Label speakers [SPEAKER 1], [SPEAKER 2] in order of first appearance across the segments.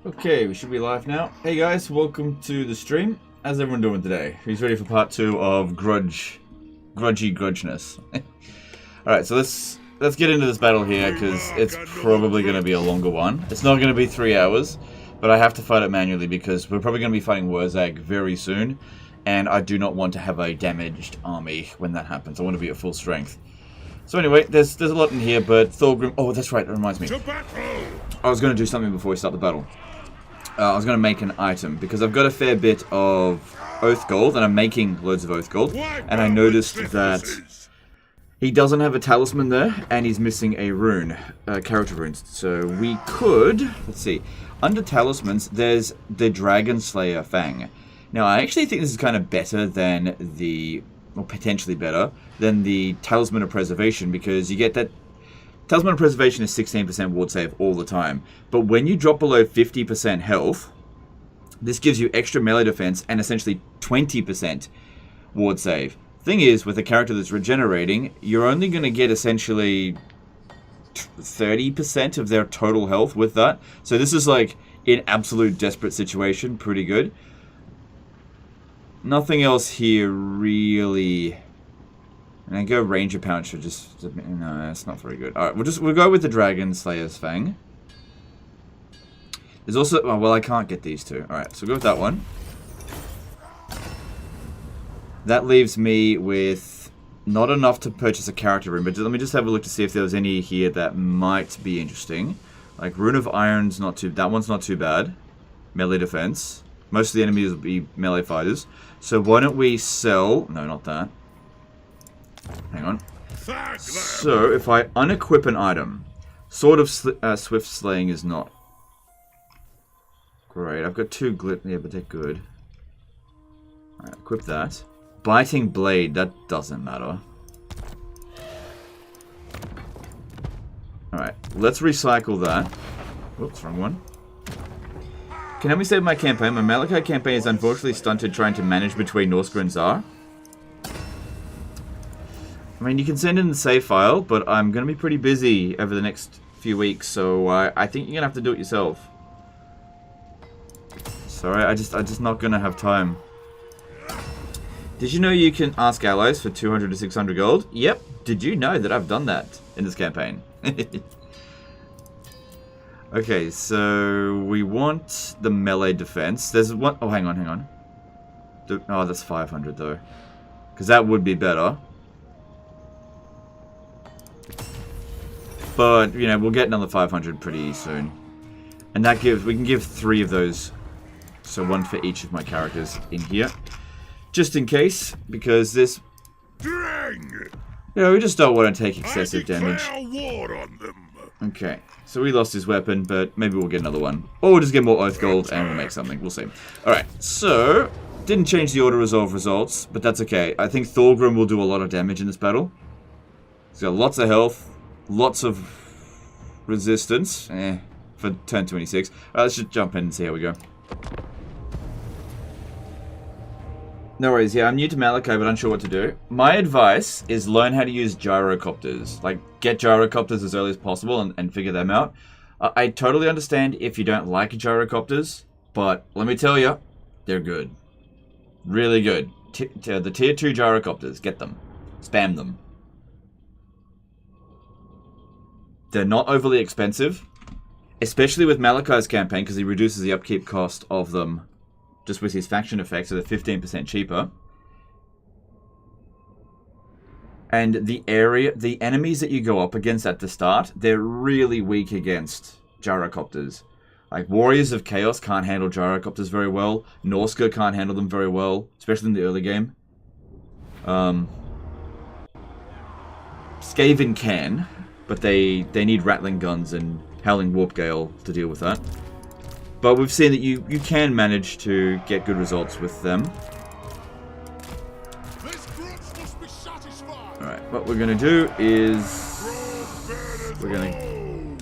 [SPEAKER 1] Okay, we should be live now. Hey guys, welcome to the stream. How's everyone doing today? Who's ready for part 2 of grudginess? Alright, so let's get into this battle here, because it's probably going to be a longer one. It's not going to be 3 hours, but I have to fight it manually because we're probably going to be fighting Wurzag very soon, and I do not want to have a damaged army when that happens. I want to be at full strength. So anyway, there's a lot in here, but Thorgrim... Oh, that's right, that reminds me. I was going to do something before we start the battle. I was going to make an item, because I've got a fair bit of Oath Gold, and I'm making loads of Oath Gold, and I noticed that he doesn't have a talisman there, and he's missing a rune, character runes. So we could, let's see, under talismans, there's the Dragon Slayer Fang. Now, I actually think this is kind of better than the, or potentially better, than the Talisman of Preservation, because you get that. Talisman of Preservation is 16% ward save all the time, but when you drop below 50% health, this gives you extra melee defense and essentially 20% ward save. Thing is, with a character that's regenerating, you're only going to get essentially 30% of their total health with that. So this is like, in absolute desperate situation, pretty good. Nothing else here really... And I go Ranger Punch for just... No, that's not very good. Alright, we'll go with the Dragon Slayer's Fang. There's also... Oh, well, I can't get these two. Alright, so we'll go with that one. That leaves me with not enough to purchase a character rune, but let me just have a look to see if there was any here that might be interesting. Like, Rune of Iron's not too... That one's not too bad. Melee defense. Most of the enemies will be melee fighters. So why don't we sell... No, not that. Hang on. So, if I unequip an item, Sword of Swift Slaying is not great. I've got 2 glip, yeah, but they're good. Alright, equip that. Biting Blade, that doesn't matter. Alright, let's recycle that. Whoops, wrong one. Can help me save my campaign. My Malachi campaign is unfortunately stunted trying to manage between Norsca and Tsar. I mean, you can send in the save file, but I'm going to be pretty busy over the next few weeks, so I think you're going to have to do it yourself. Sorry, I'm just not going to have time. Did you know you can ask allies for 200 to 600 gold? Yep. Did you know that I've done that in this campaign? Okay, so we want the melee defense. There's one... Oh, hang on. Oh, that's 500, though. Because that would be better. But, you know, we'll get another 500 pretty soon. And that gives... We can give 3 of those. So 1 for each of my characters in here. Just in case, because this... You know, we just don't want to take excessive damage.
[SPEAKER 2] War on them.
[SPEAKER 1] Okay, so we lost his weapon, but maybe we'll get another one. Or we'll just get more Oath Gold and we'll make something. We'll see. Alright, so... Didn't change the auto-resolve results, but that's okay. I think Thorgrim will do a lot of damage in this battle. He's got lots of health. Lots of resistance for turn 26. Alright, let's just jump in and see how we go. No worries, yeah, I'm new to Malachi, but unsure what to do. My advice is learn how to use gyrocopters. Like, get gyrocopters as early as possible and figure them out. I totally understand if you don't like gyrocopters, but let me tell you, they're good. Really good. The tier 2 gyrocopters, get them. Spam them. They're not overly expensive, especially with Malachi's campaign, because he reduces the upkeep cost of them just with his faction effect, so they're 15% cheaper. And the enemies that you go up against at the start, they're really weak against gyrocopters. Like, Warriors of Chaos can't handle gyrocopters very well. Norsca can't handle them very well, especially in the early game. Skaven can, but they need rattling guns and howling warp gale to deal with that. But we've seen that you can manage to get good results with them. Alright, what we're going to do is... We're going to...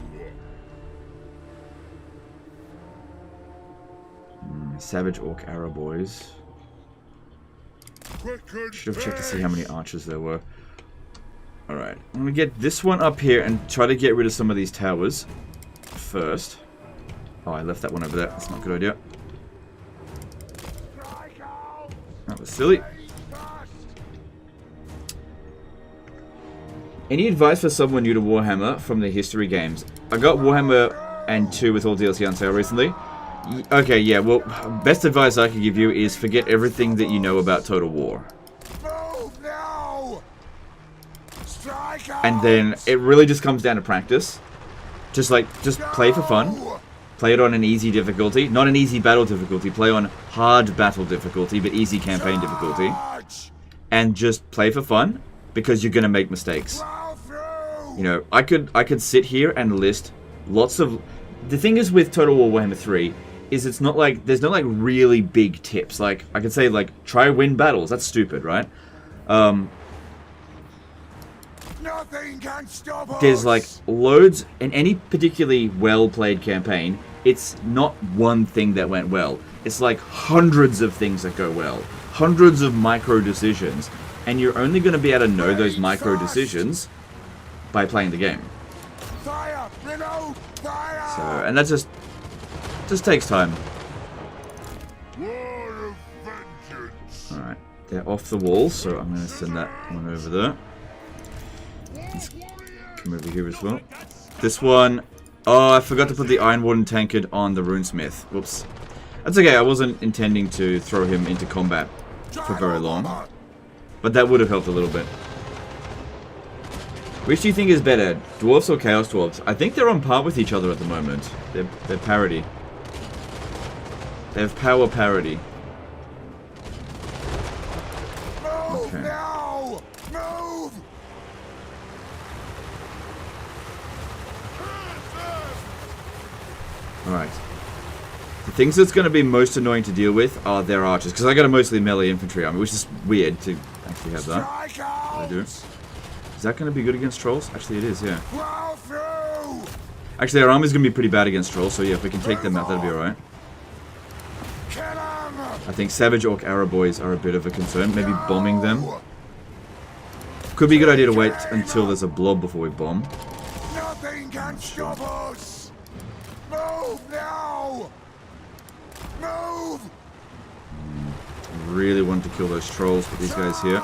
[SPEAKER 1] Savage Orc Arrow Boys. Should have checked to see how many archers there were. Alright, I'm going to get this one up here and try to get rid of some of these towers first. Oh, I left that one over there. That's not a good idea. That was silly. Any advice for someone new to Warhammer from the history games? I got Warhammer and 2 with all DLC on sale recently. Okay, yeah, well, best advice I can give you is forget everything that you know about Total War. And then it really just comes down to practice. Just play for fun. Play it on an easy difficulty. Not an easy battle difficulty. Play on hard battle difficulty, but easy campaign difficulty. And just play for fun, because you're going to make mistakes. You know, I could sit here and list lots of... The thing is with Total War Warhammer 3, is it's not like... There's no, like, really big tips. Like, I could say, like, try win battles. That's stupid, right?
[SPEAKER 2] Nothing can stop us.
[SPEAKER 1] There's, like, loads... In any particularly well-played campaign, it's not one thing that went well. It's, like, hundreds of things that go well. Hundreds of micro-decisions. And you're only going to be able to know those micro-decisions by playing the game.
[SPEAKER 2] Fire! Reload! Fire!
[SPEAKER 1] So, and that just takes time.
[SPEAKER 2] War of vengeance.
[SPEAKER 1] Alright, they're off the wall, so I'm going to send that one over there. Let's come over here as well. This one... Oh, I forgot to put the Iron Warden tankard on the Runesmith. Whoops. That's okay, I wasn't intending to throw him into combat for very long. But that would have helped a little bit. Which do you think is better, Dwarfs or Chaos Dwarves? I think they're on par with each other at the moment. They're parity. They have power parity.
[SPEAKER 2] Move now! Move!
[SPEAKER 1] Alright. The things that's going to be most annoying to deal with are their archers. Because I got a mostly melee infantry army, which is weird to actually have that. I do. Is that going to be good against trolls? Actually, it is, yeah. Actually, our army's going to be pretty bad against trolls, so yeah, if we can take them out, that'll be alright. I think Savage Orc Arrow Boys are a bit of a concern. Maybe bombing them. Could be a good idea to wait until there's a blob before we bomb.
[SPEAKER 2] Nothing can stop us! Move now! Move!
[SPEAKER 1] I really want to kill those trolls, but these guys here.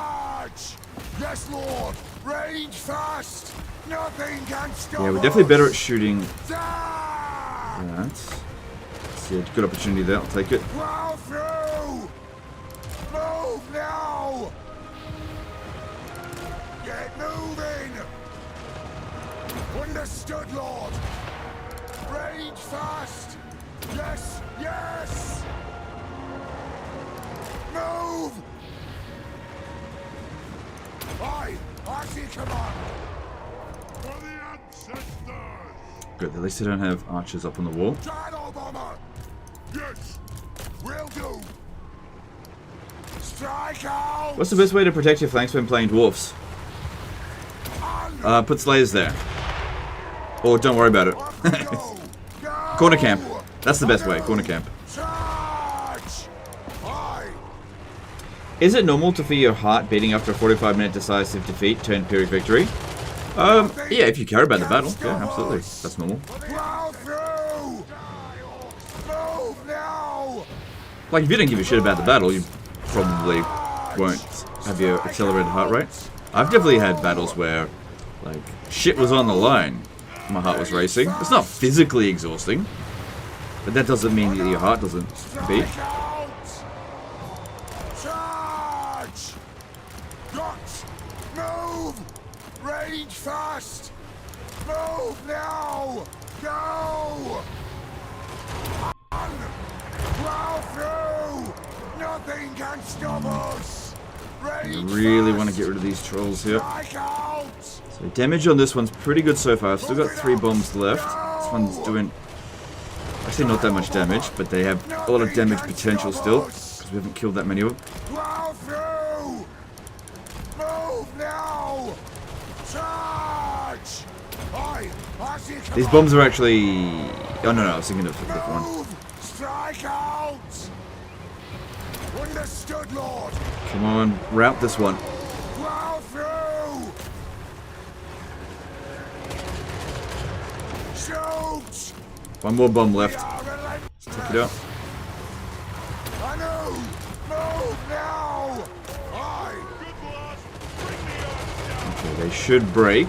[SPEAKER 2] Yes, Lord! Rage fast! Nothing can stop us!
[SPEAKER 1] Yeah, we're definitely better at shooting that. See, a good opportunity there, I'll take it.
[SPEAKER 2] Plow through! Move now! Get moving! Understood, Lord! Rage fast! Yes! Yes! Move! I see command! For the ancestors!
[SPEAKER 1] Good, at least they don't have archers up on the wall.
[SPEAKER 2] Shadow bomber! Yes! Will do! Strike out!
[SPEAKER 1] What's the best way to protect your flanks when playing dwarfs? Put slayers there. Or don't worry about it. Corner camp. That's the best way, corner camp. Is it normal to feel your heart beating after a 45-minute decisive defeat turned Pyrrhic victory? Yeah, if you care about the battle. Yeah, absolutely. That's normal. Like, if you don't give a shit about the battle, you probably won't have your accelerated heart rate. I've definitely had battles where, like, shit was on the line. My heart was racing. It's not physically exhausting, but that doesn't mean that your heart doesn't beat.
[SPEAKER 2] Move! Rage fast! Move now! Go! Plow through! Nothing can stop us!
[SPEAKER 1] I really want to get rid of these trolls here. So damage on this one's pretty good so far. I've still got 3 bombs left. This one's doing actually not that much damage, but they have a lot of damage potential still, because we haven't killed that many of them.
[SPEAKER 2] Plow through! Move now! Charge!
[SPEAKER 1] These bombs are actually... Oh no, I was thinking of a different one.
[SPEAKER 2] Strike out! Understood, Lord!
[SPEAKER 1] Come on, route this one.
[SPEAKER 2] Plow through! Shoot!
[SPEAKER 1] One more bomb left.
[SPEAKER 2] We are
[SPEAKER 1] Check it out.
[SPEAKER 2] I know. Move now. Aye.
[SPEAKER 1] Okay, they should break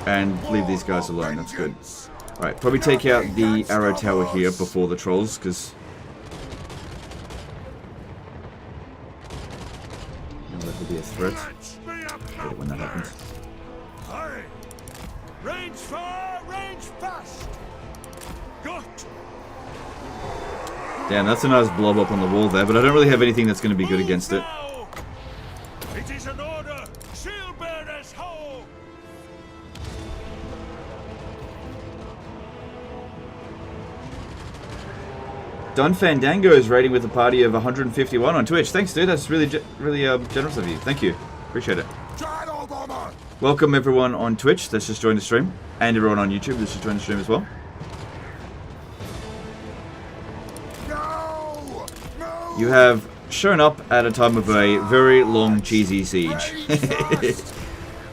[SPEAKER 1] and leave these guys alone. That's good. Alright, probably take out the arrow tower here before the trolls, because... that will be a threat. I hate it when that happens.
[SPEAKER 2] Range far, range fast. Got.
[SPEAKER 1] Damn, that's a nice blob up on the wall there, but I don't really have anything that's going to be good against it.
[SPEAKER 2] It is an order. Shield bearers ho.
[SPEAKER 1] Don Fandango is raiding with a party of 151 on Twitch. Thanks, dude. That's really generous of you. Thank you. Appreciate it. Welcome, everyone on Twitch that's just joined the stream. And everyone on YouTube that's just joined the stream as well. You have shown up at a time of a very long, cheesy siege.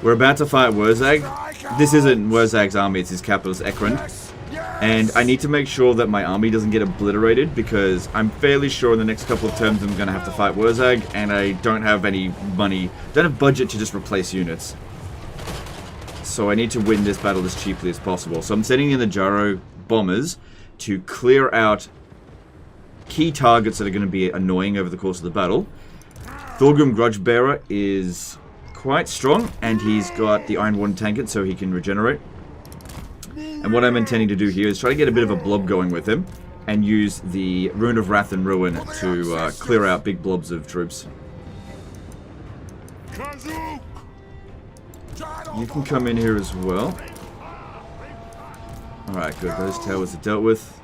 [SPEAKER 1] We're about to fight Wurzag. This isn't Wurzag's army, it's his capitalist Ekrund. And I need to make sure that my army doesn't get obliterated, because I'm fairly sure in the next couple of turns I'm going to have to fight Wurzag, and I don't have any money, don't have budget to just replace units. So I need to win this battle as cheaply as possible. So I'm sending in the Gyro bombers to clear out key targets that are going to be annoying over the course of the battle. Thorgrim Grudgebearer is quite strong, and he's got the Iron Warden Tanket so he can regenerate. And what I'm intending to do here is try to get a bit of a blob going with him, and use the Rune of Wrath and Ruin to clear out big blobs of troops. You can come in here as well. Alright, good. Those towers are dealt with.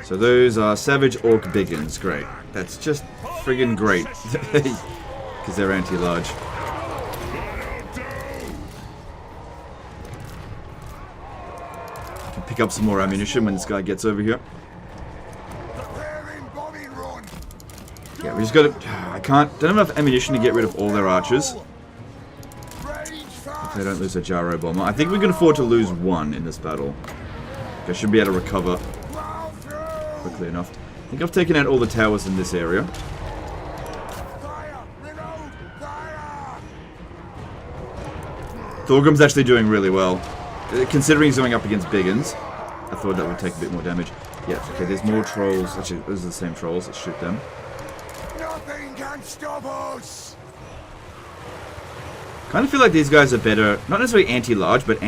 [SPEAKER 1] So those are Savage Orc Biggins. Great. That's just friggin' great. Because they're anti-large. Can pick up some more ammunition when this guy gets over here. Yeah, we just gotta... don't have enough ammunition to get rid of all their archers. If they don't lose a Gyro Bomber. I think we can afford to lose one in this battle. I should be able to recover quickly enough. I think I've taken out all the towers in this area. Thorgrim's actually doing really well. Considering he's going up against Biggins, I thought that would take a bit more damage. Yeah, okay, there's more trolls. Actually, those are the same trolls. Let's shoot them.
[SPEAKER 2] Nothing can stop us.
[SPEAKER 1] Kind of feel like these guys are better, not necessarily anti-large, but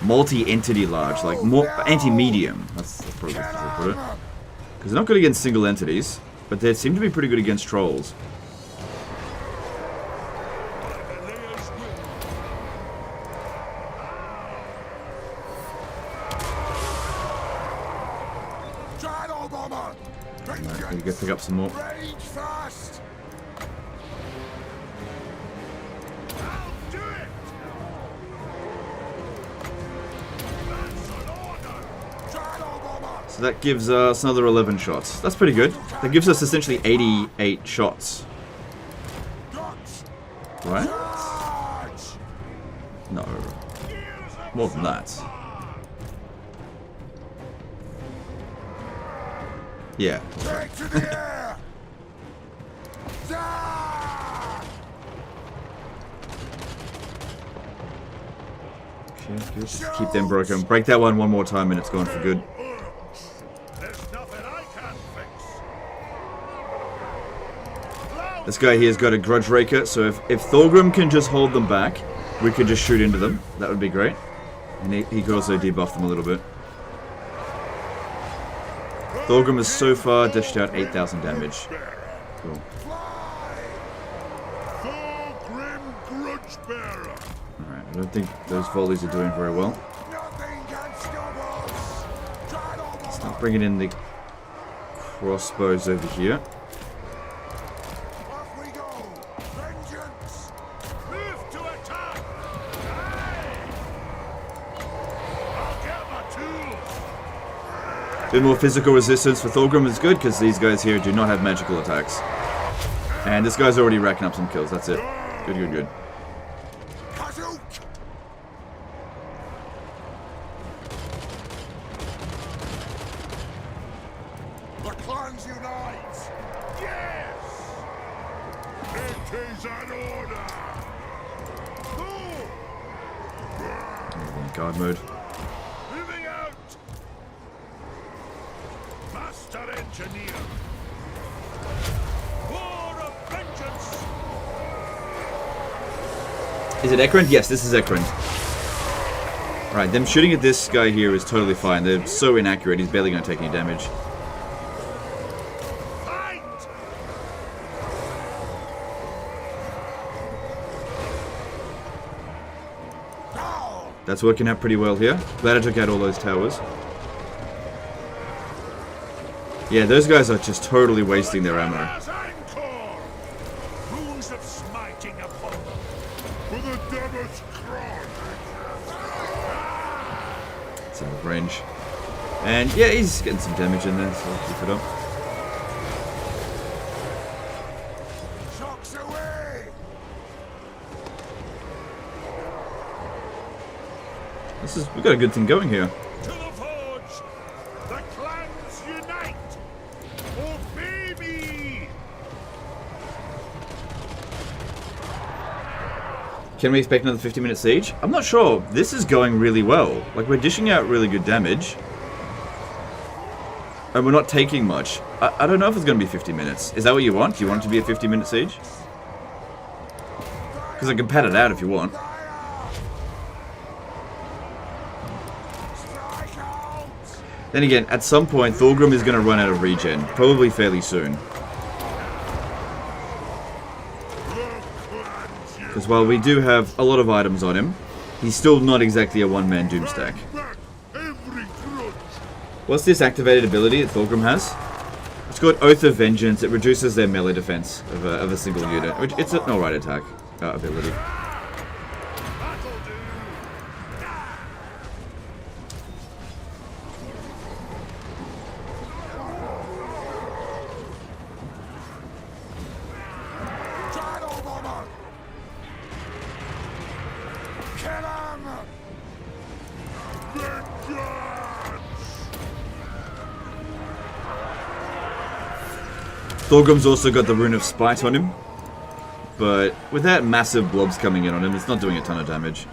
[SPEAKER 1] multi-entity large, like more anti-medium. That's probably the best way to put it. Because they're not good against single entities, but they seem to be pretty good against trolls. Alright, you go pick up some more. So that gives us another 11 shots. That's pretty good. That gives us essentially 88 shots. Right? No. More than that. Yeah. Okay, good. Just keep them broken. Break that one more time and it's gone for good. This guy here's got a Grudge Raker, so if Thorgrim can just hold them back, we could just shoot into them. That would be great. And he could also debuff them a little bit. Thorgrim has so far dished out 8,000 damage. Cool.
[SPEAKER 2] Thorgrim Grudgebearer.
[SPEAKER 1] Alright, I don't think those volleys are doing very well. Start bringing in the crossbows over here. A bit more physical resistance for Thorgrim is good, because these guys here do not have magical attacks. And this guy's already racking up some kills, that's it. Good, good, good. Guard mode.
[SPEAKER 2] Moving out. Master engineer. War of vengeance.
[SPEAKER 1] Is it Ekron? Yes, this is Ekron. Right, them shooting at this guy here is totally fine. They're so inaccurate, he's barely going to take any damage. That's working out pretty well here. Glad I took out all those towers. Yeah, those guys are just totally wasting their ammo.
[SPEAKER 2] Runes of smiting upon them. For the devil's crown.
[SPEAKER 1] It's out of range. And yeah, he's getting some damage in there, so I'll keep it up.
[SPEAKER 2] Shocks away.
[SPEAKER 1] We've got a good thing going here.
[SPEAKER 2] To the forge. The clans unite. Obey me.
[SPEAKER 1] Can we expect another 50-minute siege? I'm not sure. This is going really well. Like, we're dishing out really good damage. And we're not taking much. I don't know if it's going to be 50 minutes. Is that what you want? Do you want it to be a 50-minute siege? Because I can pad it out if you want. Then again, at some point, Thorgrim is going to run out of regen. Probably fairly soon. Because while we do have a lot of items on him, he's still not exactly a one-man doomstack. What's this activated ability that Thorgrim has? It's called Oath of Vengeance. It reduces their melee defense of a single unit. Which it's an alright attack ability. Thorgrim's also got the Rune of Spite on him, but without massive blobs coming in on him, it's not doing a ton of damage.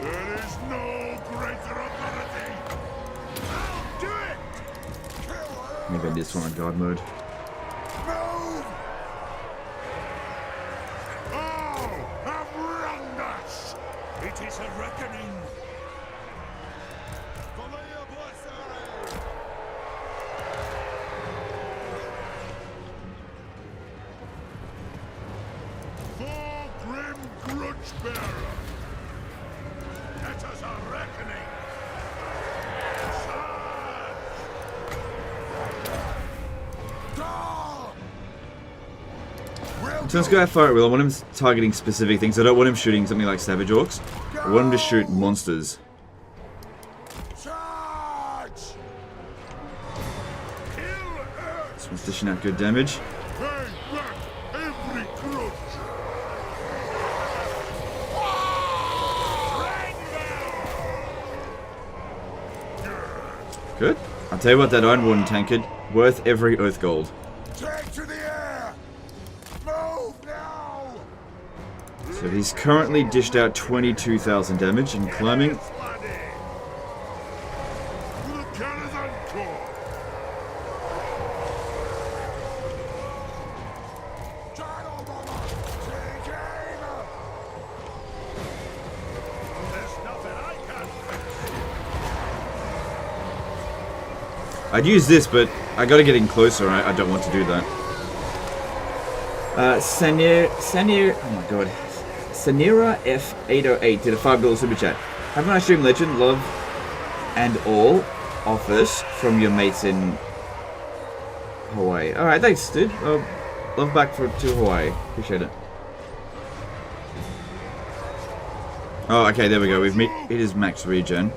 [SPEAKER 2] There is no greater authority. I'll do it.
[SPEAKER 1] Maybe this one on guard mode.
[SPEAKER 2] Move. Oh, have wronged us. It is a reckoning. Thorgrim Grudgebearer. Let us a reckoning.
[SPEAKER 1] So let's go how far it will. I want him targeting specific things. I don't want him shooting something like Savage Orcs. I want him to shoot monsters. This one's dishing out good damage. Good. I'll tell you what, that Iron Warden tankard, worth every Oath Gold.
[SPEAKER 2] Take to the air. Move now.
[SPEAKER 1] So he's currently dished out 22,000 damage and climbing. I'd use this, but I gotta get in closer. I don't want to do that. Sanir, oh my god. Sanira F808 did a $5 super chat. Have a nice stream, legend. Love and all offers from your mates in Hawaii. Alright, thanks, dude. Love back to Hawaii. Appreciate it. Oh, okay, there we go. It is max regen.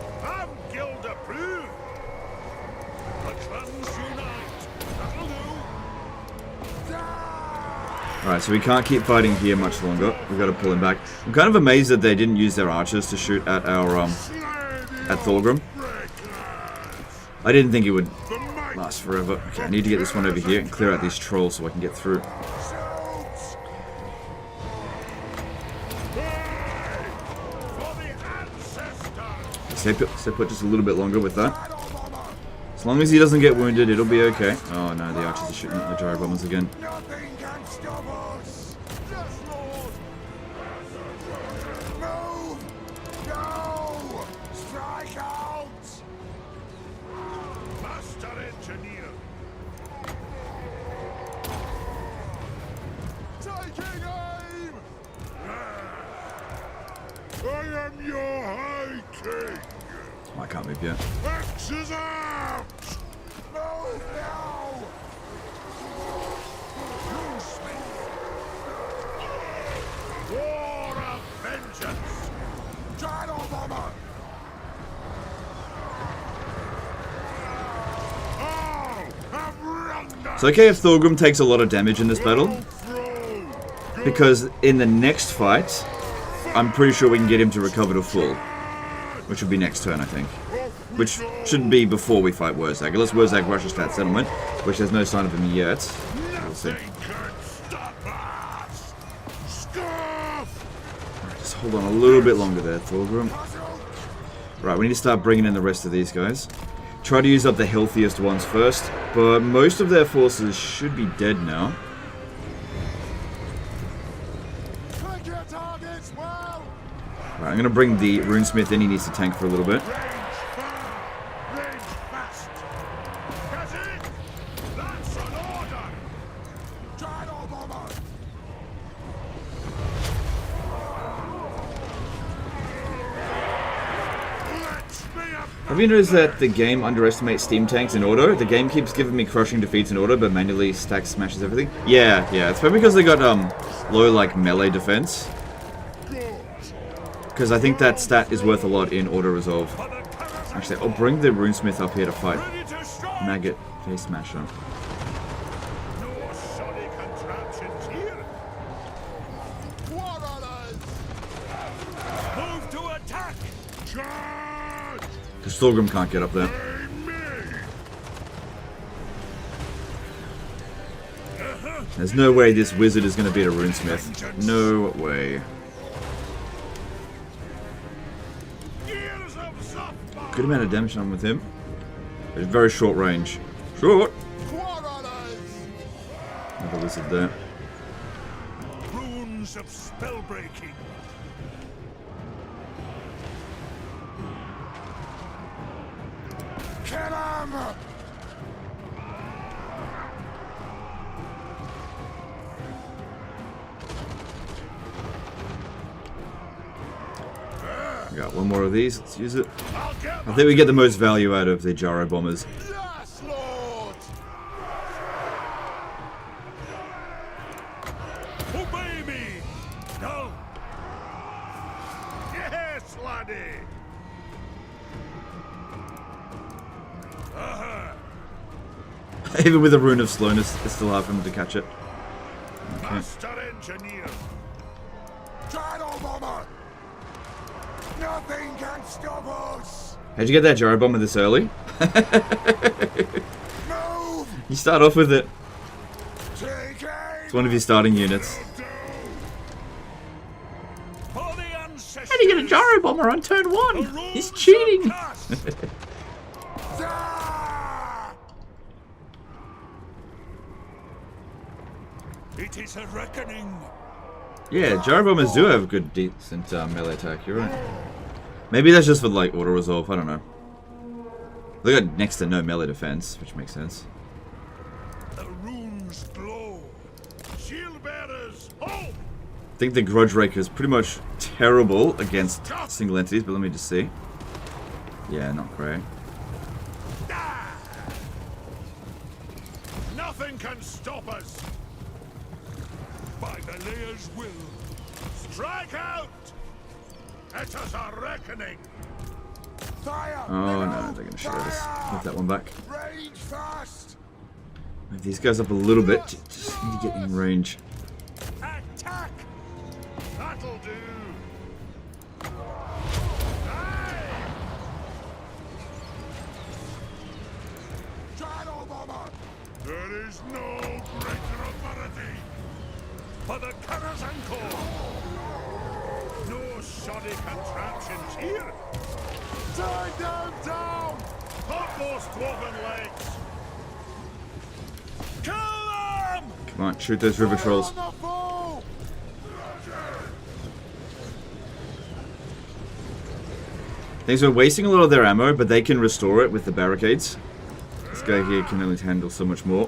[SPEAKER 1] Alright, so we can't keep fighting here much longer. We've got to pull him back. I'm kind of amazed that they didn't use their archers to shoot at our, at Thorgrim. I didn't think it would last forever. Okay, I need to get this one over here and clear out these trolls so I can get through. stay put just a little bit longer with that. As long as he doesn't get wounded, it'll be okay. Oh no, the archers are shooting at the gyro bombers again.
[SPEAKER 2] Nothing can stop us. Yes, Lord. Move. Go. Strike out. Master Engineer. Taking aim. I am your High King.
[SPEAKER 1] I can't move yet.
[SPEAKER 2] Axes out! Move now! War of vengeance! Gyro bomber! Oh! I've run down!
[SPEAKER 1] It's okay if Thorgrim takes a lot of damage in this battle, because in the next fight, I'm pretty sure we can get him to recover to full. Which will be next turn, I think. Which shouldn't be before we fight Wurzag. Unless Wurzag rushes that settlement, which there's no sign of him yet. We'll see. Right, just hold on a little bit longer there, Thorgrim. Right, we need to start bringing in the rest of these guys. Try to use up the healthiest ones first, but most of their forces should be dead now. Right, I'm going to bring the runesmith in. He needs to tank for a little bit. Have you noticed that the game underestimates steam tanks in auto? The game keeps giving me crushing defeats in auto, but manually stacks smashes everything. Yeah, it's probably because they got low like melee defense. Because I think that stat is worth a lot in auto-resolve. Actually, I'll bring the runesmith up here to fight Maggot Face Smasher. Because Thorgrim can't get up there. There's no way this wizard is going to beat a runesmith. No way. Good amount of damage on with him. But very short range. Short! Another wizard there.
[SPEAKER 2] Runes of spellbreaking. Kill him!
[SPEAKER 1] We got one more of these. Let's use it. I think we get the most value out of the gyro bombers.
[SPEAKER 2] Yes, Lord! Obey me! No! Yes, laddie!
[SPEAKER 1] Even with a rune of slowness, it's still hard for him to catch it. Okay.
[SPEAKER 2] Master Engineer! Gyro bomber! Nothing can stop us!
[SPEAKER 1] How'd you get that gyro bomber this early?
[SPEAKER 2] Move!
[SPEAKER 1] You start off with it.
[SPEAKER 2] Take aim!
[SPEAKER 1] It's one of your starting units.
[SPEAKER 2] For the ancestors!
[SPEAKER 1] How do you get a gyro bomber on turn 1? He's cheating!
[SPEAKER 2] It is a reckoning.
[SPEAKER 1] Yeah, gyro bombers do have good, decent melee attack. You're right. Maybe that's just for like auto resolve. I don't know. They got next to no melee defense, which makes sense.
[SPEAKER 2] The runes glow. Shield bearers, hope.
[SPEAKER 1] I think the Grudge Raker is pretty much terrible against single entities, but let me just see. Yeah, not great.
[SPEAKER 2] Nothing can stop us. By the Layer's will, strike out! It is a reckoning! Fire!
[SPEAKER 1] Oh no, they're gonna shoot at us. Move that one back.
[SPEAKER 2] Range fast!
[SPEAKER 1] Move these guys up a little bit. Just need to get in range.
[SPEAKER 2] Attack! That'll do! Gyro bomber! There is no greater authority! For the Karazanko! No shoddy contraptions here! Take them down!
[SPEAKER 3] Pop those dwarven legs! Kill them!
[SPEAKER 1] Come on, shoot those river trolls.
[SPEAKER 2] On the foe!
[SPEAKER 1] Things are wasting a lot of their ammo, but they can restore it with the barricades. This guy here can only handle so much more.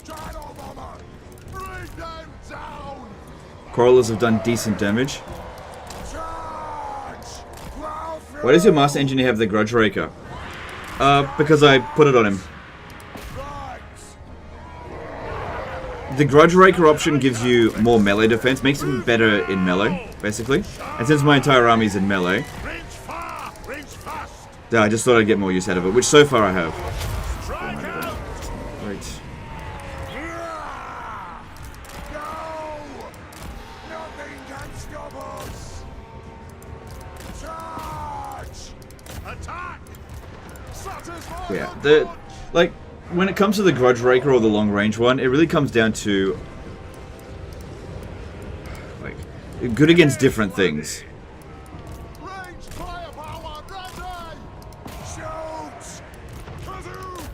[SPEAKER 2] Shadow bomber! Bring them down!
[SPEAKER 1] Corralers have done decent damage.
[SPEAKER 2] Charge! Plow through!
[SPEAKER 1] Why does your Master Engineer have the Grudge Raker? Because I put it on him.
[SPEAKER 2] Right!
[SPEAKER 1] The Grudge Raker option gives you more melee defense, makes him better in melee, basically. And since my entire army's in melee,
[SPEAKER 3] Range far! Range fast!
[SPEAKER 1] I just thought I'd get more use out of it, which so far I have.
[SPEAKER 3] Strike out!
[SPEAKER 1] Right.
[SPEAKER 2] No! Nothing can stop us! Charge!
[SPEAKER 3] Attack!
[SPEAKER 2] Satisfy
[SPEAKER 1] Yeah, when it comes to the Grudge Raker or the long range one, it really comes down to good against different things.
[SPEAKER 2] Range firepower ready! Shoot! Kazoo!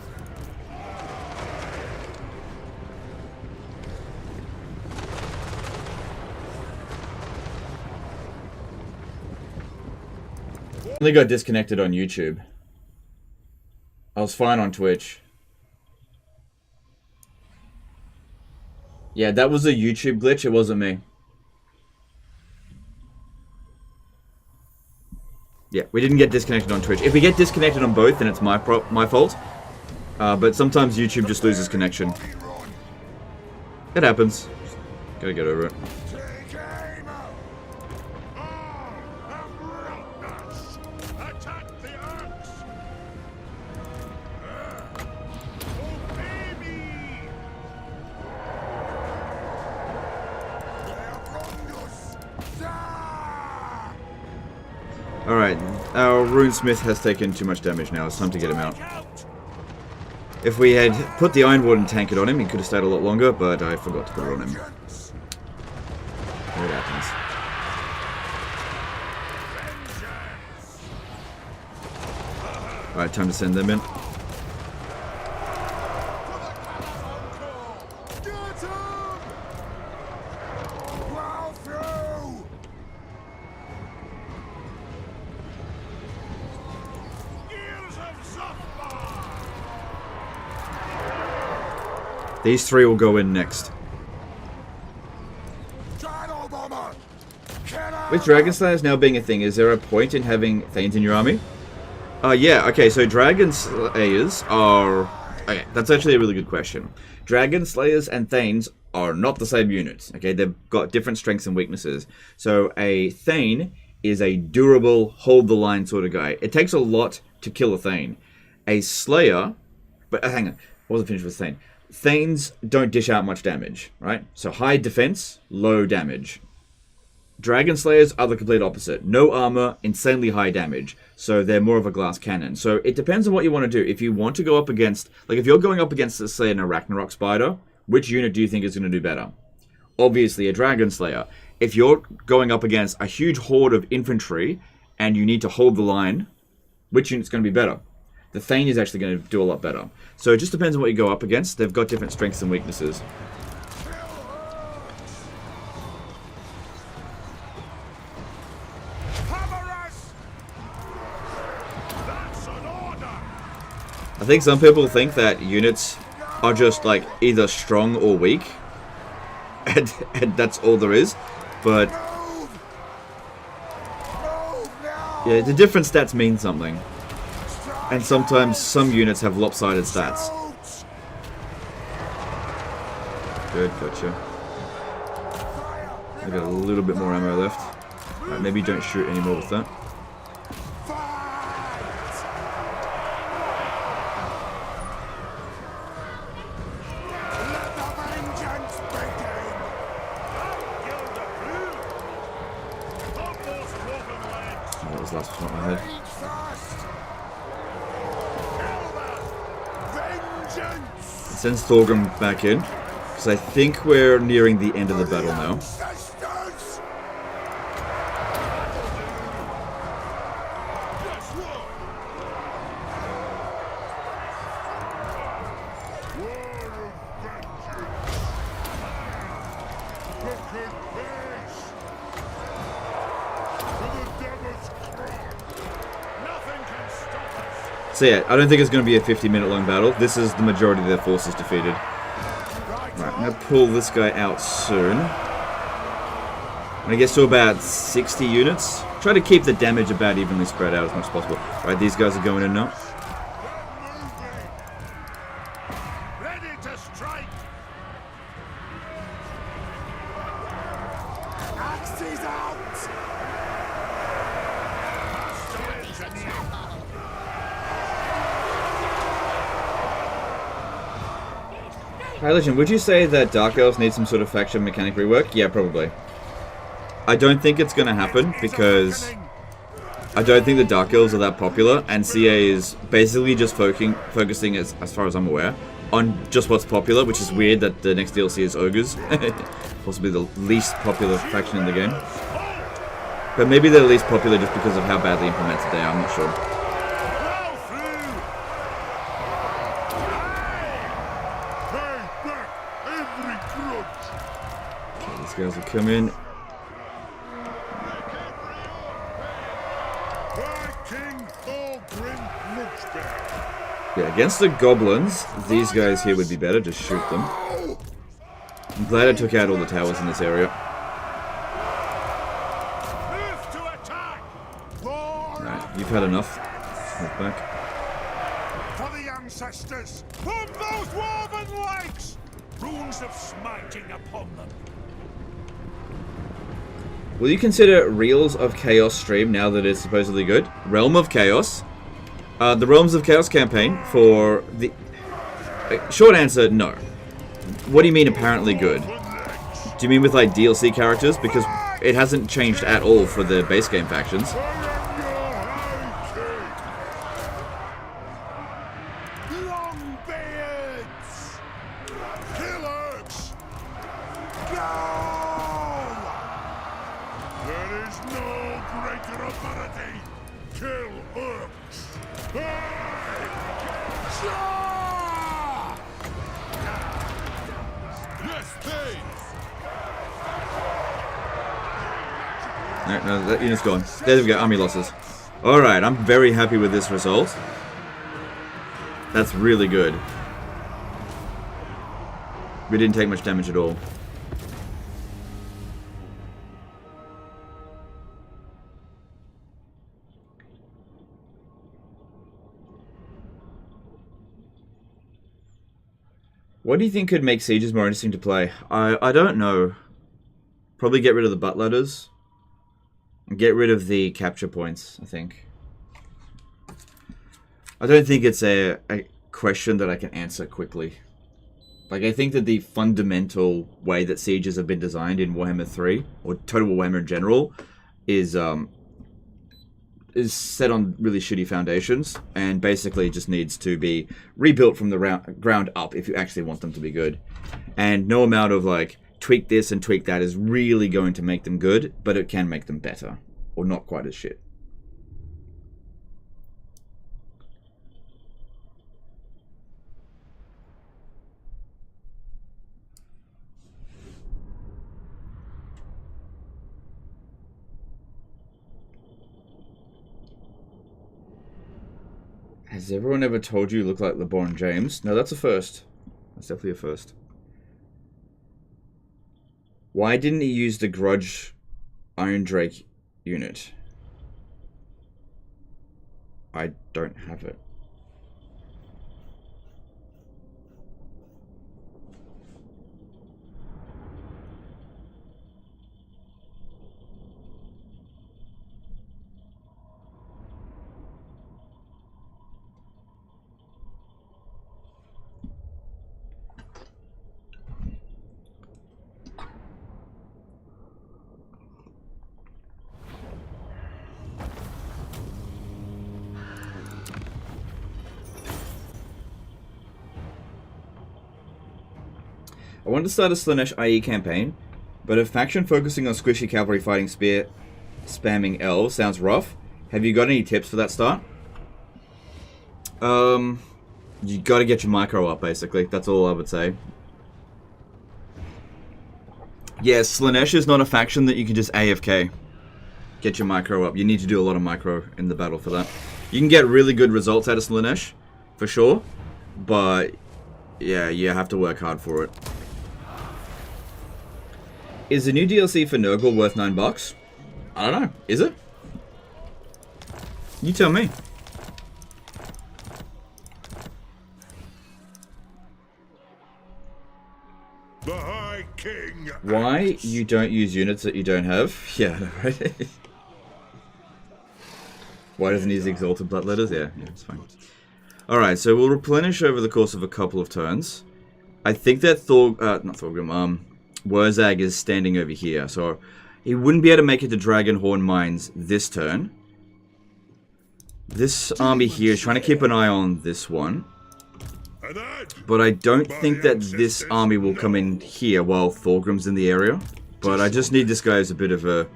[SPEAKER 1] I only got disconnected on YouTube. I was fine on Twitch. Yeah, that was a YouTube glitch, it wasn't me. Yeah, we didn't get disconnected on Twitch. If we get disconnected on both, then it's my fault. But sometimes YouTube just loses connection. It happens. Gotta get over it.
[SPEAKER 2] Take aim!
[SPEAKER 3] Attack the axe! Oh, baby!
[SPEAKER 2] They have wronged us! Ah!
[SPEAKER 1] Alright, our Runesmith has taken too much damage now. It's time to get him out. If we had put the Iron Warden tanked on him, he could have stayed a lot longer, but I forgot to put it on him.
[SPEAKER 2] Vengeance!
[SPEAKER 1] It happens. Alright, time to send them in.
[SPEAKER 2] Get him! Plow through!
[SPEAKER 3] Ears of Zafbar!
[SPEAKER 1] These three will go in next.
[SPEAKER 2] Shadow bomber! Get out!
[SPEAKER 1] With Dragon Slayers now being a thing, is there a point in having Thanes in your army? Yeah, okay, so Dragon Slayers are... Okay, that's actually a really good question. Dragon Slayers and Thanes are not the same units, okay? They've got different strengths and weaknesses. So a Thane is a durable, hold-the-line sort of guy. It takes a lot to kill a Thane. A Slayer... But hang on, I wasn't finished with Thane. Thanes don't dish out much damage, right? So high defense, low damage. Dragon Slayers are the complete opposite. No armor, insanely high damage. So they're more of a glass cannon. So it depends on what you want to do. If you want to go up against... Like, if you're going up against, let's say, an Ragnarok Spider, which unit do you think is going to do better? Obviously, a Dragon Slayer. If you're going up against a huge horde of infantry, and you need to hold the line, which unit's going to be better? The Thane is actually going to do a lot better. So it just depends on what you go up against. They've got different strengths and weaknesses. I think some people think that units are just like either strong or weak, and that's all there is. But yeah, the different stats mean something, and sometimes some units have lopsided stats. Good, gotcha. I got a little bit more ammo left. Right, maybe don't shoot anymore with that. Last one I had. It sends Thorgrim back in, because I think we're nearing the end of the battle now.
[SPEAKER 3] Nothing can stop us.
[SPEAKER 1] So yeah, I don't think it's going to be a 50-minute long battle. This is the majority of their forces defeated. Right, I'm going to pull this guy out soon. When it gets to about 60 units, try to keep the damage about evenly spread out as much as possible. Right, these guys are going in now.
[SPEAKER 3] Ready to strike.
[SPEAKER 2] Axes out!
[SPEAKER 1] Hi Legend, would you say that Dark Elves need some sort of faction mechanic rework? Yeah, probably. I don't think it's going to happen because I don't think the Dark Elves are that popular, and CA is basically just focusing, as far as I'm aware, on just what's popular, which is weird that the next DLC is Ogres. Possibly the least popular faction in the game. But maybe they're least popular just because of how badly implemented they are, I'm not sure. Okay, these guys will come in.
[SPEAKER 3] King Thorgrim Grudgebearer.
[SPEAKER 1] Yeah, against the goblins, these guys here would be better. Just shoot them. I'm glad I took out all the towers in this area.
[SPEAKER 3] Move to attack.
[SPEAKER 1] Right, you've had enough. Move back.
[SPEAKER 3] For the ancestors. For those dwarven legs. Runes of smiting upon them.
[SPEAKER 1] Will you consider Reels of Chaos stream now that it's supposedly good? Realm of Chaos. The Realms of Chaos campaign for the... short answer, no. What do you mean apparently good? Do you mean with like DLC characters? Because it hasn't changed at all for the base game factions.
[SPEAKER 3] Longbeards. Killers. There is no greater authority. Kill orcs. Yes, please.
[SPEAKER 1] No, that unit's gone. There we go, army losses. Alright, I'm very happy with this result. That's really good. We didn't take much damage at all. What do you think could make sieges more interesting to play? I don't know. Probably get rid of the butt ladders. And get rid of the capture points, I think. I don't think it's a question that I can answer quickly. Like, I think that the fundamental way that sieges have been designed in Warhammer 3, or Total Warhammer in general, is set on really shitty foundations, and basically just needs to be rebuilt from the ground up if you actually want them to be good. And no amount of, like, tweak this and tweak that is really going to make them good, but it can make them better, or not quite as shit. Has everyone ever told you look like LeBron James? No, that's a first. That's definitely a first. Why didn't he use the Grudge Iron Drake unit? I don't have it. I wanted to start a Slanesh IE campaign, but a faction focusing on squishy cavalry fighting spear spamming elves sounds rough. Have you got any tips for that start? You gotta get your micro up, basically. That's all I would say. Yeah, Slaanesh is not a faction that you can just AFK. Get your micro up. You need to do a lot of micro in the battle for that. You can get really good results out of Slaanesh, for sure. But, yeah, you have to work hard for it. Is the new DLC for Nurgle worth $9? I don't know. Is it? You tell me.
[SPEAKER 3] The High King.
[SPEAKER 1] Why you don't use units that you don't have? Yeah, right. Why doesn't he use Exalted Bloodletters? Yeah, it's fine. Alright, so we'll replenish over the course of a couple of turns. I think that Wurzag is standing over here, so he wouldn't be able to make it to Dragonhorn Mines this turn. This army here is trying to keep an eye on this one. But I don't think that this army will come in here while Thorgrim's in the area. But I just need this guy as a bit of a...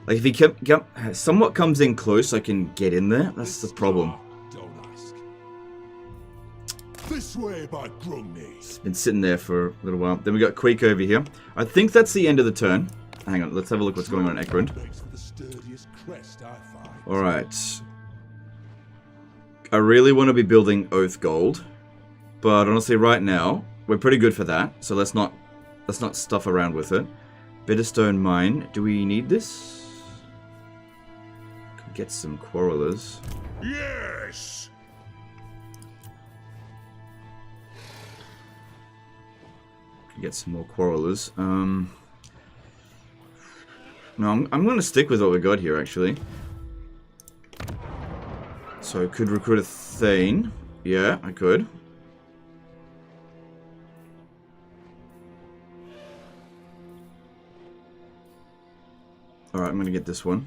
[SPEAKER 1] Like, if he somewhat comes in close, I can get in there. That's the problem.
[SPEAKER 3] This way by Grumney.
[SPEAKER 1] It's been sitting there for a little while. Then we got Queek over here. I think that's the end of the turn. Hang on, let's have a look what's going on in Ekrund. Alright. I really want to be building Oath Gold. But honestly, right now, we're pretty good for that. So let's not stuff around with it. Bitterstone Mine. Do we need this? Could get some Quarrelers.
[SPEAKER 3] Yes.
[SPEAKER 1] Could get some more Quarrelers. No, I'm going to stick with what we got here, actually. So I could recruit a Thane. Yeah, I could. Alright, I'm gonna get this one.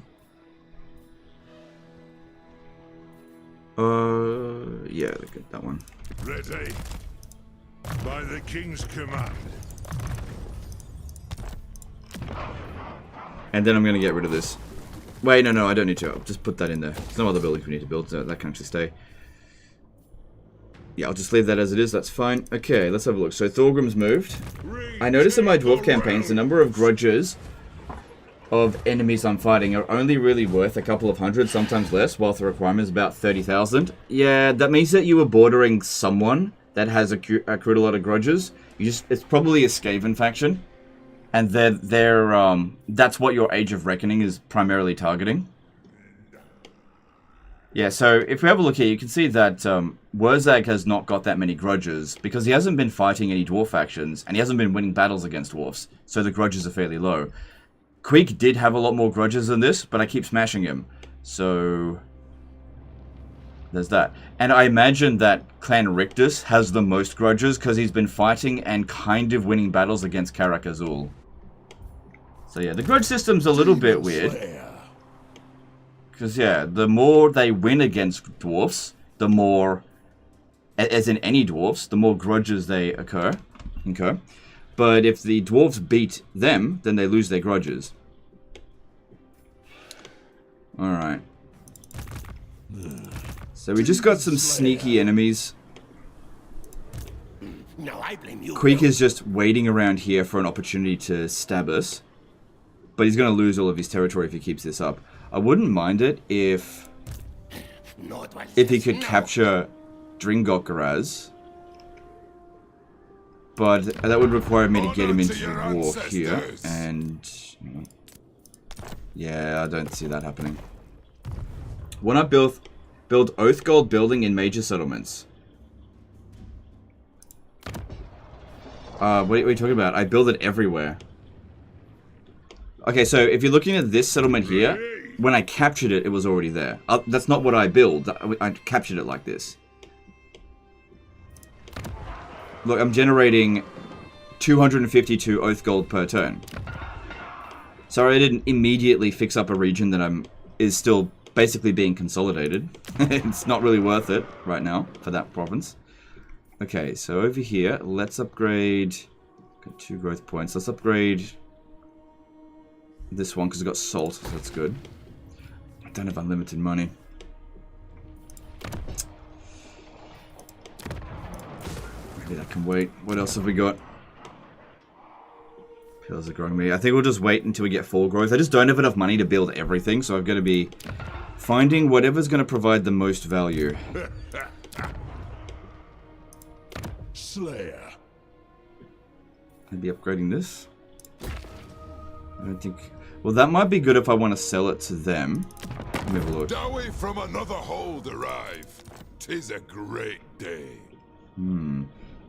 [SPEAKER 1] Yeah, look at that one.
[SPEAKER 3] Ready. By the King's command.
[SPEAKER 1] And then I'm gonna get rid of this. Wait, no, I don't need to. I'll just put that in there. There's no other buildings we need to build, so that can actually stay. Yeah, I'll just leave that as it is. That's fine. Okay, let's have a look. So Thorgrim's moved. I noticed in my dwarf campaigns, the number of grudges of enemies I'm fighting are only really worth a couple of hundred, sometimes less, while the requirement is about 30,000. Yeah, that means that you were bordering someone that has accrued a lot of grudges. It's probably a Skaven faction, and that's what your Age of Reckoning is primarily targeting. Yeah, so if we have a look here, you can see that Wurzag has not got that many grudges because he hasn't been fighting any dwarf factions, and he hasn't been winning battles against dwarfs, so the grudges are fairly low. Queek did have a lot more grudges than this, but I keep smashing him. So there's that. And I imagine that Clan Rictus has the most grudges because he's been fighting and kind of winning battles against Karak Azul. So yeah, the grudge system's a little bit weird. Because yeah, the more they win against dwarfs, the more, as in any dwarfs, the more grudges they incur. But if the dwarves beat them, then they lose their grudges. Alright. So we just got some sneaky enemies. Queek is just waiting around here for an opportunity to stab us. But he's going to lose all of his territory if he keeps this up. I wouldn't mind it if he could capture Dringokgaraz. But that would require me to get him into the war here, and yeah, I don't see that happening. When I build Oath Gold building in major settlements. What are you talking about? I build it everywhere. Okay, so if you're looking at this settlement here, when I captured it, it was already there. That's not what I build. I captured it like this. Look, I'm generating 252 Oath Gold per turn. Sorry I didn't immediately fix up a region that is still basically being consolidated. It's not really worth it right now for that province. Okay, so over here, let's upgrade... Got 2 growth points. Let's upgrade this one because it's got salt, so that's good. I don't have unlimited money. Maybe that can wait. What else have we got? Kills are growing me. I think we'll just wait until we get full growth. I just don't have enough money to build everything, so I've got to be finding whatever's going to provide the most value.
[SPEAKER 3] Slayer.
[SPEAKER 1] I'd be upgrading this. I don't think... Well, that might be good if I want to sell it to them. Let me have a look.
[SPEAKER 2] Dowie from another hold arrive. 'Tis a great day.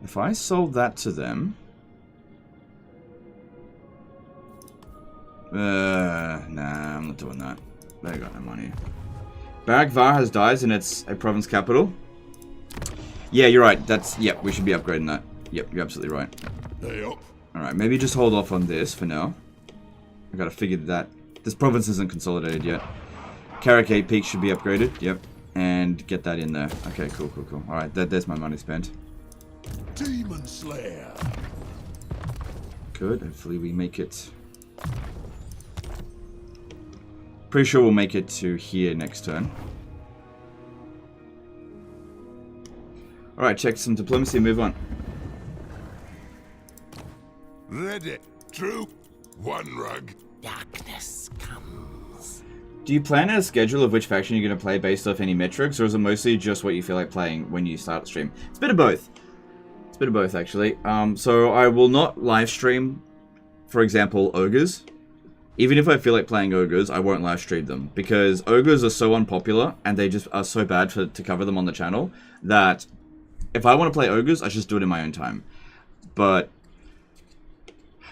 [SPEAKER 1] If I sold that to them... nah, I'm not doing that. They got no money. Barak Var has dies and it's a province capital. Yeah, you're right. That's... Yep, we should be upgrading that. Yep, you're absolutely right.
[SPEAKER 2] Hey up.
[SPEAKER 1] Alright, maybe just hold off on this for now. I gotta figure that... This province isn't consolidated yet. Caracate Peak should be upgraded. Yep. And get that in there. Okay, cool. Alright, there's my money spent.
[SPEAKER 3] Demon Slayer.
[SPEAKER 1] Good. Hopefully we make it... Pretty sure we'll make it to here next turn. Alright, check some diplomacy and move on.
[SPEAKER 2] Ready. True. One rug.
[SPEAKER 3] Darkness comes.
[SPEAKER 1] Do you plan out a schedule of which faction you're going to play based off any metrics, or is it mostly just what you feel like playing when you start the stream? It's a bit of both. It's a bit of both, actually. So I will not live stream, for example, ogres. Even if I feel like playing ogres, I won't live stream them, because ogres are so unpopular, and they just are so bad to cover them on the channel, that if I want to play ogres, I just do it in my own time. But...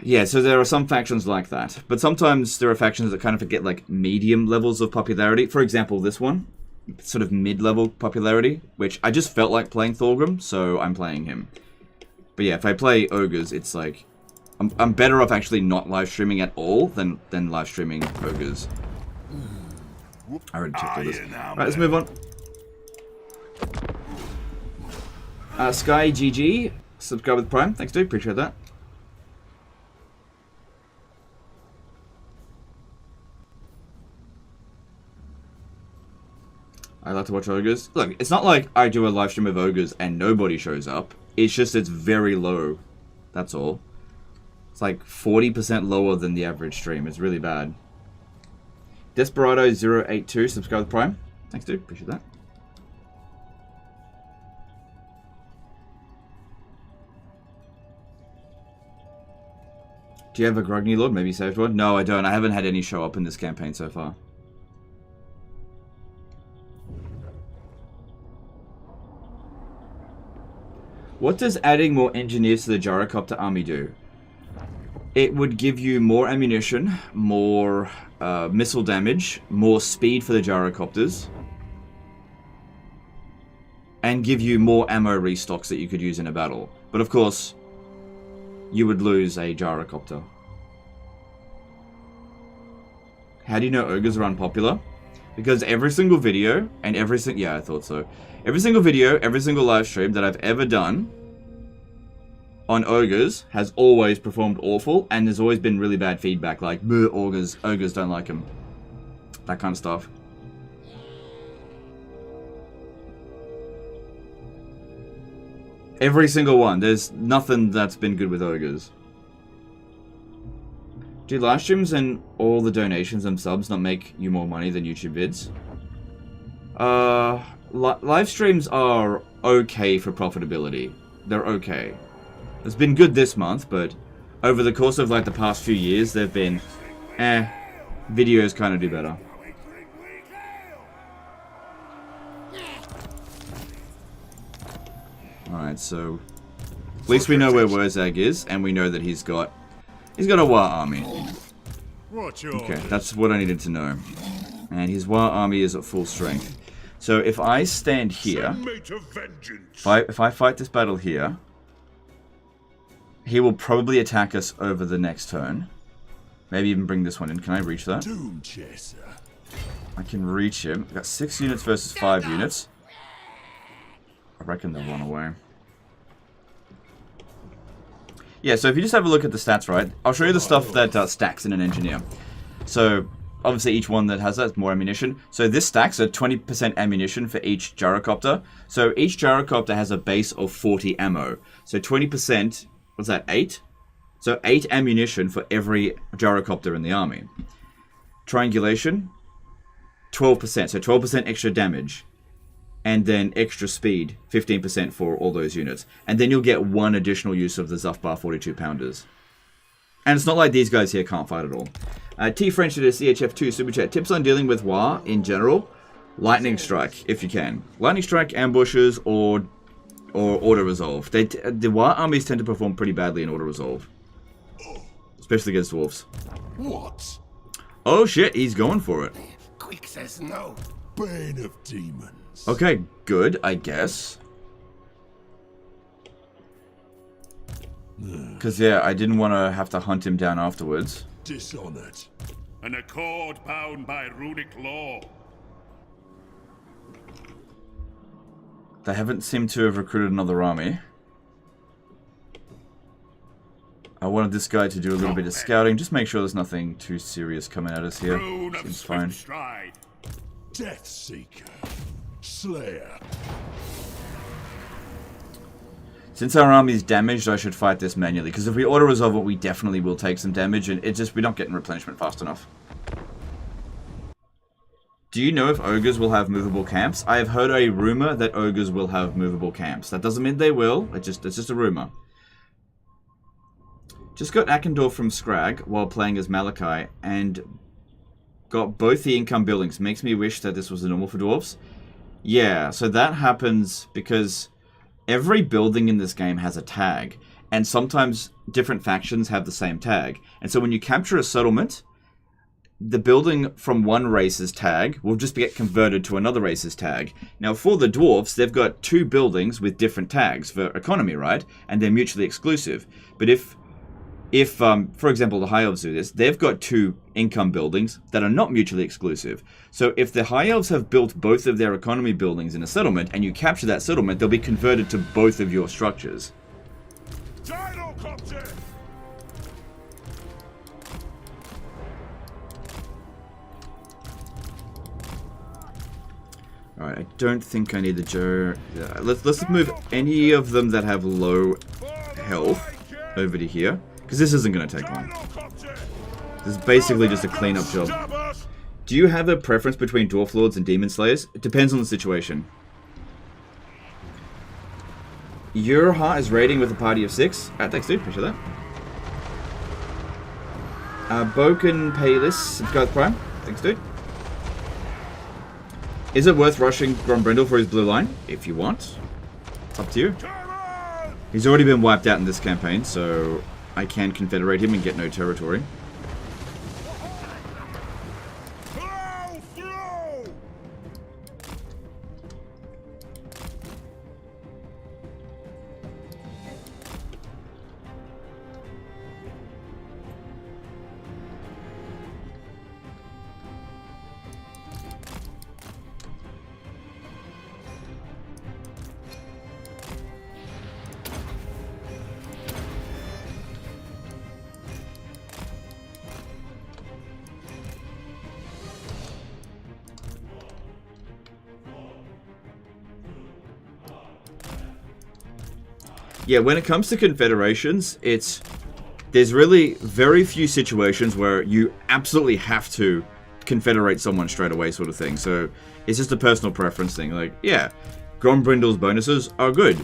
[SPEAKER 1] yeah, so there are some factions like that. But sometimes there are factions that kind of get like medium levels of popularity. For example, this one. Sort of mid-level popularity. Which I just felt like playing Thorgrim, so I'm playing him. But yeah, if I play ogres, it's like... I'm better off actually not live streaming at all than live streaming ogres. I already checked all this. Alright, let's move on. Sky GG. Subscribe with Prime. Thanks, dude. Appreciate that. I like to watch ogres. Look, it's not like I do a live stream of ogres and nobody shows up. It's just it's very low. That's all. It's like 40% lower than the average stream. It's really bad. Desperado082, subscribe with Prime. Thanks, dude. Appreciate that. Do you have a Grogny Lord? Maybe saved one? No, I don't. I haven't had any show up in this campaign so far. What does adding more engineers to the gyrocopter army do? It would give you more ammunition, more missile damage, more speed for the gyrocopters, and give you more ammo restocks that you could use in a battle. But of course, you would lose a gyrocopter. How do you know ogres are unpopular? Because every single video, and yeah, I thought so. Every single video, every single live stream that I've ever done on ogres has always performed awful, and there's always been really bad feedback, like, ogres don't like them. That kind of stuff. Every single one. There's nothing that's been good with ogres. Do live streams and all the donations and subs not make you more money than YouTube vids? Live streams are okay for profitability. They're okay. It's been good this month, but over the course of like the past few years, they've been, videos kind of do better. Alright, so at least we know where Wurzag is, and we know that he's got a war army. Okay, that's what I needed to know. And his war army is at full strength. So if I stand here, if I fight this battle here, he will probably attack us over the next turn. Maybe even bring this one in. Can I reach that? I can reach him. I've got 6 units versus 5 units. I reckon they'll run away. Yeah, so if you just have a look at the stats, right? I'll show you the stuff that stacks in an engineer. So, obviously each one that has that is more ammunition. So this stacks at 20% ammunition for each gyrocopter. So each gyrocopter has a base of 40 ammo. So 20%, what's that, 8? So 8 ammunition for every gyrocopter in the army. Triangulation, 12%. So 12% extra damage. And then extra speed, 15% for all those units. And then you'll get 1 additional use of the Zufbar 42 pounders. And it's not like these guys here can't fight at all. T French did a CHF2 super chat. Tips on dealing with War in general. Lightning strike, if you can. Lightning strike, ambushes, or auto resolve. The War armies tend to perform pretty badly in auto resolve. Especially against dwarves.
[SPEAKER 2] What?
[SPEAKER 1] Oh shit, he's going for it.
[SPEAKER 2] Quick says no. Bane of demons.
[SPEAKER 1] Okay, good, I guess. Because, yeah, I didn't want to have to hunt him down afterwards.
[SPEAKER 2] Dishonored.
[SPEAKER 3] An accord bound by runic law.
[SPEAKER 1] They haven't seemed to have recruited another army. I wanted this guy to do a little bit of scouting. Just make sure there's nothing too serious coming at us here. Seems fine.
[SPEAKER 2] Death Seeker. Slayer.
[SPEAKER 1] Since our army is damaged, I should fight this manually. Because if we auto-resolve it, we definitely will take some damage. And it's just, we're not getting replenishment fast enough. Do you know if ogres will have movable camps? I have heard a rumor that ogres will have movable camps. That doesn't mean they will. It's just a rumor. Just got Akendorf from Scrag while playing as Malachi. And got both the income buildings. Makes me wish that this was the normal for dwarves. Yeah, so that happens because every building in this game has a tag, and sometimes different factions have the same tag. And so when you capture a settlement, the building from one race's tag will just get converted to another race's tag. Now for the dwarves, they've got 2 buildings with different tags for economy, right? And they're mutually exclusive. But if for example, the High Elves do this, they've got 2 income buildings that are not mutually exclusive. So if the High Elves have built both of their economy buildings in a settlement, and you capture that settlement, they'll be converted to both of your structures. Alright, I don't think I need the Joe. Yeah, let's move any of them that have low health over to here. Because this isn't going to take long. This is basically just a cleanup job. Do you have a preference between Dwarf Lords and Demon Slayers? It depends on the situation. Your heart is raiding with a party of 6. Thanks, dude. Appreciate that. Boken Payless, subscribe Prime. Thanks, dude. Is it worth rushing Grombrindle for his blue line? If you want. It's up to you. He's already been wiped out in this campaign, so I can confederate him and get no territory. Yeah, when it comes to confederations, there's really very few situations where you absolutely have to confederate someone straight away, sort of thing. So it's just a personal preference thing. Like, yeah, Grombrindle's bonuses are good,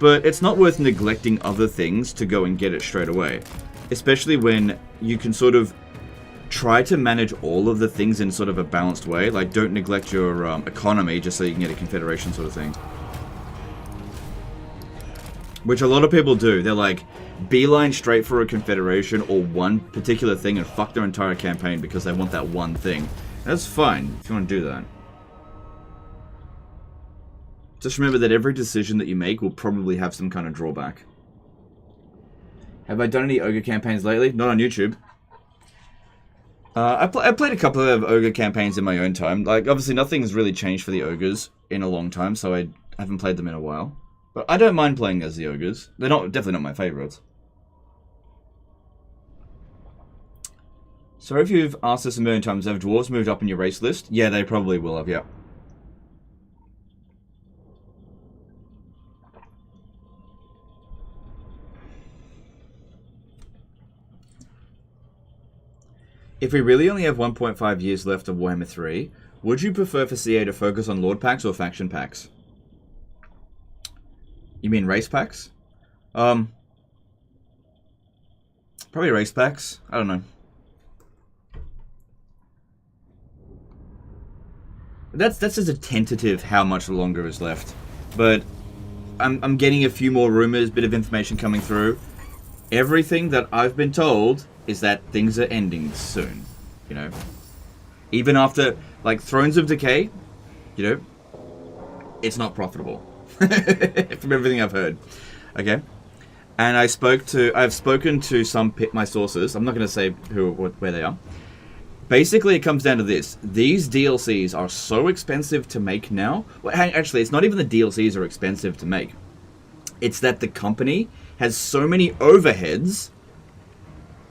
[SPEAKER 1] but it's not worth neglecting other things to go and get it straight away. Especially when you can sort of try to manage all of the things in sort of a balanced way. Like, don't neglect your economy just so you can get a confederation sort of thing. Which a lot of people do. They're like, beeline straight for a confederation or one particular thing and fuck their entire campaign because they want that one thing. That's fine if you want to do that. Just remember that every decision that you make will probably have some kind of drawback. Have I done any Ogre campaigns lately? Not on YouTube. I played a couple of Ogre campaigns in my own time. Like, obviously nothing's really changed for the Ogres in a long time, so I haven't played them in a while. But I don't mind playing as the Ogres. They're definitely not my favourites. Sorry if you've asked this a million times, have dwarves moved up in your race list? Yeah, they probably will have, yeah. If we really only have 1.5 years left of Warhammer 3, would you prefer for CA to focus on Lord packs or faction packs? You mean race packs? Probably race packs. I don't know. That's just a tentative how much longer is left. But I'm getting a few more rumors, bit of information coming through. Everything that I've been told is that things are ending soon, you know. Even after, like, Thrones of Decay, you know, it's not profitable. From everything I've heard. Okay? And I've spoken to some my sources. I'm not going to say where they are. Basically, it comes down to this. These DLCs are so expensive to make now. Well, actually, it's not even the DLCs are expensive to make. It's that the company has so many overheads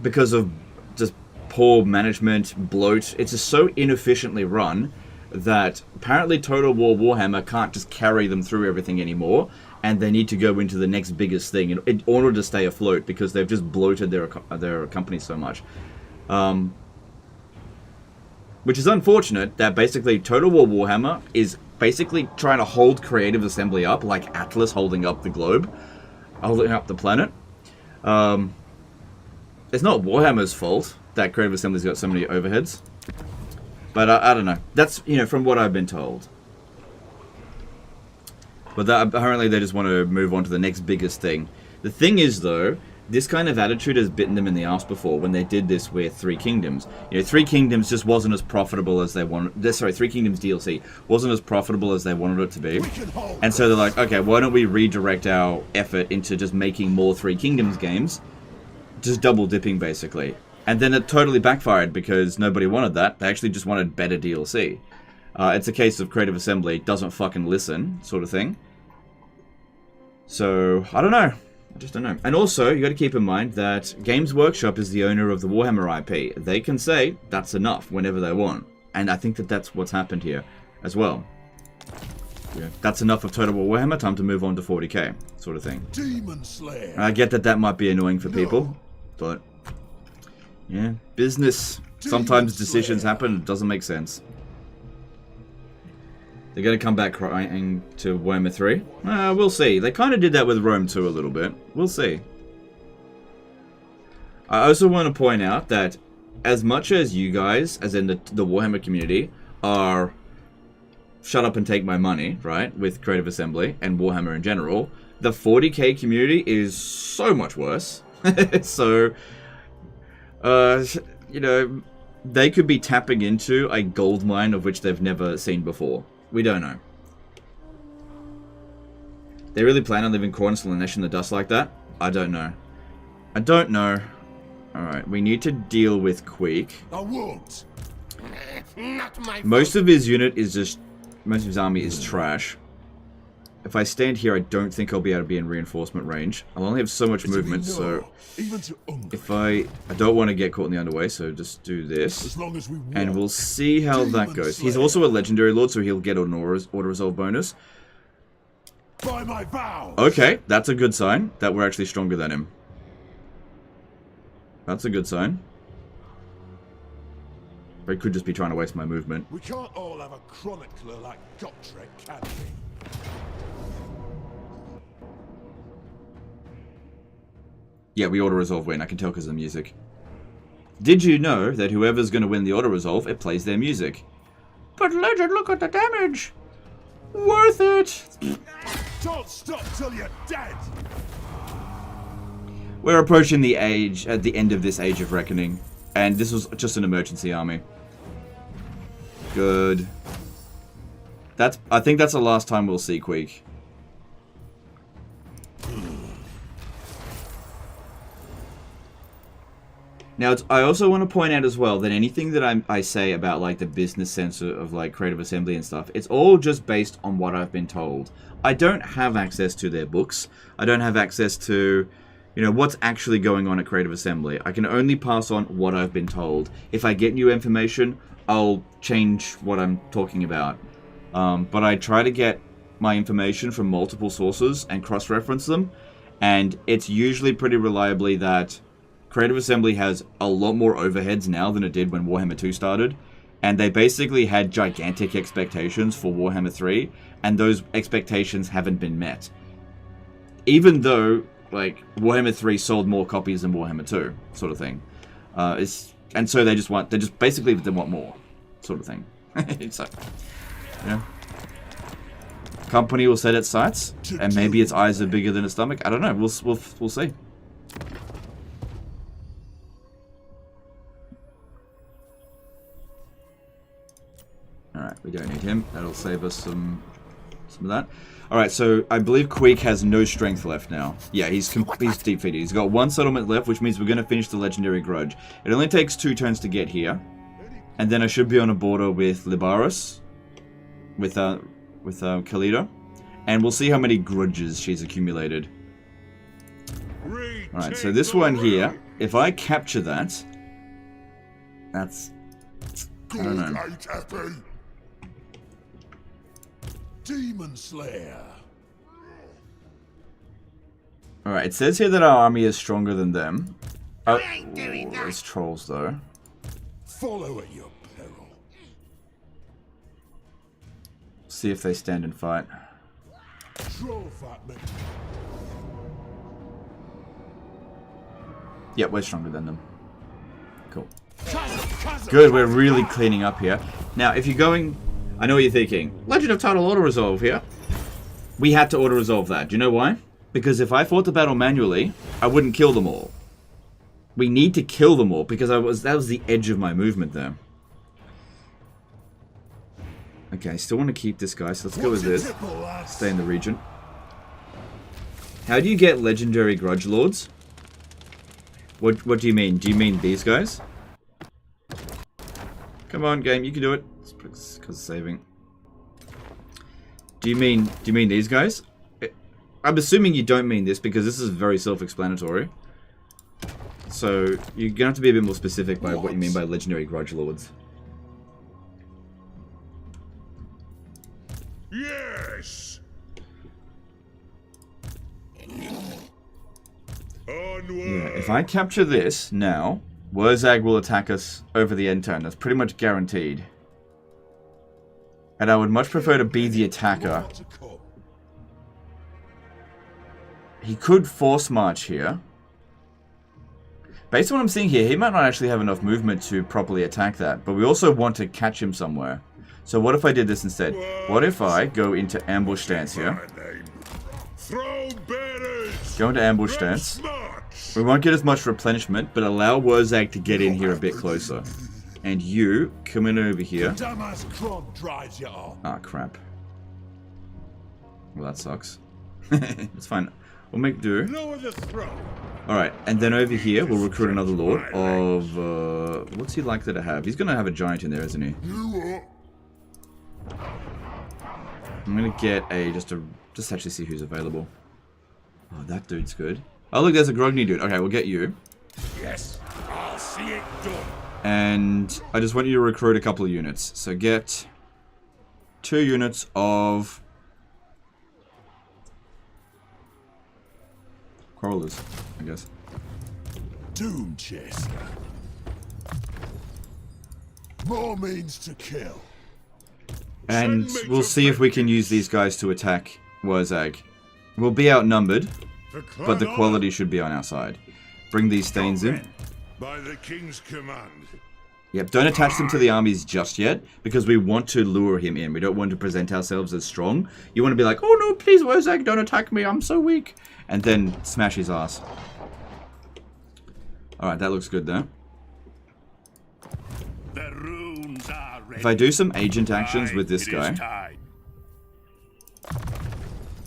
[SPEAKER 1] because of just poor management, bloat. It's just so inefficiently run that apparently Total War Warhammer can't just carry them through everything anymore, and they need to go into the next biggest thing in order to stay afloat because they've just bloated their company so much. Which is unfortunate that basically Total War Warhammer is basically trying to hold Creative Assembly up like Atlas holding up the globe, holding up the planet. It's not Warhammer's fault that Creative Assembly's got so many overheads. But I don't know. That's, you know, from what I've been told. But apparently they just want to move on to the next biggest thing. The thing is, though, this kind of attitude has bitten them in the ass before when they did this with Three Kingdoms. You know, Three Kingdoms just wasn't as profitable as they wanted. Sorry, Three Kingdoms DLC wasn't as profitable as they wanted it to be. And so they're like, okay, why don't we redirect our effort into just making more Three Kingdoms games? Just double dipping, basically. And then it totally backfired because nobody wanted that. They actually just wanted better DLC. It's a case of Creative Assembly doesn't fucking listen, sort of thing. So, I don't know. I just don't know. And also, you got to keep in mind that Games Workshop is the owner of the Warhammer IP. They can say that's enough whenever they want. And I think that that's what's happened here as well. Yeah. That's enough of Total War Warhammer, time to move on to 40k, sort of thing.
[SPEAKER 2] Demon Slayer.
[SPEAKER 1] I get that might be annoying for people, but yeah, business, sometimes decisions happen, it doesn't make sense. They're going to come back crying to Warhammer 3? We'll see. They kind of did that with Rome 2 a little bit. We'll see. I also want to point out that as much as you guys, as in the Warhammer community, are shut up and take my money, right, with Creative Assembly and Warhammer in general, the 40k community is so much worse. So, you know, they could be tapping into a gold mine of which they've never seen before. We don't know. They really plan on leaving Khorne and Slaanesh in the dust like that? I don't know. I don't know. Alright, we need to deal with Queek.
[SPEAKER 2] I won't.
[SPEAKER 1] Most of his unit is just... Most of his army is trash. If I stand here, I don't think I'll be able to be in reinforcement range. I'll only have so much movement, so... If I don't want to get caught in the underway, so just do this. And we'll see how that goes. He's also a legendary lord, so he'll get an auto-resolve bonus.
[SPEAKER 2] By my vows.
[SPEAKER 1] Okay, that's a good sign that we're actually stronger than him. That's a good sign. Or he could just be trying to waste my movement.
[SPEAKER 2] We can't all have a chronicler like Gotrek, can we?
[SPEAKER 1] Yeah, we auto-resolve win. I can tell because of the music. Did you know that whoever's going to win the auto-resolve, it plays their music? But Legend, look at the damage! Worth it!
[SPEAKER 2] Don't stop till you're dead!
[SPEAKER 1] We're approaching the age, at the end of this Age of Reckoning. And this was just an emergency army. Good. I think that's the last time we'll see Queek. Now, I also want to point out as well that anything that I say about, like, the business sense of, like, Creative Assembly and stuff, it's all just based on what I've been told. I don't have access to their books. I don't have access to, you know, what's actually going on at Creative Assembly. I can only pass on what I've been told. If I get new information, I'll change what I'm talking about. But I try to get my information from multiple sources and cross-reference them. And it's usually pretty reliably that Creative Assembly has a lot more overheads now than it did when Warhammer 2 started. And they basically had gigantic expectations for Warhammer 3, and those expectations haven't been met. Even though, like, Warhammer 3 sold more copies than Warhammer 2, sort of thing. And so they just want more, sort of thing. It's like, yeah. Company will set its sights, and maybe its eyes are bigger than its stomach. I don't know. We'll see. Alright, we don't need him. That'll save us some of that. Alright, so I believe Queek has no strength left now. Yeah, he's defeated. He's got 1 settlement left, which means we're going to finish the Legendary Grudge. It only takes 2 turns to get here. And then I should be on a border with Libaris. With Khalida. And we'll see how many grudges she's accumulated. Alright, so this one here, if I capture that... That's... I don't know.
[SPEAKER 2] Demon Slayer.
[SPEAKER 1] Alright, it says here that our army is stronger than them. Oh, there's trolls though.
[SPEAKER 2] Follow at your peril.
[SPEAKER 1] See if they stand and fight.
[SPEAKER 2] Troll fatman.
[SPEAKER 1] Yeah, we're stronger than them. Cool. Good, we're really cleaning up here. Now, if you're going... I know what you're thinking. Legend of Title auto-resolve here. We had to auto-resolve that. Do you know why? Because if I fought the battle manually, I wouldn't kill them all. We need to kill them all, because that was the edge of my movement there. Okay, I still want to keep this guy, so let's go with this. Stay in the region. How do you get Legendary Grudge Lords? What do you mean? Do you mean these guys? Come on, game, you can do it. It's because saving. Do you mean these guys? I'm assuming you don't mean this because this is very self-explanatory. So you're gonna have to be a bit more specific by what you mean by Legendary Grudge Lords.
[SPEAKER 3] Yes.
[SPEAKER 1] Yeah, if I capture this now, Wurzag will attack us over the end turn. That's pretty much guaranteed. And I would much prefer to be the attacker. He could force march here. Based on what I'm seeing here, he might not actually have enough movement to properly attack that. But we also want to catch him somewhere. So what if I did this instead? What if I go into ambush stance here? Go into ambush stance. We won't get as much replenishment, but allow Wurzag to get in here a bit closer. And you, come in over here. Ah, crap. Well, that sucks. It's fine. We'll make do. Alright, and then over here, we'll recruit another lord of... what's he likely to have? He's going to have a giant in there, isn't he? I'm going to get a... Just actually see who's available. Oh, that dude's good. Oh, look, there's a Grogny dude. Okay, we'll get you.
[SPEAKER 3] Yes, I'll see it done.
[SPEAKER 1] And I just want you to recruit a couple of units. So get 2 units of... Crawlers, I guess.
[SPEAKER 2] Doom Chaser. More means to kill.
[SPEAKER 1] And we'll see if we can use these guys to attack Wurzag. We'll be outnumbered, but the quality should be on our side. Bring these stains in.
[SPEAKER 3] By the king's command.
[SPEAKER 1] Yep, don't attach them to the armies just yet, because we want to lure him in. We don't want to present ourselves as strong. You want to be like, oh no, please, Wurzag, don't attack me, I'm so weak. And then smash his ass. Alright, that looks good though.
[SPEAKER 3] The runes are ready.
[SPEAKER 1] If I do some agent actions with this guy,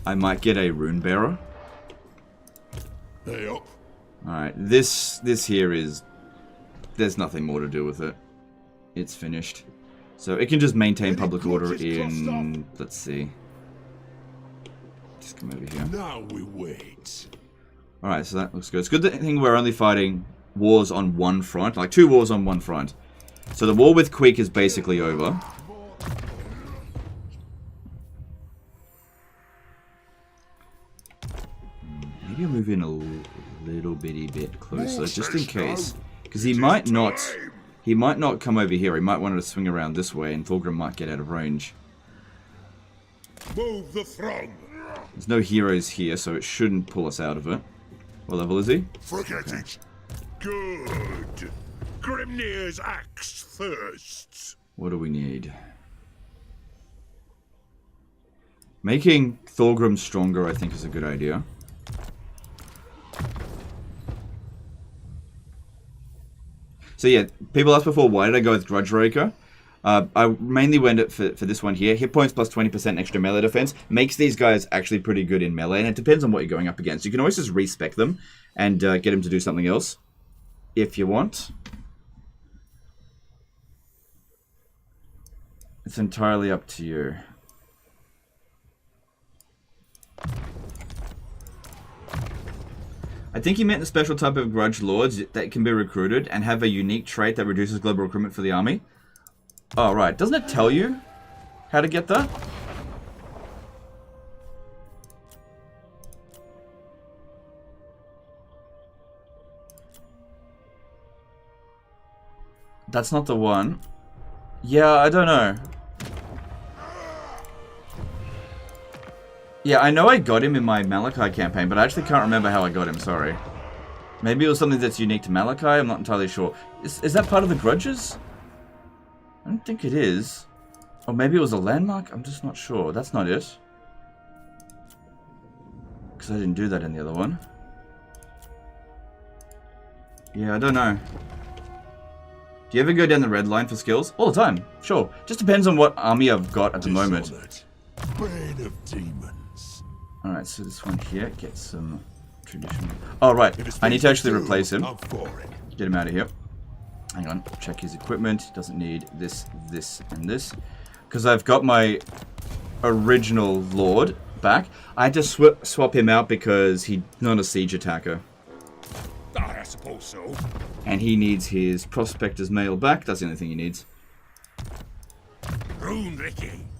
[SPEAKER 1] I might get a rune bearer.
[SPEAKER 2] Hey up.
[SPEAKER 1] Alright, this here is... There's nothing more to do with it. It's finished. So it can just maintain public order in... Let's see. Just come over here.
[SPEAKER 2] Now we wait.
[SPEAKER 1] Alright, so that looks good. It's good thing we're only fighting wars on one front. Like 2 wars on one front. So the war with Queek is basically over. Maybe I'll move in a little bitty bit closer, just in case. Because he might not come over here. He might want to swing around this way, and Thorgrim might get out of range.
[SPEAKER 3] Move the throng.
[SPEAKER 1] There's no heroes here, so it shouldn't pull us out of it. What level is he?
[SPEAKER 2] Forget it.
[SPEAKER 3] Good. Grimnir's axe thirsts.
[SPEAKER 1] What do we need? Making Thorgrim stronger, I think, is a good idea. So yeah, people asked before, why did I go with Grudgebearer? I mainly went for this one here. Hit points plus 20% extra melee defense. Makes these guys actually pretty good in melee, and it depends on what you're going up against. You can always just respec them and get them to do something else, if you want. It's entirely up to you. I think he meant the special type of grudge lords that can be recruited and have a unique trait that reduces global recruitment for the army. Oh, right. Doesn't it tell you how to get that? That's not the one. Yeah, I don't know. Yeah, I know I got him in my Malachi campaign, but I actually can't remember how I got him, sorry. Maybe it was something that's unique to Malachi, I'm not entirely sure. Is that part of the grudges? I don't think it is. Or maybe it was a landmark? I'm just not sure. That's not it. Because I didn't do that in the other one. Yeah, I don't know. Do you ever go down the red line for skills? All the time. Sure. Just depends on what army I've got at the moment.
[SPEAKER 2] Bane of demons.
[SPEAKER 1] Alright, so this one here, get some traditional... Oh, right. I need to actually replace him. Get him out of here. Hang on. Check his equipment. Doesn't need this, this, and this. Because I've got my original Lord back. I had to swap him out because he's not a siege attacker.
[SPEAKER 3] I suppose so.
[SPEAKER 1] And he needs his Prospector's Mail back. That's the only thing he needs.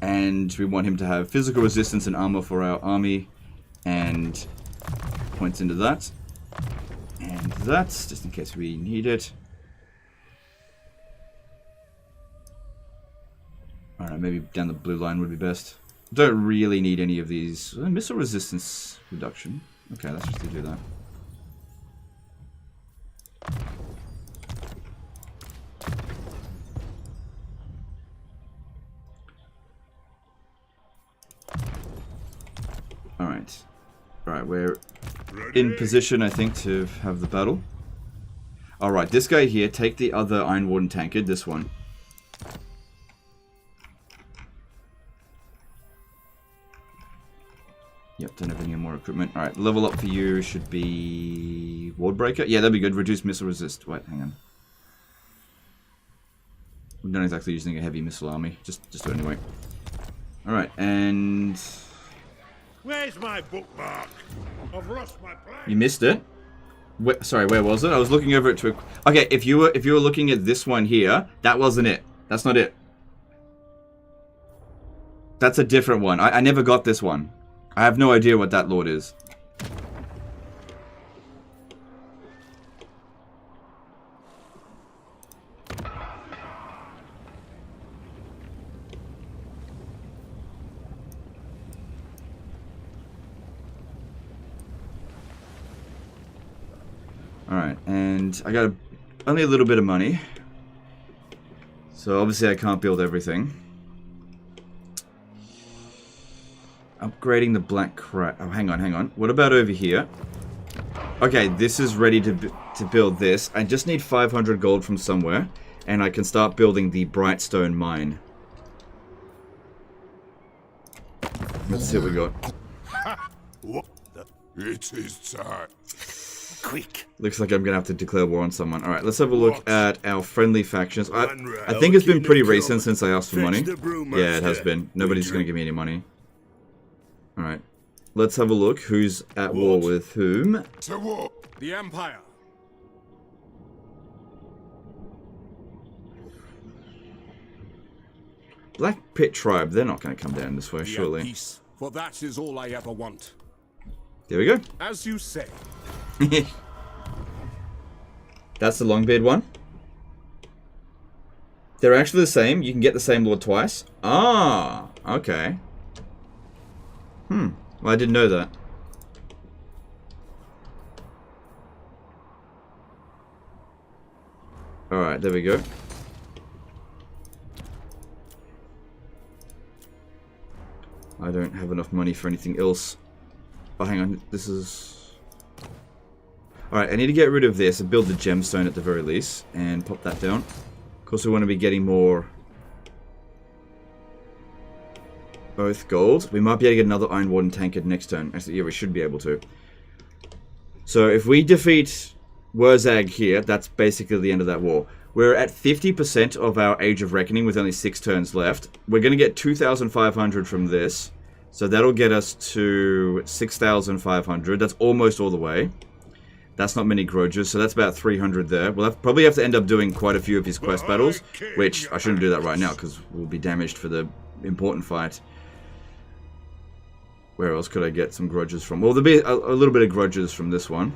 [SPEAKER 1] And we want him to have physical resistance and armor for our army. And points into that. And that, just in case we need it. Alright, maybe down the blue line would be best. Don't really need any of these. Missile resistance reduction. Okay, let's just do that. Alright. Alright, we're in position, I think, to have the battle. Alright, this guy here, take the other Iron Warden tankard, this one. Yep, don't have any more equipment. Alright, level up for you should be... Wardbreaker? Yeah, that'd be good. Reduce missile resist. Wait, hang on. I'm not exactly using a heavy missile army. Just do it anyway. Alright, and...
[SPEAKER 3] Where's my bookmark? I've lost my plan.
[SPEAKER 1] You missed it. Sorry, where was it? I was looking over it to... Okay, if you were looking at this one here, that wasn't it. That's not it. That's a different one. I never got this one. I have no idea what that lord is. Alright, and I got only a little bit of money. So obviously I can't build everything. Upgrading the black crate. Oh, hang on. What about over here? Okay, this is ready to build this. I just need 500 gold from somewhere, and I can start building the Brightstone mine. Let's see what we got.
[SPEAKER 2] It is time. Quick.
[SPEAKER 1] Looks like I'm going to have to declare war on someone. Alright, let's have a look at our friendly factions. I think it's been pretty recent since I asked for money. Yeah, it has been. Nobody's going to give me any money. Alright, let's have a look who's at war with whom.
[SPEAKER 2] To war.
[SPEAKER 3] The Empire.
[SPEAKER 1] Black Pit Tribe, they're not going to come down this way, surely.
[SPEAKER 3] Peace, for that is all I ever want.
[SPEAKER 1] There we go.
[SPEAKER 3] As you say.
[SPEAKER 1] That's the Longbeard one. They're actually the same. You can get the same lord twice. Ah, okay. Well, I didn't know that. Alright, there we go. I don't have enough money for anything else. Oh, hang on. This is... Alright, I need to get rid of this and build the gemstone at the very least. And pop that down. Of course, we want to be getting more... Both gold. We might be able to get another Iron Warden tankard next turn. Actually, yeah, we should be able to. So, if we defeat Wurzag here, that's basically the end of that war. We're at 50% of our Age of Reckoning with only 6 turns left. We're going to get 2,500 from this. So that'll get us to 6,500. That's almost all the way. That's not many grudges, so that's about 300 there. We'll probably have to end up doing quite a few of his quest battles, which I shouldn't do that right now because we'll be damaged for the important fight. Where else could I get some grudges from? Well, there'll be a little bit of grudges from this one.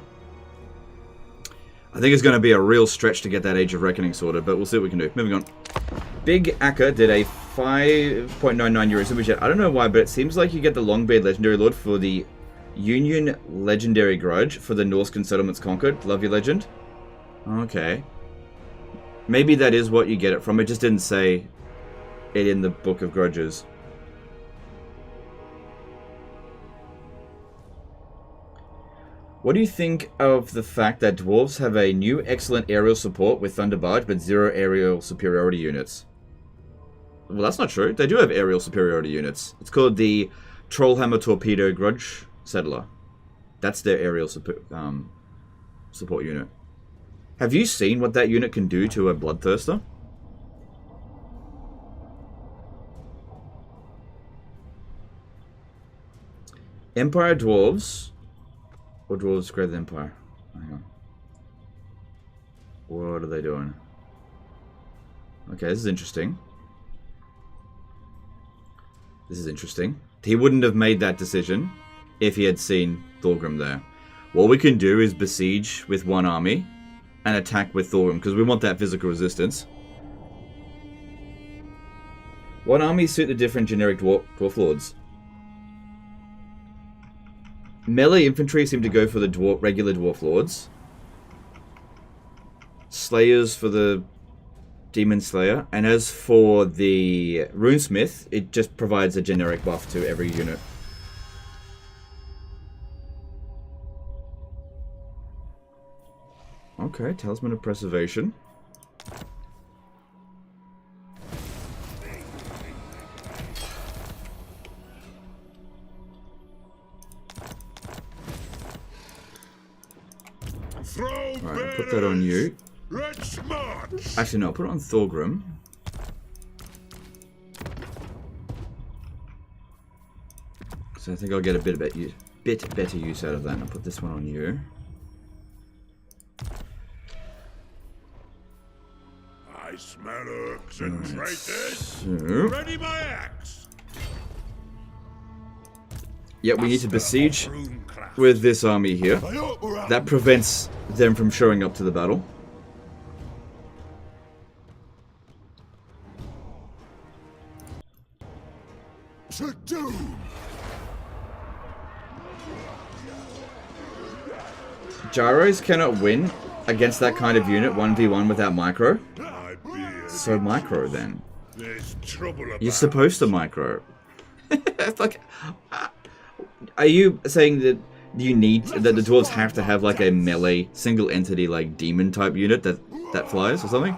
[SPEAKER 1] I think it's going to be a real stretch to get that Age of Reckoning sorted, but we'll see what we can do. Moving on. Big Akka did a 5.99 euro super chat. I don't know why, but it seems like you get the Longbeard Legendary Lord for the Union Legendary Grudge for the Norscan Settlements Conquered. Love you, Legend. Okay. Maybe that is what you get it from. It just didn't say it in the Book of Grudges. What do you think of the fact that dwarves have a new excellent aerial support with Thunder Barge, but 0 aerial superiority units? Well, that's not true. They do have aerial superiority units. It's called the Trollhammer Torpedo Grudge Settler. That's their aerial support unit. Have you seen what that unit can do to a Bloodthirster? Empire Dwarves... Or dwarves greater than Empire? Hang on. What are they doing? Okay, this is interesting. This is interesting. He wouldn't have made that decision if he had seen Thorgrim there. What we can do is besiege with one army and attack with Thorgrim, because we want that physical resistance. What armies suit the different generic dwarf lords? Melee infantry seem to go for the regular dwarf lords. Slayers for the Demon Slayer. And as for the Runesmith, it just provides a generic buff to every unit. Okay, Talisman of Preservation. Alright, I'll put that on you. Actually, no, I'll put it on Thorgrim. So I think I'll get a bit better use out of that. And I'll put this one on you.
[SPEAKER 3] I smell orcs and traitors.
[SPEAKER 1] So,
[SPEAKER 3] Ready my axe.
[SPEAKER 1] yeah, we need to besiege with this army here. That prevents them from showing up to the battle.
[SPEAKER 2] To doom.
[SPEAKER 1] Gyros cannot win against that kind of unit 1v1 without micro. So micro then.
[SPEAKER 3] There's trouble about.
[SPEAKER 1] You're supposed to micro. It's like, are you saying that you need that the dwarves have to have like a melee single entity like demon type unit that flies or something?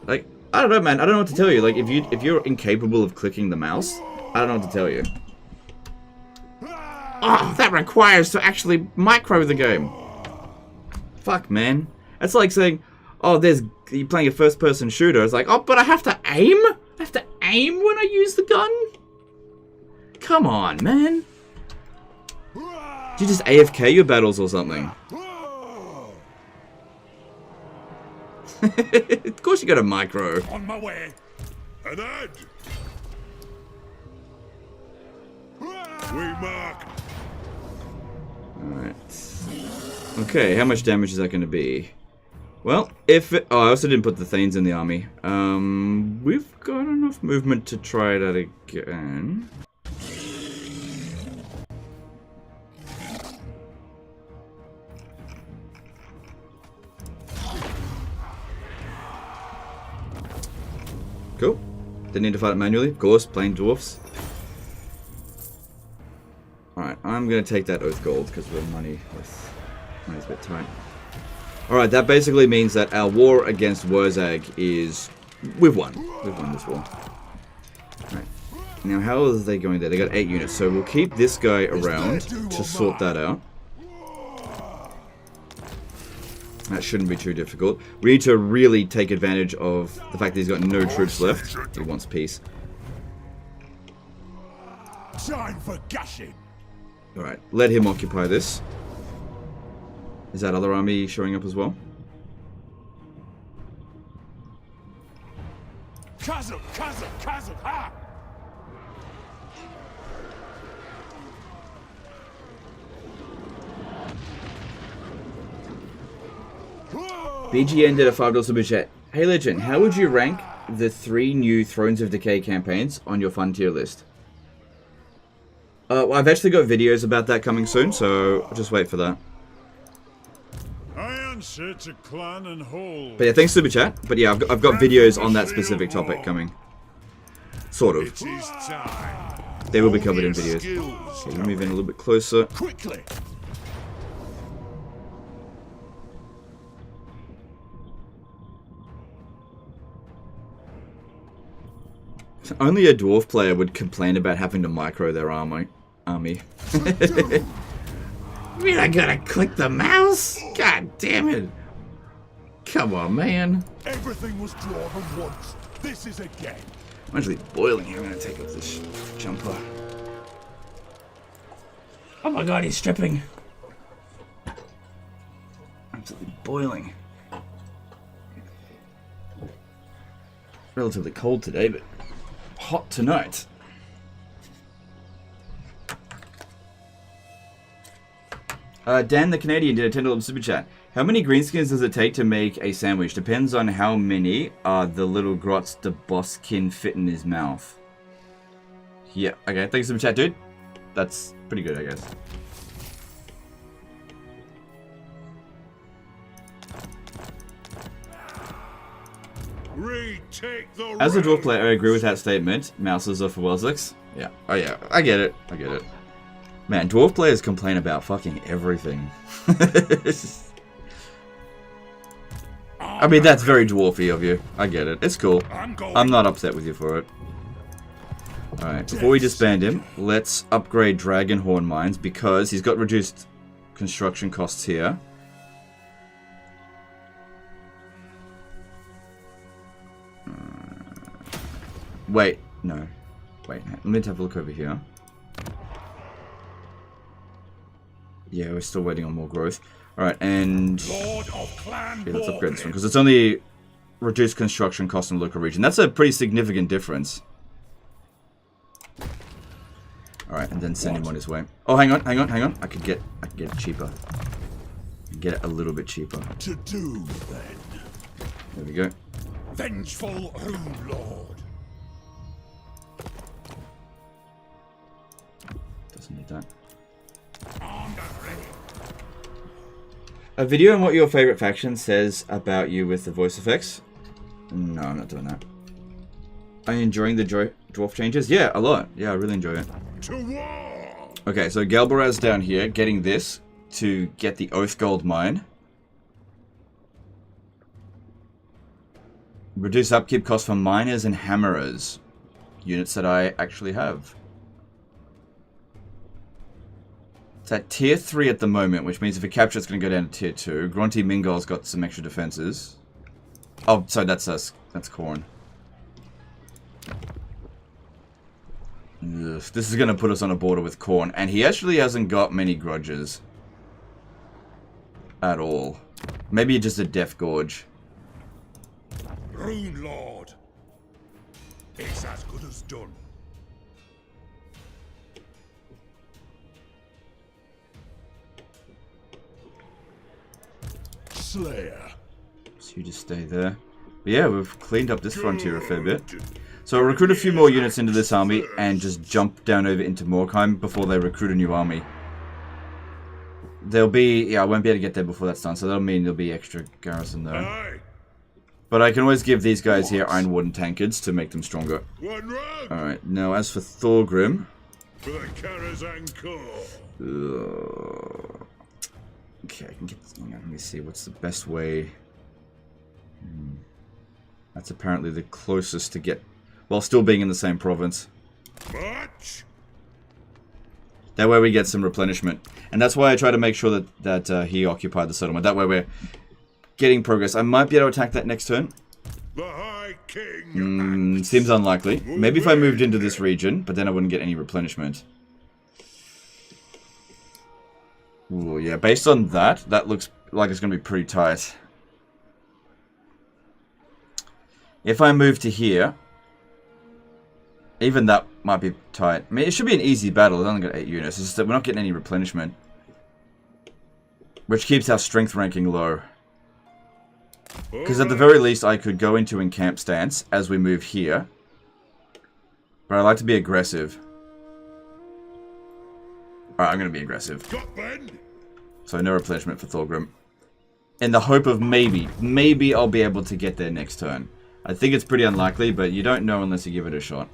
[SPEAKER 1] Like, I don't know, man. I don't know what to tell you. Like, if you're incapable of clicking the mouse, I don't know what to tell you. Oh, that requires to actually micro the game. Fuck, man. That's like saying, oh, you're playing a first-person shooter. It's like, oh, but I have to aim? I have to aim when I use the gun? Come on, man. Do you just AFK your battles or something? Of course you got a micro.
[SPEAKER 3] On my way. Ahead. We mark.
[SPEAKER 1] Alright. Okay, how much damage is that going to be? Well, if it, oh, I also didn't put the Thanes in the army. We've got enough movement to try that again. Cool. Didn't need to fight it manually, of course, plain dwarfs. Alright, I'm gonna take that Oath Gold because we're money's a bit tight. Alright, that basically means that our war against Wurzag is... We've won. We've won this war. Alright. Now, how are they going there? They got 8 units, so we'll keep this guy around to sort that out. That shouldn't be too difficult. We need to really take advantage of the fact that he's got no troops left. He wants peace.
[SPEAKER 3] Time for gushing.
[SPEAKER 1] Alright, let him occupy this. Is that other army showing up as well?
[SPEAKER 3] Castle, castle, castle, ha!
[SPEAKER 1] BGN did a $5 super chat. Hey Legend, how would you rank the 3 new Thrones of Decay campaigns on your fun tier list? Well, I've actually got videos about that coming soon, so I'll just wait for that.
[SPEAKER 3] I answer to clan and whole.
[SPEAKER 1] But yeah, thanks super chat. But yeah, I've got videos on that specific topic coming. Sort of.
[SPEAKER 3] It is time.
[SPEAKER 1] They will be covered in videos. Okay, move in a little bit closer.
[SPEAKER 3] Quickly.
[SPEAKER 1] Only a dwarf player would complain about having to micro their army. You mean I gotta click the mouse? God damn it. Come on, man.
[SPEAKER 3] Everything was dwarven once. This is again.
[SPEAKER 1] I'm actually boiling here. I'm gonna take off this jumper. Oh my god, he's stripping. Absolutely boiling. Relatively cold today, but hot tonight. Dan the Canadian did a $10 super chat. How many greenskins does it take to make a sandwich? Depends on how many the little grots de Boskin fit in his mouth. Yeah, okay, thanks super chat, dude. That's pretty good, I guess.
[SPEAKER 3] Retake the
[SPEAKER 1] As a dwarf player, I agree with that statement. Mouses are for Welslex. Yeah. Oh yeah, I get it. I get it. Man, dwarf players complain about fucking everything. I mean, that's very dwarfy of you. I get it. It's cool. I'm not upset with you for it. Alright, before we disband him, let's upgrade Dragonhorn mines because he's got reduced construction costs here. Wait, no. Wait, let me have a look over here. Yeah, we're still waiting on more growth. Alright, and
[SPEAKER 3] Lord of Clan
[SPEAKER 1] yeah, let's upgrade this one, because it's only reduced construction cost in the local region. That's a pretty significant difference. Alright, and then send him on his way. Oh, hang on. I could get it cheaper. Get it a little bit cheaper.
[SPEAKER 3] To do then.
[SPEAKER 1] There we go.
[SPEAKER 3] Vengeful Rune Lord.
[SPEAKER 1] Doesn't need that.
[SPEAKER 3] Armed and ready.
[SPEAKER 1] A video on what your favorite faction says about you with the voice effects? No, I'm not doing that. Are you enjoying the dwarf changes? Yeah, a lot. Yeah, I really enjoy it.
[SPEAKER 3] To war.
[SPEAKER 1] Okay, so Galbaraz down here, getting this to get the Oath Gold mine. Reduce upkeep cost for miners and hammerers. Units that I actually have. It's at tier 3 at the moment, which means if we capture it's going to go down to tier 2. Grunty Mingol's got some extra defenses. Oh, sorry, that's us. That's Khorne. Ugh, this is going to put us on a border with Khorne, and he actually hasn't got many grudges. At all. Maybe just a Death Gorge.
[SPEAKER 3] Rune Lord. It's as good as done. Slayer.
[SPEAKER 1] You just stay there. But yeah, we've cleaned up this frontier a fair bit. So I'll recruit a few more units into this army and just jump down over into Morkheim before they recruit a new army. There'll be... yeah, I won't be able to get there before that's done, so that'll mean there'll be extra garrison there. But I can always give these guys here ironwood and tankards to make them stronger. Alright, now as for Thorgrim... okay, I can get... hang on, let me see, what's the best way... That's apparently the closest to get... while still being in the same province. That way we get some replenishment. And that's why I try to make sure that he occupied the settlement. That way we're getting progress. I might be able to attack that next turn.
[SPEAKER 3] The High King
[SPEAKER 1] Seems unlikely. Maybe if I moved into this region, but then I wouldn't get any replenishment. Ooh, yeah, based on that, that looks like it's going to be pretty tight. If I move to here, even that might be tight. I mean, it should be an easy battle. It's only got 8 units. It's just that we're not getting any replenishment. Which keeps our strength ranking low. Because at the very least, I could go into encamp stance as we move here. But I like to be aggressive. Alright, I'm going to be aggressive. So no replenishment for Thorgrim. In the hope of maybe I'll be able to get there next turn. I think it's pretty unlikely, but you don't know unless you give it a shot.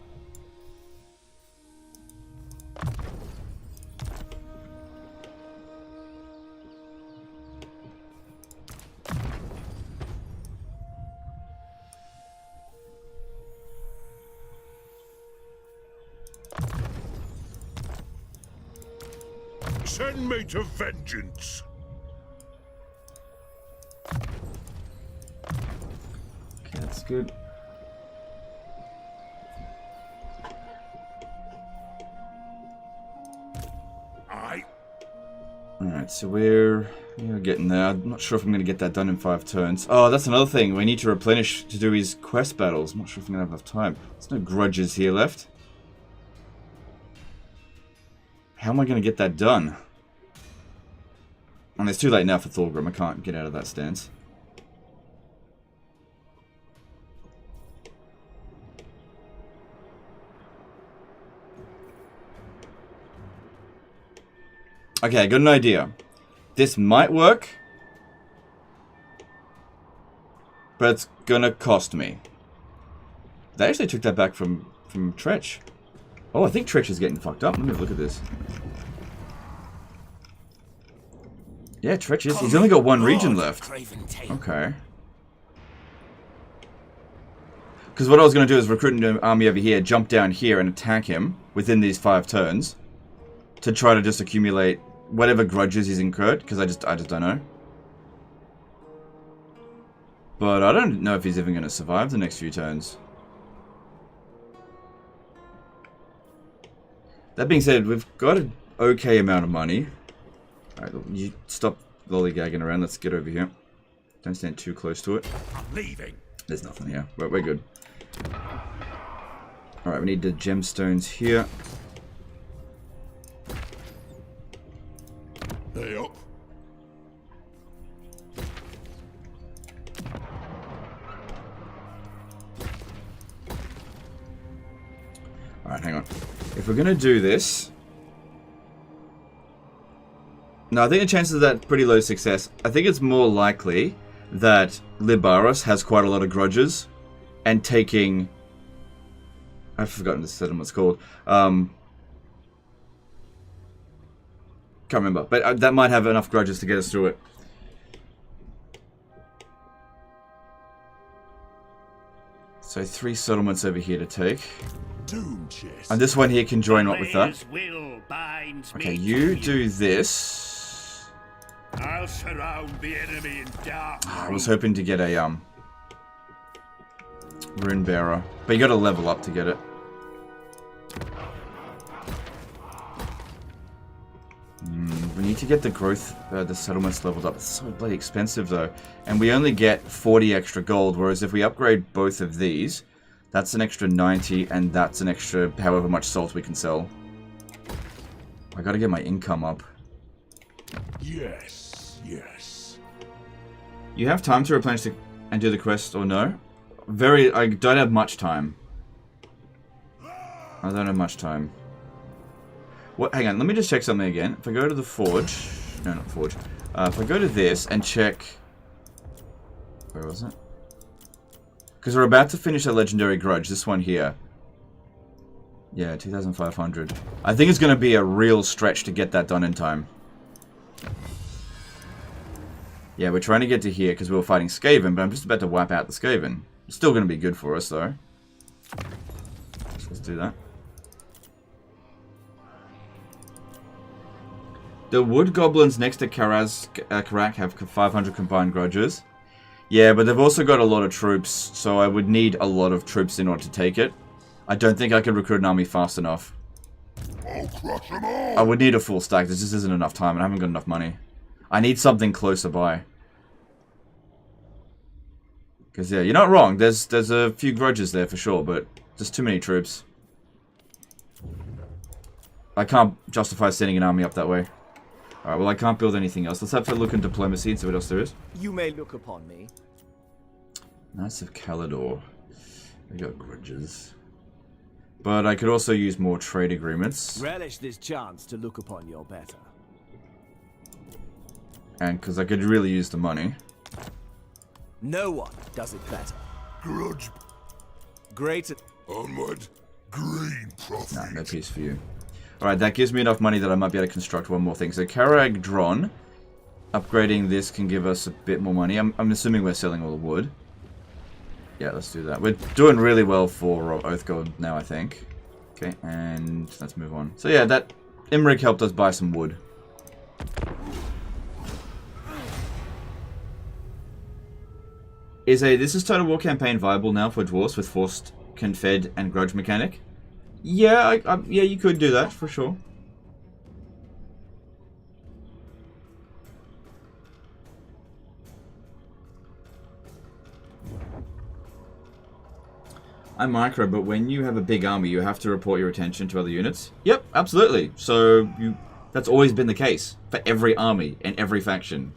[SPEAKER 3] Send me to vengeance.
[SPEAKER 1] Okay, that's good. Alright, so we're getting there. I'm not sure if I'm going to get that done in 5 turns. Oh, that's another thing. We need to replenish to do his quest battles. I'm not sure if I'm going to have enough time. There's no grudges here left. How am I going to get that done? And it's too late now for Thorgrim. I can't get out of that stance. Okay, I got an idea. This might work, but it's gonna cost me. They actually took that back from Tretch. Oh, I think Tretch is getting fucked up. Let me have a look at this. Yeah, Tretch is. He's only got 1 region left. Okay. Because what I was going to do is recruit an army over here, jump down here and attack him within these 5 turns to try to just accumulate whatever grudges he's incurred, because I just don't know. But I don't know if he's even going to survive the next few turns. That being said, we've got an okay amount of money. Alright, you stop lollygagging around. Let's get over here. Don't stand too close to it.
[SPEAKER 3] I'm leaving.
[SPEAKER 1] There's nothing here. We're good. Alright, we need the gemstones here.
[SPEAKER 3] Hey up.
[SPEAKER 1] Alright, hang on. If we're gonna do this... No, I think the chances of that pretty low success. I think it's more likely that Libaros has quite a lot of grudges and taking... I've forgotten the settlement's called. Can't remember, but that might have enough grudges to get us through it. So 3 settlements over here to take. And this one here can join up with that. Okay, you do this.
[SPEAKER 3] I'll surround the enemy in dark.
[SPEAKER 1] I was hoping to get a rune bearer, but you got to level up to get it. We need to get the growth, the settlements leveled up. It's so bloody expensive though, and we only get 40 extra gold. Whereas if we upgrade both of these, that's an extra 90, and that's an extra however much salt we can sell. I got to get my income up.
[SPEAKER 3] Yes, yes.
[SPEAKER 1] You have time to replenish the... and do the quest or no? I don't have much time. I don't have much time. What? Hang on, let me just check something again. If I go to the forge... No, not forge. If I go to this and check... Where was it? Because we're about to finish a legendary grudge, this one here. Yeah, 2,500. I think it's going to be a real stretch to get that done in time. Yeah, we're trying to get to here because we were fighting Skaven, but I'm just about to wipe out the Skaven. It's still going to be good for us, though. So let's do that. The wood goblins next to Karak have 500 combined grudges. Yeah, but they've also got a lot of troops, so I would need a lot of troops in order to take it. I don't think I could recruit an army fast enough.
[SPEAKER 2] I'll crush them all.
[SPEAKER 1] I would need a full stack. This just isn't enough time, and I haven't got enough money. I need something closer by. Because, yeah, you're not wrong. There's a few grudges there for sure, but there's too many troops. I can't justify sending an army up that way. Alright, well, I can't build anything else. Let's have a look in diplomacy and see what else there is.
[SPEAKER 4] You may look upon me.
[SPEAKER 1] Knights of Calador. They got grudges. But I could also use more trade agreements.
[SPEAKER 4] Relish this chance to look upon your better.
[SPEAKER 1] And because I could really use the money.
[SPEAKER 4] No one does it better.
[SPEAKER 2] Grudge.
[SPEAKER 4] Great.
[SPEAKER 2] Onward. Green profit.
[SPEAKER 1] Nah, no peace for you. Alright, that gives me enough money that I might be able to construct one more thing. So Karag Dron. Upgrading this can give us a bit more money. I'm assuming we're selling all the wood. Yeah, let's do that. We're doing really well for Oathgold now, I think. Okay, and let's move on. So yeah, that Imrig helped us buy some wood. This is Total War campaign viable now for dwarfs with forced, confed, and grudge mechanic? Yeah, yeah, you could do that for sure. I'm micro, but when you have a big army, you have to report your attention to other units. Yep, absolutely. So that's always been the case for every army and every faction.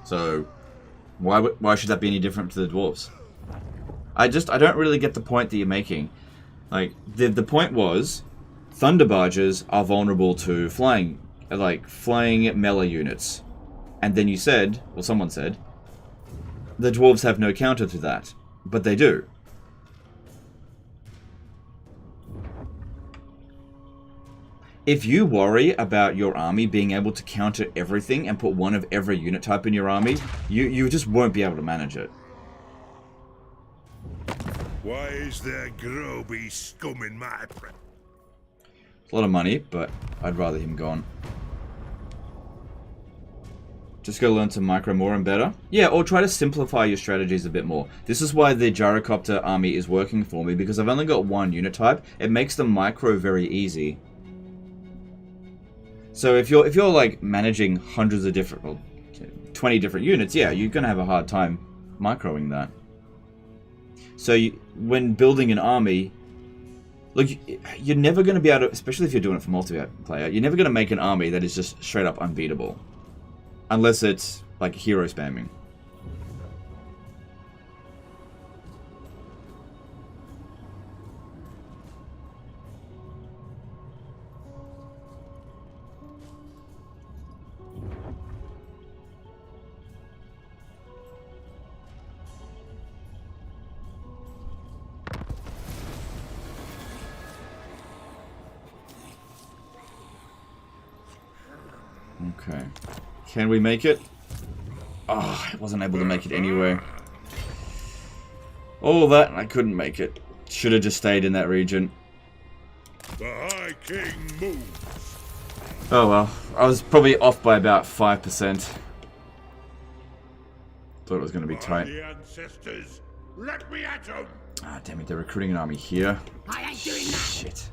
[SPEAKER 1] So why should that be any different to the dwarves? I don't really get the point that you're making. Like the point was, thunder barges are vulnerable to flying melee units, and then you said, well, someone said, the dwarves have no counter to that, but they do. If you worry about your army being able to counter everything and put one of every unit type in your army, you just won't be able to manage it.
[SPEAKER 3] Why is there Groby scum in my prep?
[SPEAKER 1] It's a lot of money, but I'd rather him gone. Just go learn to micro more and better. Yeah, or try to simplify your strategies a bit more. This is why the gyrocopter army is working for me, because I've only got one unit type. It makes the micro very easy. So if you're like managing hundreds of different, well, 20 different units, yeah, you're gonna have a hard time microing that. So when building an army, look, you're never gonna be able to, especially if you're doing it for multiplayer, you're never gonna make an army that is just straight up unbeatable, unless it's like hero spamming. Okay. Can we make it? Oh, I wasn't able to make it anyway. All that, I couldn't make it. Should have just stayed in that region.
[SPEAKER 3] The High King moves.
[SPEAKER 1] Oh well. I was probably off by about 5%. Thought it was going to be tight.
[SPEAKER 3] The ancestors, let me at them.
[SPEAKER 1] Ah, damn it, they're recruiting an army here.
[SPEAKER 5] I ain't doing that.
[SPEAKER 1] Shit.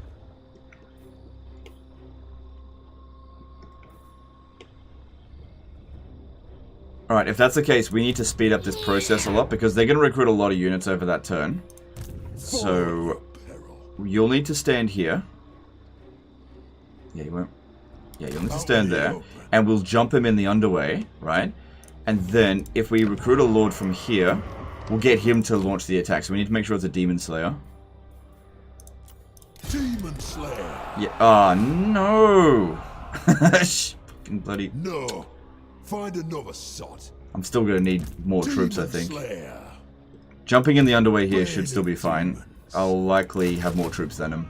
[SPEAKER 1] Alright, if that's the case, we need to speed up this process a lot, because they're going to recruit a lot of units over that turn. So, you'll need to stand here. Yeah, you won't. Yeah, you'll need to stand there. And we'll jump him in the underway, right? And then, if we recruit a lord from here, we'll get him to launch the attack. So we need to make sure it's a Demon Slayer.
[SPEAKER 2] Demon Slayer.
[SPEAKER 1] Yeah. Oh, no. Fucking bloody...
[SPEAKER 2] No. Find another sot.
[SPEAKER 1] I'm still going to need more troops, I think.
[SPEAKER 2] Slayer.
[SPEAKER 1] Jumping in the underway here should still be fine. I'll likely have more troops than him.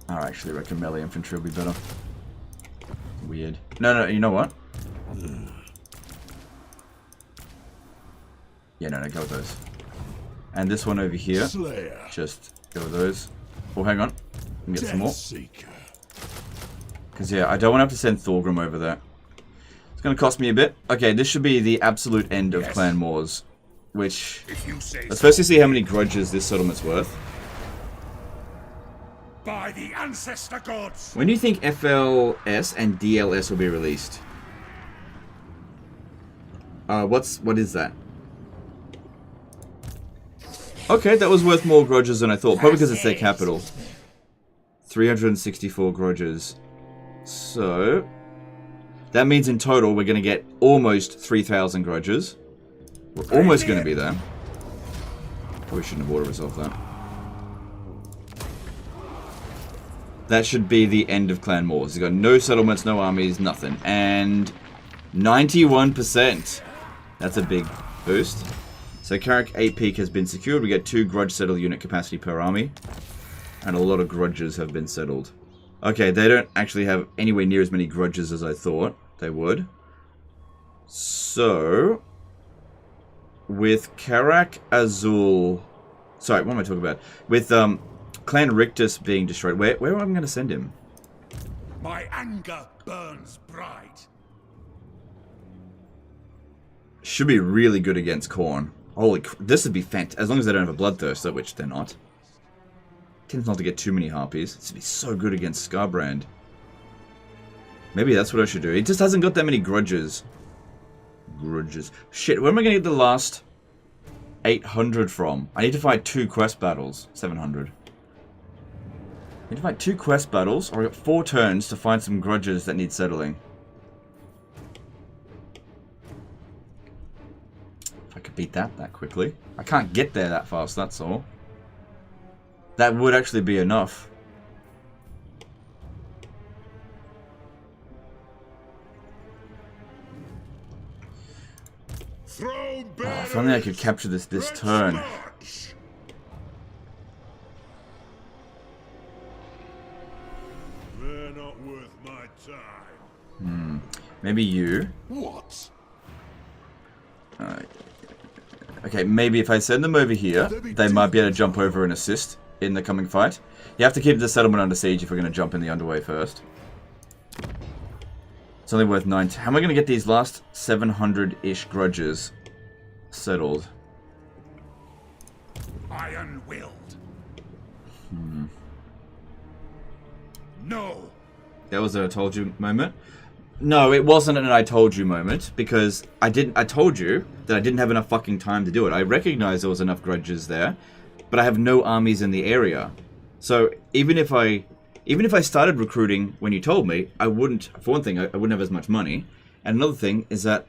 [SPEAKER 1] I actually reckon melee infantry will be better. Weird. No, you know what? Yeah, no, go with those. And this one over here,
[SPEAKER 2] Slayer.
[SPEAKER 1] just go with those. Oh, hang on. We can get some more. Because, yeah, I don't want to have to send Thorgrim over there. It's going to cost me a bit. Okay, this should be the absolute end of Clan Wars. Which... Let's firstly see how many grudges this settlement's worth.
[SPEAKER 3] By the ancestor gods.
[SPEAKER 1] When do you think FLS and DLS will be released? What is that? Okay, that was worth more grudges than I thought. Probably because it's their capital. 364 grudges. So... that means in total we're going to get almost 3,000 grudges. We're almost going to be there. Probably shouldn't have auto-resolved that. That should be the end of Clan Wars. He's got no settlements, no armies, nothing. And 91%. That's a big boost. So Carrick 8 Peak has been secured. We get 2 grudge settle unit capacity per army. And a lot of grudges have been settled. Okay, they don't actually have anywhere near as many grudges as I thought they would. So... with Karak Azul... sorry, what am I talking about? With, Clan Rictus being destroyed. Where am I going to send him?
[SPEAKER 3] My anger burns bright.
[SPEAKER 1] Should be really good against Khorne. Holy this would be fantastic. As long as they don't have a Bloodthirster, which they're not. Tends not to get too many Harpies. This would be so good against Scarbrand. Maybe that's what I should do. He just hasn't got that many grudges. Shit, where am I going to get the last 800 from? I need to fight 2 quest battles. 700. I need to fight 2 quest battles, or I've got 4 turns to find some grudges that need settling. If I could beat that quickly. I can't get there that fast, that's all. That would actually be enough. Oh, if only I could capture this turn.
[SPEAKER 3] They're not worth my time.
[SPEAKER 1] Maybe you.
[SPEAKER 2] What?
[SPEAKER 1] Okay, maybe if I send them over here, they might be able to jump over and assist in the coming fight. You have to keep the settlement under siege if we're going to jump in the underway first. It's only worth 9. How am I going to get these last 700-ish grudges settled?
[SPEAKER 3] Iron-willed. No.
[SPEAKER 1] That was a I told you moment. No, it wasn't an I told you moment, because I told you that I didn't have enough fucking time to do it. I recognized there was enough grudges there, but I have no armies in the area. So even if I started recruiting when you told me, I wouldn't, for one thing, I wouldn't have as much money. And another thing is that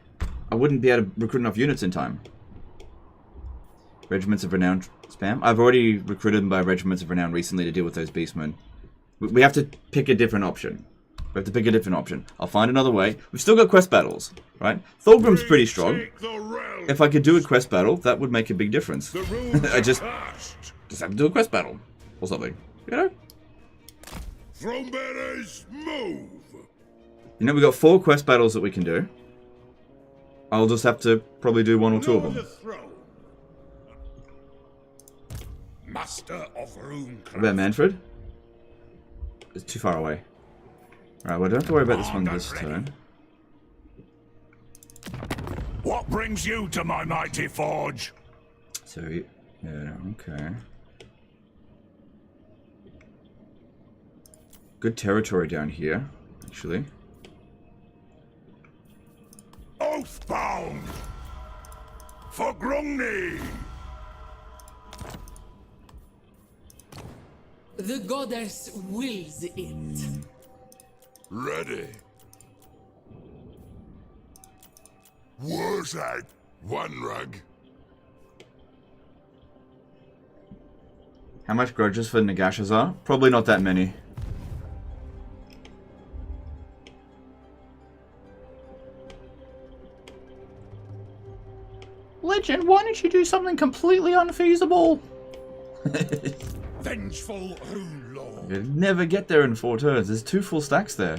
[SPEAKER 1] I wouldn't be able to recruit enough units in time. Regiments of Renown spam. I've already recruited them by Regiments of Renown recently to deal with those beastmen. We have to pick a different option. We have to pick a different option. I'll find another way. We've still got quest battles, right? Thorgrim's pretty strong. If I could do a quest battle, that would make a big difference. I just have to do a quest battle or something, you know?
[SPEAKER 3] Throne bearers, move!
[SPEAKER 1] You know, we've got 4 quest battles that we can do. I'll just have to probably do 1 or 2 of them.
[SPEAKER 3] Master of Runecraft.
[SPEAKER 1] What about Manfred? It's too far away. Right, well, I don't have to worry about this one this turn.
[SPEAKER 3] What brings you to my mighty forge?
[SPEAKER 1] So, yeah, okay. Good territory down here, actually.
[SPEAKER 3] Oathbound! For Grungni!
[SPEAKER 5] The goddess wills it.
[SPEAKER 2] Ready. Warzag. One rug.
[SPEAKER 1] How much grudges for Nagashazar? Probably not that many. Legend, why don't you do something completely unfeasible?
[SPEAKER 3] Vengeful Rune Lord.
[SPEAKER 1] You'd never get there in 4 turns. There's 2 full stacks there.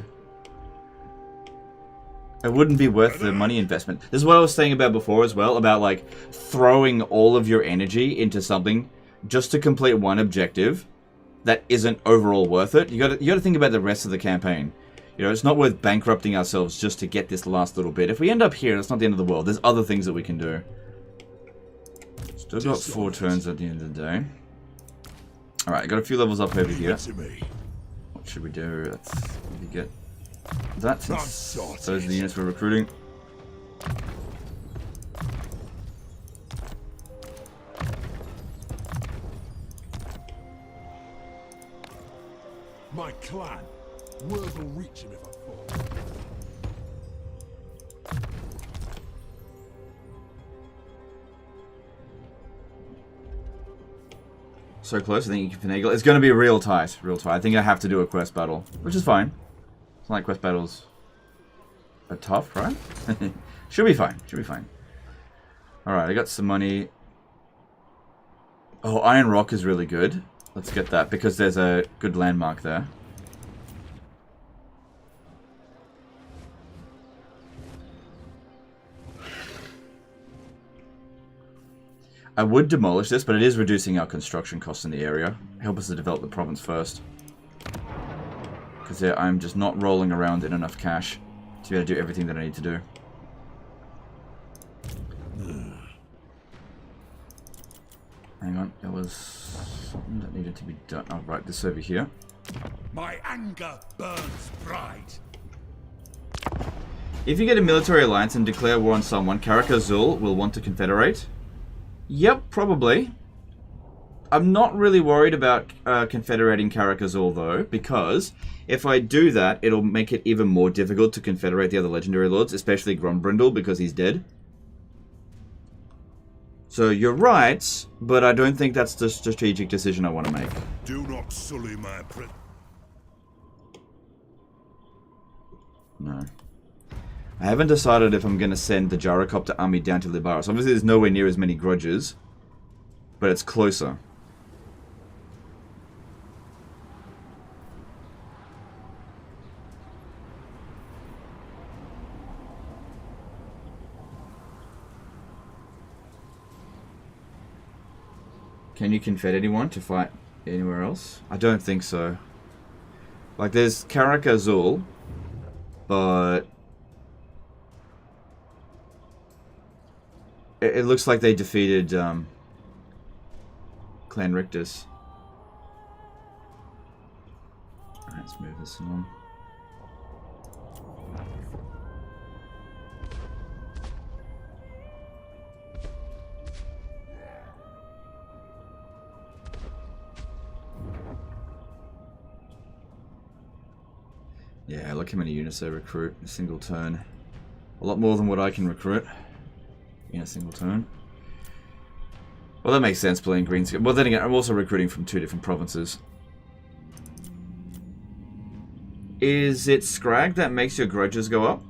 [SPEAKER 1] It wouldn't be worth the money investment. This is what I was saying about before as well, about like throwing all of your energy into something just to complete one objective that isn't overall worth it. You gotta think about the rest of the campaign. You know, it's not worth bankrupting ourselves just to get this last little bit. If we end up here, it's not the end of the world. There's other things that we can do. Still got 4 turns at the end of the day. Alright, got a few levels up over here. What should we do? Let's maybe get that, since those are the units we're recruiting.
[SPEAKER 3] My clan. Word will reach him if I fall.
[SPEAKER 1] So close, I think you can finagle. It's going to be real tight, real tight. I think I have to do a quest battle, which is fine. It's not like quest battles are tough, right? Should be fine, should be fine. Alright, I got some money. Oh, Iron Rock is really good. Let's get that, because there's a good landmark there. I would demolish this, but it is reducing our construction costs in the area. Help us to develop the province first. Because yeah, I'm just not rolling around in enough cash to be able to do everything that I need to do. Hang on, there was something that needed to be done. I'll write this over here.
[SPEAKER 3] My anger burns bright.
[SPEAKER 1] If you get a military alliance and declare war on someone, Karak Azul will want to confederate. Yep, probably. I'm not really worried about confederating Karak Azul though, because if I do that, it'll make it even more difficult to confederate the other legendary lords, especially Grombrindle, because he's dead. So you're right, but I don't think that's the strategic decision I want to make.
[SPEAKER 3] Do not sully my
[SPEAKER 1] No. I haven't decided if I'm going to send the Gyrocopter army down to Libaris. Obviously there's nowhere near as many grudges, but it's closer. Can you confed anyone to fight anywhere else? I don't think so. Like, there's Karak Azul, but it looks like they defeated Clan Rictus. Alright, let's move this on. Yeah, look how many units they recruit in a single turn. A lot more than what I can recruit in a single turn. Well, that makes sense playing green. Well, then again, I'm also recruiting from 2 different provinces. Is it Scrag that makes your grudges go up?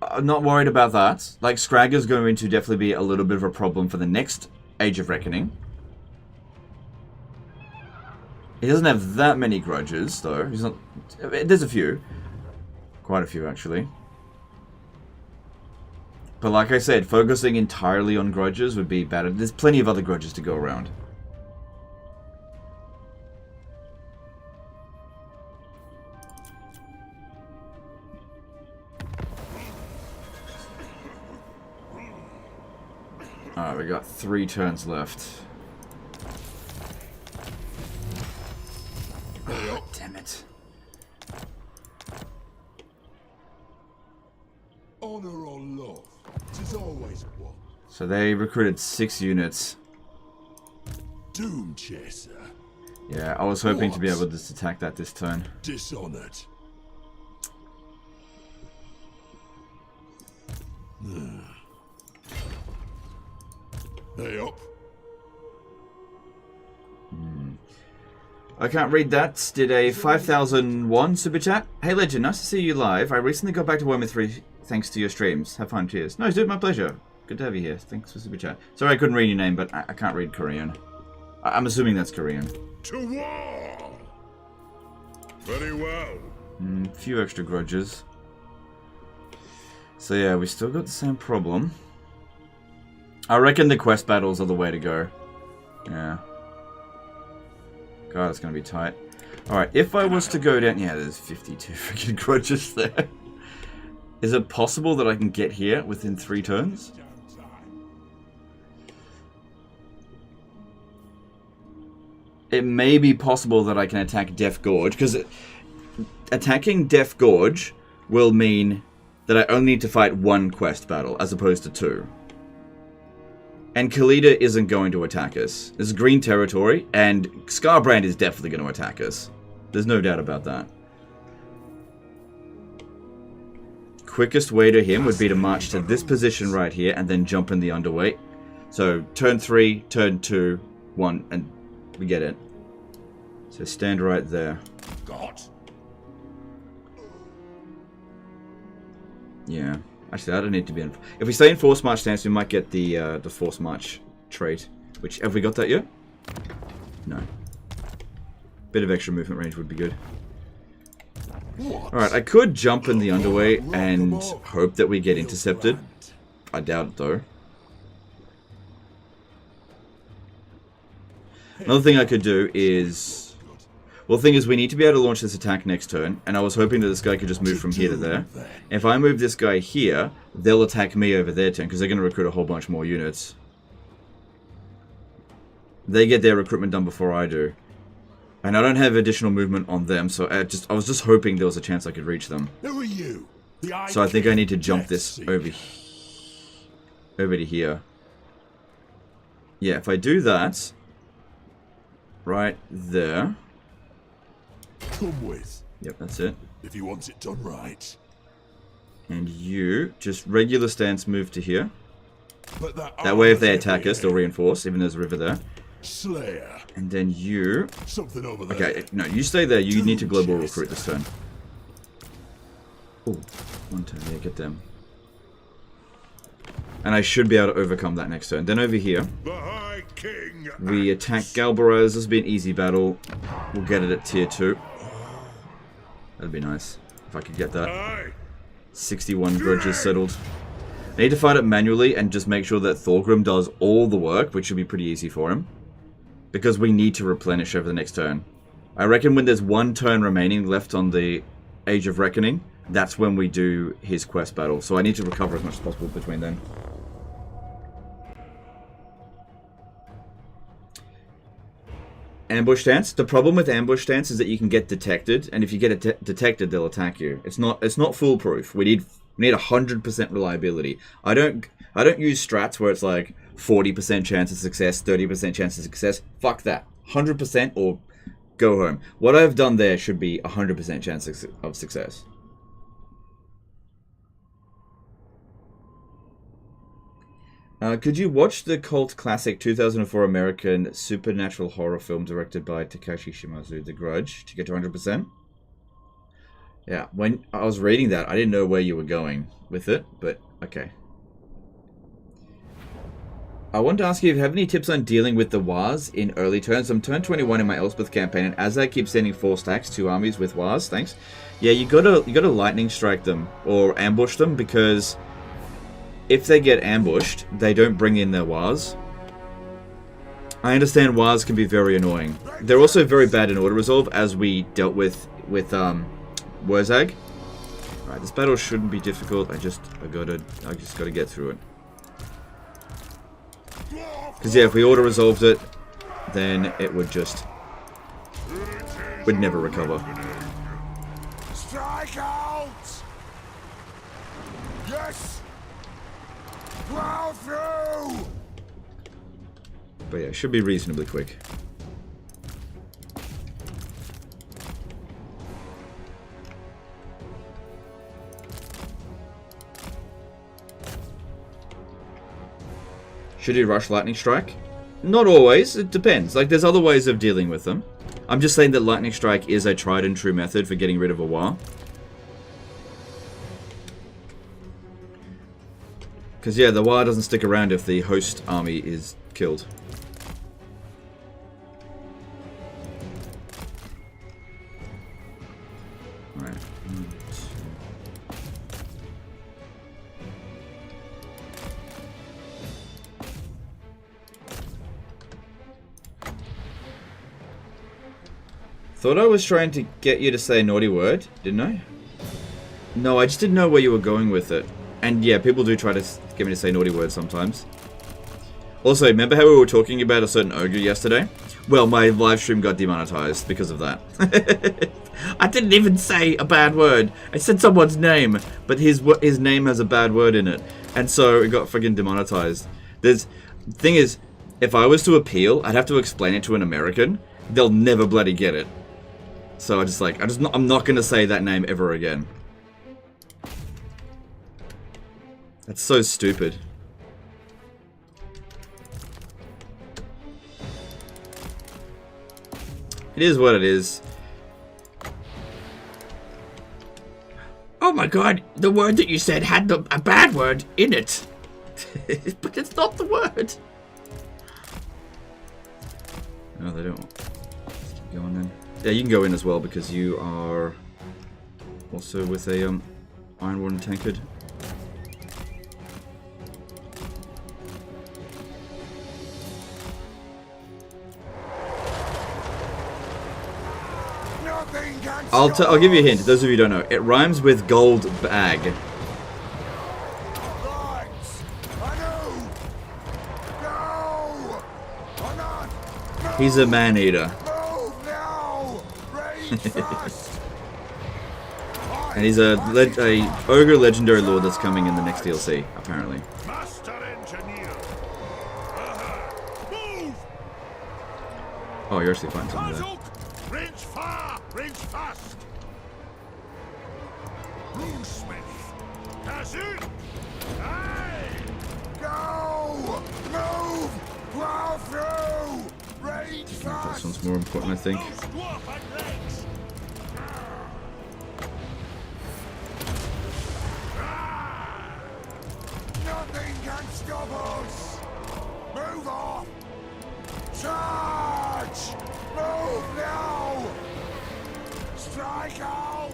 [SPEAKER 1] I'm not worried about that. Like, Scrag is going to definitely be a little bit of a problem for the next Age of Reckoning. He doesn't have that many grudges, though. He's not. There's a few. Quite a few, actually. But like I said, focusing entirely on grudges would be bad. There's plenty of other grudges to go around. Alright, we got 3 turns left. Oh, damn it.
[SPEAKER 3] honor or love, 'tis always one.
[SPEAKER 1] So they recruited 6 units.
[SPEAKER 3] Doom Chaser.
[SPEAKER 1] Yeah, I was hoping to be able to just attack that this turn.
[SPEAKER 2] Dishonored. Hey up.
[SPEAKER 1] I can't read that. Did a 5,001 super chat. Hey Legend, nice to see you live. I recently got back to Warhammer 3 thanks to your streams. Have fun, cheers. No, dude, my pleasure. Good to have you here. Thanks for super chat. Sorry I couldn't read your name, but I can't read Korean. I'm assuming that's Korean.
[SPEAKER 3] To war! Very well.
[SPEAKER 1] Few extra grudges. So yeah, we still got the same problem. I reckon the quest battles are the way to go. Yeah. God, it's gonna be tight. Alright, if I was to go down... Yeah, there's 52 freaking grudges there. Is it possible that I can get here within 3 turns? It may be possible that I can attack Death Gorge, because attacking Death Gorge will mean that I only need to fight 1 quest battle, as opposed to 2. And Khalida isn't going to attack us. This is green territory, and Scarbrand is definitely going to attack us. There's no doubt about that. Quickest way to him would be to march to this position right here, and then jump in the underweight. So, turn 3, turn 2, 1, and we get it. So stand right there.
[SPEAKER 3] God.
[SPEAKER 1] Yeah. Actually, I don't need to be in... If we stay in Force March stance, we might get the Force March trait. Which, have we got that yet? No. Bit of extra movement range would be good. Alright, I could jump in the underway and hope that we get intercepted. I doubt it, though. Another thing I could do is... Well, the thing is, we need to be able to launch this attack next turn, and I was hoping that this guy could just move from here to there. If I move this guy here, they'll attack me over their turn, because they're going to recruit a whole bunch more units. They get their recruitment done before I do. And I don't have additional movement on them, so I was just hoping there was a chance I could reach them.
[SPEAKER 2] Who are you?
[SPEAKER 1] So I think I need to jump this over to here. Yeah, if I do that, right there.
[SPEAKER 2] Come with.
[SPEAKER 1] Yep, that's it.
[SPEAKER 2] If you want it done right.
[SPEAKER 1] And you just regular stance move to here.
[SPEAKER 2] But
[SPEAKER 1] that way, if they attack us, they'll reinforce, even though there's a river there.
[SPEAKER 2] Slayer.
[SPEAKER 1] And then you...
[SPEAKER 2] Something over there.
[SPEAKER 1] Okay, no, you stay there. You need to global recruit this turn. Oh, 1 turn. Yeah, get them. And I should be able to overcome that next turn. Then over here,
[SPEAKER 3] The High King.
[SPEAKER 1] we attack Galbaraz. This will be an easy battle. We'll get it at tier 2. That'd be nice if I could get that.
[SPEAKER 3] Aye.
[SPEAKER 1] 61 grudges settled. I need to fight it manually and just make sure that Thorgrim does all the work, which should be pretty easy for him. Because we need to replenish over the next turn. I reckon when there's 1 turn remaining left on the Age of Reckoning, that's when we do his quest battle. So I need to recover as much as possible between then. Ambush stance. The problem with ambush stance is that you can get detected, and if you get detected, they'll attack you. It's not foolproof. We need 100% reliability. I don't use strats where it's like 40% chance of success, 30% chance of success. Fuck that. 100% or go home. What I've done there should be 100% chance of success. Could you watch the cult classic 2004 American supernatural horror film directed by Takashi Shimizu, The Grudge, to get to 100%? Yeah, when I was reading that, I didn't know where you were going with it, but okay. I wanted to ask you if you have any tips on dealing with the Wars in early turns. I'm turn 21 in my Elspeth campaign, and as I keep sending 4 stacks, 2 armies with Wars, thanks. Yeah, you gotta lightning strike them, or ambush them, because... if they get ambushed, they don't bring in their Wars. I understand Wars can be very annoying. They're also very bad in auto resolve, as we dealt with Wurzag. Right, this battle shouldn't be difficult. I just gotta get through it. Because yeah, if we auto resolved it, then it would never recover.
[SPEAKER 2] Strike out! Yes! Plow through!
[SPEAKER 1] But yeah, it should be reasonably quick. Should you rush Lightning Strike? Not always. It depends. Like, there's other ways of dealing with them. I'm just saying that Lightning Strike is a tried and true method for getting rid of a war. Because, yeah, the war doesn't stick around if the host army is killed. Alright. Thought I was trying to get you to say a naughty word, didn't I? No, I just didn't know where you were going with it. And yeah, people do try to get me to say naughty words sometimes. Also, remember how we were talking about a certain ogre yesterday? Well, my live stream got demonetized because of that. I didn't even say a bad word. I said someone's name, but his name has a bad word in it. And so it got friggin' demonetized. The thing is, if I was to appeal, I'd have to explain it to an American. They'll never bloody get it. So I'm not gonna say that name ever again. That's so stupid. It is what it is. Oh my god, the word that you said had a bad word in it. But it's not the word. No, they don't. Let's keep going then. Yeah, you can go in as well because you are also with a Iron Warden tankard. I'll give you a hint. Those of you who don't know, it rhymes with gold bag. He's a man-eater. And he's a ogre legendary lord that's coming in the next DLC, apparently.
[SPEAKER 3] Master engineer. Move.
[SPEAKER 1] Oh, you're actually fighting something there.
[SPEAKER 3] Range far, range fast. Runesmith. That's it. Aye.
[SPEAKER 2] Go! Move! Plow through! Range fast!
[SPEAKER 1] This one's more important, I think.
[SPEAKER 3] Those dwarven legs.
[SPEAKER 2] Nothing can stop us! Move off! Charge! Move now! Strike out!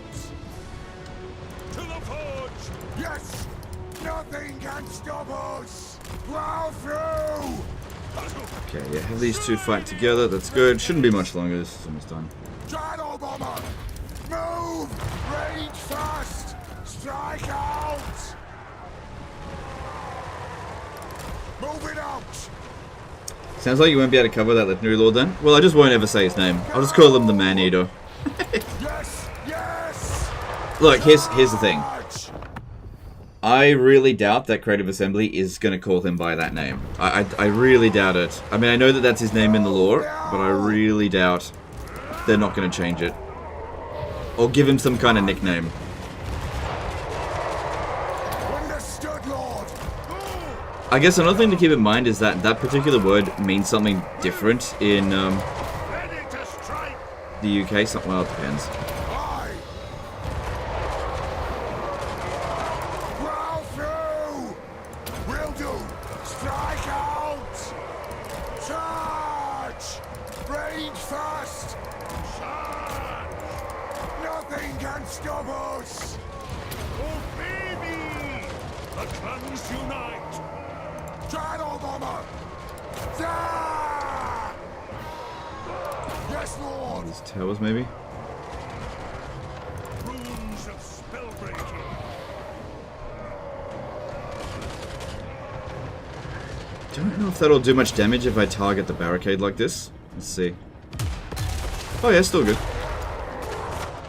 [SPEAKER 3] To the forge.
[SPEAKER 2] Yes! Nothing can stop us! Plow through!
[SPEAKER 1] Okay, yeah, have these two fight together. That's good. Shouldn't be much longer. This is almost done.
[SPEAKER 2] Shadow bomber! Move! Range fast! Strike out! Move it out!
[SPEAKER 1] Sounds like you won't be able to cover that legendary lord then. Well, I just won't ever say his name. I'll just call him the Man-Eater.
[SPEAKER 2] Yes! Yes!
[SPEAKER 1] Look, here's the thing. I really doubt that Creative Assembly is going to call him by that name. I really doubt it. I mean, I know that that's his name in the lore, but I really doubt they're not going to change it. Or give him some kind of nickname.
[SPEAKER 2] Understood, Lord!
[SPEAKER 1] I guess another thing to keep in mind is that that particular word means something different in
[SPEAKER 3] Ready to strike.
[SPEAKER 1] the UK. Well, it depends.
[SPEAKER 2] Aye! Plow through! Will do! Strike out! Charge! Range fast!
[SPEAKER 3] Charge.
[SPEAKER 2] Nothing can stop us!
[SPEAKER 3] Obey me. The clans unite.
[SPEAKER 2] Shadow bomber! Ah! Yes, Lord!
[SPEAKER 1] These towers, maybe?
[SPEAKER 3] Runes of spellbreaking.
[SPEAKER 1] Don't know if that'll do much damage if I target the barricade like this. Let's see. Oh yeah, still good.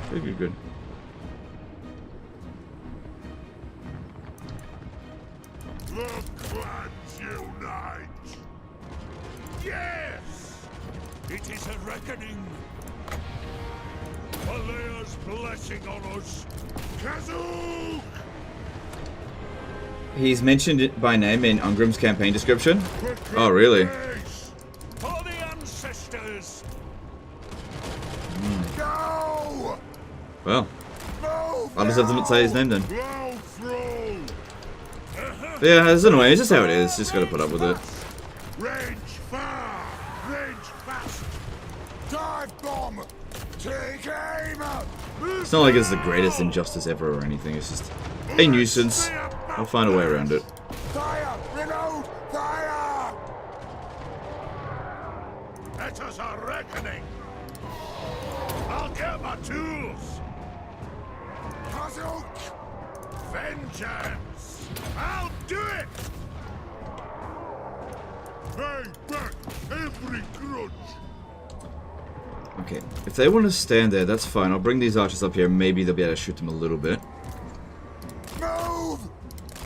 [SPEAKER 1] Good, good, good.
[SPEAKER 3] The clans unite. Yes! It is a reckoning. Valea's blessing on us. Kazook!
[SPEAKER 1] He's mentioned it by name in Ungrim's campaign description. Oh, really?
[SPEAKER 3] For the ancestors.
[SPEAKER 2] Go!
[SPEAKER 1] Well,
[SPEAKER 2] Move
[SPEAKER 1] I'll just have to say his name then.
[SPEAKER 3] Blow through.
[SPEAKER 1] But yeah, it's annoying. It's just how it is. Just gotta put up with it.
[SPEAKER 3] Range far. Range fast.
[SPEAKER 2] Dive bomb! Take aim!
[SPEAKER 1] It's not like it's the greatest injustice ever or anything. It's just a nuisance. I'll find a way around it.
[SPEAKER 2] Fire! Reload! Fire!
[SPEAKER 3] Let us a reckoning. I'll get my tools.
[SPEAKER 2] Puzzle!
[SPEAKER 3] Vengeance. I'll do it. Pay back every grudge.
[SPEAKER 1] Okay, if they want to stand there, that's fine. I'll bring these archers up here. Maybe they'll be able to shoot them a little bit.
[SPEAKER 2] Move!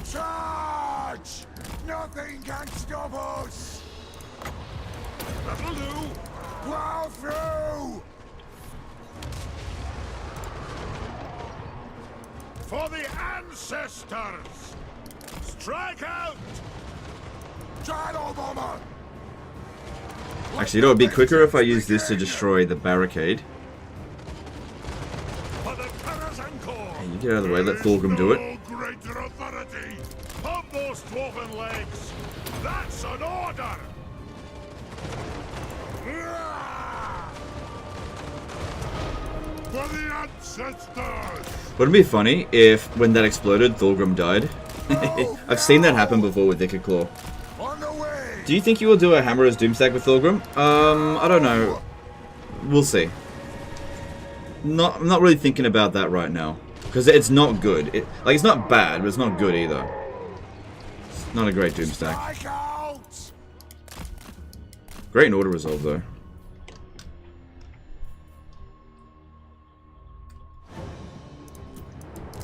[SPEAKER 2] Charge! Nothing can stop us!
[SPEAKER 3] That'll do.
[SPEAKER 2] Plow through!
[SPEAKER 3] For the ancestors. Strike out.
[SPEAKER 2] Shadow bomber!
[SPEAKER 1] Actually, you know, it'd be quicker if I use this to destroy the barricade.
[SPEAKER 3] For the Parazankor.
[SPEAKER 1] Hey, you get out of the way. Let Thorgrim do it.
[SPEAKER 3] No greater authority. Pump those dwarven legs. That's an order. For the ancestors.
[SPEAKER 1] Wouldn't it be funny if, when that exploded, Thorgrim died? I've seen that happen before with Wicked Claw.
[SPEAKER 2] On the way!
[SPEAKER 1] Do you think you will do a Hammerer's Doomstack with Thorgrim? I don't know. We'll see. I'm not really thinking about that right now. Because it's not good. It's not bad, but it's not good either. It's not a great Doomstack.
[SPEAKER 2] Strike out!
[SPEAKER 1] Great in Order Resolve, though.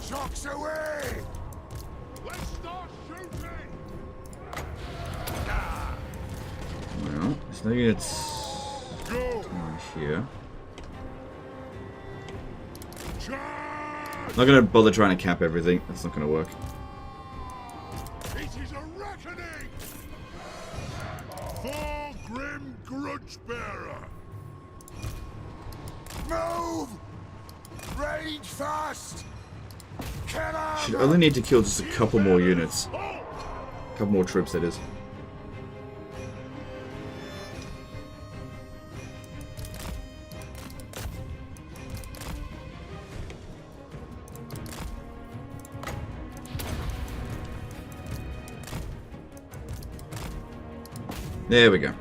[SPEAKER 2] Shocks away!
[SPEAKER 3] Let's start shooting.
[SPEAKER 1] Well, there's no units
[SPEAKER 3] Go.
[SPEAKER 1] here.
[SPEAKER 3] Charge.
[SPEAKER 1] Not gonna bother trying to cap everything. That's not gonna work.
[SPEAKER 3] It is a reckoning. Thorgrim Grudgebearer.
[SPEAKER 2] Move! Range fast!
[SPEAKER 1] Should only need to kill just a couple more units. A couple more troops, that is. There we go.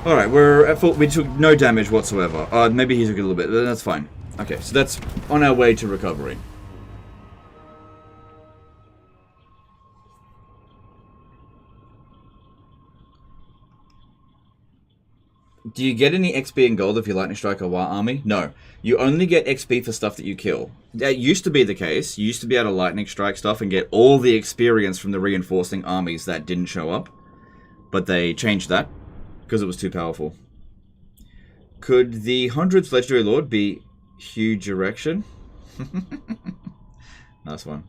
[SPEAKER 1] Alright, we're at full. We took no damage whatsoever. Maybe he took a little bit, but that's fine. Okay, so that's on our way to recovery. Do you get any XP and gold if you lightning strike a War army? No. You only get XP for stuff that you kill. That used to be the case. You used to be able to lightning strike stuff and get all the experience from the reinforcing armies that didn't show up. But they changed that because it was too powerful. Could the 100th Legendary Lord be huge erection? Nice one.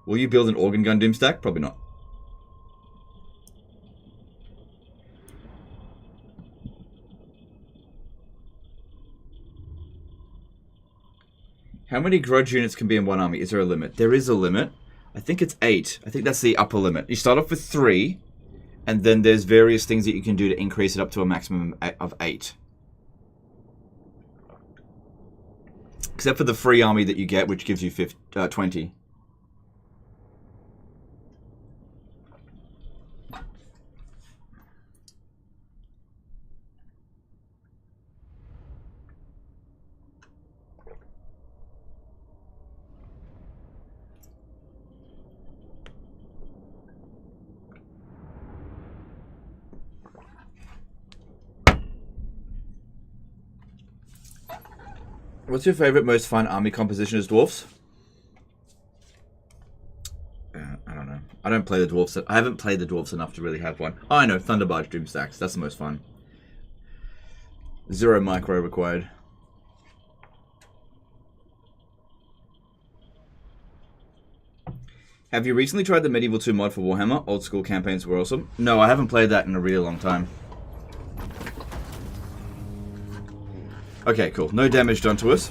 [SPEAKER 1] Will you build an organ gun doomstack? Probably not. How many grudge units can be in one army? Is there a limit? There is a limit. I think it's 8. I think that's the upper limit. You start off with 3, and then there's various things that you can do to increase it up to a maximum of 8. Except for the free army that you get, which gives you 20. What's your favorite, most fun army composition as dwarves? I don't know. I don't play the dwarves. I haven't played the dwarves enough to really have one. Oh, I know. Thunderbarge Doomstacks. That's the most fun. 0 micro required. Have you recently tried the Medieval 2 mod for Warhammer? Old school campaigns were awesome. No, I haven't played that in a really long time. Okay, cool. No damage done to us.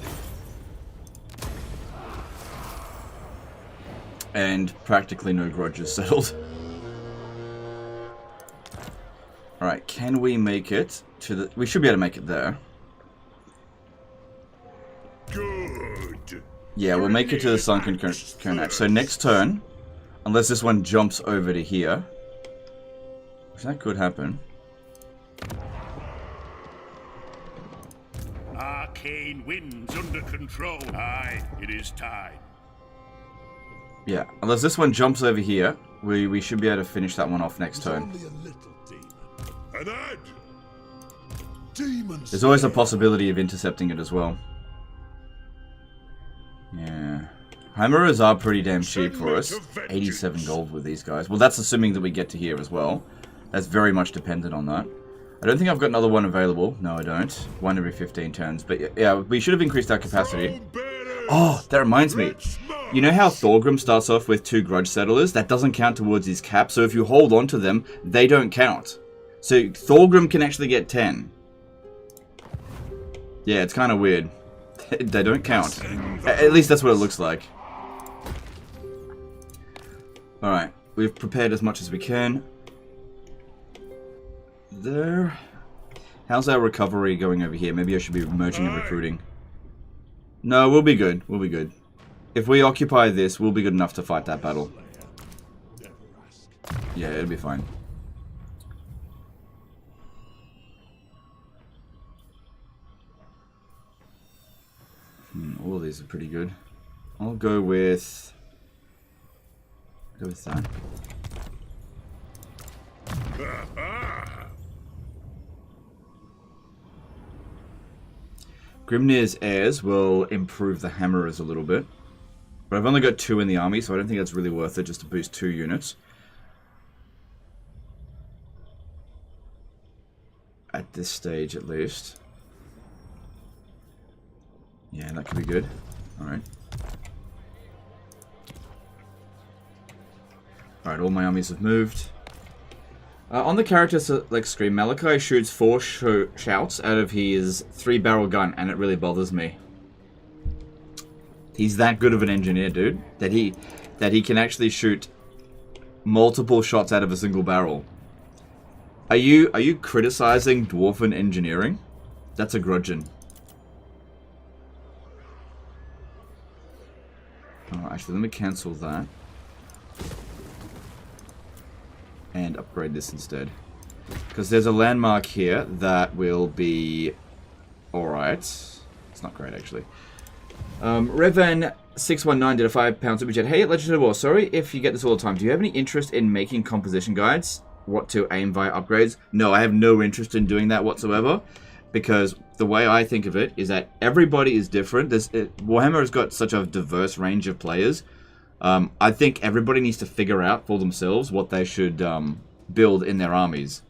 [SPEAKER 1] And practically no grudges settled. Alright, can we make it to the... We should be able to make it there.
[SPEAKER 3] Good.
[SPEAKER 1] Yeah, we'll make it to the Sunken Carnage. So next turn, unless this one jumps over to here, which that could happen.
[SPEAKER 3] Arcane winds under control. Aye, it is time.
[SPEAKER 1] Yeah, unless this one jumps over here, we should be able to finish that one off next turn.
[SPEAKER 2] Only a little demon.
[SPEAKER 3] An ad.
[SPEAKER 2] Demons.
[SPEAKER 1] There's always a possibility of intercepting it as well. Yeah. Chimeras are pretty damn cheap for us. 87 gold with these guys. Well, that's assuming that we get to here as well. That's very much dependent on that. I don't think I've got another one available. No, I don't. One every 15 turns. But yeah, we should have increased our capacity. Oh, that reminds me. You know how Thorgrim starts off with 2 grudge settlers? That doesn't count towards his cap, so if you hold on to them, they don't count. So Thorgrim can actually get 10. Yeah, it's kind of weird. They don't count. At least that's what it looks like. Alright, we've prepared as much as we can. There. How's our recovery going over here? Maybe I should be merging and recruiting. No, we'll be good. We'll be good. If we occupy this, we'll be good enough to fight that battle. Yeah, it'll be fine. All of these are pretty good. I'll go with... that. Grimnir's heirs will improve the hammerers a little bit. But I've only got 2 in the army, so I don't think that's really worth it just to boost 2 units. At this stage, at least. Yeah, that could be good. Alright. Alright, all my armies have moved. On the character select screen, Malachi shoots 4 shouts out of his 3-barrel gun, and it really bothers me. He's that good of an engineer, dude, that he can actually shoot multiple shots out of a single barrel. Are you criticizing dwarven engineering? That's a grudgeon. Oh, actually, let me cancel that. And upgrade this instead. Because there's a landmark here that will be... Alright. It's not great, actually. Revan619 did a £5 super chat. Hey, Legend of War, sorry if you get this all the time. Do you have any interest in making composition guides? What to aim via upgrades? No, I have no interest in doing that whatsoever. Because the way I think of it is that everybody is different. Warhammer has got such a diverse range of players. I think everybody needs to figure out for themselves what they should build in their armies.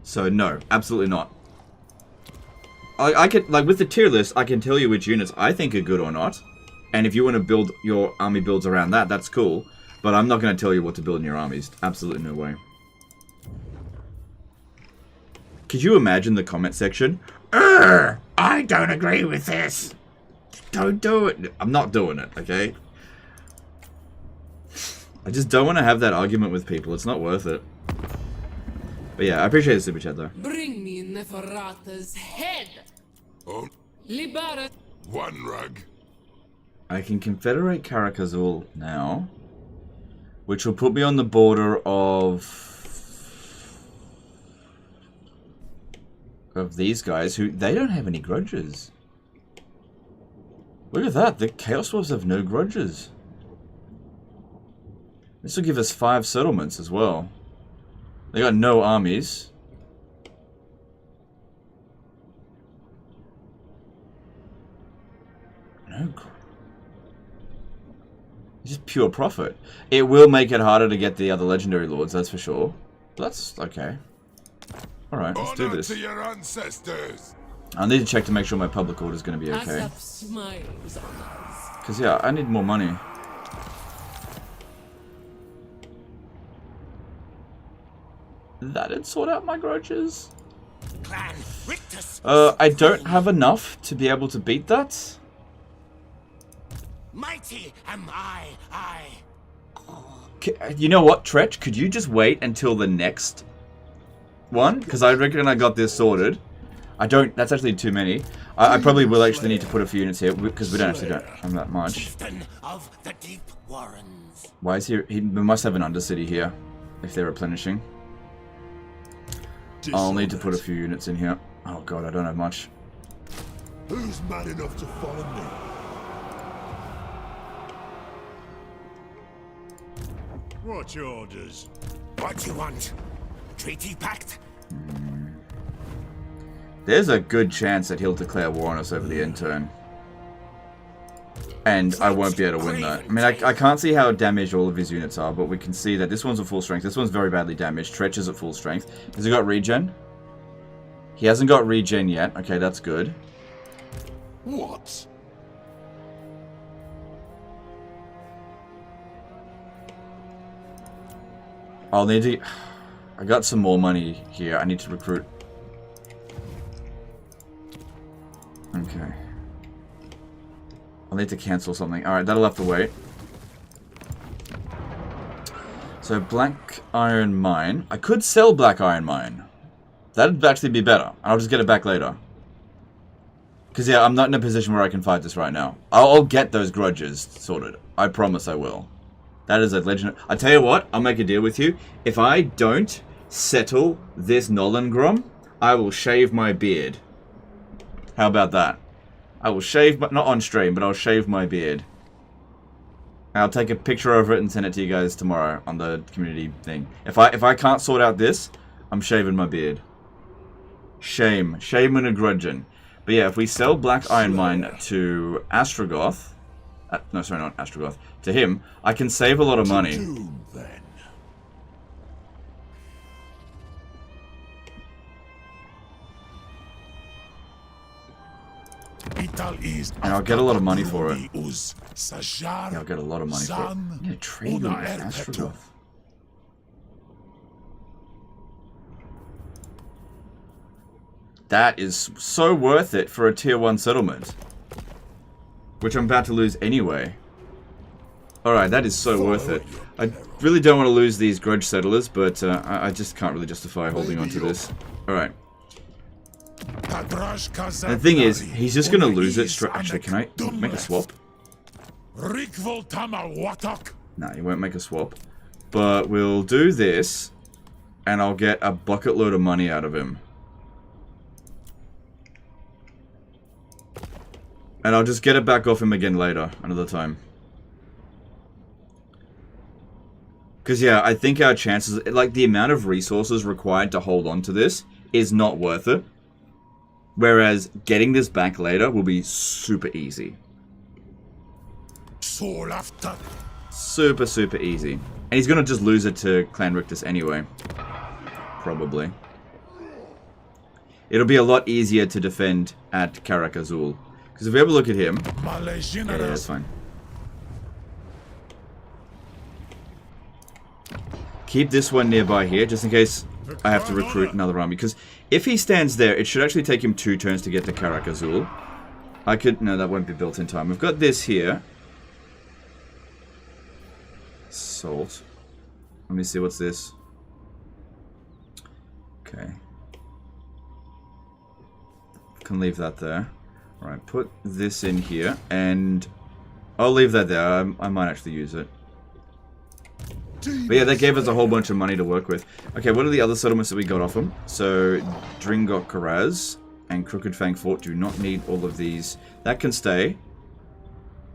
[SPEAKER 1] So no, absolutely not. I can, like, with the tier list, I can tell you which units I think are good or not. And if you want to build your army builds around that, that's cool. But I'm not going to tell you what to build in your armies. Absolutely no way. Could you imagine the comment section? I don't agree with this. Don't do it. I'm not doing it, okay? I just don't want to have that argument with people. It's not worth it. But yeah, I appreciate the super chat though.
[SPEAKER 5] Bring me Neferata's head.
[SPEAKER 2] Oh,
[SPEAKER 5] Libera.
[SPEAKER 2] one rug.
[SPEAKER 1] I can confederate Karakazul now, which will put me on the border of these guys who they don't have any grudges. Look at that, the Chaos Dwarves have no grudges. This will give us 5 settlements as well. They got no armies. No. Just pure profit. It will make it harder to get the other legendary lords, that's for sure. But that's okay. Alright, let's do this.
[SPEAKER 2] To your ancestors.
[SPEAKER 1] I need to check to make sure my public order is going to be okay.
[SPEAKER 5] Asap smiles on us.
[SPEAKER 1] Because, yeah, I need more money. that'd sort out my grudges.
[SPEAKER 3] Clan Rictus.
[SPEAKER 1] I don't have enough to be able to beat that.
[SPEAKER 3] Mighty am I.
[SPEAKER 1] You know what, Tretch? Could you just wait until the next one? Because I reckon I got this sorted. I don't. That's actually too many. I probably will actually need to put a few units here because we don't have that much.
[SPEAKER 3] Chieftain of the Deep Warrens.
[SPEAKER 1] Why is he? We must have an Undercity here if they're replenishing. I'll need to put a few units in here. Oh god, I don't have much.
[SPEAKER 2] Who's mad enough to follow me?
[SPEAKER 3] What's your orders? What do you want? Treaty pact?
[SPEAKER 1] There's a good chance that he'll declare war on us over the end turn. And I won't be able to win that. I mean, I can't see how damaged all of his units are, but we can see that this one's at full strength. This one's very badly damaged. Tretch is at full strength. Has he got regen? He hasn't got regen yet. Okay, that's good.
[SPEAKER 2] What?
[SPEAKER 1] I'll need to... I got some more money here. I need to recruit. Okay. I'll need to cancel something. Alright, that'll have to wait. So, Black Iron Mine. I could sell Black Iron Mine. That'd actually be better. I'll just get it back later. Because, yeah, I'm not in a position where I can fight this right now. I'll get those grudges sorted. I promise I will. That is a legend. I tell you what, I'll make a deal with you. If I don't settle this Nollengrom, I will shave my beard. How about that? I will shave, but not on stream, but I'll shave my beard. I'll take a picture of it and send it to you guys tomorrow on the community thing. If I can't sort out this, I'm shaving my beard. Shame. Shame and a grudgeon. But yeah, if we sell Black Iron Mine to Astrogoth... no, sorry, not Astrogoth. To him, I can save a lot of money. And I'll get a lot of money for it. Yeah, I'll get a lot of money for it. I need to trade with Astrogoth. That is so worth it for a tier 1 settlement. Which I'm about to lose anyway. Alright, that is so worth it. I really don't want to lose these grudge settlers, but I just can't really justify holding on to this. Alright. And the thing is, he's just going to lose it straight. Actually, can I make a swap? Nah, he won't make a swap. But we'll do this, and I'll get a bucket load of money out of him. And I'll just get it back off him again later, another time. Because, yeah, I think our chances... Like, the amount of resources required to hold on to this is not worth it. Whereas, getting this back later will be super easy. Super, super easy. And he's going to just lose it to Clan Rictus anyway. Probably. It'll be a lot easier to defend at Karak Azul. Because if we have a look at him... Yeah, that's fine. Keep this one nearby here, just in case I have to recruit another army. Because if he stands there, it should actually take him 2 turns to get to Karak Azul. I could... No, that won't be built in time. We've got this here. Salt. Let me see, what's this? Okay. Can leave that there. Right, put this in here, and I'll leave that there. I might actually use it. But yeah, that gave us a whole bunch of money to work with. Okay, what are the other settlements that we got off them? So, Dringok Karaz and Crooked Fang Fort do not need all of these. That can stay.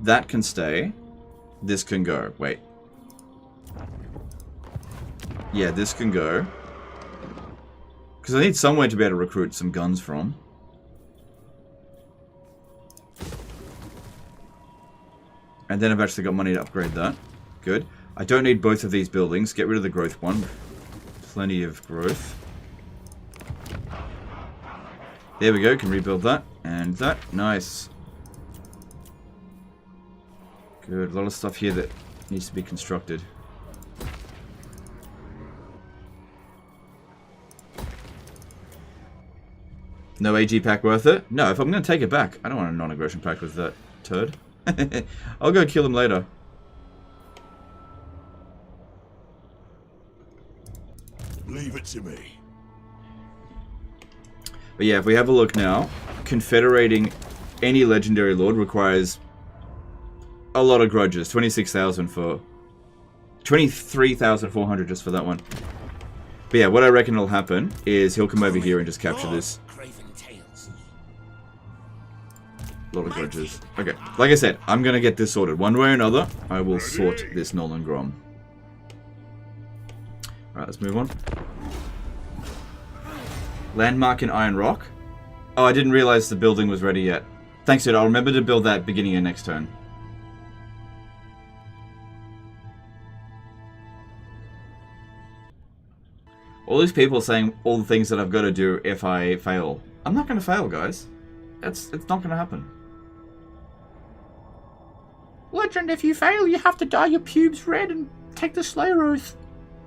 [SPEAKER 1] That can stay. This can go. Wait. Yeah, this can go. Because I need somewhere to be able to recruit some guns from. And then I've actually got money to upgrade that. Good. I don't need both of these buildings. Get rid of the growth one. Plenty of growth. There we go. Can rebuild that. And that. Nice. Good. A lot of stuff here that needs to be constructed. No AG pack worth it? No, if I'm going to take it back, I don't want a non-aggression pact with that turd. I'll go kill him later.
[SPEAKER 3] Leave it to me.
[SPEAKER 1] But yeah, if we have a look now, confederating any legendary lord requires a lot of grudges. 26,000 for... 23,400 just for that one. But yeah, what I reckon will happen is he'll come over here and just capture this. A lot of grudges. Okay, like I said, I'm going to get this sorted. One way or another, I will sort this Nolan Grom. Alright, let's move on. Landmark in Iron Rock. Oh, I didn't realize the building was ready yet. Thanks, dude. I'll remember to build that beginning of next turn. All these people saying all the things that I've got to do if I fail. I'm not going to fail, guys. It's not going to happen. Legend, if you fail, you have to dye your pubes red and take the Slayer Oath.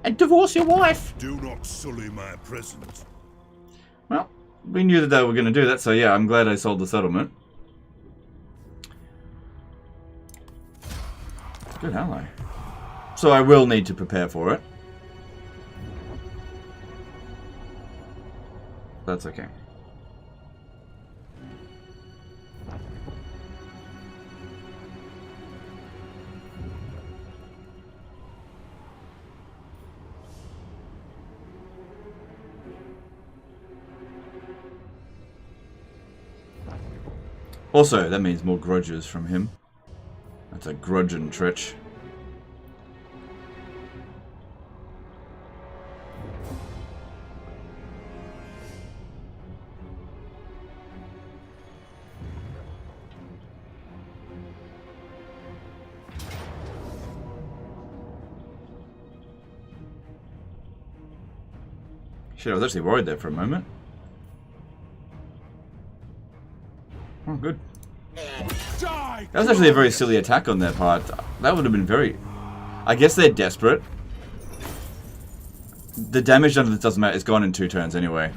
[SPEAKER 1] And divorce your wife.
[SPEAKER 3] Do not sully my presence.
[SPEAKER 1] Well, we knew that they were going to do that, so yeah, I'm glad I sold the settlement. Good ally. So I will need to prepare for it. That's okay. Also, that means more grudges from him. That's a grudging Tretch. Shit, I was actually worried there for a moment. Oh, good. That was actually a very silly attack on their part. That would have been very... I guess they're desperate. The damage under this doesn't matter. It's gone in 2 turns anyway.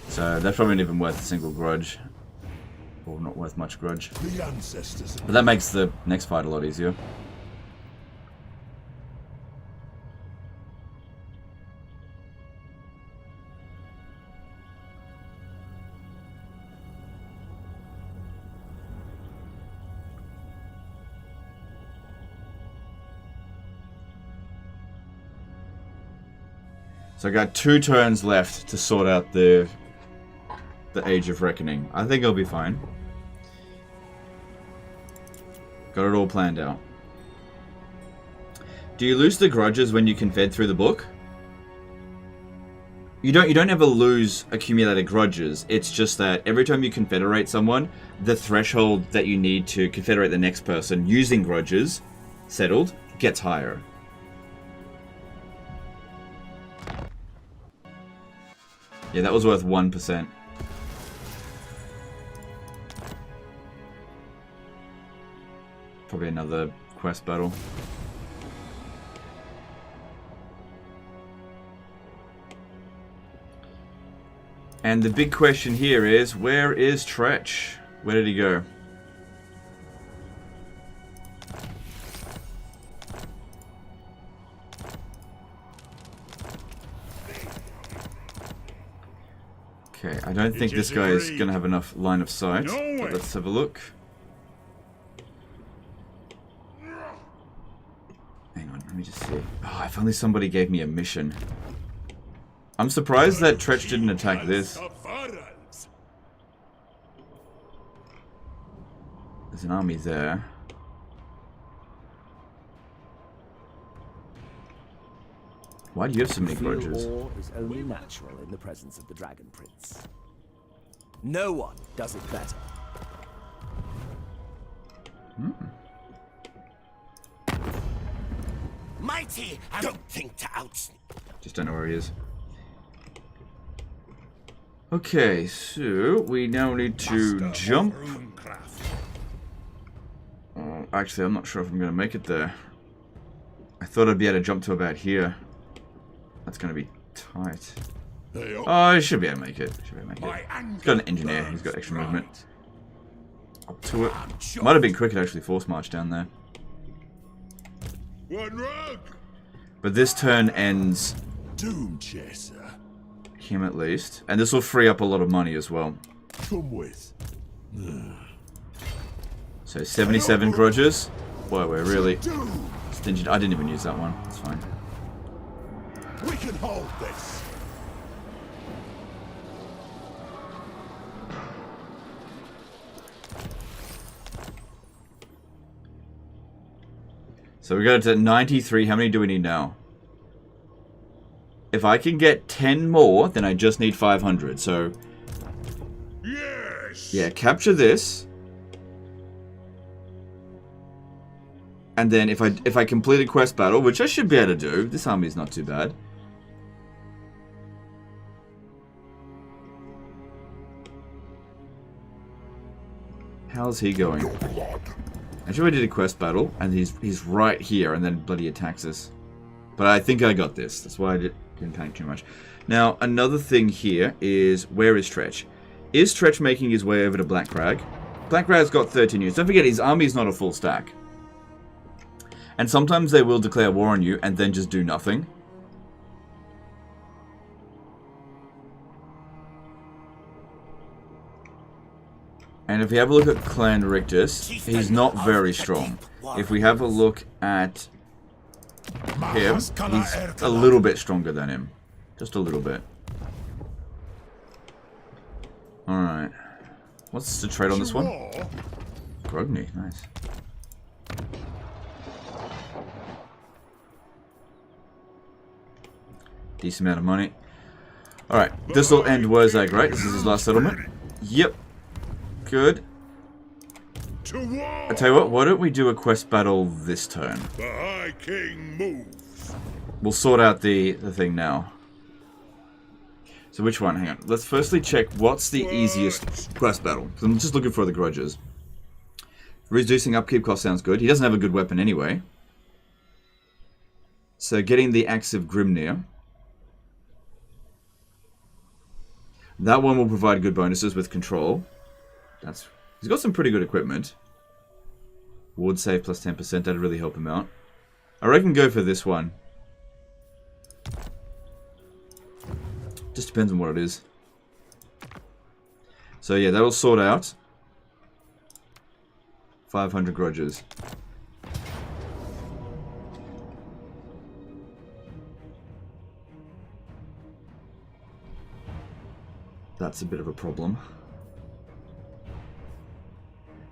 [SPEAKER 1] So that's probably not even worth a single grudge. Or not worth much grudge.
[SPEAKER 3] The ancestors.
[SPEAKER 1] But that makes the next fight a lot easier. So I got 2 turns left to sort out the Age of Reckoning. I think I'll be fine. Got it all planned out. Do you lose the grudges when you confed through the book? You don't ever lose accumulated grudges. It's just that every time you confederate someone, the threshold that you need to confederate the next person using grudges settled gets higher. Yeah, that was worth 1%. Probably another quest battle. And the big question here is, where is Tretch? Where did he go? Okay, I don't think this guy is going to have enough line of sight. But let's have a look. Hang on, let me just see. Oh, if only somebody gave me a mission. I'm surprised that Tretch didn't attack this. There's an army there. Why do you have so many grudges?
[SPEAKER 4] Awe is only natural in the presence of the Dragon Prince. No one does it better.
[SPEAKER 6] Mighty, don't think to out.
[SPEAKER 1] Just don't know where he is. Okay, so we now need to jump. Actually, I'm not sure if I'm going to make it there. I thought I'd be able to jump to about here. That's going to be tight. Oh, he should be able to make it. Should be able to make it. He's got an engineer. He's got extra movement. Up to it. Might have been quicker to actually force march down there. But this turn ends
[SPEAKER 2] Doom Chaser.
[SPEAKER 1] him at least. And this will free up a lot of money as well.
[SPEAKER 2] Come with.
[SPEAKER 1] So 77 grudges. Boy, we're really stingy. I didn't even use that one. That's fine.
[SPEAKER 2] We can hold this.
[SPEAKER 1] So we got it to 93. How many do we need now? If I can get 10 more, then I just need 500. So,
[SPEAKER 3] Yes.
[SPEAKER 1] yeah, capture this. And then if I complete a quest battle, which I should be able to do, this army is not too bad. How's he going? Actually, I did a quest battle, and he's right here, and then bloody attacks us. But I think I got this. That's why I didn't panic too much. Now, another thing here is, where is Tretch? Is Tretch making his way over to Black Crag? Black Crag's got 13 units. Don't forget, his army's not a full stack. And sometimes they will declare war on you, and then just do nothing. And if we have a look at Clan Rictus, he's not very strong. If we have a look at him, he's a little bit stronger than him. Just a little bit. Alright. What's the trade on this one? Grogny, nice. Decent amount of money. Alright, this will end Wurzag, right? This is his last settlement? Yep. Good. I tell you what, why don't we do a quest battle this turn?
[SPEAKER 3] The High King moves.
[SPEAKER 1] We'll sort out the thing now. So which one? Hang on. Let's firstly check what's the easiest quest battle. Because I'm just looking for the grudges. Reducing upkeep cost sounds good. He doesn't have a good weapon anyway. So getting the Axe of Grimnir. That one will provide good bonuses with control. He's got some pretty good equipment. Ward save plus 10%, that'd really help him out. I reckon go for this one. Just depends on what it is. So yeah, that'll sort out 500 grudges. That's a bit of a problem.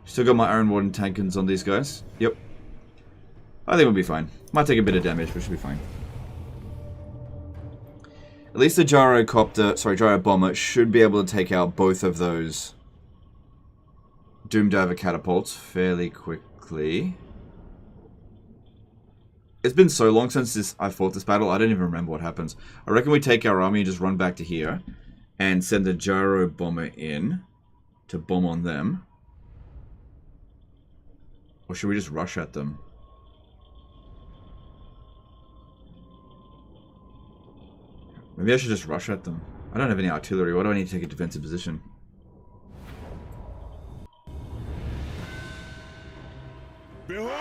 [SPEAKER 1] Still got my Iron Warden tankins on these guys. Yep. I think we'll be fine. Might take a bit of damage, but should be fine. At least the gyro bomber should be able to take out both of those Doomdiver catapults fairly quickly. It's been so long since I fought this battle, I don't even remember what happens. I reckon we take our army and just run back to here and send the gyro bomber in to bomb on them. Or should we just rush at them? Maybe I should just rush at them. I don't have any artillery. Why do I need to take a defensive position?
[SPEAKER 3] Behold,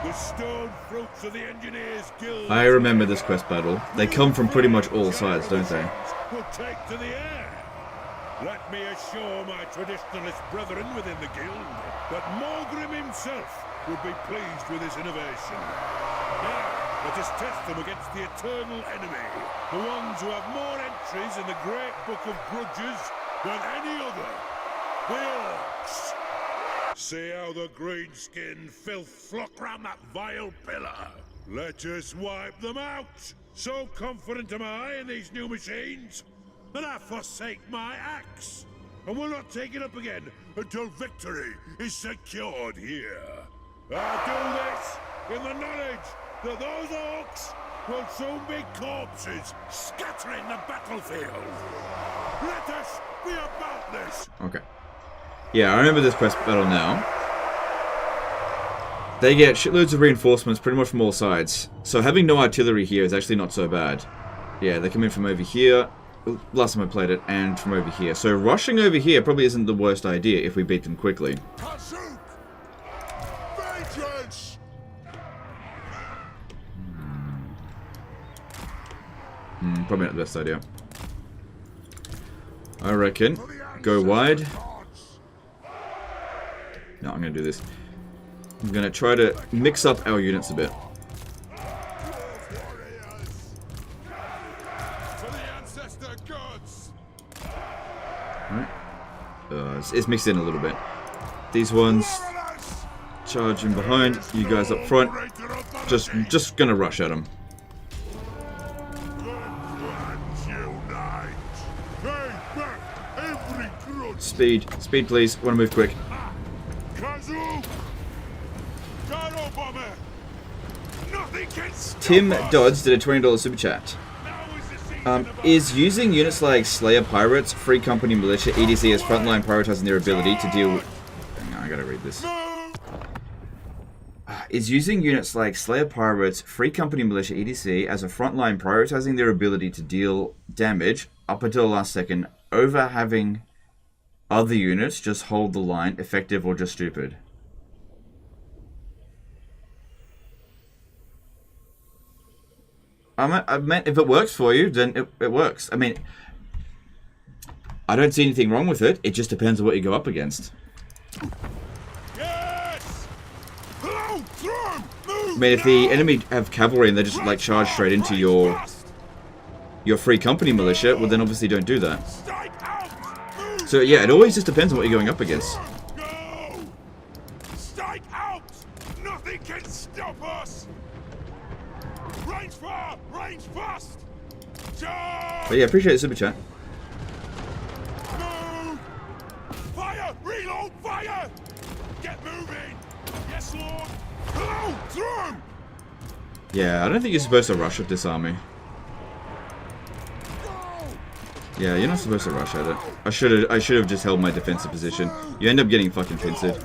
[SPEAKER 3] the stone fruits of the Engineers Guild.
[SPEAKER 1] I remember this quest battle. They come from pretty much all sides, don't they?
[SPEAKER 3] Will take to the air. Let me assure my traditionalist brethren within the guild that Thorgrim himself would be pleased with this innovation. Now, let us test them against the eternal enemy, the ones who have more entries in the great book of grudges than any other, the orcs. See how the green-skinned filth flock round that vile pillar. Let us wipe them out. So confident am I in these new machines that I forsake my axe, and will not take it up again until victory is secured here. I do this in the knowledge that those orcs will soon be corpses scattering the battlefield. Let us be about this.
[SPEAKER 1] Okay. Yeah, I remember this quest battle now. They get shitloads of reinforcements pretty much from all sides. So having no artillery here is actually not so bad. Yeah, they come in from over here. last time I played it, and from over here. So rushing over here probably isn't the worst idea if we beat them quickly.
[SPEAKER 2] Kasuk! Vengeance!
[SPEAKER 1] Probably not the best idea. I reckon go wide. No, I'm going to do this. I'm going to try to mix up our units a bit. Alright. It's mixed in a little bit. These ones charging behind. You guys up front. Just going to rush at them. Speed, please. Want to move quick. Tim Dodds did a $20 super chat. Is using units like Slayer Pirates, Free Company Militia, EDC as frontline prioritizing their ability to deal with... Hang on, I gotta read this. Is using units like Slayer Pirates, Free Company Militia, EDC as a frontline prioritizing their ability to deal damage up until the last second over having other units just hold the line effective or just stupid? I meant if it works for you, then it works. I mean, I don't see anything wrong with it. It just depends on what you go up against.
[SPEAKER 3] Yes! Hello,
[SPEAKER 1] I mean, if the enemy have cavalry and they just like charge straight into your Free Company Militia, well then obviously don't do that. So yeah, it always just depends on what you're going up against.
[SPEAKER 3] Go! Strike out! Nothing can stop us! Range far! Range fast! Charge!
[SPEAKER 1] But yeah, appreciate the super chat.
[SPEAKER 3] Move! Fire! Reload! Fire! Get moving! Yes, Lord! Hello! Through!
[SPEAKER 1] Yeah, I don't think you're supposed to rush at this army. Yeah, you're not supposed to rush at it. I should have just held my defensive position. You end up getting fucking pincered.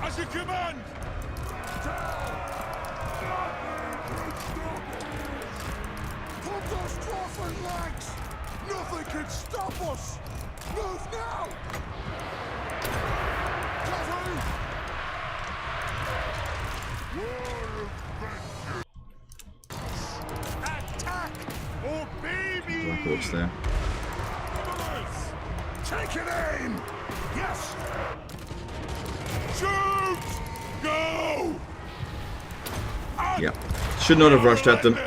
[SPEAKER 3] As you command!
[SPEAKER 2] Put those dwarven legs! Nothing can stop us! Move now! Cover! Attack! Or baby!
[SPEAKER 1] Black Orcs there.
[SPEAKER 2] Take an aim! Yes!
[SPEAKER 3] Shoot! Go!
[SPEAKER 1] Yeah. Should not have rushed at them.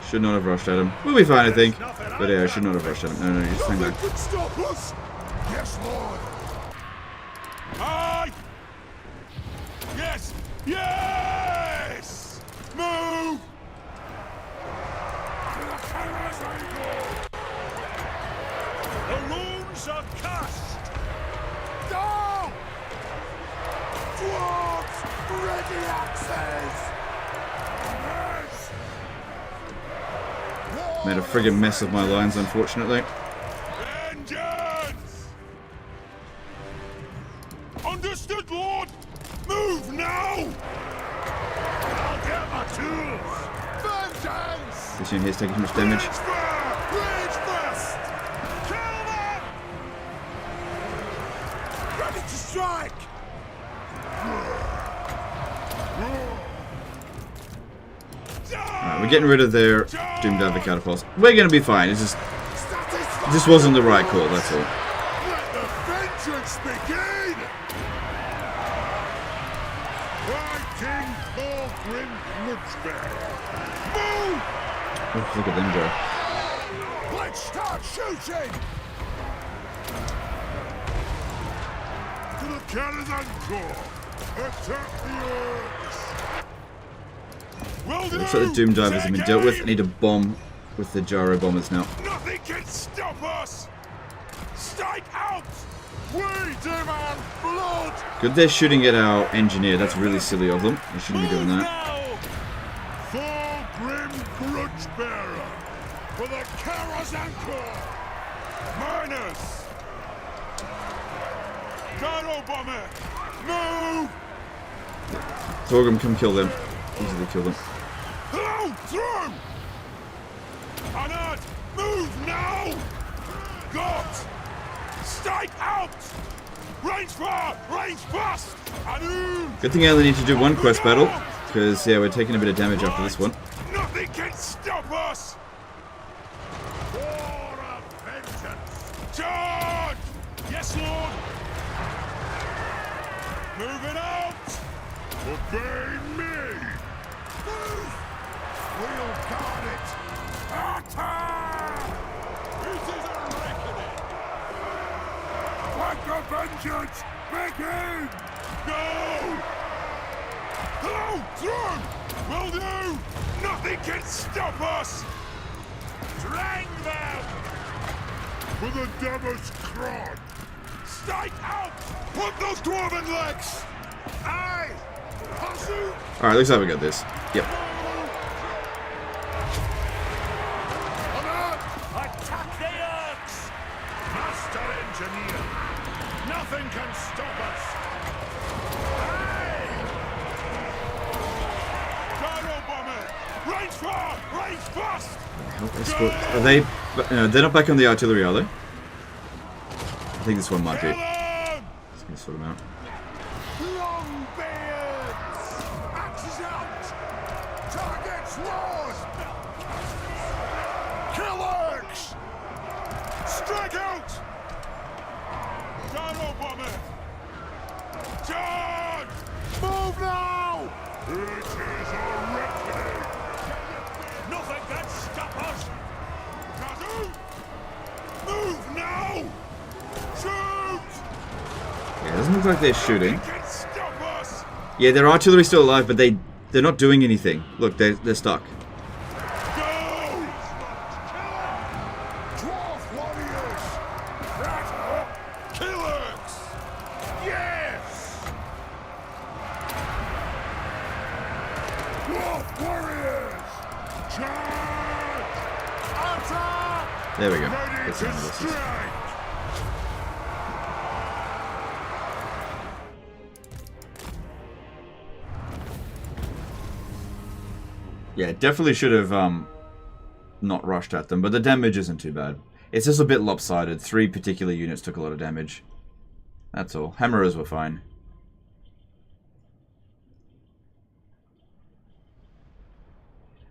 [SPEAKER 1] Should not have rushed at them. We'll be fine, I think. But yeah, I should not have rushed at them. No, just hang back.
[SPEAKER 2] Nothing can stop us! Yes, Lord!
[SPEAKER 3] Aye! Yes! Yes! Move! The runes are cast!
[SPEAKER 2] Go! Dwarves! Ready axes! Yes!
[SPEAKER 1] Made a friggin' mess of my lines, unfortunately.
[SPEAKER 3] Vengeance! Understood, Lord! Move now! I'll get my tools! Vengeance!
[SPEAKER 1] This unit here's taking too much damage.
[SPEAKER 3] Rage fast! Kill them!
[SPEAKER 2] Ready to strike!
[SPEAKER 1] Alright, we're getting rid of their Doomdiver catapults. We're gonna be fine. It's just this wasn't the right call, that's all.
[SPEAKER 2] Let the vengeance begin!
[SPEAKER 3] King Thorgrim Grudgebearer! Move!
[SPEAKER 1] Oh, look at them go.
[SPEAKER 2] Let's start shooting!
[SPEAKER 3] To the Caravan Corps! Attack the orcs! Will do!
[SPEAKER 1] Looks like the Doomdivers have been dealt with. I need to bomb with the Gyro bombers now.
[SPEAKER 3] Nothing can stop us! Strike out! We demand blood!
[SPEAKER 1] Good they're shooting at our engineer. That's really silly of them. They shouldn't be doing that.
[SPEAKER 3] Thorgrim Grudgebearer! For the Karazanko! Miners! Gyro bomber! Move!
[SPEAKER 1] Thorgrim, come kill them. Easily kill them.
[SPEAKER 3] Hello! Through! Anad! Move now! Got! Strike out! Range fire! Range fast! Anu!
[SPEAKER 1] Good thing I only need to do one quest battle, because yeah, we're taking a bit of damage after this one.
[SPEAKER 3] Nothing can stop us! War of vengeance! Charge! Yes, Lord! Moving out! Obey me! Move! We'll guard it! Attack! This is a reckoning! Let the vengeance begin! Go! Hello! Through! Will do! Nothing can stop us! Drag them! For the Devil's Crod! Strike out! Put those dwarven legs! Aye! Hasu!
[SPEAKER 1] Alright, looks like we got this. Yep.
[SPEAKER 3] Attack the Orcs! Master Engineer! Nothing can stop us! Aye! Gyro bomber! Range fire! Range fast!
[SPEAKER 1] Help escort. Are they? They're not back on the artillery, are they? I think this one might be.
[SPEAKER 3] Kill 'em!
[SPEAKER 1] Just gonna sort them out.
[SPEAKER 2] Longbeards! Axes out! Targets lost! Kill orcs!
[SPEAKER 3] Strike out! Gyro bomber! Charge!
[SPEAKER 2] Move now!
[SPEAKER 3] It is a reckoning! Nothing can stop us! Kazu! Move now! Shoot!
[SPEAKER 1] Yeah, it doesn't look like they're shooting.
[SPEAKER 3] Nothing can stop us!
[SPEAKER 1] Yeah, their artillery's still alive, but they're not doing anything. Look, they're stuck.
[SPEAKER 3] Go!
[SPEAKER 2] Dwarf warriors!
[SPEAKER 3] Killers! Yes!
[SPEAKER 2] Dwarf warriors!
[SPEAKER 3] Charge!
[SPEAKER 2] Attack!
[SPEAKER 1] There we go.
[SPEAKER 3] Ready
[SPEAKER 1] That's
[SPEAKER 3] to
[SPEAKER 1] the analysis.
[SPEAKER 3] strike!
[SPEAKER 1] Yeah, definitely should have not rushed at them, but the damage isn't too bad. It's just a bit lopsided. 3 particular units took a lot of damage. That's all. Hammerers were fine.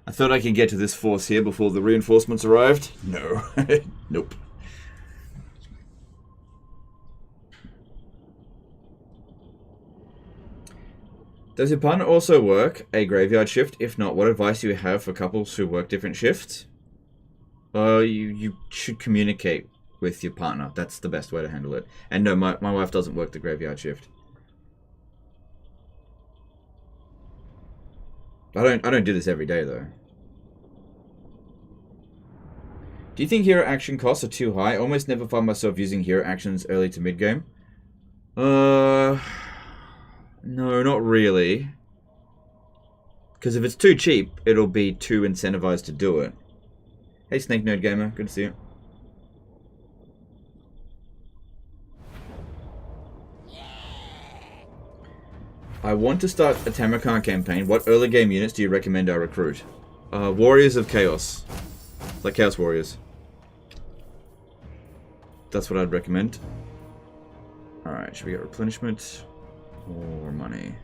[SPEAKER 1] I thought I could get to this force here before the reinforcements arrived. No. Nope. Does your partner also work a graveyard shift? If not, what advice do you have for couples who work different shifts? You should communicate with your partner. That's the best way to handle it. And no, my wife doesn't work the graveyard shift. I don't do this every day though. Do you think hero action costs are too high? I almost never find myself using hero actions early to mid game. No, not really. Because if it's too cheap, it'll be too incentivized to do it. Hey, Snake Nerd Gamer, good to see you. I want to start a Tamarkan campaign. What early game units do you recommend I recruit? Warriors of Chaos. Like Chaos Warriors. That's what I'd recommend. Alright, should we get replenishment? Or money?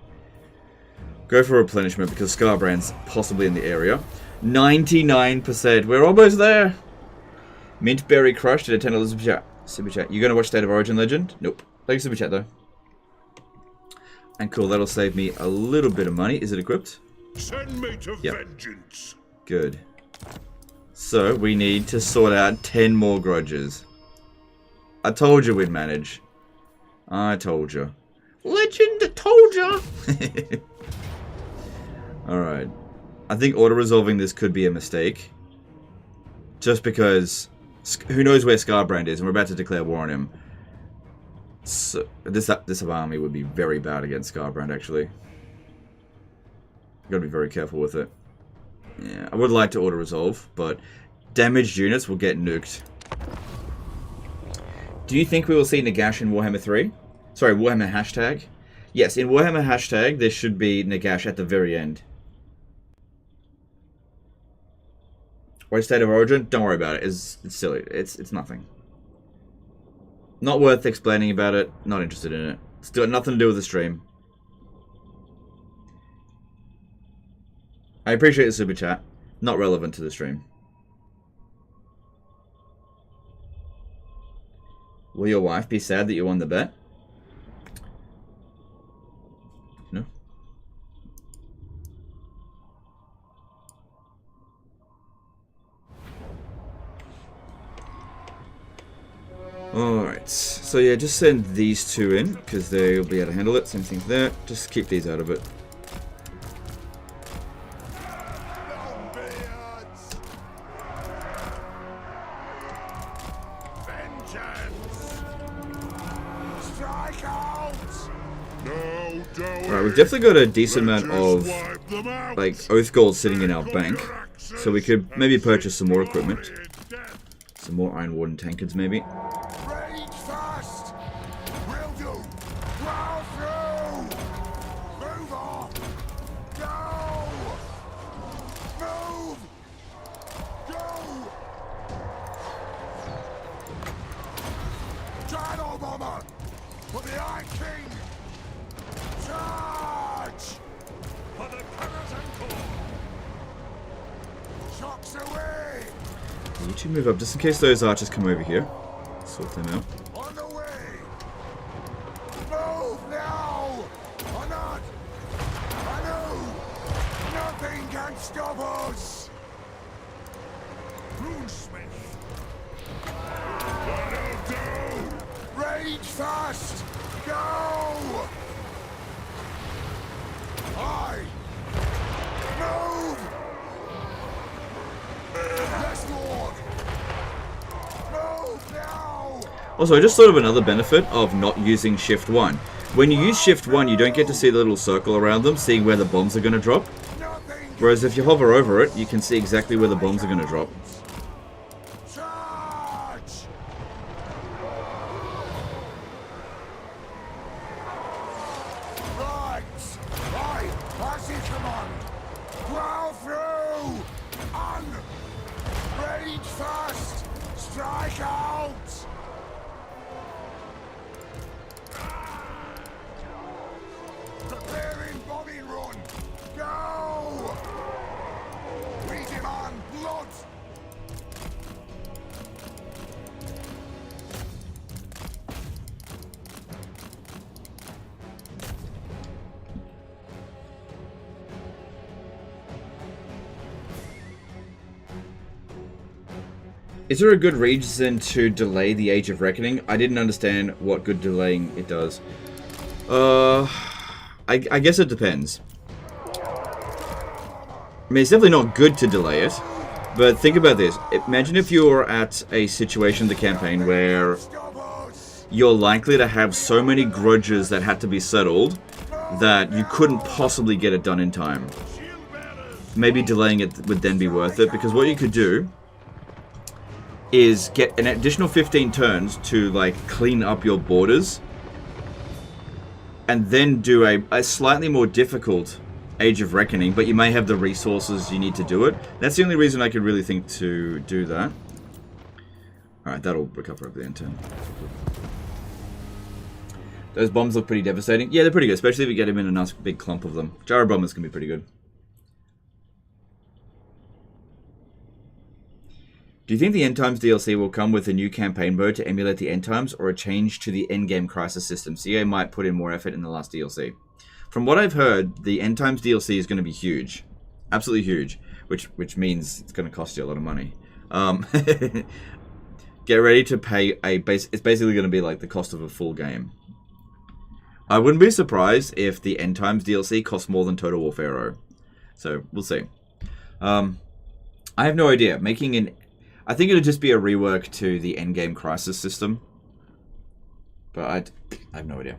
[SPEAKER 1] Go for replenishment because Scarbrand's possibly in the area. 99%. We're almost there. Mintberry Crush did a $10 super chat. Super chat. You gonna watch State of Origin Legend? Nope. Thanks super chat though. And cool, that'll save me a little bit of money. Is it equipped?
[SPEAKER 3] Send me to
[SPEAKER 1] Yep.
[SPEAKER 3] vengeance.
[SPEAKER 1] Good. So we need to sort out 10 more grudges. I told you we'd manage. I told you. Legend told you. Alright. I think auto-resolving this could be a mistake. Just because who knows where Scarbrand is and we're about to declare war on him. So this army would be very bad against Scarbrand actually. Gotta be very careful with it. Yeah, I would like to auto-resolve, but damaged units will get nuked. Do you think we will see Nagash in Warhammer 3? Sorry, Warhammer hashtag? Yes, in Warhammer hashtag, there should be Nagash at the very end. Or State of Origin? Don't worry about it. It's silly. It's nothing. Not worth explaining about it. Not interested in it. It's got nothing to do with the stream. I appreciate the super chat. Not relevant to the stream. Will your wife be sad that you won the bet? No. Alright, so yeah, just send these two in, because they'll be able to handle it. Same thing there. Just keep these out of it. Alright, we've definitely got a decent amount of like oath gold sitting in our bank, so we could maybe purchase some more equipment. Some more Iron Warden tankards, maybe.
[SPEAKER 2] Rage fast! Will do! Plow through! Move on! Go! Move! Go! Shadow Bomber! For the Iron King! Charge! For the Parasite Corps! Shocks away!
[SPEAKER 1] You two move up just in case those archers come over here. Sort them out.
[SPEAKER 2] On the way! Move now! Or not! I know! Nothing can stop us! Runesmith! What'll do? Rage fast! Go! Aye! Move! Yes, Lord! Move now!
[SPEAKER 1] Also, I just thought of another benefit of not using Shift 1. When you use Shift 1, you don't get to see the little circle around them, seeing where the bombs are going to drop. Whereas if you hover over it, you can see exactly where the bombs are going to drop.
[SPEAKER 2] Charge! Right! Right! Pass it, command! Plow through! On! Rage fast! Strike out! Preparing bombing run! Go! We demand blood!
[SPEAKER 1] Is there a good reason to delay the Age of Reckoning? I didn't understand what good delaying it does. I guess it depends. I mean, it's definitely not good to delay it, but think about this. Imagine if you were at a situation in the campaign where you're likely to have so many grudges that had to be settled that you couldn't possibly get it done in time. Maybe delaying it would then be worth it, because what you could do is get an additional 15 turns to like clean up your borders, and then do a slightly more difficult Age of Reckoning, but you may have the resources you need to do it. That's the only reason I could really think to do that. Alright, that'll recover over the end turn. Those bombs look pretty devastating. Yeah, they're pretty good, especially if you get them in a nice big clump of them. Gyro bombers can be pretty good. Do you think the End Times DLC will come with a new campaign mode to emulate the End Times, or a change to the endgame crisis system? CA might put in more effort in the last DLC. From what I've heard, the End Times DLC is going to be huge. Absolutely huge. Which means it's going to cost you a lot of money. Get ready to pay a base. It's basically going to be like the cost of a full game. I wouldn't be surprised if the End Times DLC costs more than Total Warfare 0. So, we'll see. I have no idea. I think it'll just be a rework to the endgame crisis system. But I have no idea.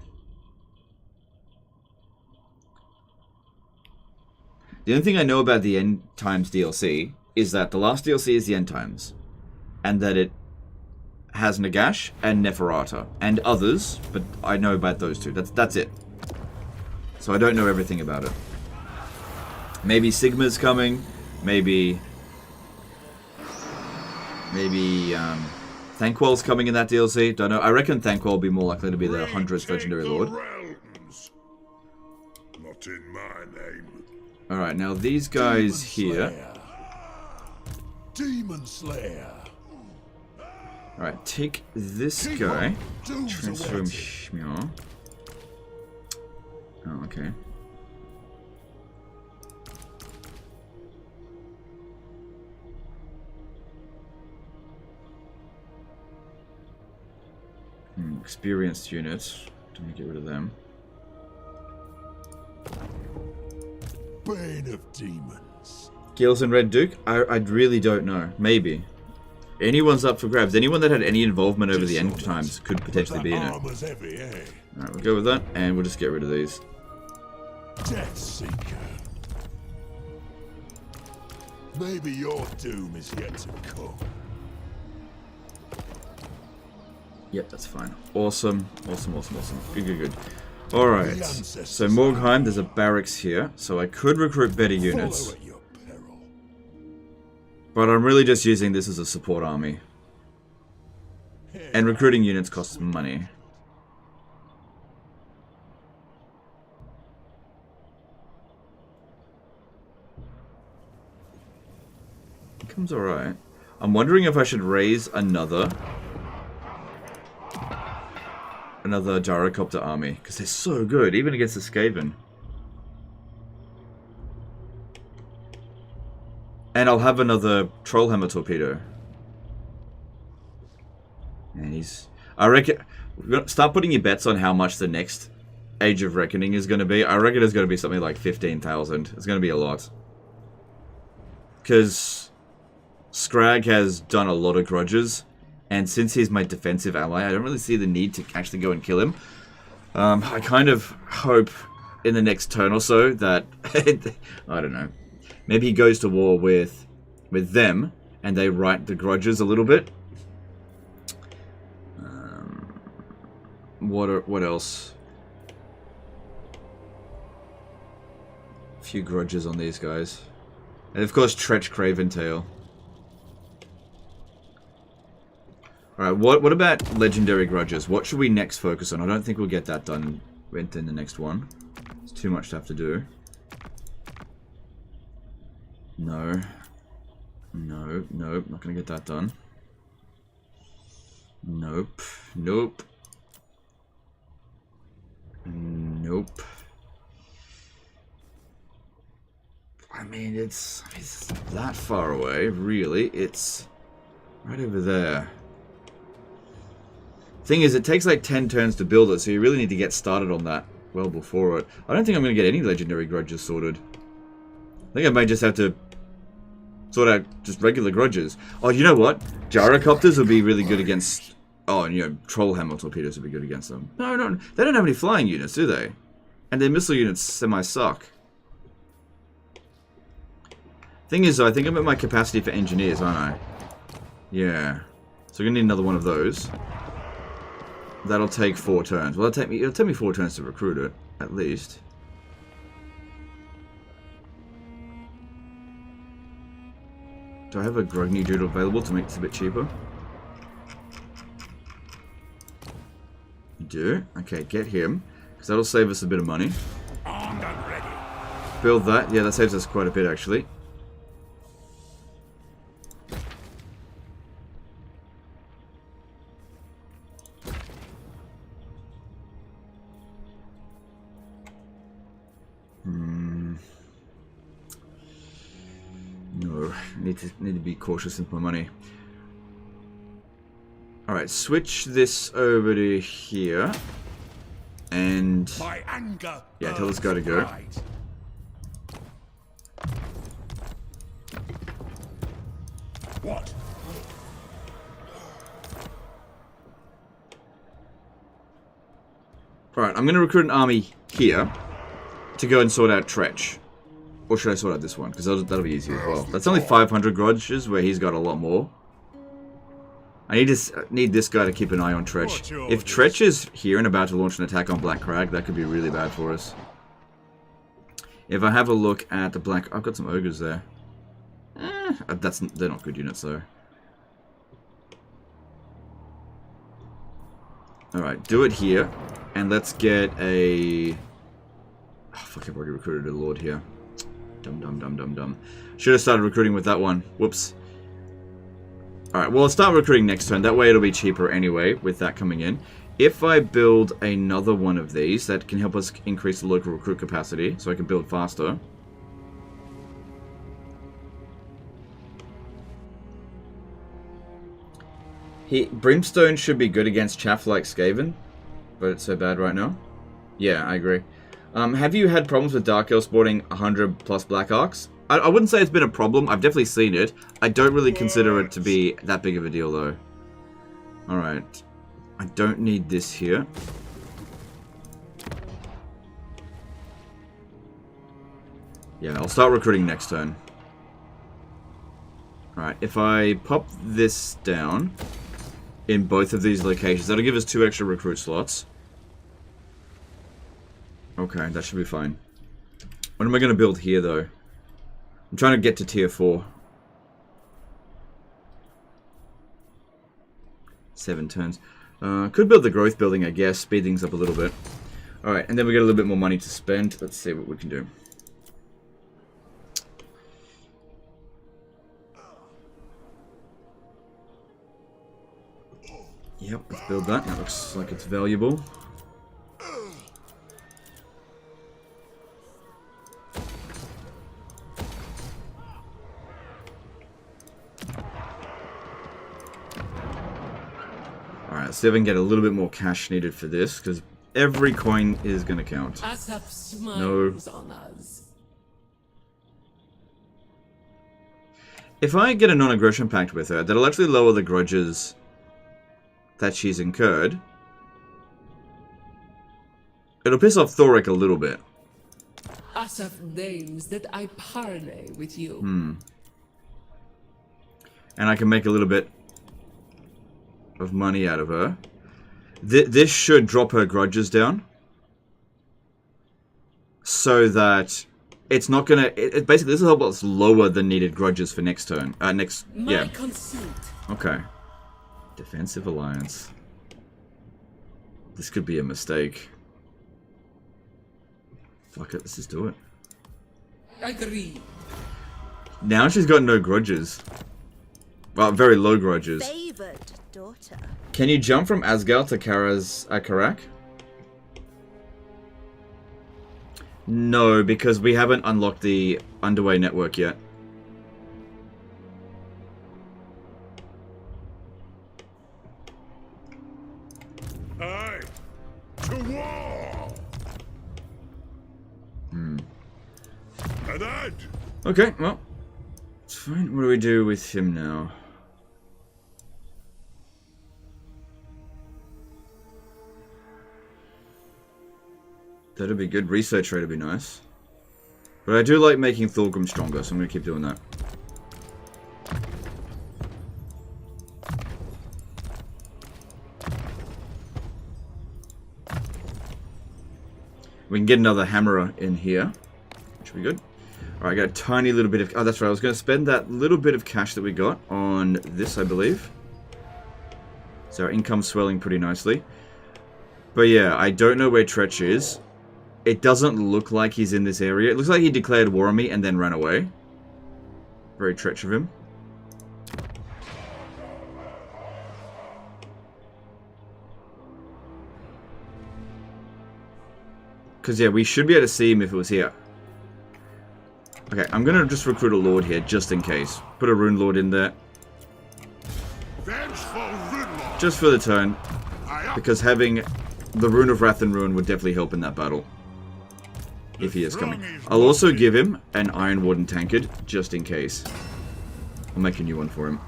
[SPEAKER 1] The only thing I know about the End Times DLC is that the last DLC is the End Times, and that it has Nagash and Neferata and others, but I know about those two. That's it. So I don't know everything about it. Maybe Sigma's coming. Maybe Thanquol's coming in that DLC. Don't know. I reckon Thanquol will be more likely to be the 100th Legendary Lord.
[SPEAKER 3] Not in my name.
[SPEAKER 1] Alright, now these guys here.
[SPEAKER 3] Demon Slayer.
[SPEAKER 1] Alright, take this guy. Transfer him Shmyor. Oh, okay. Experienced units. Don't get rid of them.
[SPEAKER 3] Bane of Demons.
[SPEAKER 1] Gills and Red Duke? I really don't know. Maybe. Anyone's up for grabs. Anyone that had any involvement over the End Times could potentially be in it. Alright, we'll go with that, and we'll just get rid of these.
[SPEAKER 3] Death Seeker. Maybe your doom is yet to come.
[SPEAKER 1] Yep, that's fine. Awesome. Good. Alright. So Morgheim, there's a barracks here, so I could recruit better units. But I'm really just using this as a support army. And recruiting units costs money. Income's alright. I'm wondering if I should raise another gyrocopter army, because they're so good, even against the Skaven. And I'll have another Trollhammer torpedo. And I reckon... Start putting your bets on how much the next Age of Reckoning is going to be. I reckon it's going to be something like 15,000. It's going to be a lot. Because Scrag has done a lot of grudges. And since he's my defensive ally, I don't really see the need to actually go and kill him. I kind of hope in the next turn or so that... I don't know. Maybe he goes to war with them, and they right the grudges a little bit. What else? A few grudges on these guys. And of course, Tretch Craventail. Alright, what about legendary grudges? What should we next focus on? I don't think we'll get that done in the next one. It's too much to have to do. No. No, nope, not gonna get that done. Nope. Nope. Nope. I mean, it's that far away, really. It's right over there. Thing is, it takes like 10 turns to build it, so you really need to get started on that well before it. I don't think I'm going to get any legendary grudges sorted. I think I may just have to sort out just regular grudges. Oh, you know what? Gyrocopters would be really good against... Oh, and you know, Trollhammer torpedoes would be good against them. No, they don't have any flying units, do they? And their missile units semi-suck. Thing is, though, I think I'm at my capacity for engineers, aren't I? Yeah. So we're going to need another one of those. That'll take 4 turns. Well, it'll take me 4 turns to recruit it, at least. Do I have a Grugny Dude available to make this a bit cheaper? You do? Okay, get him. Because that'll save us a bit of money.
[SPEAKER 3] Armed and ready.
[SPEAKER 1] Build that. Yeah, that saves us quite a bit, actually. No, need to be cautious with my money. Alright, switch this over to here. And
[SPEAKER 3] My anger.
[SPEAKER 1] yeah, tell this guy to go.
[SPEAKER 3] Right. What?
[SPEAKER 1] Alright, I'm going to recruit an army here to go and sort out Tretch. Or should I sort out this one? Because that'll be easy as well. That's only 500 grudges, where he's got a lot more. I need this guy to keep an eye on Tretch. If Tretch is here and about to launch an attack on Black Crag, that could be really bad for us. If I have a look at the Black... I've got some ogres there. They're not good units, though. Alright, do it here. And let's get a... Oh, fuck, I've already recruited a lord here. Dumb. Should have started recruiting with that one. Whoops. Alright, well, I'll start recruiting next turn. That way it'll be cheaper anyway, with that coming in. If I build another one of these, that can help us increase the local recruit capacity, so I can build faster. Brimstone should be good against chaff like Skaven, but it's so bad right now. Yeah, I agree. Have you had problems with Dark Elf sporting 100 plus Black Arcs? I wouldn't say it's been a problem. I've definitely seen it. I don't really consider it to be that big of a deal, though. Alright. I don't need this here. Yeah, I'll start recruiting next turn. Alright, if I pop this down in both of these locations, that'll give us 2 extra recruit slots. Okay, that should be fine. What am I going to build here, though? I'm trying to get to tier 4. 7 turns. Could build the growth building, I guess. Speed things up a little bit. Alright, and then we get a little bit more money to spend. Let's see what we can do. Yep, let's build that. That looks like it's valuable. Alright, let's see if I can get a little bit more cash needed for this, because every coin is going to count. No. If I get a non-aggression pact with her, that'll actually lower the grudges that she's incurred. It'll piss off Thorek a little bit.
[SPEAKER 5] Asaf names that I parley with you.
[SPEAKER 1] And I can make a little bit of money out of her. This should drop her grudges down, so that it's not gonna. Basically, this will help us lower the needed grudges for next turn. Yeah. Okay. Defensive alliance. This could be a mistake. Fuck it, let's just do it.
[SPEAKER 5] Agree.
[SPEAKER 1] Now she's got no grudges. Well, very low grudges.
[SPEAKER 7] Favored daughter.
[SPEAKER 1] Can you jump from Asgard to Karak? No, because we haven't unlocked the underway network yet.
[SPEAKER 3] Aye, to war. Adad.
[SPEAKER 1] Okay, well, it's fine. What do we do with him now? That'd be good. Research rate would be nice. But I do like making Thorgrim stronger, so I'm going to keep doing that. We can get another hammerer in here, which will be good. Alright, I got a tiny little bit of... Oh, that's right. I was going to spend that little bit of cash that we got on this, I believe. So our income's swelling pretty nicely. But yeah, I don't know where Tretch is. It doesn't look like he's in this area. It looks like he declared war on me and then ran away. Very Tretch of him. Because, yeah, we should be able to see him if it was here. Okay, I'm going to just recruit a lord here, just in case. Put a rune lord in there. Just for the turn. Because having the Rune of Wrath and Ruin would definitely help in that battle. If he is coming. I'll also give him an Iron Warden tankard, just in case. I'll make a new one for him.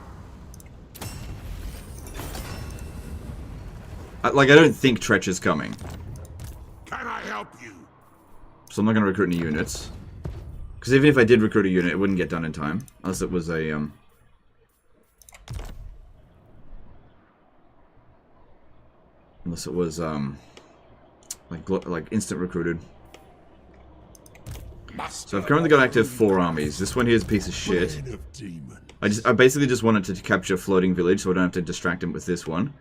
[SPEAKER 1] I don't think Tretch is coming.
[SPEAKER 2] Can I help you?
[SPEAKER 1] So I'm not going to recruit any units. Because even if I did recruit a unit, it wouldn't get done in time. Unless it was a, Unless it was, like instant recruited. So I've currently got active 4 armies. This one here is a piece of shit. I basically just wanted to capture Floating Village so I don't have to distract him with this one.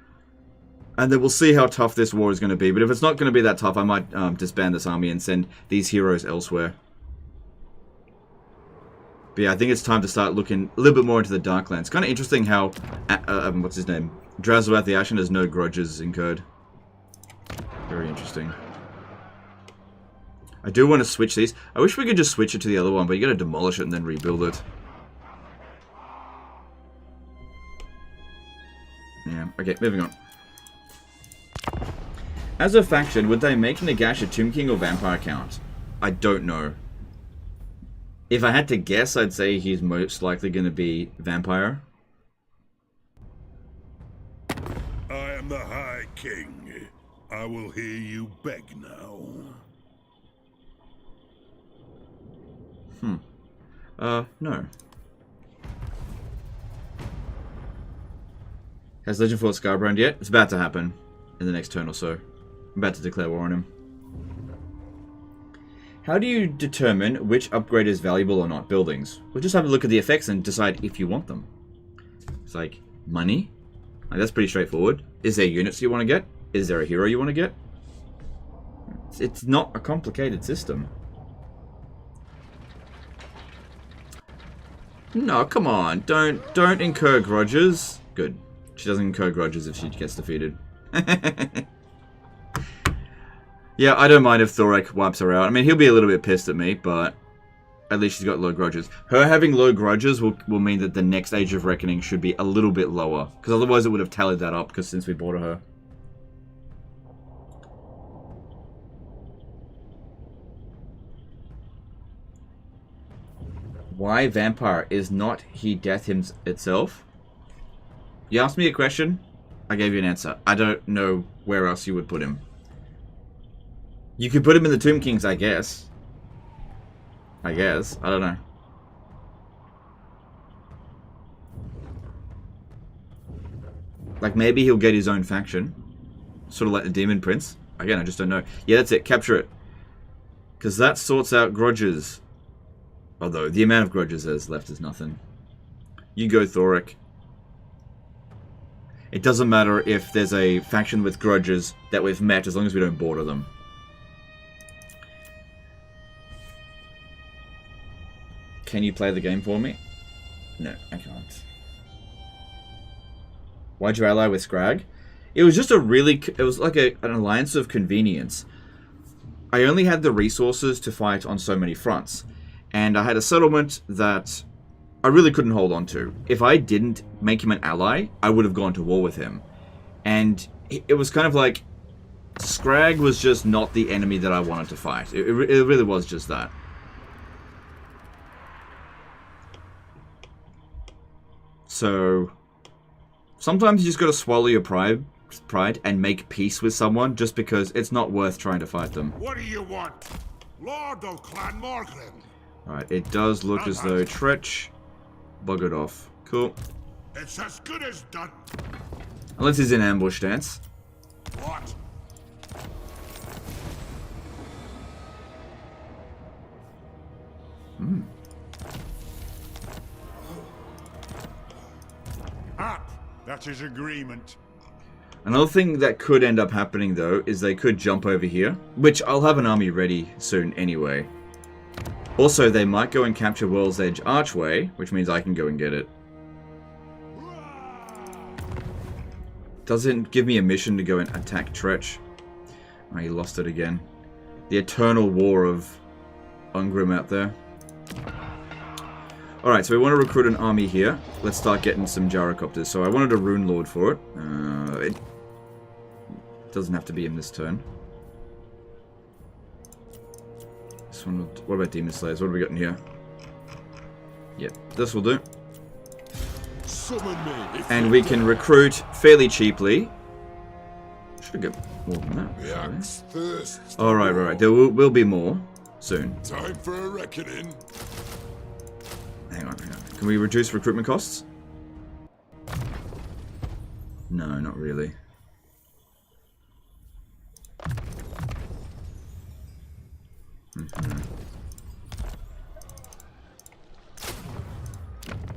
[SPEAKER 1] And then we'll see how tough this war is going to be. But if it's not going to be that tough, I might disband this army and send these heroes elsewhere. But yeah, I think it's time to start looking a little bit more into the Darklands. Kind of interesting how, what's his name? Drazoath the Ashen has no grudges incurred. Very interesting. I do want to switch these. I wish we could just switch it to the other one, but you got to demolish it and then rebuild it. Yeah, okay, moving on. As a faction, would they make Nagash a Tomb King or Vampire count? I don't know. If I had to guess, I'd say he's most likely going to be Vampire.
[SPEAKER 3] I am the High King. I will hear you beg now.
[SPEAKER 1] No. Has Legend fought Scarbrand yet? It's about to happen in the next turn or so. I'm about to declare war on him. How do you determine which upgrade is valuable or not? Buildings. We'll just have a look at the effects and decide if you want them. It's like, money? Like, that's pretty straightforward. Is there units you want to get? Is there a hero you want to get? It's not a complicated system. No, come on. Don't incur grudges. Good. She doesn't incur grudges if she gets defeated. Yeah, I don't mind if Thorek wipes her out. I mean, he'll be a little bit pissed at me, but at least she's got low grudges. Her having low grudges will mean that the next Age of Reckoning should be a little bit lower. Because otherwise it would have tallied that up, because since we bought her. Why Vampire? Is not he death itself? You asked me a question, I gave you an answer. I don't know where else you would put him. You could put him in the Tomb Kings, I guess. I don't know. Like, maybe he'll get his own faction. Sort of like the Demon Prince. Again, I just don't know. Yeah, that's it. Capture it. Because that sorts out grudges. Although, the amount of grudges there's left is nothing. You go, Thorek. It doesn't matter if there's a faction with grudges that we've met, as long as we don't border them. Can you play the game for me? No, I can't. Why'd you ally with Scrag? It was just a really... It was like an alliance of convenience. I only had the resources to fight on so many fronts. And I had a settlement that I really couldn't hold on to. If I didn't make him an ally, I would have gone to war with him. And it was kind of like... Scrag was just not the enemy that I wanted to fight. It really was just that. So, sometimes you just gotta swallow your pride and make peace with someone just because it's not worth trying to fight them.
[SPEAKER 3] What do you want? Lord of Clan Morgrim.
[SPEAKER 1] Alright, it does look as though Tretch buggered off. Cool.
[SPEAKER 3] It's as good as done.
[SPEAKER 1] Unless he's in ambush stance.
[SPEAKER 3] What? Up! That is agreement.
[SPEAKER 1] Another thing that could end up happening, though, is they could jump over here. Which, I'll have an army ready soon anyway. Also, they might go and capture World's Edge Archway, which means I can go and get it. Doesn't give me a mission to go and attack Tretch. Oh, he lost it again. The eternal war of Ungrim out there. Alright, so we want to recruit an army here. Let's start getting some Gyrocopters. So I wanted a Rune Lord for it. It doesn't have to be in this turn. This one. What about Demon Slayers? What have we got in here? Yep, this will do. And we can recruit fairly cheaply. Should get more than that. Alright, right. There will be more soon.
[SPEAKER 2] Time for a reckoning.
[SPEAKER 1] Hang on. Can we reduce recruitment costs? No, not really.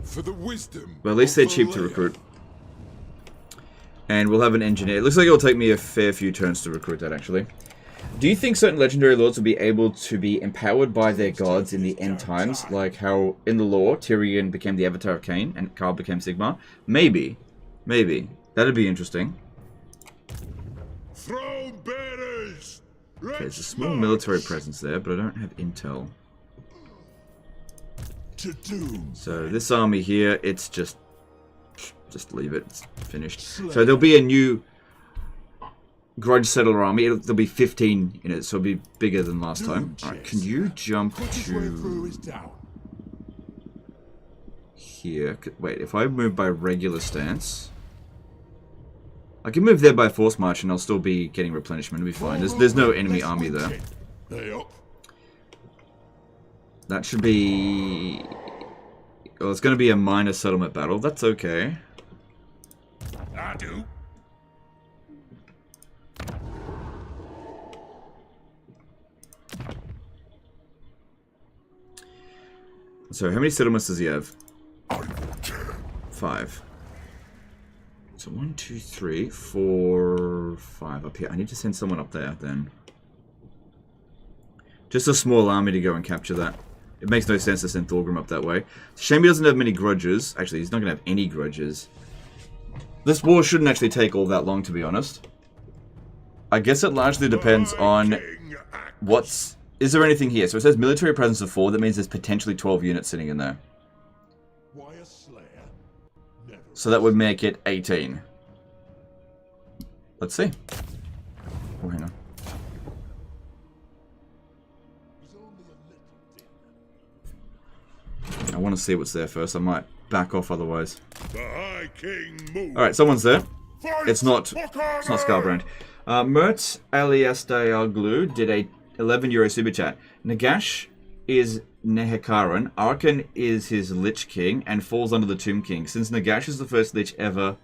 [SPEAKER 2] For the wisdom.
[SPEAKER 1] Well, at least they're cheap to recruit. And we'll have an engineer. It looks like it'll take me a fair few turns to recruit that, actually. Do you think certain legendary lords will be able to be empowered by their gods in the end times, like how in the lore Tyrion became the avatar of Cain and Carl became Sigmar? Maybe. Maybe. That'd be interesting.
[SPEAKER 3] Throne bearers!
[SPEAKER 1] Okay, there's a small military presence there, but I don't have intel.
[SPEAKER 2] To doom.
[SPEAKER 1] So this army here, it's just leave it. It's finished. So there'll be a new Grudge Settler army. There'll be 15 in it, so it'll be bigger than last time. Alright, can you jump to here? Wait, if I move by regular stance, I can move there by force march and I'll still be getting replenishment. It'll be fine. There's no enemy army there. That should be... Well, it's going to be a minor settlement battle. That's okay.
[SPEAKER 3] I do.
[SPEAKER 1] So, how many settlements does he have? 5. So, 1, 2, 3, 4, 5 up here. I need to send someone up there, then. Just a small army to go and capture that. It makes no sense to send Thorgrim up that way. It's a shame he doesn't have many grudges. Actually, he's not going to have any grudges. This war shouldn't actually take all that long, to be honest. I guess it largely depends on what's... Is there anything here? So it says military presence of 4. That means there's potentially 12 units sitting in there. So that would make it 18. Let's see. Oh, hang on. I want to see what's there first. I might back off otherwise. Alright, someone's there. It's not Scarbrand. Mert Aliasdayaglu did a €11 super chat. Nagash is Nehekaran. Arkan is his Lich King and falls under the Tomb King. Since Nagash is the first Lich ever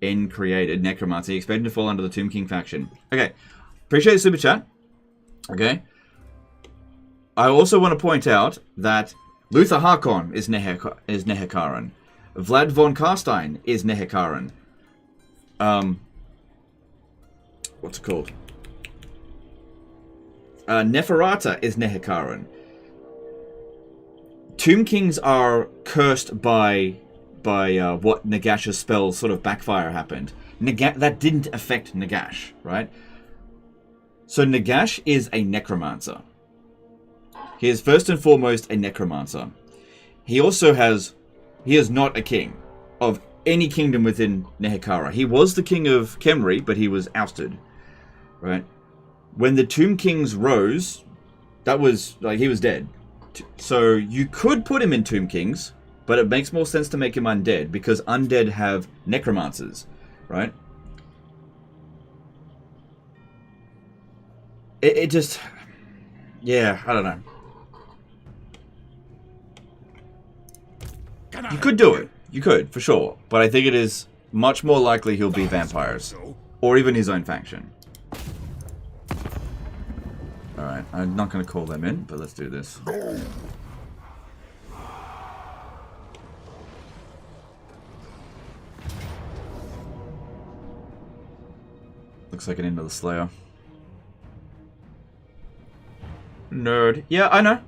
[SPEAKER 1] created, Necromancy, he expected to fall under the Tomb King faction. Okay. Appreciate the super chat. Okay. I also want to point out that Luther Harkon is Nehekaran. Vlad von Karstein is Nehekaran. What's it called? Neferata is Nehekaran. Tomb Kings are cursed by what Nagash's spells sort of backfire happened. That didn't affect Nagash, right? So Nagash is a necromancer. He is first and foremost a necromancer. He is not a king of any kingdom within Nehekara. He was the king of Khemri, but he was ousted, right? When the Tomb Kings rose, that was, like, he was dead. So you could put him in Tomb Kings, but it makes more sense to make him undead, because undead have necromancers, right? It just... Yeah, I don't know. You could do it. You could, for sure. But I think it is much more likely he'll be vampires. Or even his own faction. Alright, I'm not going to call them in, but let's do this. Looks like an end of the Slayer. Nerd. Yeah, I know.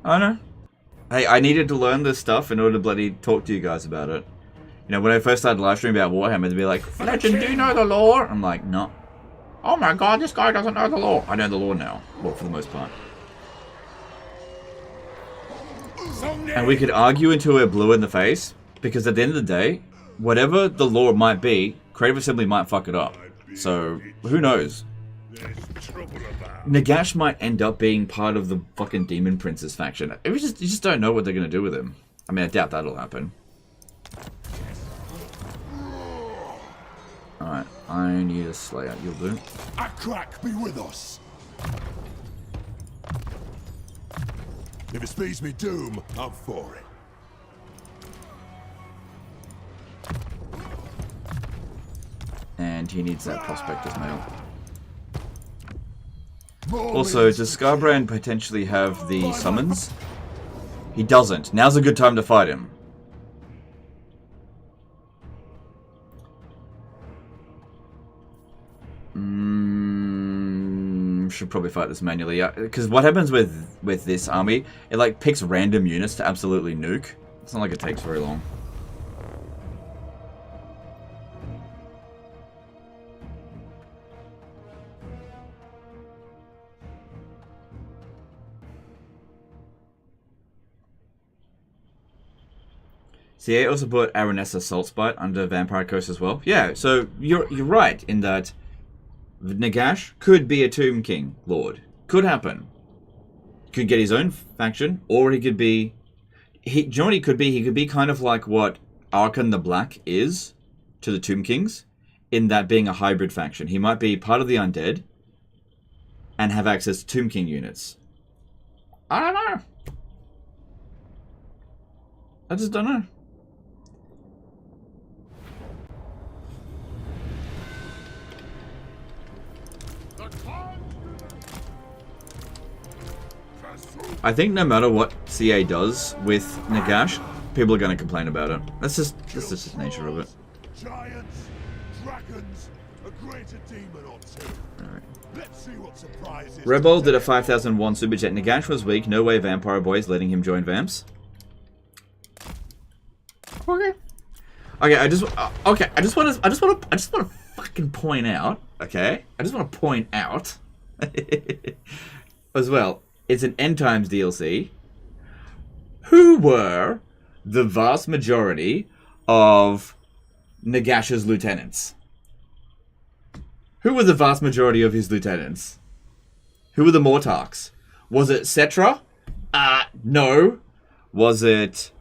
[SPEAKER 1] I know. Hey, I needed to learn this stuff in order to bloody talk to you guys about it. You know, when I first started live streaming about Warhammer, they'd be like, Legend, do you know the lore? I'm like, no. Oh my god, this guy doesn't know the lore. I know the lore now. Well, for the most part. And we could argue until we're blue in the face, because at the end of the day, whatever the lore might be, Creative Assembly might fuck it up. So, who knows? Nagash might end up being part of the fucking Demon Princess faction. You just don't know what they're going to do with him. I mean, I doubt that'll happen. Alright, I need a Slayer. You'll do.
[SPEAKER 2] A crack be with us. If it speeds me doom, I'm for it.
[SPEAKER 1] and he needs that Prospector's Mail. Also, does Scarbrand potentially have the summons? He doesn't. Now's a good time to fight him. Should probably fight this manually, because what happens with this army, it like picks random units to absolutely nuke. It's not like it takes very long. CA also put Aranessa Saltspite under Vampire Coast as well. Yeah, so you're right in that Nagash could be a Tomb King Lord. Could happen. Could get his own faction, or he could be... do you know what he could be? He could be kind of like what Archon the Black is to the Tomb Kings, in that being a hybrid faction. He might be part of the Undead, and have access to Tomb King units. I don't know. I just don't know. I think no matter what CA does with Nagash, people are going to complain about it. That's just the nature of it.
[SPEAKER 3] Giants, dragons, a greater demon or two.
[SPEAKER 1] Alright.
[SPEAKER 3] Let's see what surprises.
[SPEAKER 1] Rebel did a 5,001 super chat. Nagash was weak. No way Vampire Boys letting him join Vamps. Okay. Okay, I just want to fucking point out, okay? I just want to point out as well. It's an End Times DLC. Who were the vast majority of Nagash's lieutenants? Who were the vast majority of his lieutenants? Who were the Mortarchs? Was it Cetra? No. Was it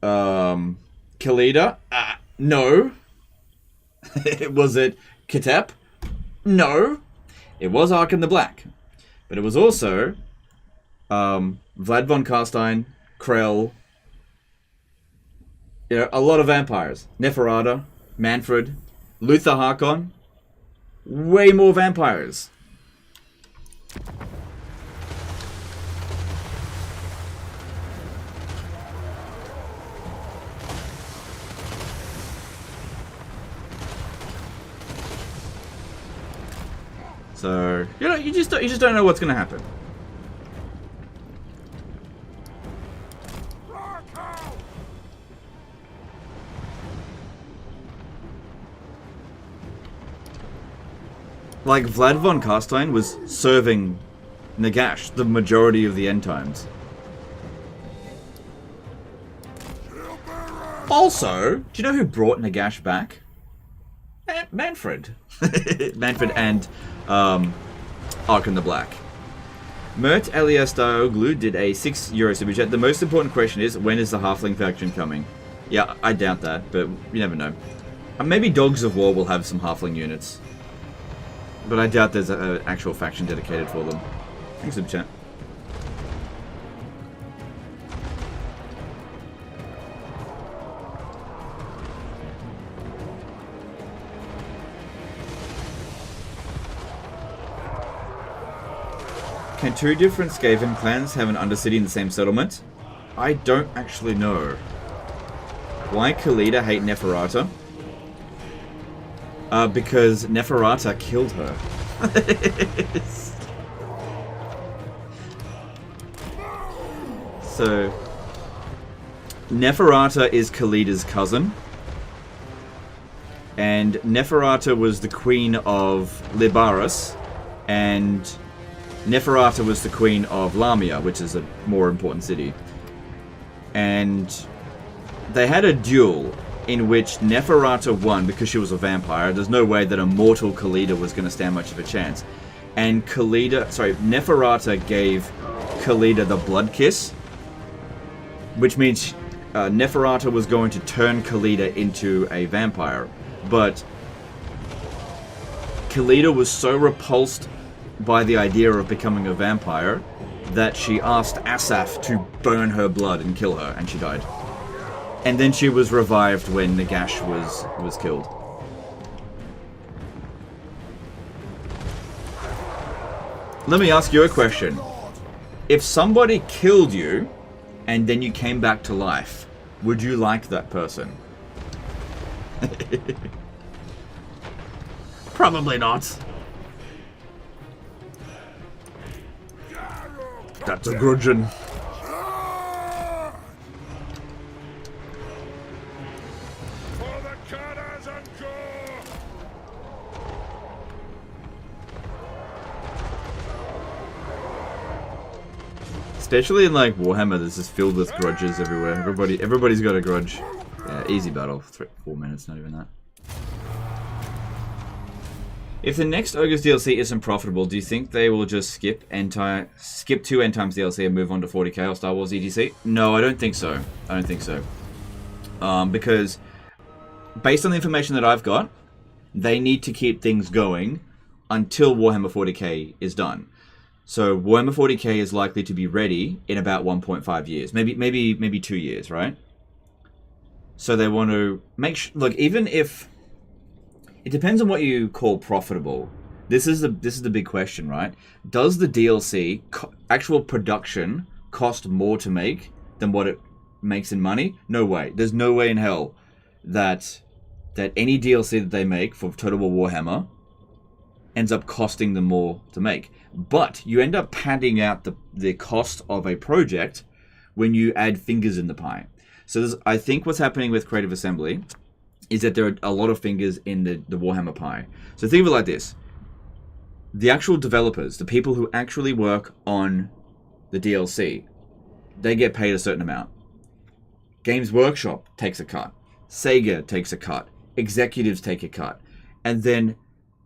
[SPEAKER 1] Khalida? No. Was it Kitep? No. It was Archon the Black. But it was also Vlad von Carstein, Krell, you know, a lot of vampires. Neferata, Manfred, Luther Harkon. Way more vampires. So, you know, you just don't know what's going to happen. Like, Vlad von Carstein was serving Nagash the majority of the End Times. Also, do you know who brought Nagash back? Manfred. Manfred and Archon the Black. Mert Elias Dioglu did a €6 super chat. The most important question is, when is the Halfling faction coming? Yeah, I doubt that, but you never know. Maybe Dogs of War will have some Halfling units. But I doubt there's an actual faction dedicated for them. Thanks, super chat. Can two different Skaven clans have an undercity in the same settlement? I don't actually know. Why Khalida hate Neferata? Because Neferata killed her. So, Neferata is Khalida's cousin. And Neferata was the queen of Libaris. And Neferata was the queen of Lamia, which is a more important city. And they had a duel in which Neferata won because she was a vampire. There's no way that a mortal Khalida was going to stand much of a chance. And Neferata gave Khalida the blood kiss, which means Neferata was going to turn Khalida into a vampire. But Khalida was so repulsed by the idea of becoming a vampire that she asked Asaph to burn her blood and kill her, and she died. And then she was revived when Nagash was killed. Let me ask you a question. If somebody killed you and then you came back to life, would you like that person? Probably not. That's a grudgeon.
[SPEAKER 3] For the Karas and Gore!
[SPEAKER 1] Especially in like Warhammer, this is filled with grudges everywhere. Everybody's got a grudge. Yeah, easy battle. 4 minutes, not even that. If the next Ogres DLC isn't profitable, do you think they will just skip 2 end times DLC and move on to 40k or Star Wars EDC? No, I don't think so. I don't think so. Because based on the information that I've got, they need to keep things going until Warhammer 40k is done. So Warhammer 40k is likely to be ready in about 1.5 years, maybe 2 years, right? So they want to make sure. Look, even if it depends on what you call profitable. This is the big question, right? Does the DLC actual production cost more to make than what it makes in money? No way. There's no way in hell that any DLC that they make for Total War Warhammer ends up costing them more to make. But you end up padding out the cost of a project when you add fingers in the pie. So I think what's happening with Creative Assembly is that there are a lot of fingers in the Warhammer pie. So think of it like this. The actual developers, the people who actually work on the DLC, they get paid a certain amount. Games Workshop takes a cut. Sega takes a cut. Executives take a cut. And then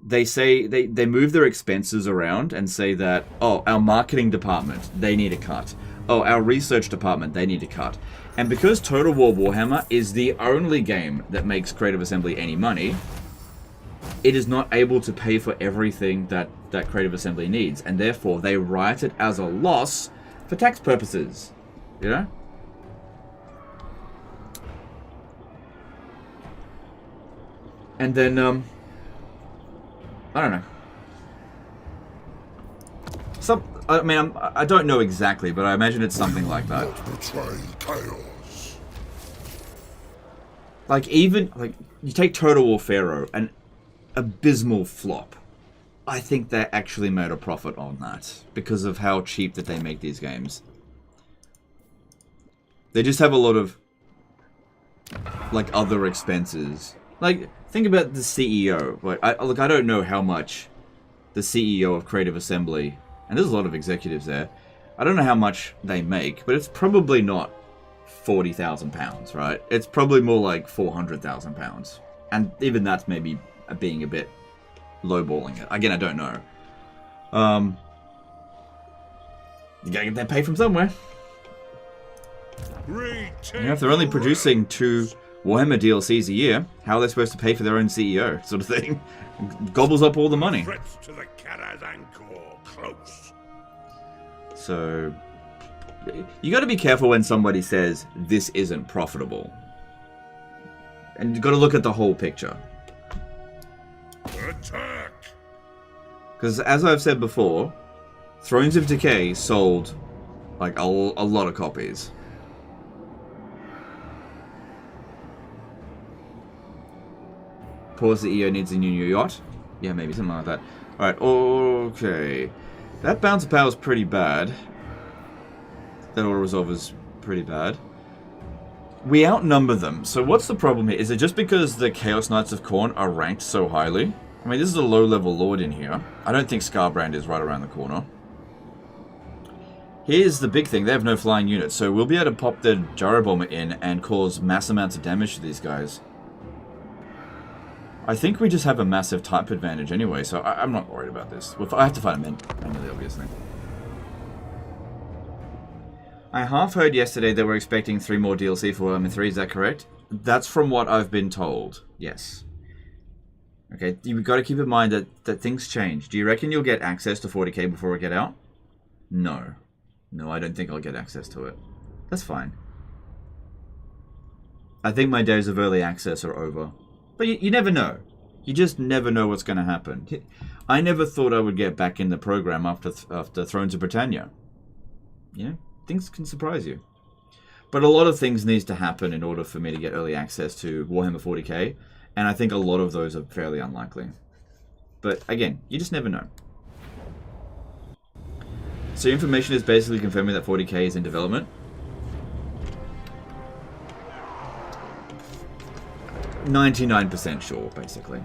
[SPEAKER 1] they say they move their expenses around and say that, oh, our marketing department, they need a cut. Oh, our research department, they need a cut. And because Total War Warhammer is the only game that makes Creative Assembly any money, it is not able to pay for everything that Creative Assembly needs. And therefore, they write it as a loss for tax purposes. You know? And then, I don't know. I don't know exactly, but I imagine it's something like that.
[SPEAKER 2] Betray chaos.
[SPEAKER 1] Like, even, like, you take Total War Pharaoh, an abysmal flop. I think they actually made a profit on that because of how cheap that they make these games. They just have a lot of, like, other expenses. Like, think about the CEO. Like, I don't know how much the CEO of Creative Assembly, and there's a lot of executives there, I don't know how much they make, but it's probably not £40,000, right? It's probably more like £400,000. And even that's maybe being a bit lowballing it. Again, I don't know. You gotta get that pay from somewhere. You know, if they're only producing 2 Warhammer DLCs a year, how are they supposed to pay for their own CEO, sort of thing? Gobbles up all the money.
[SPEAKER 3] To the close.
[SPEAKER 1] So, you got to be careful when somebody says this isn't profitable, and you got to look at the whole picture.
[SPEAKER 3] Attack!
[SPEAKER 1] Because as I've said before, Thrones of Decay sold like a lot of copies. Pause, the EO needs a new yacht? Yeah, maybe, something like that. Alright, okay. That bounce of power is pretty bad. That auto resolve is pretty bad. We outnumber them, so what's the problem here? Is it just because the Chaos Knights of Khorne are ranked so highly? I mean, this is a low-level lord in here. I don't think Scarbrand is right around the corner. Here's the big thing, they have no flying units, so we'll be able to pop the Gyro Bomber in and cause mass amounts of damage to these guys. I think we just have a massive type advantage anyway, so I'm not worried about this. I have to fight him manually, obviously. I half heard yesterday that we're expecting 3 more DLC for Warhammer 3, is that correct? That's from what I've been told, yes. Okay, you've got to keep in mind that things change. Do you reckon you'll get access to 40k before we get out? No. No, I don't think I'll get access to it. That's fine. I think my days of early access are over. But you never know. You just never know what's going to happen. I never thought I would get back in the program after Thrones of Britannia. You know, things can surprise you. But a lot of things needs to happen in order for me to get early access to Warhammer 40k, and I think a lot of those are fairly unlikely. But again, you just never know. So information is basically confirming that 40k is in development. %99 sure, basically.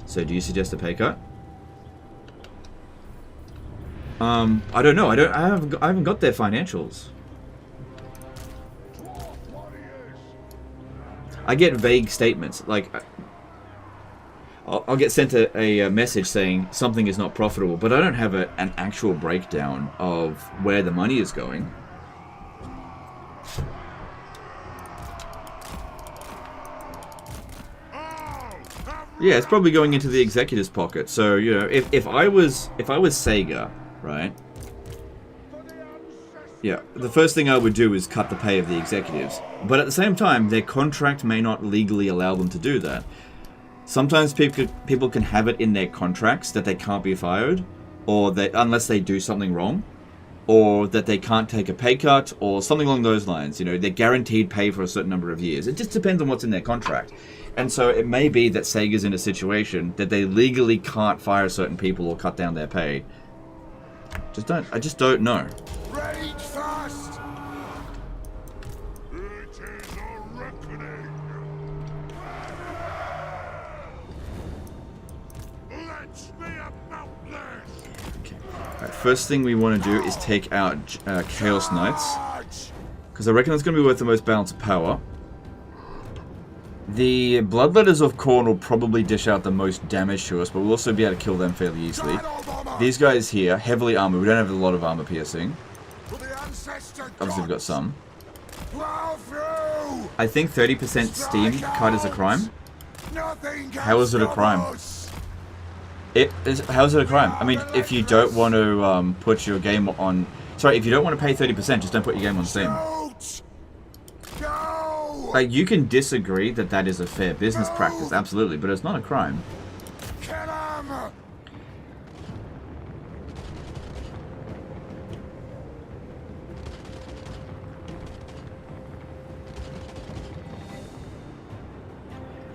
[SPEAKER 1] So do you suggest a pay cut? I don't know. I haven't got their financials. I get vague statements. Like, I'll get sent a message saying something is not profitable, but I don't have an actual breakdown of where the money is going. Yeah, it's probably going into the executive's pocket. So, you know, if I was Sega, right? Yeah, the first thing I would do is cut the pay of the executives. But at the same time, their contract may not legally allow them to do that. Sometimes people can have it in their contracts that they can't be fired, or that unless they do something wrong, or that they can't take a pay cut, or something along those lines. You know, they're guaranteed pay for a certain number of years. It just depends on what's in their contract. And so it may be that Sega's in a situation that they legally can't fire certain people or cut down their pay. I just don't know.
[SPEAKER 2] Rage fast!
[SPEAKER 3] It is a reckoning. Let's be about this.
[SPEAKER 1] Okay. Alright, first thing we want to do is take out Chaos Knights, because I reckon that's going to be worth the most balance of power. The Bloodletters of Khorne will probably dish out the most damage to us, but we'll also be able to kill them fairly easily. These guys here, heavily armored. We don't have a lot of armor piercing. Obviously, we've got some. I think 30% Steam cut is a crime. How is it a crime? How is it a crime? I mean, if you don't want to put your game on... Sorry, if you don't want to pay 30%, just don't put your game on Steam. Like, you can disagree that that is a fair business practice, absolutely, but it's not a crime.
[SPEAKER 2] Kill him!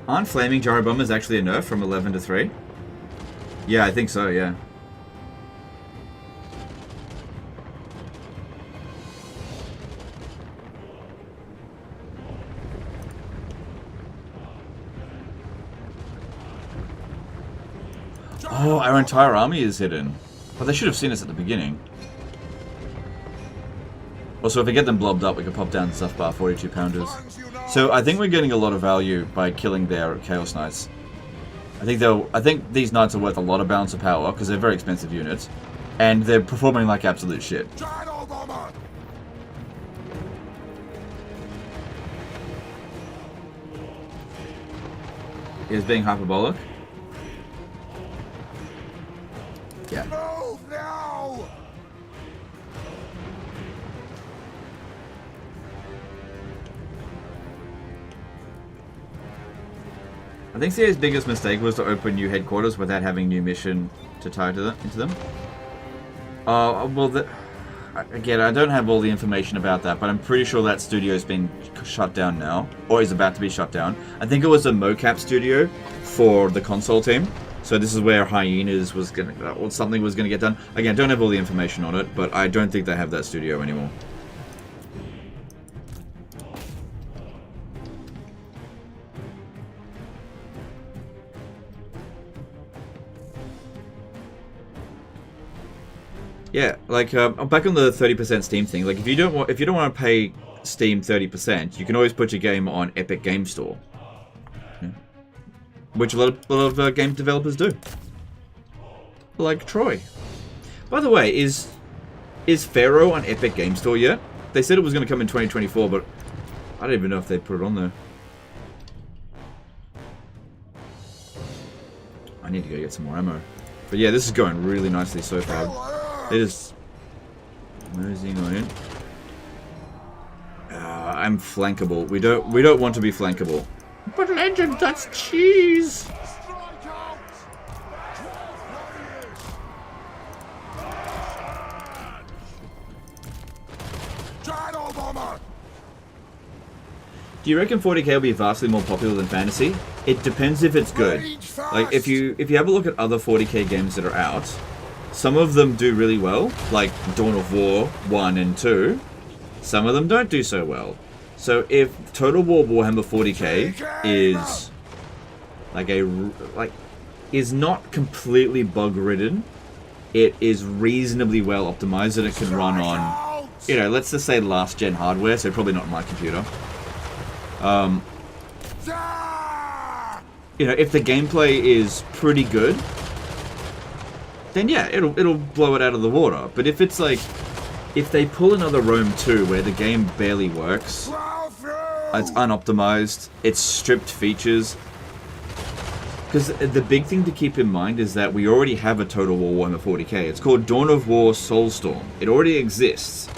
[SPEAKER 1] Aren't Flaming Gyro Bombers actually a nerf from 11 to 3? Yeah, I think so, yeah. Oh, our entire army is hidden. Well, they should have seen us at the beginning. Also, if we get them blobbed up, we can pop down stuff bar 42 pounders. So I think we're getting a lot of value by killing their Chaos Knights. I think these knights are worth a lot of balance of power because they're very expensive units, and they're performing like absolute shit. Is being hyperbolic. Yeah.
[SPEAKER 2] Move now!
[SPEAKER 1] I think CA's biggest mistake was to open new headquarters without having new mission to tie into them. Well, again, I don't have all the information about that, but I'm pretty sure that studio's been shut down now, or is about to be shut down. I think it was a mocap studio for the console team. So this is where Hyenas was gonna, or something was gonna get done. Again, don't have all the information on it, but I don't think they have that studio anymore. Yeah, like back on the 30% Steam thing. Like if you don't want to pay Steam 30%, you can always put your game on Epic Game Store. Which a lot of game developers do. Like Troy. By the way, is Pharaoh on Epic Game Store yet? They said it was going to come in 2024, but I don't even know if they put it on there. I need to go get some more ammo. But yeah, this is going really nicely so far. They're just nosing on in. I'm flankable. We don't want to be flankable. But legend, that's cheese! Do you reckon 40k will be vastly more popular than fantasy? It depends if it's good. Like if you have a look at other 40k games that are out, some of them do really well, like Dawn of War 1 and 2. Some of them don't do so well. So if Total War Warhammer 40k is is not completely bug ridden, it is reasonably well optimized and it can run on, you know, let's just say last gen hardware, so probably not my computer. You know, if the gameplay is pretty good, then yeah, it'll blow it out of the water. But if it's like, if they pull another Rome 2 where the game barely works, it's unoptimized, it's stripped features. Because the big thing to keep in mind is that we already have a Total War Warhammer 40k. It's called Dawn of War Soulstorm. It already exists.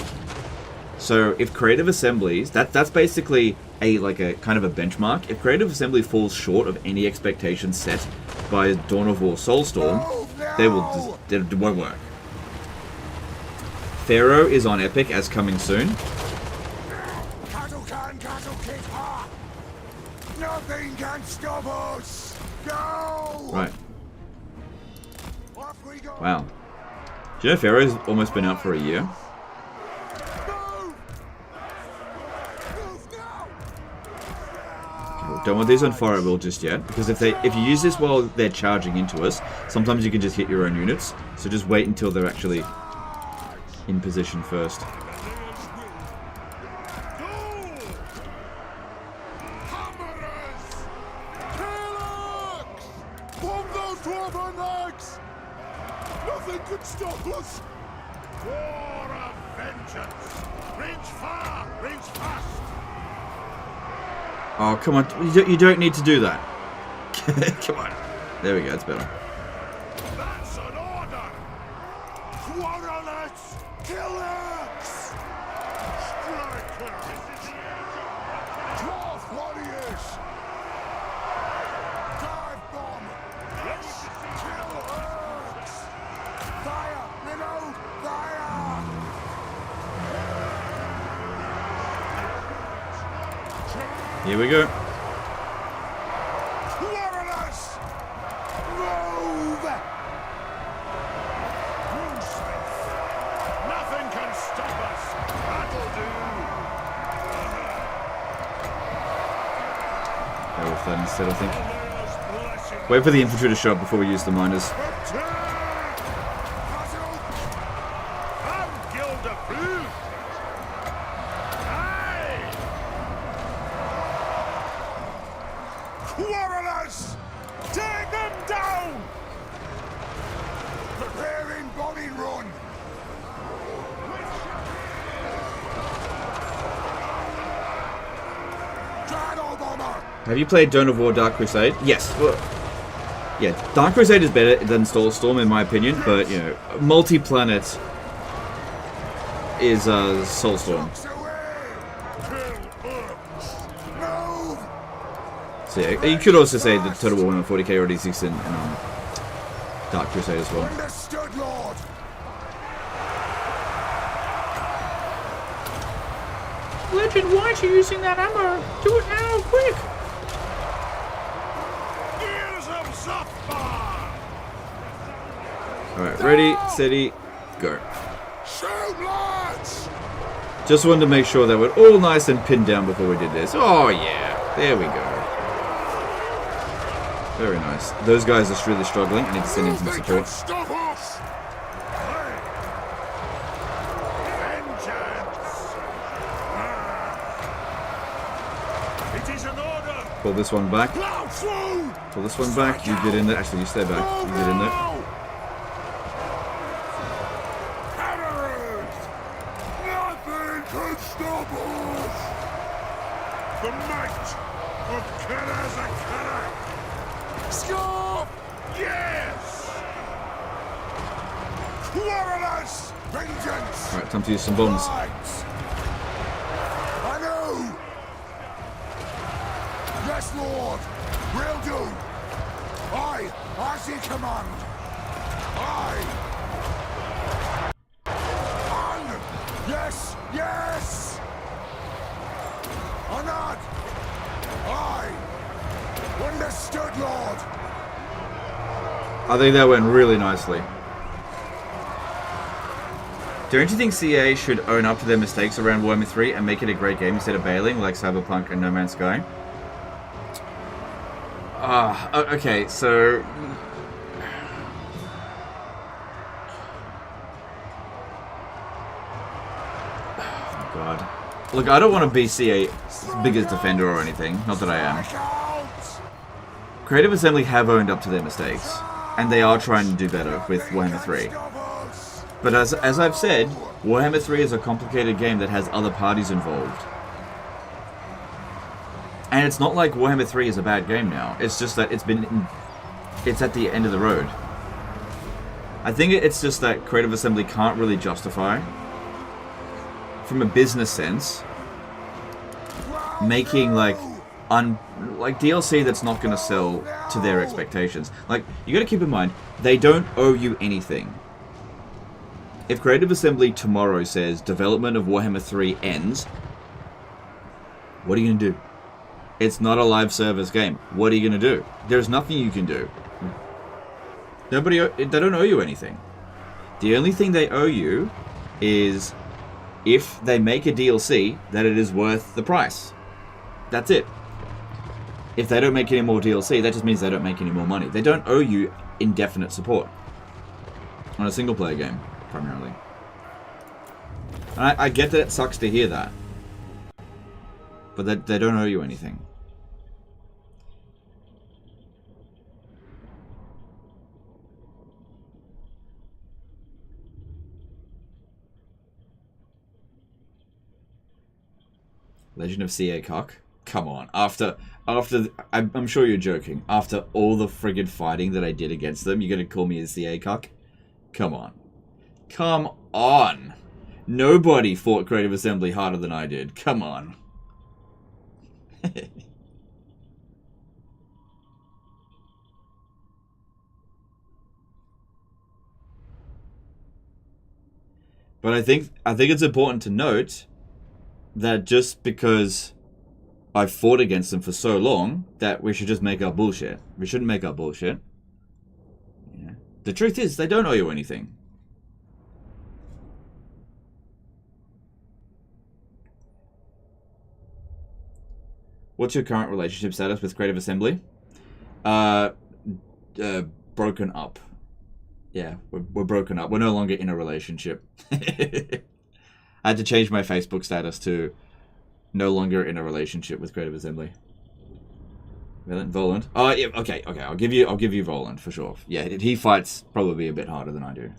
[SPEAKER 1] So if Creative Assemblies, that's basically a kind of a benchmark. If Creative Assembly falls short of any expectations set by Dawn of War Soulstorm, it won't work. Pharaoh is on Epic as coming soon.
[SPEAKER 2] Nothing can stop us. Go!
[SPEAKER 1] Right. Wow. Do you know Pharaoh's almost been out for a year? Don't want these on fire at will just yet, because if you use this while they're charging into us, sometimes you can just hit your own units. So just wait until they're actually in position first.
[SPEAKER 3] Nothing could stop us! War of vengeance! Range far, range fast!
[SPEAKER 1] Oh, come on. You don't need to do that. Come on. There we go. It's better.
[SPEAKER 3] That's an order! Quarrelers! Killers! Strikers! Dwarf warriors! Dive bomb! Yes! Killers! Fire! Reload! Fire!
[SPEAKER 1] Here we go.
[SPEAKER 3] Quarrelers! Move! Moonsmith! Nothing can stop us! That'll do!
[SPEAKER 1] Go with that instead, I think. Wait for the infantry to show up before we use the miners.
[SPEAKER 3] Quarrelers! Take them down!
[SPEAKER 2] Preparing bombing run. Shadow bomber.
[SPEAKER 1] Have you played Dawn of War Dark Crusade? Yes. Well, yeah, Dark Crusade is better than Soulstorm in my opinion, but, you know, multi-planet is Soulstorm. So yeah, you could also say that Total War 40k already exists in Dark Crusade as well.
[SPEAKER 2] Understood, Lord.
[SPEAKER 1] Legend, why are you using that ammo? Do it now, quick! Alright, ready, steady, go.
[SPEAKER 2] Shoot, lads!
[SPEAKER 1] Just wanted to make sure that we're all nice and pinned down before we did this. Oh yeah, there we go. Very nice. Those guys are really struggling. I need to send in some support.
[SPEAKER 3] Stop us! It is an order!
[SPEAKER 1] Pull this one back. Pull this one back. You get in there. Actually, you stay back. You get in there.
[SPEAKER 3] Nothing can stop us! The might of Karazakara! Scarf! Yes! Quarrelers! Vengeance!
[SPEAKER 1] Alright, time to use some bombs.
[SPEAKER 2] I know! Yes, Lord! Will do! I, as ye command! On! Yes! Yes! On! Understood, Lord.
[SPEAKER 1] I think that went really nicely. Don't you think CA should own up to their mistakes around Warhammer 3 and make it a great game instead of bailing like Cyberpunk and No Man's Sky? Okay, so... Oh, God. Look, I don't want to be CA's biggest defender or anything. Not that I am. Creative Assembly have owned up to their mistakes. And they are trying to do better with Warhammer 3. But as I've said, Warhammer 3 is a complicated game that has other parties involved. And it's not like Warhammer 3 is a bad game now. It's just that it's at the end of the road. I think it's just that Creative Assembly can't really justify, from a business sense, making like DLC that's not going to sell to their expectations. Like, you got to keep in mind, they don't owe you anything. If Creative Assembly tomorrow says development of Warhammer 3 ends, what are you going to do? It's not a live service game. What are you going to do? There's nothing you can do. They don't owe you anything. The only thing they owe you is if they make a DLC that it is worth the price. That's it. If they don't make any more DLC, that just means they don't make any more money. They don't owe you indefinite support on a single player game, primarily. And I get that it sucks to hear that, but they don't owe you anything. Legend of CA Cock? Come on. After I'm sure you're joking. After all the friggin' fighting that I did against them, you're gonna call me a CA Cock? Come on. Come on! Nobody fought Creative Assembly harder than I did. Come on. But I think it's important to note that just because I've fought against them for so long, that we should just make up bullshit. We shouldn't make up bullshit. Yeah. The truth is, they don't owe you anything. What's your current relationship status with Creative Assembly? Broken up. Yeah, we're broken up. We're no longer in a relationship. I had to change my Facebook status to no longer in a relationship with Creative Assembly. Voland? Oh yeah, okay. I'll give you Voland for sure. Yeah, he fights probably a bit harder than I do.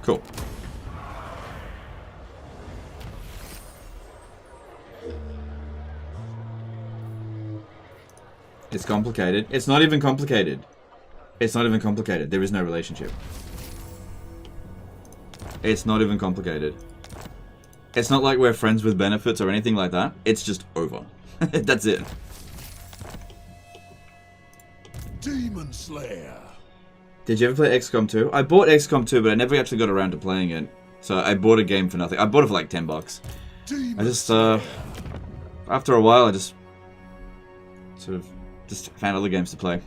[SPEAKER 1] Cool. It's complicated. It's not even complicated. It's not even complicated. There is no relationship. It's not even complicated. It's not like we're friends with benefits or anything like that. It's just over. That's it.
[SPEAKER 3] Demon Slayer.
[SPEAKER 1] Did you ever play XCOM 2? I bought XCOM 2, but I never actually got around to playing it. So I bought a game for nothing. I bought it for like $10. I just, after a while, I just sort of just found other games to play,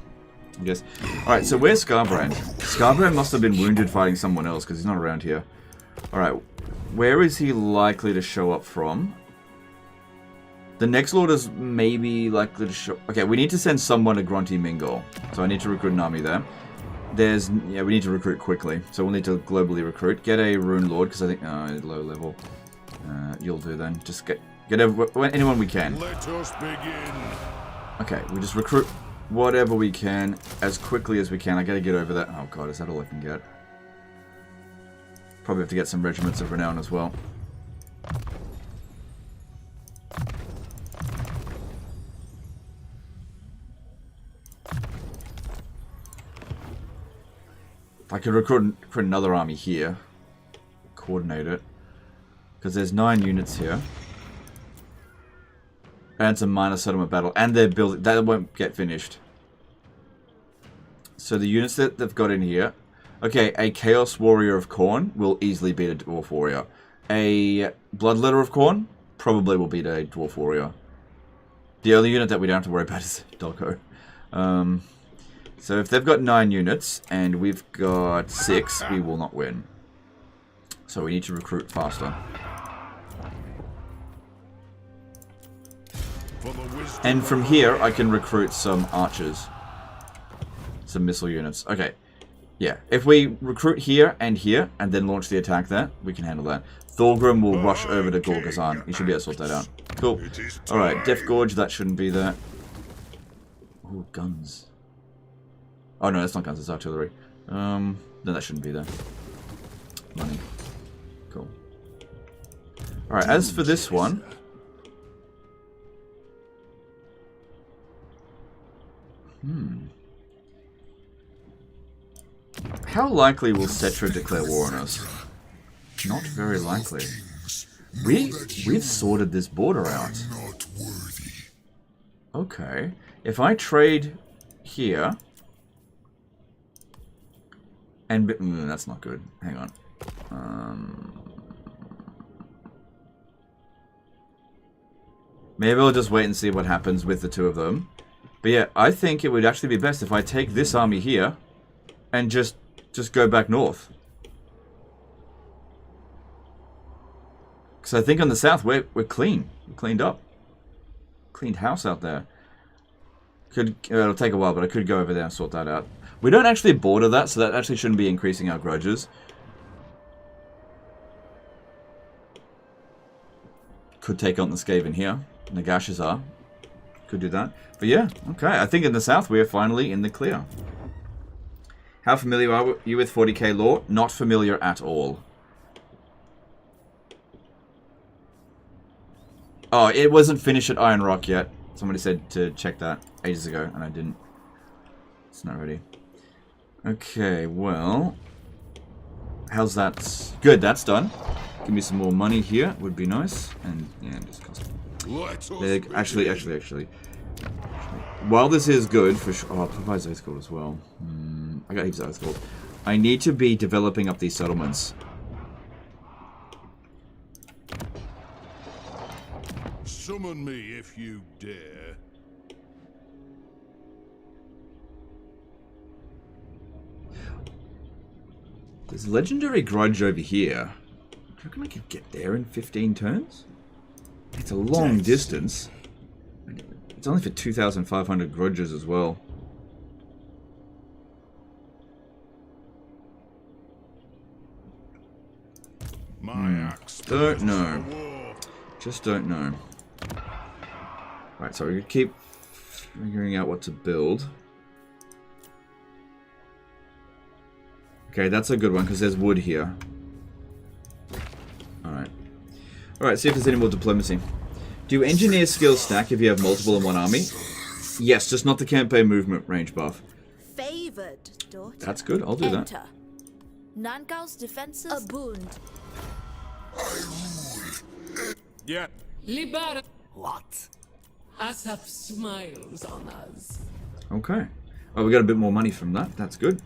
[SPEAKER 1] I guess. Alright, so where's Scarbrand? Scarbrand must have been wounded fighting someone else, because he's not around here. Alright, where is he likely to show up from? The next Lord is maybe likely to show... Okay, we need to send someone to Grunty Mingol. So I need to recruit an army there. Yeah, we need to recruit quickly. So we'll need to globally recruit. Get a Rune Lord, because I think... low level. You'll do then. Just get anyone we can.
[SPEAKER 3] Let us begin.
[SPEAKER 1] Okay, we just recruit whatever we can as quickly as we can. I gotta get over that. Oh god, is that all I can get? Probably have to get some regiments of renown as well. I could recruit another army here. Coordinate it. Because there's 9 units here. And it's a minor settlement battle. And they're building... That won't get finished. So the units that they've got in here. Okay, a Chaos Warrior of Khorne will easily beat a Dwarf Warrior. A Bloodletter of Khorne probably will beat a Dwarf Warrior. The only unit that we don't have to worry about is Doggo. So if they've got 9 units and we've got 6, we will not win. So we need to recruit faster. And from here, I can recruit some archers. Some missile units. Okay. Yeah. If we recruit here, and then launch the attack there, we can handle that. Thorgrim will rush over to Gorgazan. He should be able to sort that out. Cool. Alright, Death Gorge, that shouldn't be there. Ooh, guns. Oh no, that's not guns, it's artillery. No, that shouldn't be there. Money. Cool. Alright, as for this one... How likely will Cetra declare war on us? Not very likely. We've sorted this border out. Okay. If I trade here... And... that's not good. Hang on. Maybe I'll just wait and see what happens with the two of them. But yeah, I think it would actually be best if I take this army here and just go back north. Because I think on the south we're clean. We're cleaned up. Cleaned house out there. It'll take a while, but I could go over there and sort that out. We don't actually border that, so that actually shouldn't be increasing our grudges. Could take on the Skaven here. Nagashazar. Could do that. But yeah, okay. I think in the south we are finally in the clear. How familiar are you with 40k lore? Not familiar at all. Oh, it wasn't finished at Iron Rock yet. Somebody said to check that ages ago, and I didn't. It's not ready. Okay, well... How's that? Good, that's done. Give me some more money here. Would be nice. And, yeah, just cost... Actually. While this is good for sure... Oh, provides Oath Gold as well. I got heaps of Oath Gold. I need to be developing up these settlements.
[SPEAKER 3] Summon me if you dare.
[SPEAKER 1] There's a legendary grudge over here. Do you reckon I could get there in 15 turns? It's a long distance. It's only for 2,500 grudges as well. Don't know. Just don't know. Right, so we keep figuring out what to build. Okay, that's a good one because there's wood here. Alright. Alright, see if there's any more diplomacy. Do engineer skills stack if you have multiple in one army? Yes, just not the campaign movement range buff.
[SPEAKER 7] Favored daughter.
[SPEAKER 1] That's good, I'll do
[SPEAKER 7] Enter.
[SPEAKER 1] that.
[SPEAKER 7] Nangao's defenses abound.
[SPEAKER 3] Yeah.
[SPEAKER 5] Libera.
[SPEAKER 6] What?
[SPEAKER 5] Asaph smiles on us.
[SPEAKER 1] Okay. Oh, we got a bit more money from that. That's good.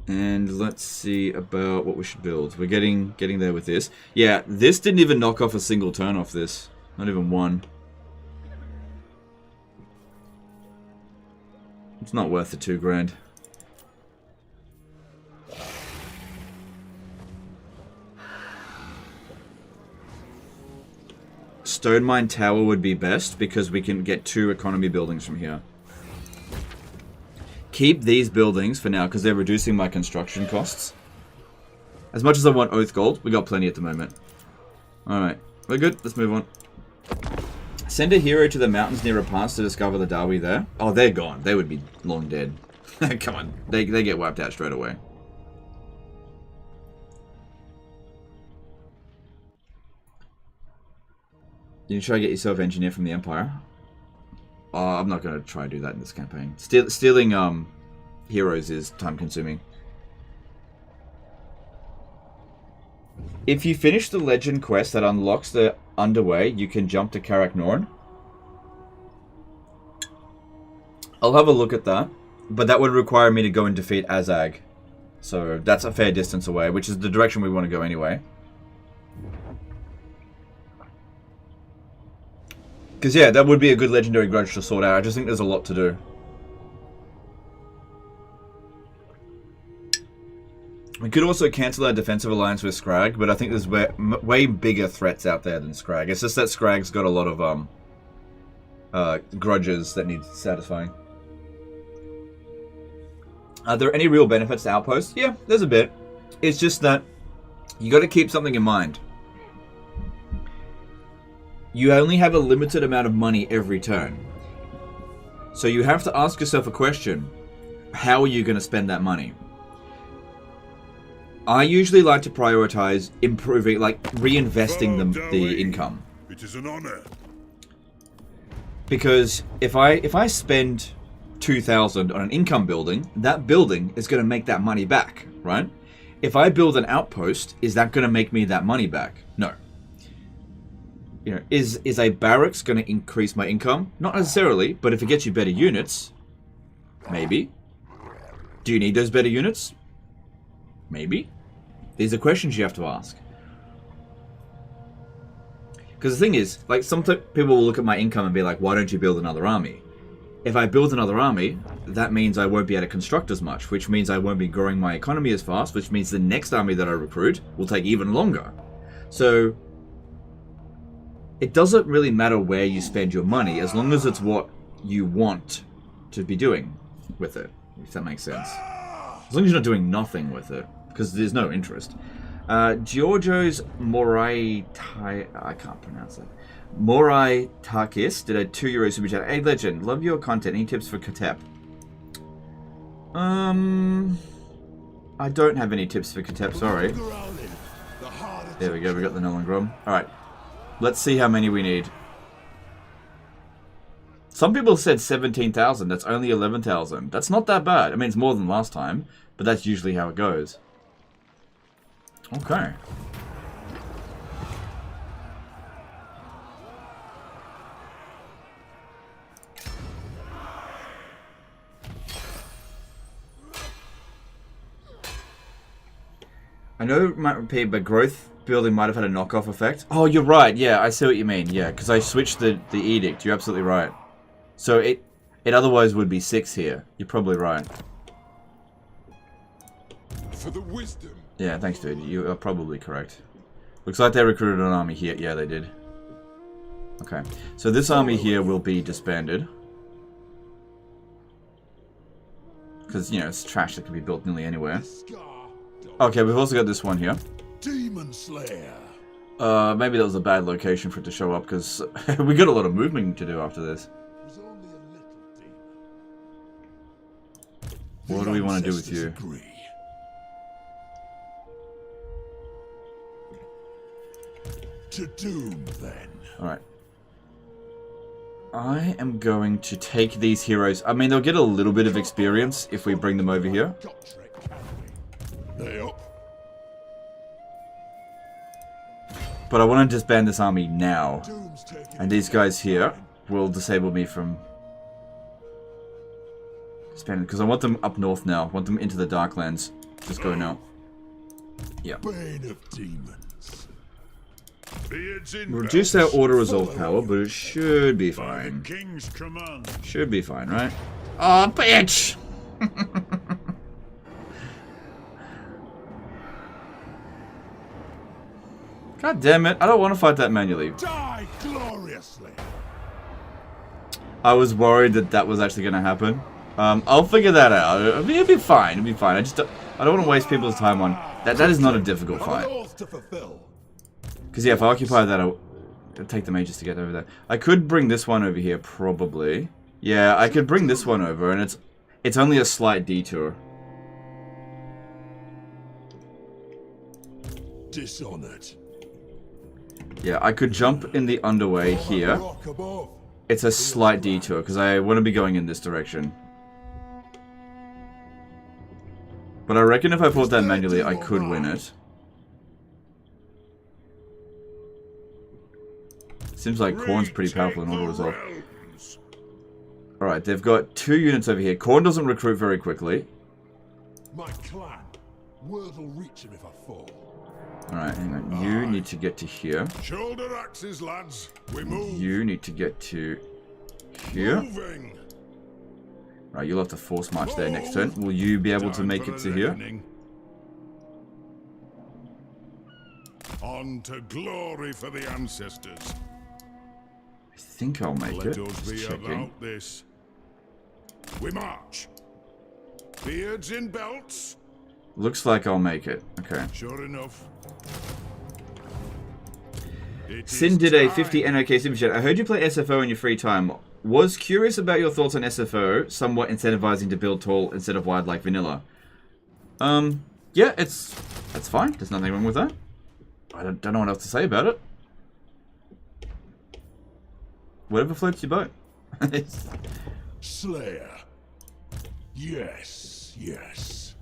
[SPEAKER 1] And let's see about what we should build. We're getting there with this. Yeah, this didn't even knock off a single turn off this. Not even one. It's not worth the 2 grand. Stone Mine Tower would be best because we can get 2 economy buildings from here. Keep these buildings for now because they're reducing my construction costs. As much as I want Oath Gold, we got plenty at the moment. Alright, we're good. Let's move on. Send a hero to the mountains near a pass to discover the Dawi there. Oh, they're gone. They would be long dead. Come on. They get wiped out straight away. You try to get yourself engineer from the Empire. Oh, I'm not going to try to do that in this campaign. Stealing heroes is time consuming. If you finish the legend quest that unlocks the underway, you can jump to Karak Norn. I'll have a look at that. But that would require me to go and defeat Azag. So that's a fair distance away, which is the direction we want to go anyway. Because yeah, that would be a good legendary grudge to sort out. I just think there's a lot to do. We could also cancel our defensive alliance with Scrag, but I think there's way bigger threats out there than Scrag. It's just that Scrag's got a lot of grudges that need satisfying. Are there any real benefits to Outposts? Yeah, there's a bit. It's just that you got to keep something in mind. You only have a limited amount of money every turn. So you have to ask yourself a question. How are you going to spend that money? I usually like to prioritize improving, like reinvesting the income.
[SPEAKER 3] It is an honor.
[SPEAKER 1] Because if I spend 2,000 on an income building, that building is going to make that money back, right? If I build an outpost, is that going to make me that money back? No. You know, is a barracks going to increase my income? Not necessarily, but if it gets you better units, maybe. Do you need those better units? Maybe. These are questions you have to ask. Because the thing is, like, some people will look at my income and be like, why don't you build another army? If I build another army, that means I won't be able to construct as much, which means I won't be growing my economy as fast, which means the next army that I recruit will take even longer. So, it doesn't really matter where you spend your money, as long as it's what you want to be doing with it, if that makes sense. As long as you're not doing nothing with it, because there's no interest. Giorgio's Morai... I can't pronounce that. Morai Takis did a €2 super chat. Hey, Legend, love your content. Any tips for Katep? I don't have any tips for Katep, sorry. There we go, we got the Nolan Grom. Alright. Let's see how many we need. Some people said 17,000. That's only 11,000. That's not that bad. I mean, it's more than last time, but that's usually how it goes. Okay. I know it might repeat, but growth building might have had a knockoff effect. Oh, you're right. Yeah, I see what you mean. Yeah, because I switched the edict. You're absolutely right. So it otherwise would be 6 here. You're probably right.
[SPEAKER 3] For the wisdom.
[SPEAKER 1] Yeah, thanks, dude. You are probably correct. Looks like they recruited an army here. Yeah, they did. Okay. So this army here will be disbanded. Because, you know, it's trash that can be built nearly anywhere. Okay, we've also got this one here.
[SPEAKER 3] Demon Slayer.
[SPEAKER 1] Maybe that was a bad location for it to show up, because we got a lot of movement to do after this. What do we want to do with you?
[SPEAKER 3] To doom, then.
[SPEAKER 1] Alright. I am going to take these heroes. I mean, they'll get a little bit of experience if we bring them over here. But I want to disband this army now. And these guys here will disable me from disbanding. Because I want them up north now. I want them into the Darklands. Just go now. Yeah.
[SPEAKER 3] Bane of demons.
[SPEAKER 1] Reduce our auto-resolve power, but it should be fine.
[SPEAKER 3] King's command.
[SPEAKER 1] Should be fine, right? Oh, bitch! God damn it, I don't want to fight that manually.
[SPEAKER 3] Die gloriously.
[SPEAKER 1] I was worried that that was actually going to happen. I'll figure that out. It'll be fine, it'll be fine. I don't want to waste people's time on... That is not a difficult fight. Because yeah, if I occupy that, it'll take them ages to get over there. I could bring this one over here, probably. Yeah, I could bring this one over, and it's only a slight detour.
[SPEAKER 3] Dishonored.
[SPEAKER 1] Yeah, I could jump in the underway here. It's a slight detour, because I want to be going in this direction. But I reckon if I fought that manually, I could win it. Seems like Khorne's pretty powerful in auto-resolve. Alright, they've got 2 units over here. Khorne doesn't recruit very quickly.
[SPEAKER 3] My clan. Word will reach him if I fall.
[SPEAKER 1] Alright, hang on. You need to get to here.
[SPEAKER 3] Shoulder axes, lads. We move.
[SPEAKER 1] You need to get to here.
[SPEAKER 3] Moving.
[SPEAKER 1] Right, you'll have to force march there next turn. Will you be able to make it to here?
[SPEAKER 3] On to glory for the ancestors.
[SPEAKER 1] I think I'll make it.
[SPEAKER 3] Let us
[SPEAKER 1] Just
[SPEAKER 3] be
[SPEAKER 1] checking.
[SPEAKER 3] about this. We march. Beards in belts.
[SPEAKER 1] Looks like I'll make it. Okay.
[SPEAKER 3] Sure enough.
[SPEAKER 1] Sin did a 50 NOK super chat. I heard you play SFO in your free time. Was curious about your thoughts on SFO, somewhat incentivizing to build tall instead of wide like vanilla. Yeah, that's fine. There's nothing wrong with that. I don't know what else to say about it. Whatever floats your boat.
[SPEAKER 3] Slayer. Yes, yes.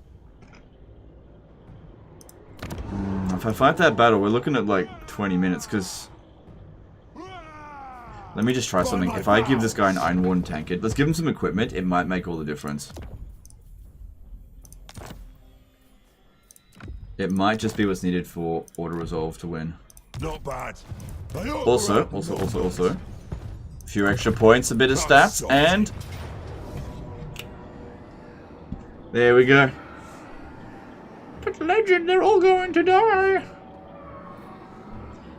[SPEAKER 1] If I fight that battle, we're looking at like 20 minutes, because... Let me just try something. If I give this guy an Ironworn tankard, let's give him some equipment, it might make all the difference. It might just be what's needed for auto-resolve to win.
[SPEAKER 3] Not bad.
[SPEAKER 1] Also, a few extra points, a bit of stats, and... There we go. But legend, they're all going to die.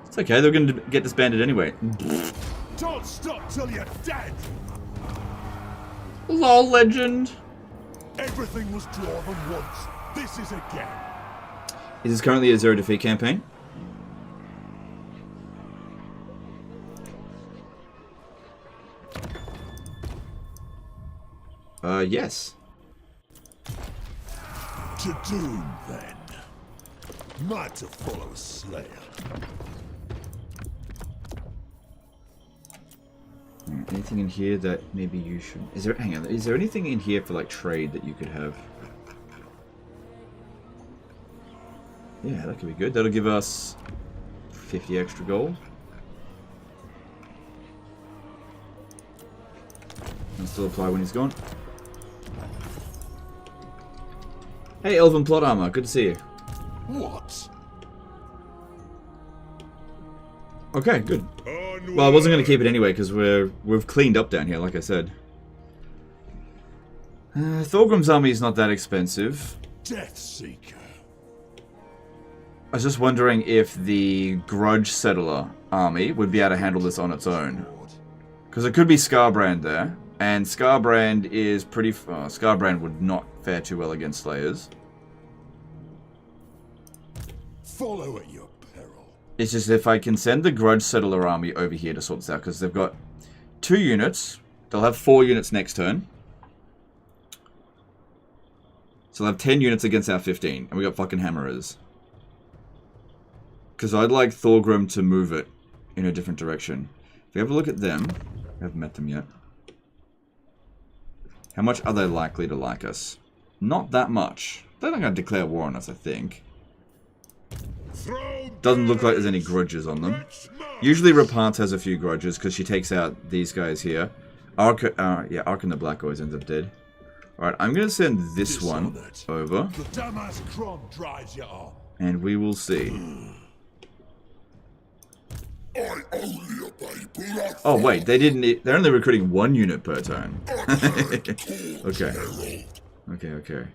[SPEAKER 1] It's okay, they're going to get disbanded anyway.
[SPEAKER 3] Don't stop till you're dead.
[SPEAKER 1] Lol, legend.
[SPEAKER 3] Everything was dwarven once. This is again.
[SPEAKER 1] Is this currently a 0 defeat campaign? Yes.
[SPEAKER 3] To doom, then. Mad to follow a slayer.
[SPEAKER 1] Anything in here that maybe you should... Hang on, is there anything in here for, like, trade that you could have? Yeah, that could be good. That'll give us 50 extra gold. Can still apply when he's gone. Hey, Elven Plot Armor, good to see you.
[SPEAKER 3] What?
[SPEAKER 1] Okay, good. Well, I wasn't going to keep it anyway, because we've cleaned up down here, like I said. Thorgrim's army is not that expensive.
[SPEAKER 3] Death Seeker.
[SPEAKER 1] I was just wondering if the Grudge Settler army would be able to handle this on its own. Because it could be Scarbrand there, and Scarbrand is pretty... Scarbrand would not fare too well against Slayers.
[SPEAKER 3] Follow at your peril.
[SPEAKER 1] It's just if I can send the Grudge Settler army over here to sort this out, because they've got 2 units. They'll have 4 units next turn. So they'll have 10 units against our 15, and we got fucking hammerers. Because I'd like Thorgrim to move it in a different direction. If we have a look at them, I haven't met them yet. How much are they likely to like us? Not that much. They're not going to declare war on us, I think. Doesn't look like there's any grudges on them. Usually Rapant has a few grudges because she takes out these guys here. Ark and the Black always ends up dead. Alright, I'm going to send this one over. And we will see. Oh wait, they're only recruiting 1 unit per turn. Okay. Okay.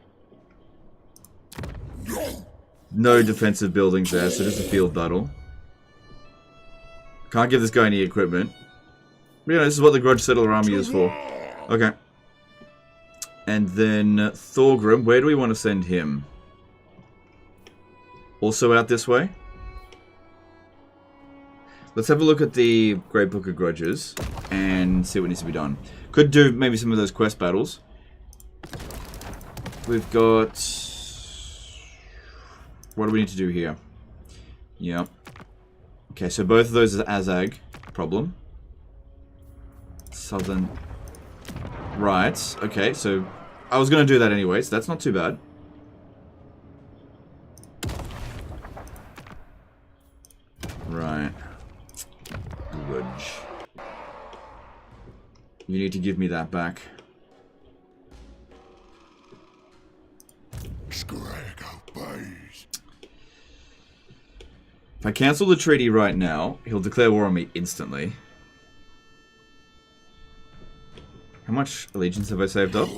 [SPEAKER 1] No defensive buildings there, so just a field battle. Can't give this guy any equipment. But, this is what the Grudge Settler army is for. Okay. And then Thorgrim, where do we want to send him? Also out this way? Let's have a look at the Great Book of Grudges and see what needs to be done. Could do maybe some of those quest battles. We've got... What do we need to do here? Yep. Okay, so both of those is Azag. Problem. Southern... Right. Okay, so... I was going to do that anyway, so that's not too bad. Right. Grudge. You need to give me that back. If I cancel the treaty right now, he'll declare war on me instantly. How much allegiance have I saved up?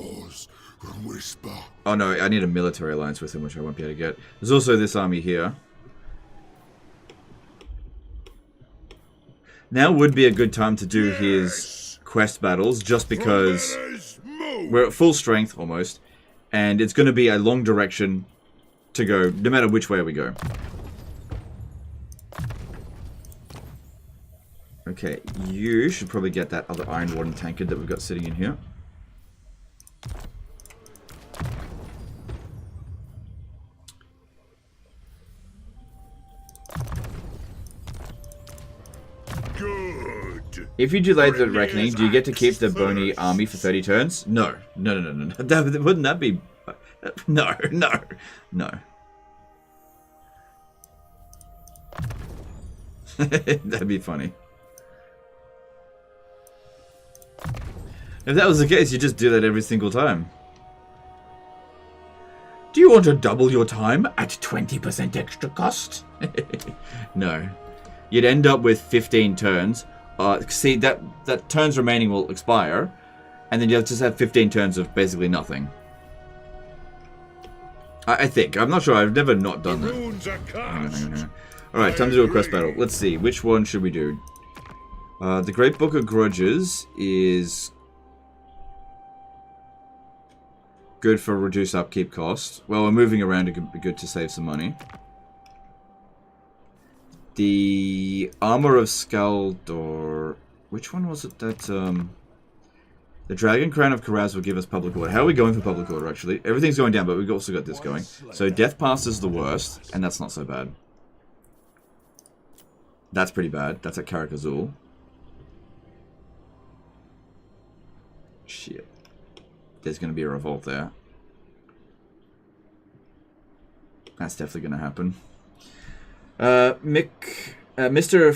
[SPEAKER 1] Oh no, I need a military alliance with him, which I won't be able to get. There's also this army here. Now would be a good time to do his quest battles, just because we're at full strength, almost, and it's going to be a long direction to go, no matter which way we go. Okay, you should probably get that other Iron Warden tankard that we've got sitting in here.
[SPEAKER 3] Good.
[SPEAKER 1] If you delay the reckoning, do you get to keep the bony army for 30 turns? No. No. Wouldn't that be... No. That'd be funny. If that was the case, you just do that every single time. Do you want to double your time at 20% extra cost? No. You'd end up with 15 turns. See, that turns remaining will expire, and then you'll just have 15 turns of basically nothing. I think. I'm not sure. I've never not done that. Hang on. Alright, time to do a quest battle. Let's see. Which one should we do? The Great Book of Grudges is good for reduced upkeep cost. Well, we're moving around. It could be good to save some money. The Armor of Skaldor... Which one was it that... The Dragon Crown of Karaz will give us public order. How are we going for public order, actually? Everything's going down, but we've also got this going. So Death Pass is the worst, and that's not so bad. That's pretty bad. That's at Karak Azul. Shit. There's going to be a revolt there. That's definitely going to happen. Mr.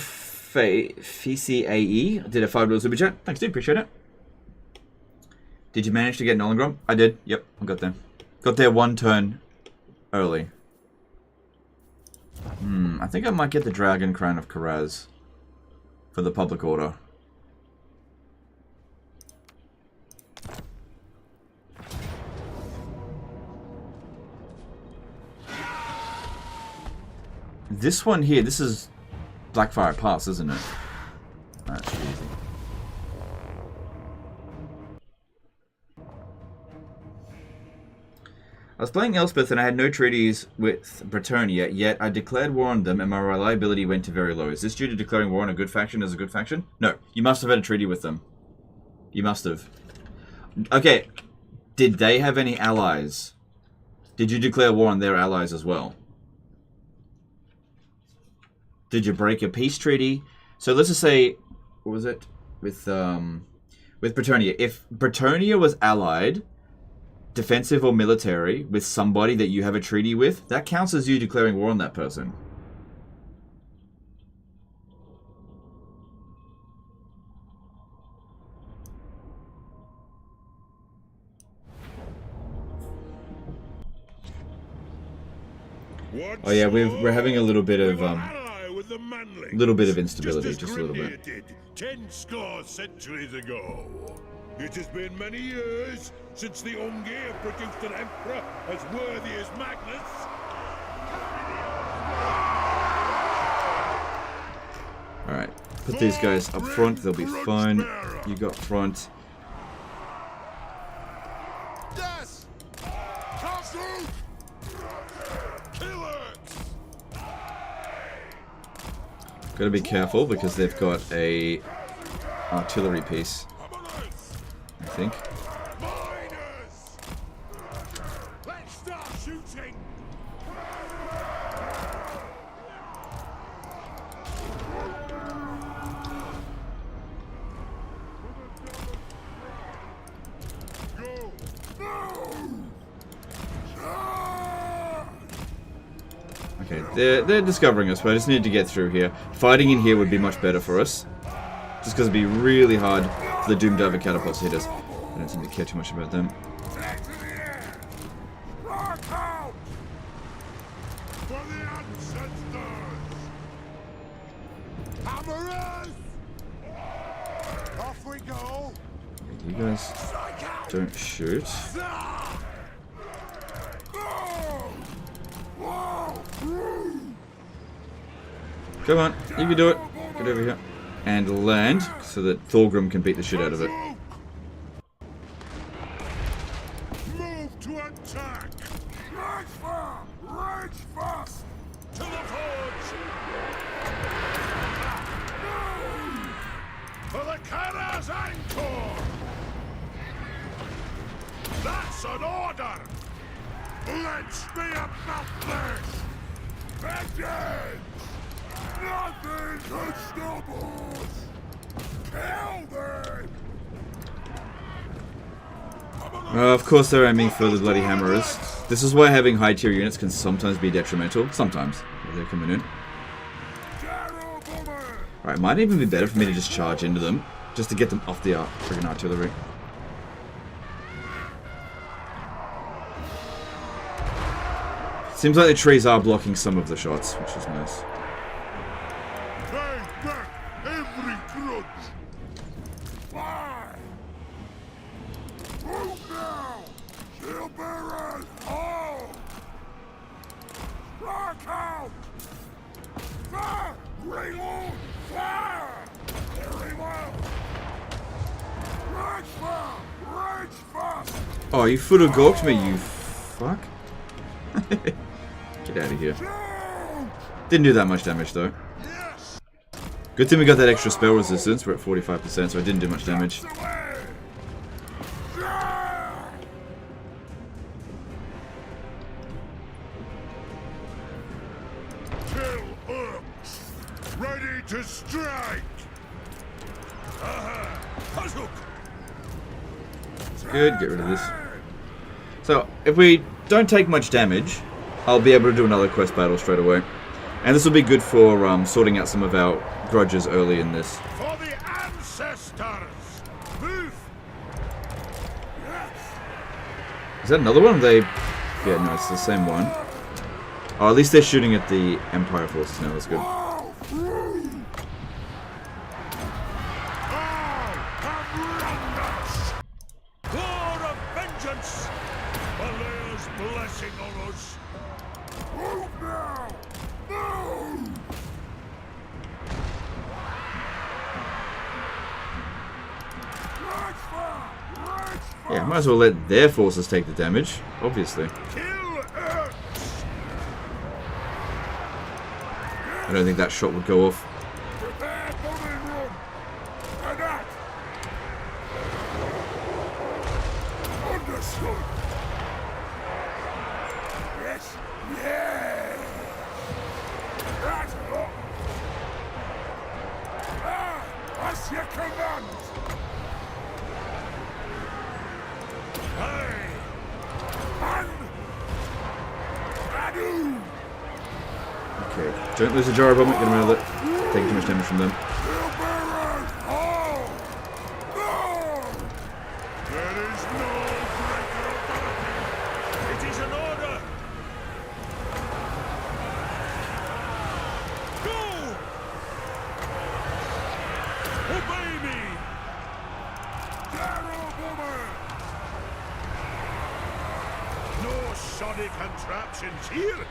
[SPEAKER 1] FCAE did a $5 super chat. Thanks, dude. Appreciate it. Did you manage to get Nollengrom? I did. Yep, I got there. Got there one turn early. I think I might get the Dragon Crown of Karaz for the public order. This one here, this is Blackfire Pass, isn't it? That's easy. I was playing Elspeth and I had no treaties with Bretonnia, yet I declared war on them and my reliability went to very low. Is this due to declaring war on a good faction as a good faction? No, you must have had a treaty with them. You must have. Okay, did they have any allies? Did you declare war on their allies as well? Did you break a peace treaty? So let's just say, what was it? With Bretonnia. If Bretonnia was allied, defensive or military, with somebody that you have a treaty with, that counts as you declaring war on that person. Oh yeah, we're having a little bit of instability, just a little bit.
[SPEAKER 3] 10 score centuries ago. It has been many years since the Ungi have produced an emperor as worthy as Magnus.
[SPEAKER 1] Alright, put these guys up front, they'll be fine. You got front.
[SPEAKER 2] Yes! Castle! Kill it!
[SPEAKER 1] Gotta be careful because they've got a artillery piece, I think.
[SPEAKER 2] Miners! Let's start shooting! Go!
[SPEAKER 1] Okay, they're discovering us, but I just need to get through here. Fighting in here would be much better for us. Just because it'd be really hard the Doom Diver catapults hit us. I don't seem to care too much about them.
[SPEAKER 2] Into the air! Rock out!
[SPEAKER 3] For the ancestors!
[SPEAKER 2] Hammerers! Off we go!
[SPEAKER 1] You guys don't shoot. Come on, you can do it. Get over here. And land, so that Thorgrim can beat the shit out of it.
[SPEAKER 3] Move to attack!
[SPEAKER 2] Rage fast! Rage fast!
[SPEAKER 3] To the forge! For the Kara's anchor! That's an order! Let's be about this!
[SPEAKER 2] Vengeance! Nothing can stop us! Kill them!
[SPEAKER 1] Of course they're aiming for the bloody hammerers. This is why having high tier units can sometimes be detrimental. Sometimes, if they're coming in. Right, might even be better for me to just charge into them. Just to get them off the friggin' artillery. Seems like the trees are blocking some of the shots, which is nice.
[SPEAKER 3] Pay back every grudge!
[SPEAKER 2] Fire! Move now! Shield bearers, hold! Rock out! Fire! Reload! Fire! Very well! Rage fast! Rage fast!
[SPEAKER 1] Oh, you foot of gawked me, you fuck. Get out of here. Didn't do that much damage though. Good thing we got that extra spell resistance. We're at 45%, so I didn't do much damage.
[SPEAKER 3] Kill orcs! Ready to strike! Hazuk!
[SPEAKER 1] Good, get rid of this. So, if we don't take much damage, I'll be able to do another quest battle straight away. And this will be good for sorting out some of our grudges early in this.
[SPEAKER 3] For the ancestors! Move!
[SPEAKER 1] Is that another one? Yeah, no, it's the same one. Oh, at least they're shooting at the Empire forces now, that's good.
[SPEAKER 3] War of vengeance! Valleur's blessing on us!
[SPEAKER 2] Move now! Move! Rage fire! Rage fire!
[SPEAKER 1] Yeah, might as well let their forces take the damage, obviously.
[SPEAKER 3] Kill orcs!
[SPEAKER 1] I don't think that shot would go off.
[SPEAKER 2] Prepare bombing run! Attack! Understood! Yes! Yeah! That's up! Ah! What's your command?
[SPEAKER 3] Aye!
[SPEAKER 2] And... Adu!
[SPEAKER 1] Okay, don't lose a jar of bomb, get them out of it. Taking too much damage from them.
[SPEAKER 2] Shield bearers, hold! No!
[SPEAKER 3] There is no greater authority! It is an order! Go! Obey me!
[SPEAKER 2] Arrow bomber!
[SPEAKER 3] No shoddy contraptions here!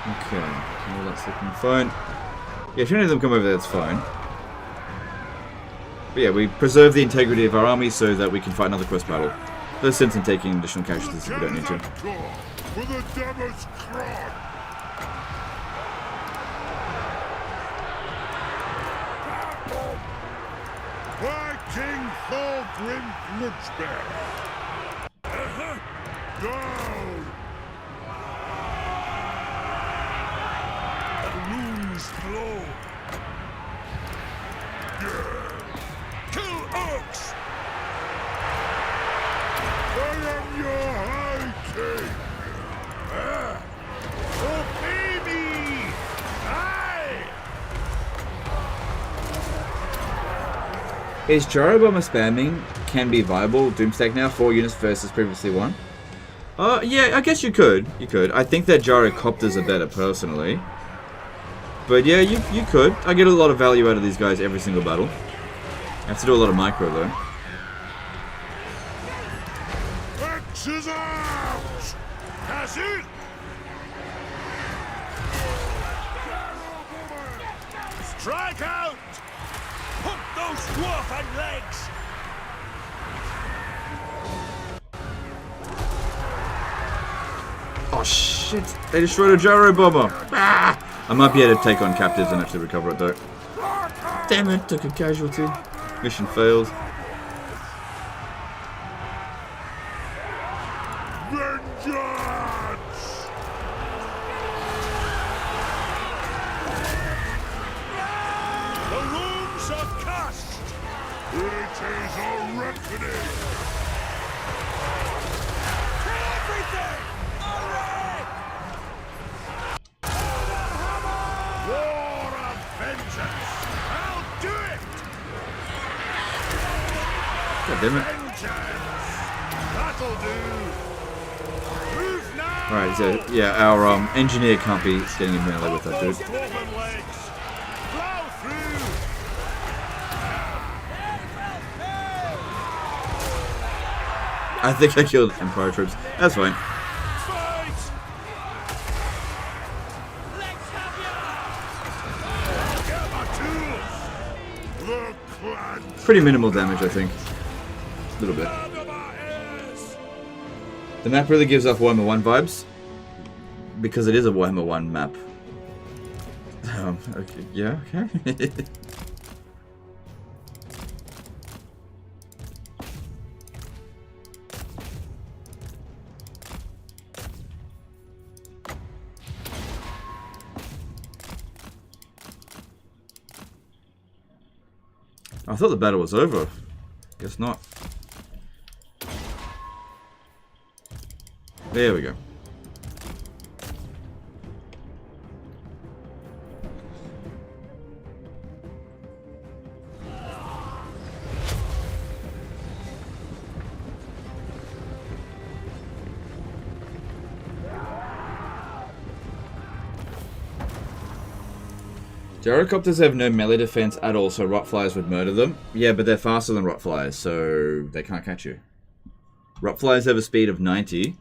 [SPEAKER 1] Okay, well that's looking fine. Yeah, if any of them come over there, that's fine. But yeah, we preserve the integrity of our army so that we can fight another quest battle. There's sense in taking additional casualties if we don't need to.
[SPEAKER 3] For the Devil's Crown! By King Thorgrim Grudgebearer! Down! The runes glow! Kill orcs!
[SPEAKER 1] Is Gyro Bomber spamming can be viable? Doomstack now, 4 units versus previously 1. Yeah, I guess you could. You could. I think that Gyrocopters are better personally. But yeah, you could. I get a lot of value out of these guys every single battle. I have to do a lot of micro though.
[SPEAKER 3] X is out! That's it! Strike out! Pump those dwarven legs!
[SPEAKER 1] Oh shit! They destroyed a Gyro Bomber! Ah! I might be able to take on captives and actually recover it though. Damn it, took a casualty. Mission fails.
[SPEAKER 3] Vengeance! The rooms are cast! It is a reckoning! Everything! War of vengeance! I'll do it!
[SPEAKER 1] God damn it.
[SPEAKER 3] Vengeance! That'll do! Move now!
[SPEAKER 1] Alright, so yeah, our engineer can't be getting in melee with that dude.
[SPEAKER 3] Dwarven legs! Plow through!
[SPEAKER 1] I think I killed Empire troops. That's fine.
[SPEAKER 3] Fight! Get my tools! The clan
[SPEAKER 1] Pretty minimal damage, I think. A little bit.
[SPEAKER 3] under my ears!
[SPEAKER 1] The map really gives off Warhammer 1 vibes. Because it is a Warhammer 1 map. Okay, yeah, okay. I thought the battle was over. Guess not. There we go. Gyrocopters have no melee defense at all, so Rotflyers would murder them. Yeah, but they're faster than Rotflyers, so they can't catch you. Rotflyers have a speed of 90,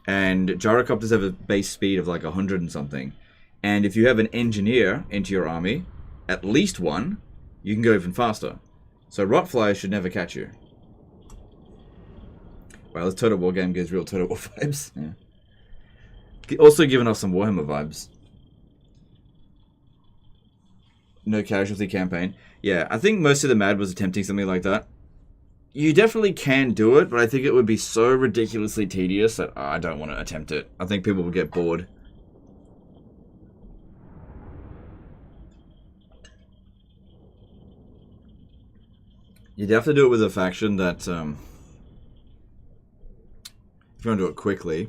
[SPEAKER 1] and Gyrocopters have a base speed of like 100 and something. And if you have an engineer into your army, at least one, you can go even faster. So Rotflyers should never catch you. Wow, this Total War game gives real Total War vibes. Yeah. Also giving us some Warhammer vibes. No casualty campaign. Yeah, I think most of the Mad was attempting something like that. You definitely can do it, but I think it would be so ridiculously tedious that I don't want to attempt it. I think people would get bored. You'd have to do it with a faction that, if you want to do it quickly,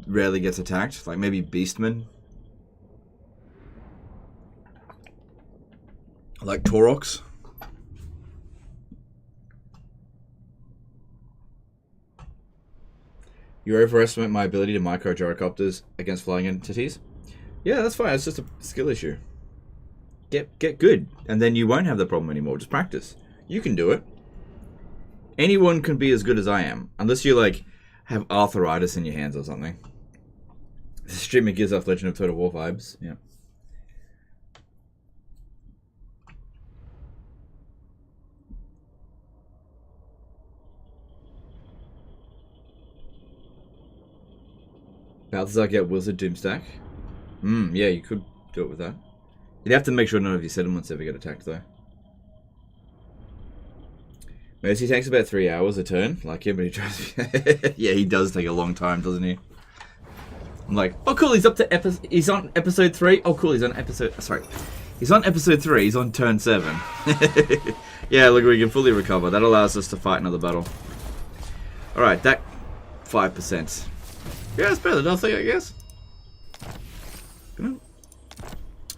[SPEAKER 1] rarely gets attacked. Like maybe Beastmen. Like Taurox. You overestimate my ability to micro gyrocopters against flying entities. Yeah, that's fine. It's just a skill issue. Get good, and then you won't have the problem anymore. Just practice. You can do it. Anyone can be as good as I am, unless you like have arthritis in your hands or something. This streamer gives off Legend of Total War vibes. Yeah. Balthazar get Wizard Doomstack. Yeah, you could do it with that. You'd have to make sure none of your settlements ever get attacked, though. Mercy takes about 3 hours a turn, like him, but he tries. Yeah, he does take a long time, doesn't he? I'm like, oh cool, he's up to he's on episode 3. Oh cool, he's on episode. Sorry, he's on episode 3. He's on turn 7. Yeah, look, we can fully recover. That allows us to fight another battle. All right, that 5%. Yeah, it's better than nothing, I guess.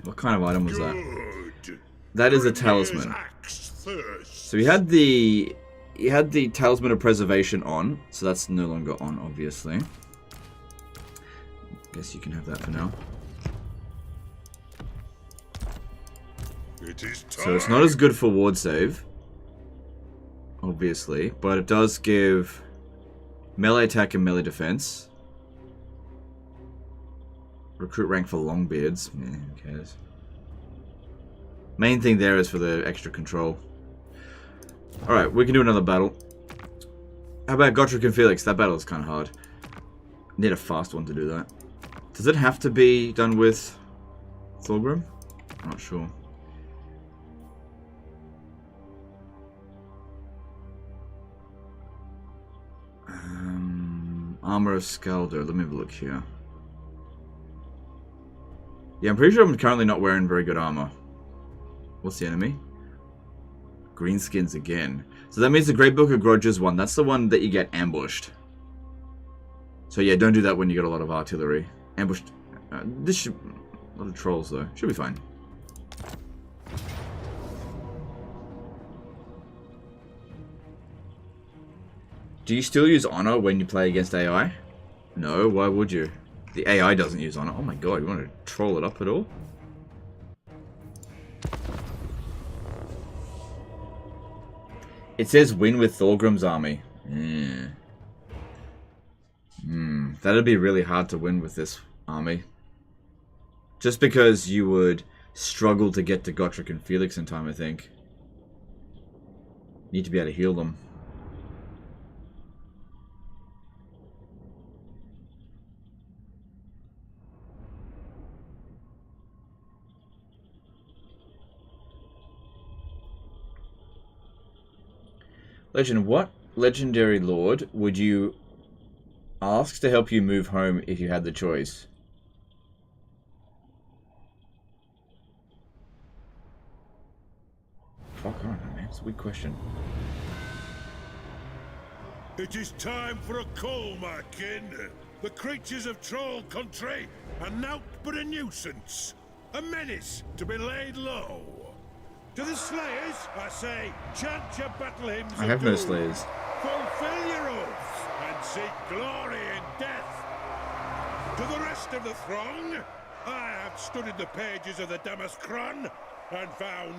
[SPEAKER 1] What kind of item was that?
[SPEAKER 3] Good.
[SPEAKER 1] That is a
[SPEAKER 3] Bring his
[SPEAKER 1] talisman.
[SPEAKER 3] axe thirst.
[SPEAKER 1] So he had the Talisman of Preservation on, so that's no longer on, obviously. Guess you can have that for now.
[SPEAKER 3] It is time.
[SPEAKER 1] So it's not as good for ward save, obviously, but it does give melee attack and melee defense. Recruit rank for Longbeards. Yeah, who cares? Main thing there is for the extra control. Alright, we can do another battle. How about Gotrek and Felix? That battle is kind of hard. Need a fast one to do that. Does it have to be done with Thorgrim? I'm not sure. Armor of Scalder. Let me have a look here. Yeah, I'm pretty sure I'm currently not wearing very good armor. What's the enemy? Greenskins again. So that means the Great Book of Grudges one. That's the one that you get ambushed. So yeah, don't do that when you got a lot of artillery. Ambushed. This should... A lot of trolls though. Should be fine. Do you still use honor when you play against AI? No, why would you? The AI doesn't use honor. Oh my god, you want to troll it up at all? It says win with Thorgrim's army. That'd be really hard to win with this army. Just because you would struggle to get to Gotrek and Felix in time, I think. Need to be able to heal them. Legend, what legendary lord would you ask to help you move home if you had the choice? Fuck, I don't know, man. It's a weird question.
[SPEAKER 3] It is time for a call, my kin. The creatures of Troll Country are naught but a nuisance. A menace to be laid low. To the slayers, I say, chant your battle hymns.
[SPEAKER 1] I have no slayers.
[SPEAKER 3] Fulfill your oaths and seek glory in death. To the rest of the throng, I have studied the pages of the Damaskron and found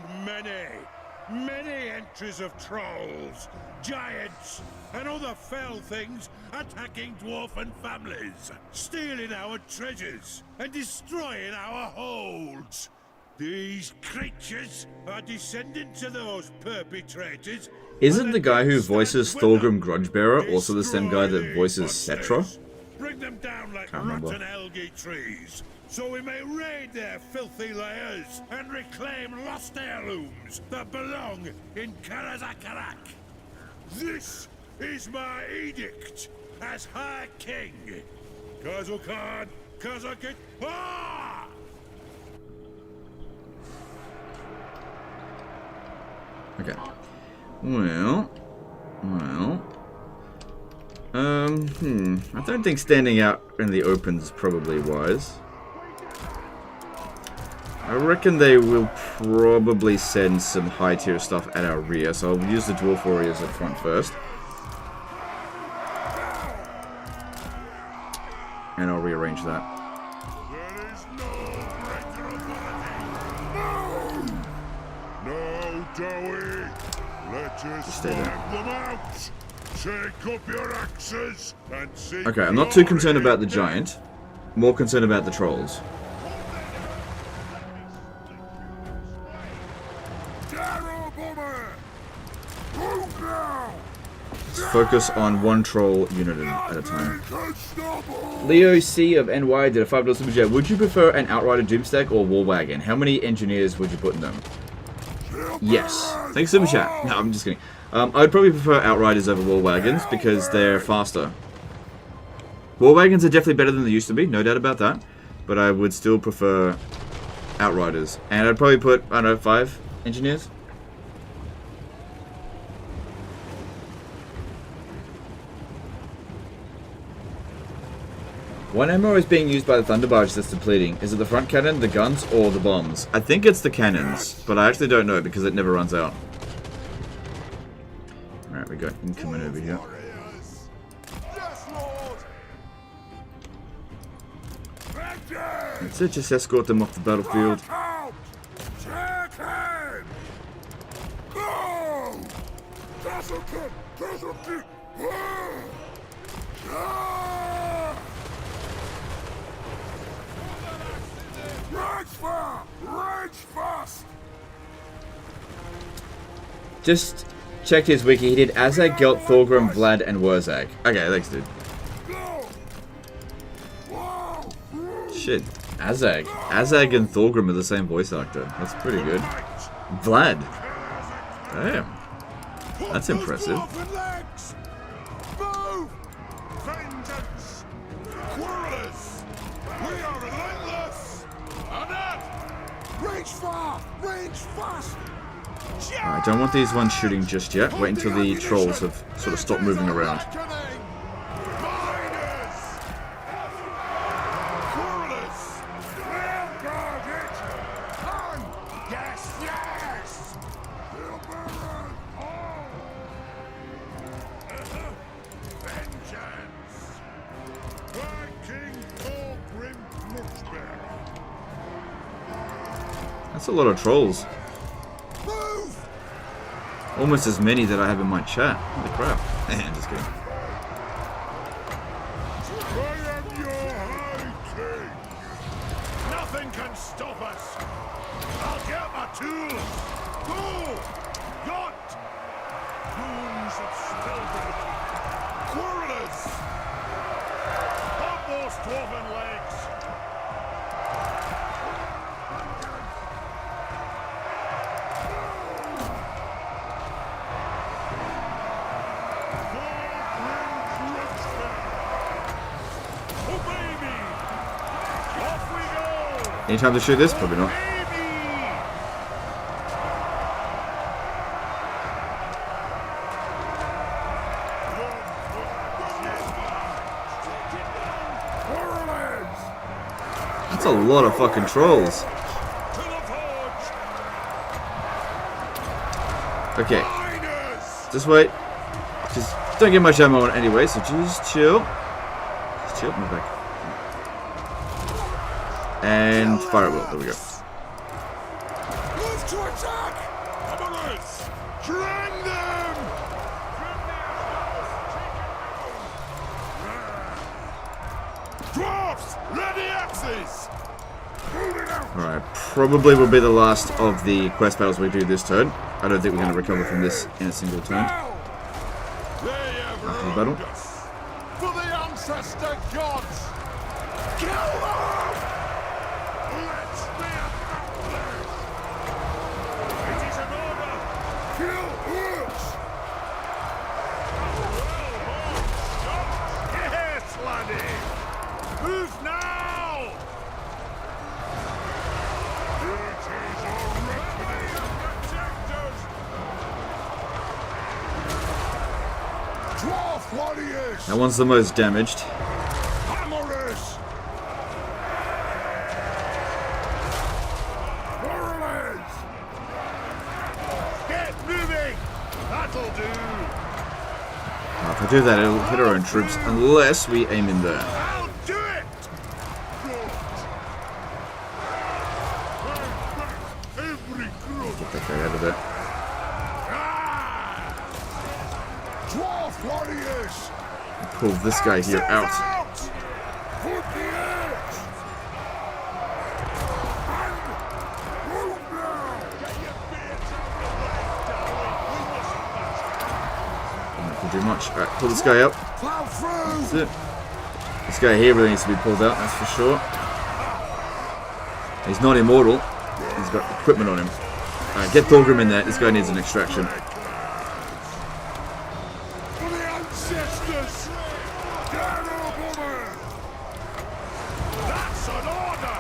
[SPEAKER 3] many entries of trolls, giants, and other fell things attacking dwarven families, stealing our treasures and destroying our holds. These creatures are descendants of those perpetrators.
[SPEAKER 1] Isn't the guy who voices Thorgrim Grudgebearer also the same guy that voices Cetra?
[SPEAKER 3] Bring them down like rotten algae trees, so we may raid their filthy lairs and reclaim lost heirlooms that belong in Karazakarak. This is my edict as High King. Kazukhan, Kazakit, ah!
[SPEAKER 1] Okay. Well. I don't think standing out in the open is probably wise. I reckon they will probably send some high tier stuff at our rear, so I'll use the Dwarf Warriors up front first. And I'll rearrange that.
[SPEAKER 3] There is no greater ability. No, Dowie. Let us
[SPEAKER 1] stay there.
[SPEAKER 3] wipe them out. Take up your axes and seek
[SPEAKER 1] Okay, I'm not too concerned
[SPEAKER 3] glory
[SPEAKER 1] about the
[SPEAKER 3] in
[SPEAKER 1] giant. More concerned about the trolls. Focus on one troll unit at a time. Leo C of NY did a $5 super chat. Would you prefer an Outrider Doomstack or War Wagon? How many engineers would you put in them? Yes. Thanks super chat. No, I'm just kidding. I'd probably prefer Outriders over War Wagons because they're faster. War Wagons are definitely better than they used to be, no doubt about that. But I would still prefer Outriders. And I'd probably put, I don't know, 5 engineers. What ammo is being used by the Thunderbarge that's depleting? Is it the front cannon, the guns, or the bombs? I think it's the cannons, but I actually don't know because it never runs out. got incoming over here.
[SPEAKER 2] Warriors! Yes, Lord!
[SPEAKER 1] That's it, just escort them off the battlefield.
[SPEAKER 2] Out! Take him! Go! Rage fast!
[SPEAKER 1] Just checked his wiki. He did Azag, Gelt, Thorgrim, Vlad, and Wurzag. Okay, thanks, dude. Shit, Azag. Azag and Thorgrim are the same voice actor. That's pretty good. Vlad. Damn. That's impressive.
[SPEAKER 2] Move! Vengeance! Quarrelers! We are relentless! Reach far! Reach fast!
[SPEAKER 1] I don't want these ones shooting just yet. Wait until the trolls have sort of stopped moving around.
[SPEAKER 2] Yes, yes! Vengeance! By King Thorgrim Grudgebearer!
[SPEAKER 1] That's a lot of trolls.
[SPEAKER 2] Move!
[SPEAKER 1] Almost as many that I have in my chat. Holy crap. Just kidding.
[SPEAKER 2] I am your high king! Nothing can stop us! I'll get my tools! Go! Got! Goons of Stilbert! Quarrelers! Up those dwarven legs! Obey me! Off we go!
[SPEAKER 1] Any time to shoot this? Probably not. That's a lot of fucking trolls. Okay. Just wait. Just don't get much ammo on it anyway, so just chill. Just chill. Move back. And fire at will. There we go.
[SPEAKER 2] Move to attack! Amorous! Drang them! Dwarfs! Ready axes! Moving out!
[SPEAKER 1] Alright, probably will be the last of the quest battles we do this turn. I don't think we're going to recover from this in a single turn.
[SPEAKER 2] They have
[SPEAKER 1] After the battle.
[SPEAKER 2] wronged us. For the ancestor gods! Kill them! Let's be accomplished! It is an order! Kill Hooks! Yes, laddie! Move now! It is a reckoning of protectors! Dwarf warriors!
[SPEAKER 1] That one's the most damaged.
[SPEAKER 2] Hammerers! Warriors! Get moving! That'll do!
[SPEAKER 1] If I do that, it'll hit our own troops unless we aim in there.
[SPEAKER 2] I'll do it! Every group!
[SPEAKER 1] Get that guy out of there.
[SPEAKER 2] Dwarf warriors!
[SPEAKER 1] Pull this guy here out.
[SPEAKER 2] Put the edge! And move now! Get your beards
[SPEAKER 1] Not gonna do much. Alright, pull this guy up.
[SPEAKER 2] Plow through!
[SPEAKER 1] That's it. This guy here really needs to be pulled out, that's for sure. He's not immortal. He's got equipment on him. Alright, get Thorgrim in there. This guy needs an extraction.
[SPEAKER 2] For the ancestors! Get over! That's an order!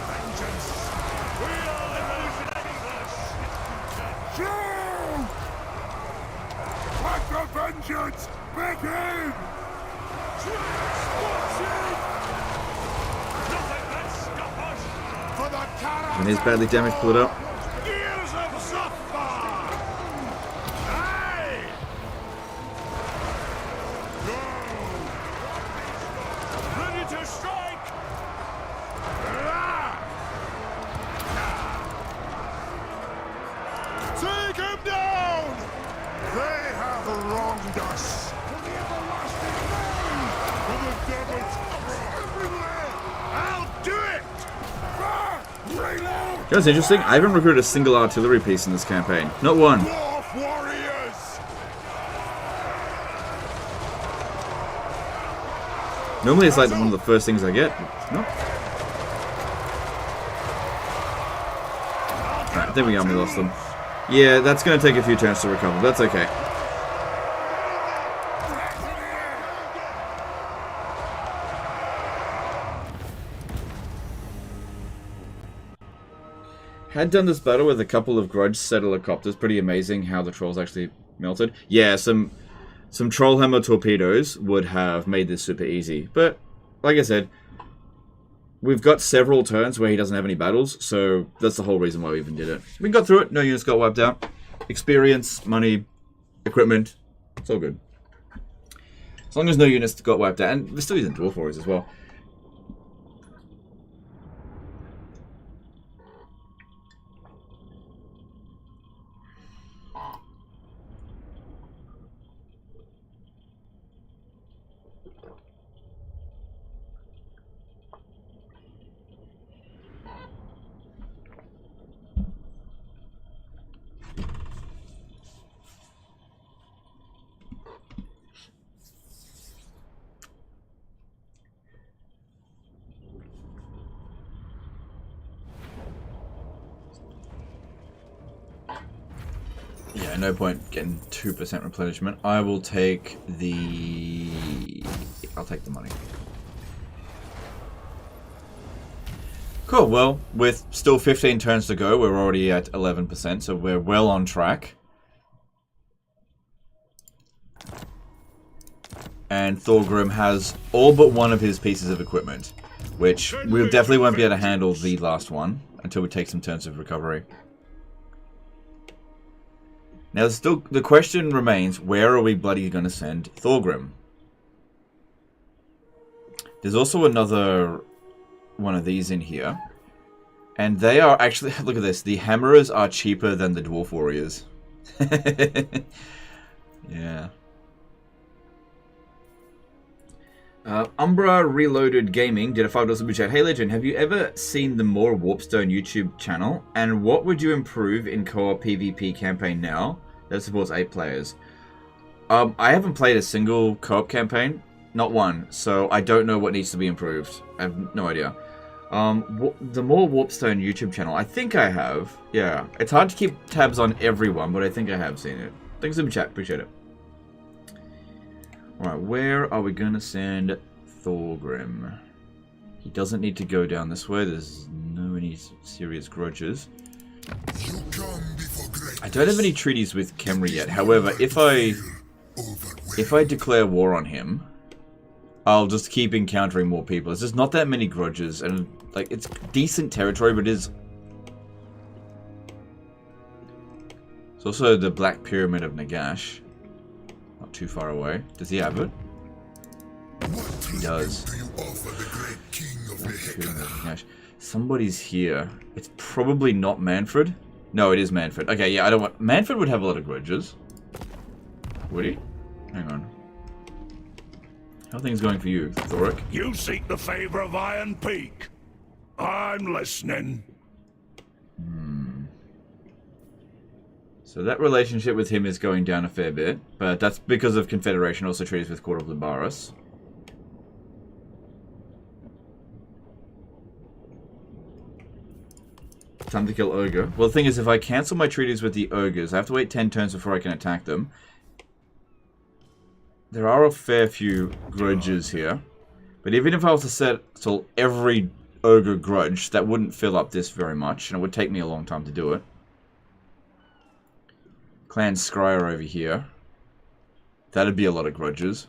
[SPEAKER 2] Vengeance! We are illusionating this! Shoot! Let the vengeance begin! Nothing can stop us! For the caravan!
[SPEAKER 1] When he's badly damaged, pull it up.
[SPEAKER 2] Gears of Zafar! Aye!
[SPEAKER 3] I'll do it! Reload!
[SPEAKER 1] That's interesting. I haven't recruited a single artillery piece in this campaign. Not one.
[SPEAKER 3] Dwarf warriors!
[SPEAKER 1] Normally it's like one of the first things I get. Nope. Alright, there we go, we lost them. Yeah, that's going to take a few turns to recover. That's okay. Had done this battle with a couple of grudge settler copters. Pretty amazing how the trolls actually melted. Yeah, some trollhammer torpedoes would have made this super easy. But, like I said, we've got several turns where he doesn't have any battles, so that's the whole reason why we even did it. We got through it, no units got wiped out. Experience, money, equipment, it's all good. As long as no units got wiped out, and we're still using dwarf warriors as well. Yeah, no point getting 2% replenishment. I will take the... I'll take the money. Cool, well, with still 15 turns to go, we're already at 11%, so we're well on track. And Thorgrim has all but one of his pieces of equipment, which we definitely won't be able to handle the last one until we take some turns of recovery. Now, still, the question remains, where are we bloody going to send Thorgrim? There's also another one of these in here. And they are actually, look at this, the hammerers are cheaper than the dwarf warriors. Yeah. Umbra Reloaded Gaming did a $5 super chat. Hey Legend, have you ever seen the More Warpstone YouTube channel? And what would you improve in co-op PvP campaign now that supports 8 players? I haven't played a single co-op campaign, not one, so I don't know what needs to be improved. I have no idea. The More Warpstone YouTube channel, I think I have. Yeah, it's hard to keep tabs on everyone, but I think I have seen it. Thanks for the chat, appreciate it. Alright, where are we going to send Thorgrim? He doesn't need to go down this way. There's no any serious grudges. I don't have any treaties with Khemri yet. However, if I declare war on him, I'll just keep encountering more people. There's just not that many grudges, and like it's decent territory, but it is. It's also the Black Pyramid of Nagash. Not too far away. Does he have it? He does. Somebody's here. It's probably not Manfred. No, it is Manfred. Okay, yeah, I don't want... Manfred would have a lot of grudges. Would he? Hang on. How are things going for you, Thoric?
[SPEAKER 3] You seek the favor of Iron Peak. I'm listening.
[SPEAKER 1] So that relationship with him is going down a fair bit, but that's because of Confederation also treaties with Court of Libaris. Time to kill Ogre. Well, the thing is, if I cancel my treaties with the Ogres, I have to wait 10 turns before I can attack them. There are a fair few grudges here, but even if I was to settle every Ogre grudge, that wouldn't fill up this very much, and it would take me a long time to do it. Clan Scryer over here. That'd be a lot of grudges.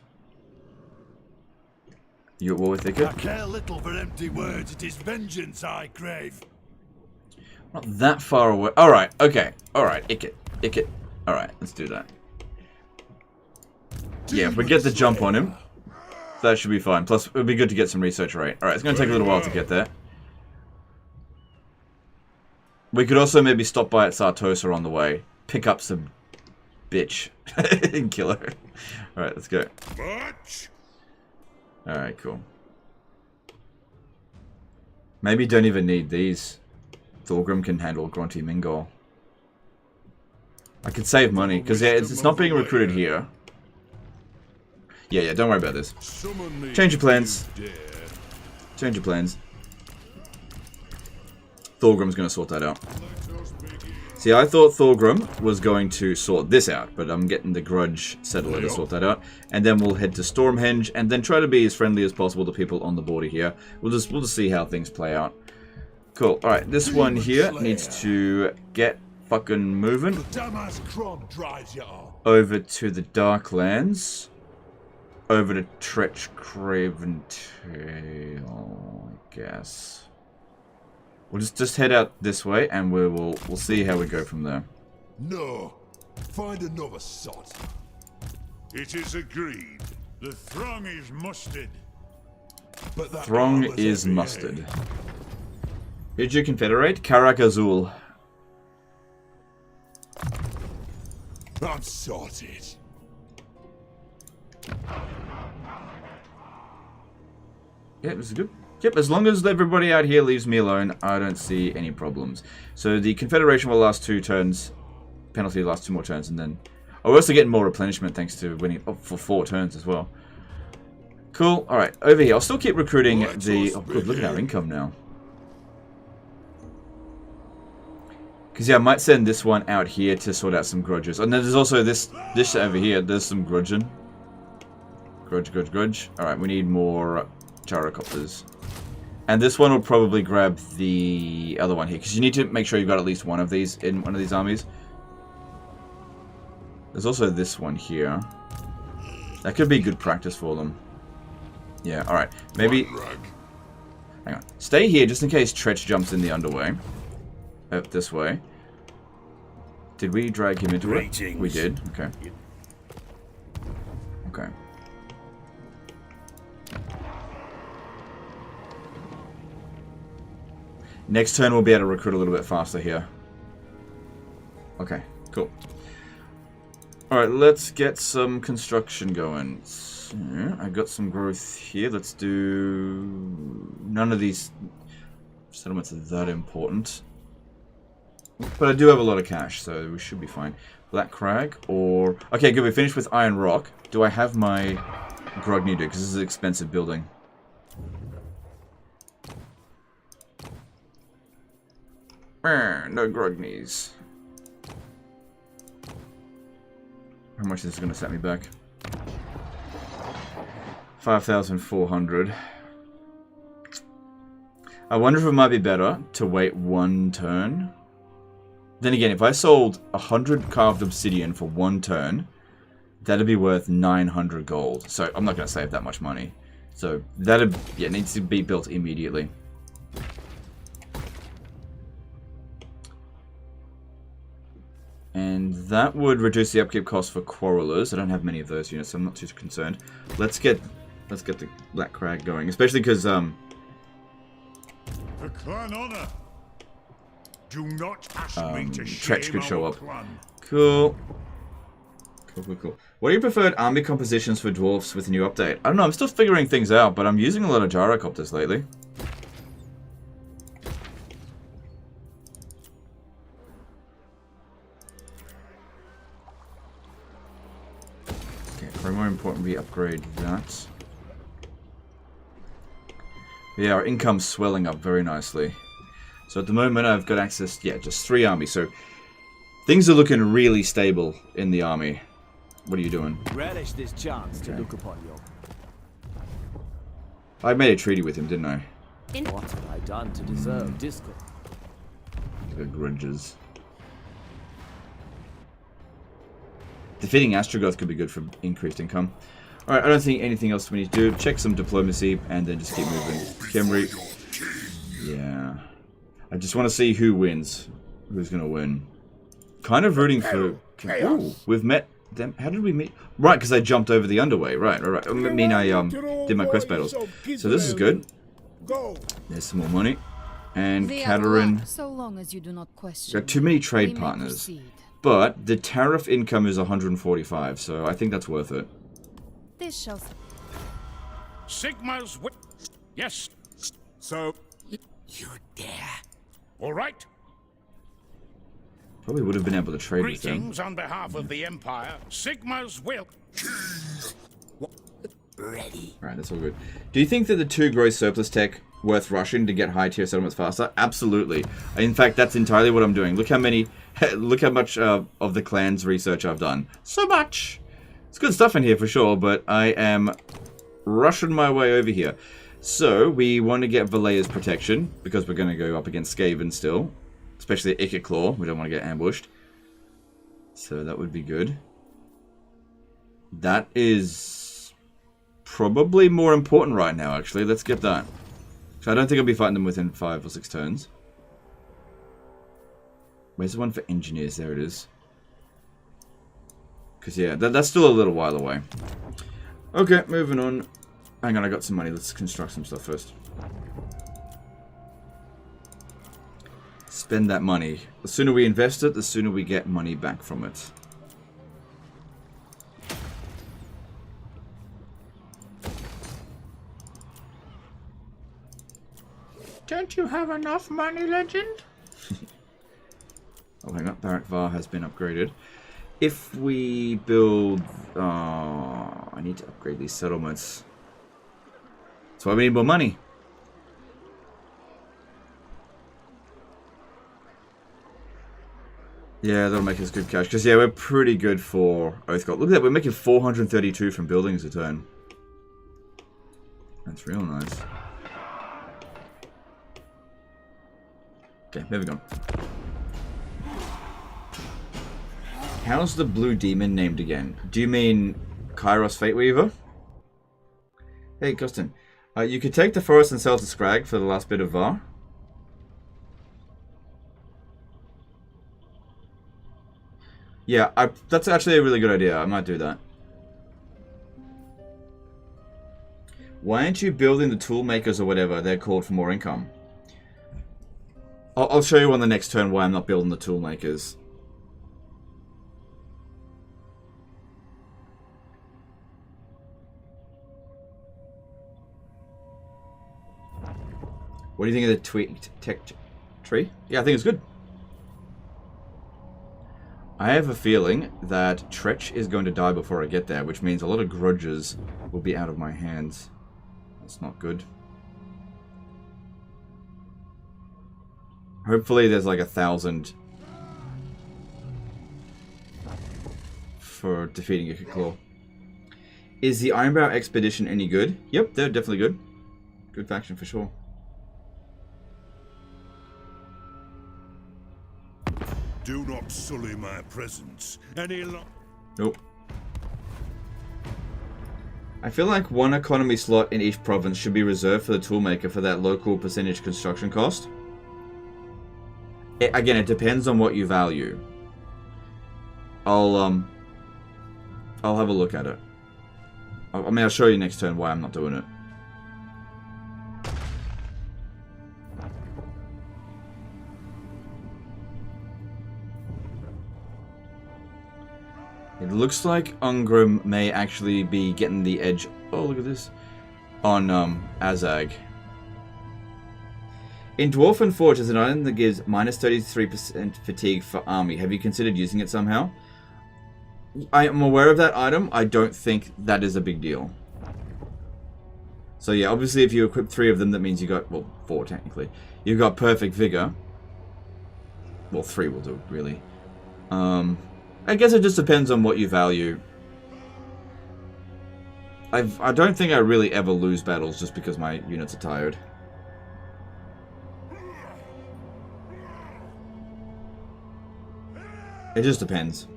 [SPEAKER 1] You at war with Thicket?
[SPEAKER 3] I care little for empty words. It is vengeance I crave.
[SPEAKER 1] Not that far away. Alright, okay. Alright, Icket. Alright, let's do that. Yeah, if we get the jump on him, that should be fine. Plus, it would be good to get some research rate. Alright, it's going to take a little while to get there. We could also maybe stop by at Sartosa on the way. Pick up some bitch and kill her. Alright, let's go.
[SPEAKER 3] Butch?
[SPEAKER 1] Alright, cool. Maybe don't even need these. Thorgrim can handle Grunty Mingol. I could save money, because yeah, it's not being recruited here. Yeah, don't worry about this. Change your plans. Change your plans. Thorgrim's going to sort that out. See, I thought Thorgrim was going to sort this out, but I'm getting the Grudge Settler to sort that out. And then we'll head to Stormhenge, and then try to be as friendly as possible to people on the border here. We'll just see how things play out. Cool. Alright, this one here needs to get fucking moving. Over to the Darklands. Over to Tretch Craven Tail, I guess. We'll just head out this way, and we'll see how we go from there.
[SPEAKER 3] No, find another sot. It is agreed. The throng is mustered. But that
[SPEAKER 1] Throng is mustered. Who'd you confederate? Karak Azul.
[SPEAKER 3] I'm sorted.
[SPEAKER 1] Yeah, this is good. Yep, as long as everybody out here leaves me alone, I don't see any problems. So the Confederation will last 2 turns. Penalty lasts 2 more turns, and then... Oh, we're also getting more replenishment thanks to winning for 4 turns as well. Cool. Alright, over here. I'll still keep recruiting the... Oh, good, look at our income now. Because, yeah, I might send this one out here to sort out some grudges. And then there's also this over here. There's some grudging. Grudge. Alright, we need more gyrocopters. And this one will probably grab the other one here. Because you need to make sure you've got at least one of these in one of these armies. There's also this one here. That could be good practice for them. Yeah, alright. Maybe... Hang on. Stay here just in case Tretch jumps in the underway. Up this way. Did we drag him into it? We did. Okay. Okay. Next turn we'll be able to recruit a little bit faster here. Okay, cool. Alright, let's get some construction going. So, I got some growth here. Let's do... None of these settlements are that important. But I do have a lot of cash, so we should be fine. Black Crag or... Okay, good. We finished with Iron Rock. Do I have my Grogny Dude? Because this is an expensive building. No Grognies. How much is this going to set me back? 5,400. I wonder if it might be better to wait 1 turn. Then again, if I sold 100 carved obsidian for 1 turn, that'd be worth 900 gold. So I'm not going to save that much money. So that needs to be built immediately. And that would reduce the upkeep cost for Quarrelers. I don't have many of those units, so I'm not too concerned. Let's get the Black Crag going, especially because
[SPEAKER 3] For clan honor. Do not ask me to
[SPEAKER 1] Tretch could show up.
[SPEAKER 3] plan.
[SPEAKER 1] Cool. Cool. What are your preferred army compositions for dwarfs with the new update? I don't know, I'm still figuring things out, but I'm using a lot of gyrocopters lately. Okay, probably more important we upgrade that. Yeah, our income's swelling up very nicely. So at the moment I've got access, just 3 armies, so things are looking really stable in the army. What are you doing?
[SPEAKER 4] Relish this chance to look upon you.
[SPEAKER 1] I made a treaty with him, didn't I?
[SPEAKER 4] What have I done to deserve discord?
[SPEAKER 1] The grudges. Defeating Astrogoth could be good for increased income. Alright, I don't think anything else we need to do. Check some diplomacy and then just keep moving. Khemri. Yeah. I just want to see who wins. Who's going to win. Kind of rooting for... Ooh, we've met them. How did we meet? Right, because I jumped over the underway. Right. I mean, I did my quest battles. So this is good. There's some more money. And Katerin.
[SPEAKER 8] So long as you do not question.
[SPEAKER 1] Got too many trade partners. But the tariff income is 145, so I think that's worth it.
[SPEAKER 8] This shall...
[SPEAKER 3] Sigma's yes.
[SPEAKER 2] So,
[SPEAKER 6] You dare?
[SPEAKER 3] All right.
[SPEAKER 1] Probably would have been able to trade with them.
[SPEAKER 3] Greetings on behalf of the Empire. Sigma's will.
[SPEAKER 6] Ready.
[SPEAKER 1] Right, that's all good. Do you think that the 2 gross surplus tech worth rushing to get high tier settlements faster? Absolutely. In fact, that's entirely what I'm doing. Look how much of the clans research I've done. So much. It's good stuff in here for sure, but I am rushing my way over here. So we want to get Valea's protection because we're going to go up against Skaven still, especially Icket Claw. We don't want to get ambushed. So that would be good. That is probably more important right now, actually. Let's get that. So I don't think I'll be fighting them within 5 or 6 turns. Where's the one for engineers? There it is. Because, yeah, that's still a little while away. Okay, moving on. Hang on, I got some money. Let's construct some stuff first. Spend that money. The sooner we invest it, the sooner we get money back from it. Don't you have enough money, legend? Oh, hang on. Barak Var has been upgraded. If we build... I need to upgrade these settlements. That's why we need more money. Yeah, that'll make us good cash. Because, yeah, we're pretty good for Oathcott. Look at that. We're making 432 from buildings a turn. That's real nice. Okay, moving on. How's the blue demon named again? Do you mean Kairos Fateweaver? Hey, Costin. You could take the forest and sell to Scrag for the last bit of Var. Yeah, that's actually a really good idea. I might do that. Why aren't you building the tool makers or whatever they're called for more income? I'll show you on the next turn why I'm not building the tool makers. What do you think of the tweaked tech tree? Yeah, I think it's good. I have a feeling that Tretch is going to die before I get there, which means a lot of grudges will be out of my hands. That's not good. Hopefully there's like 1,000 for defeating Icket Claw. Is the Ironbow Expedition any good? Yep, they're definitely good. Good faction for sure.
[SPEAKER 3] Do not sully my presence any longer.
[SPEAKER 1] Nope. I feel like one economy slot in each province should be reserved for the toolmaker for that local percentage construction cost. Again, it depends on what you value. I'll have a look at it. I mean, I'll show you next turn why I'm not doing it. It looks like Ungrim may actually be getting the edge. Oh, look at this. On Azag. In Dwarven Forge, there's an item that gives minus 33% fatigue for army. Have you considered using it somehow? I am aware of that item. I don't think that is a big deal. So yeah, obviously if you equip 3 of them, that means you got, well, 4 technically. You've got perfect vigor. Well, 3 will do, really. I guess it just depends on what you value. I don't think I really ever lose battles just because my units are tired. It just depends.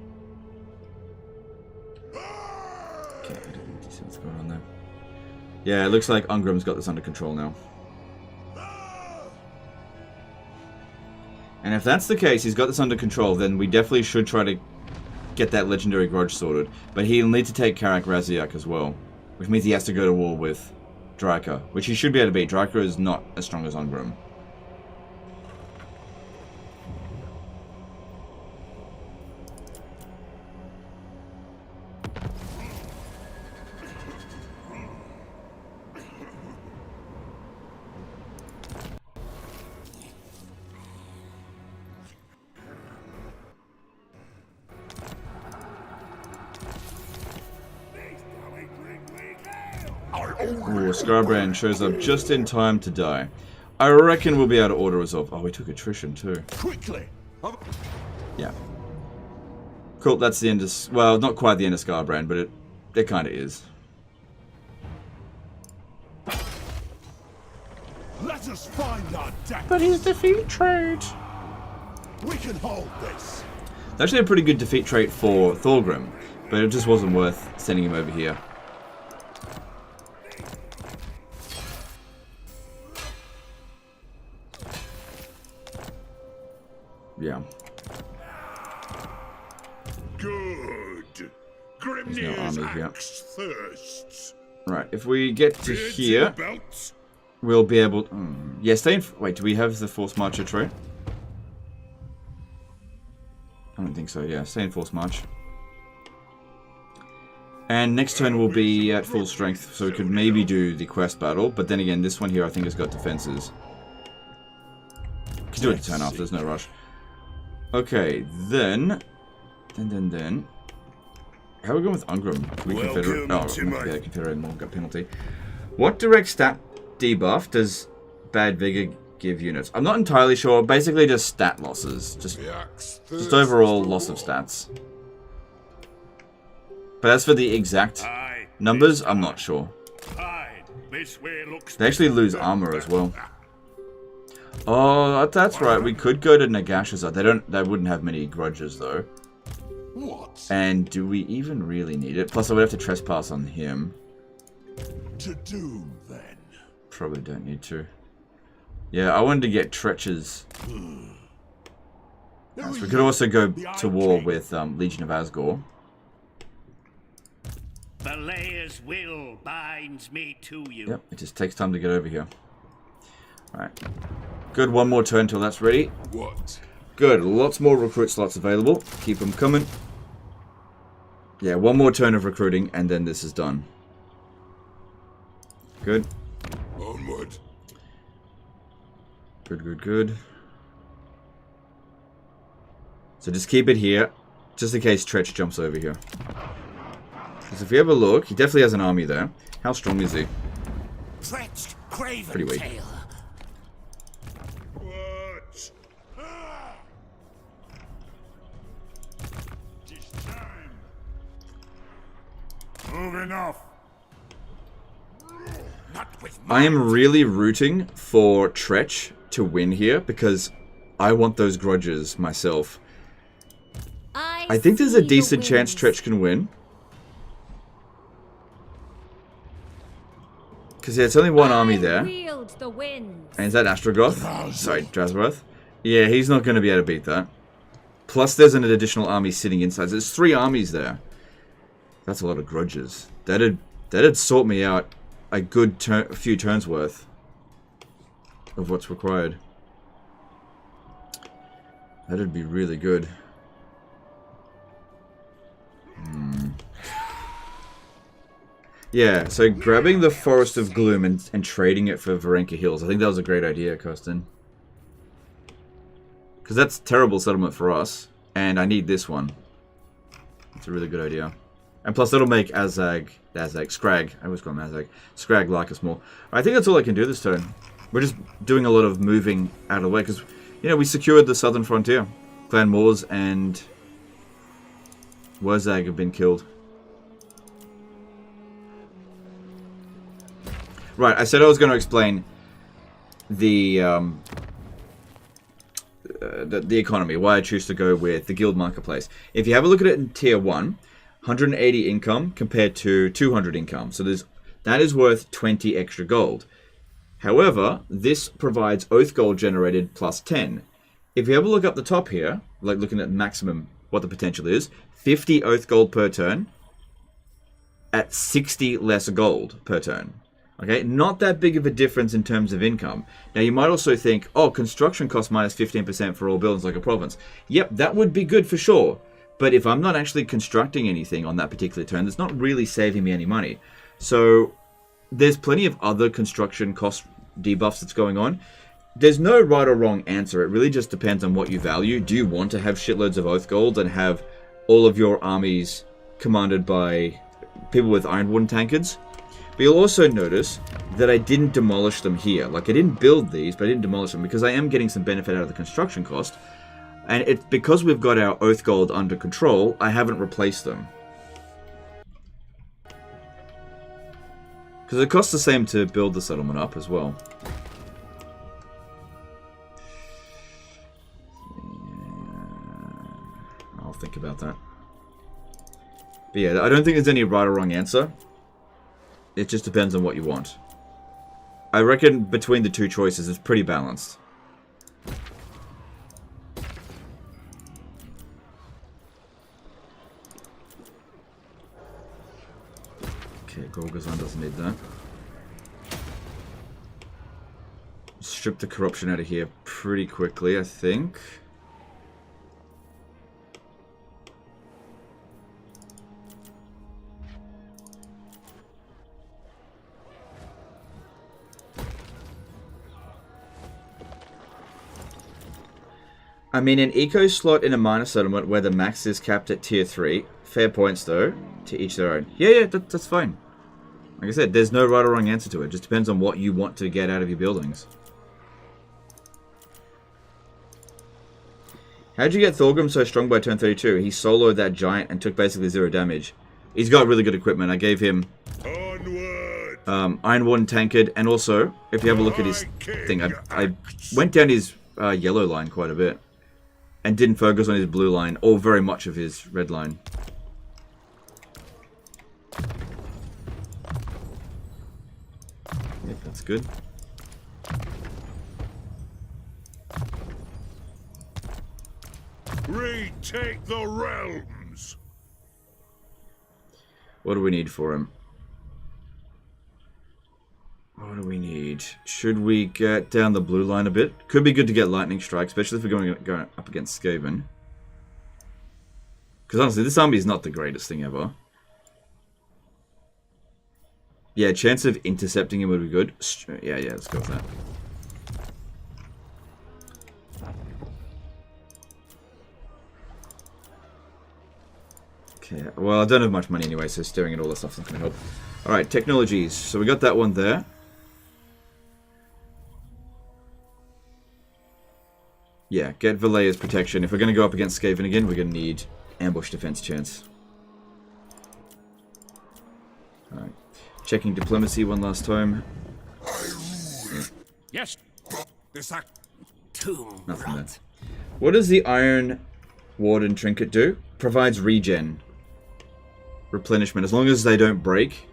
[SPEAKER 1] Okay, I don't need to see what's going on there. Yeah, it looks like Ungrim's got this under control now. And if that's the case, he's got this under control, then we definitely should try to get that legendary grudge sorted. But he'll need to take Karak Raziak as well, which means he has to go to war with Draika, which he should be able to beat. Draika is not as strong as Ungrim. Ooh, Scarbrand shows up just in time to die. I reckon we'll be able to auto resolve. Oh, we took attrition too.
[SPEAKER 3] Quickly!
[SPEAKER 1] Yeah. Cool, that's the end of... Well, not quite the end of Scarbrand, but it kind of is.
[SPEAKER 3] Let us find our death.
[SPEAKER 1] But his defeat trait...
[SPEAKER 3] We can hold this.
[SPEAKER 1] It's actually a pretty good defeat trait for Thorgrim, but it just wasn't worth sending him over here. Yeah.
[SPEAKER 3] Good.
[SPEAKER 1] There's no
[SPEAKER 3] Grimnir's
[SPEAKER 1] army here.
[SPEAKER 3] axe thirsts.
[SPEAKER 1] Right, if we get to
[SPEAKER 3] Beards
[SPEAKER 1] here,
[SPEAKER 3] and belts.
[SPEAKER 1] we'll be able... yeah, stay in... Wait, do we have the Force Marcher trait? I don't think so, yeah. Stay in Force March. And next turn we'll be at full strength, so we could maybe do the quest battle, but then again, this one here I think has got defenses. Could do it the turn after, there's no rush. Okay, then... How are we going with Ungrim? Can we Confederate? Oh, yeah, Confederate and won't get penalty. What direct stat debuff does Bad Vigor give units? I'm not entirely sure. Basically just stat losses. Just overall loss of stats. But as for the exact numbers, I'm not sure. They actually lose armor as well. Oh, that's right. We could go to Nagashazar. They wouldn't have many grudges though.
[SPEAKER 3] What?
[SPEAKER 1] And do we even really need it? Plus I would have to trespass on him.
[SPEAKER 3] To doom then.
[SPEAKER 1] Probably don't need to. Yeah, I wanted to get Tretches. So we could also go to war with Legion of Asgore.
[SPEAKER 6] Valer's will binds me to you.
[SPEAKER 1] Yep, it just takes time to get over here. Alright. Good, one more turn till that's ready.
[SPEAKER 3] What?
[SPEAKER 1] Good, lots more recruit slots available. Keep them coming. Yeah, one more turn of recruiting and then this is done. Good.
[SPEAKER 3] Onward.
[SPEAKER 1] Good. So just keep it here, just in case Tretch jumps over here. Because if you have a look, he definitely has an army there. How strong is he?
[SPEAKER 6] Stretched craven
[SPEAKER 1] Pretty weak.
[SPEAKER 6] tail.
[SPEAKER 3] What? Tis time. Moving off.
[SPEAKER 6] Not with
[SPEAKER 1] I am really rooting for Tretch to win here because I want those grudges myself. I think there's a decent chance Tretch can win. Because yeah, it's only one army there. And is that Astrogoth? Sorry, Drazroth. Yeah, he's not going to be able to beat that. Plus there's an additional army sitting inside. So there's 3 armies there. That's a lot of grudges. That'd sort me out a good few turns worth of what's required. That'd be really good. Yeah, so grabbing the Forest of Gloom and trading it for Varenka Hills. I think that was a great idea, Kirsten. Because that's terrible settlement for us. And I need this one. It's a really good idea. And plus it'll make Scrag, I always call him Azag, Scrag like us more. I think that's all I can do this turn. We're just doing a lot of moving out of the way, because, you know, we secured the southern frontier. Clan Moors and Wurzag have been killed. Right, I said I was going to explain the economy, why I choose to go with the guild marketplace. If you have a look at it in tier 1, 180 income compared to 200 income. So that is worth 20 extra gold. However, this provides oath gold generated plus 10. If you have a look up the top here, like looking at maximum, what the potential is, 50 oath gold per turn at 60 less gold per turn. Okay, not that big of a difference in terms of income. Now you might also think, oh, construction cost minus 15% for all buildings like a province. Yep, that would be good for sure. But if I'm not actually constructing anything on that particular turn, that's not really saving me any money. So there's plenty of other construction cost debuffs that's going on. There's no right or wrong answer. It really just depends on what you value. Do you want to have shitloads of oath gold and have all of your armies commanded by people with iron wooden tankards? But you'll also notice that I didn't demolish them here. Like, I didn't build these, but I didn't demolish them because I am getting some benefit out of the construction cost. And it's because we've got our Oath Gold under control, I haven't replaced them. Because it costs the same to build the settlement up as well. Yeah, I'll think about that. But yeah, I don't think there's any right or wrong answer. It just depends on what you want. I reckon between the two choices, it's pretty balanced. Okay, Gorgazon doesn't need that. Strip the corruption out of here pretty quickly, I think. I mean, an eco slot in a minor settlement where the max is capped at tier 3. Fair points, though. To each their own. Yeah, that's fine. Like I said, there's no right or wrong answer to it. It just depends on what you want to get out of your buildings. How'd you get Thorgrim so strong by turn 32? He soloed that giant and took basically 0 damage. He's got really good equipment. I gave him Iron Warden Tankard, and also, if you have a look at his thing, I went down his yellow line quite a bit. And didn't focus on his blue line, or very much of his red line. Yep, that's good.
[SPEAKER 3] Retake the realms.
[SPEAKER 1] What do we need for him? What do we need? Should we get down the blue line a bit? Could be good to get lightning strike, especially if we're going up against Skaven. Because honestly, this army is not the greatest thing ever. Yeah, chance of intercepting him would be good. Yeah, let's go with that. Okay, well, I don't have much money anyway, so staring at all this stuff's not going to help. Alright, technologies. So we got that one there. Yeah, get Valea's protection. If we're going to go up against Skaven again, we're going to need ambush defense chance. Alright. Checking diplomacy one last time.
[SPEAKER 3] Yes.
[SPEAKER 1] Nothing there. What does the Iron Warden Trinket do? Provides regen. Replenishment. As long as they don't break,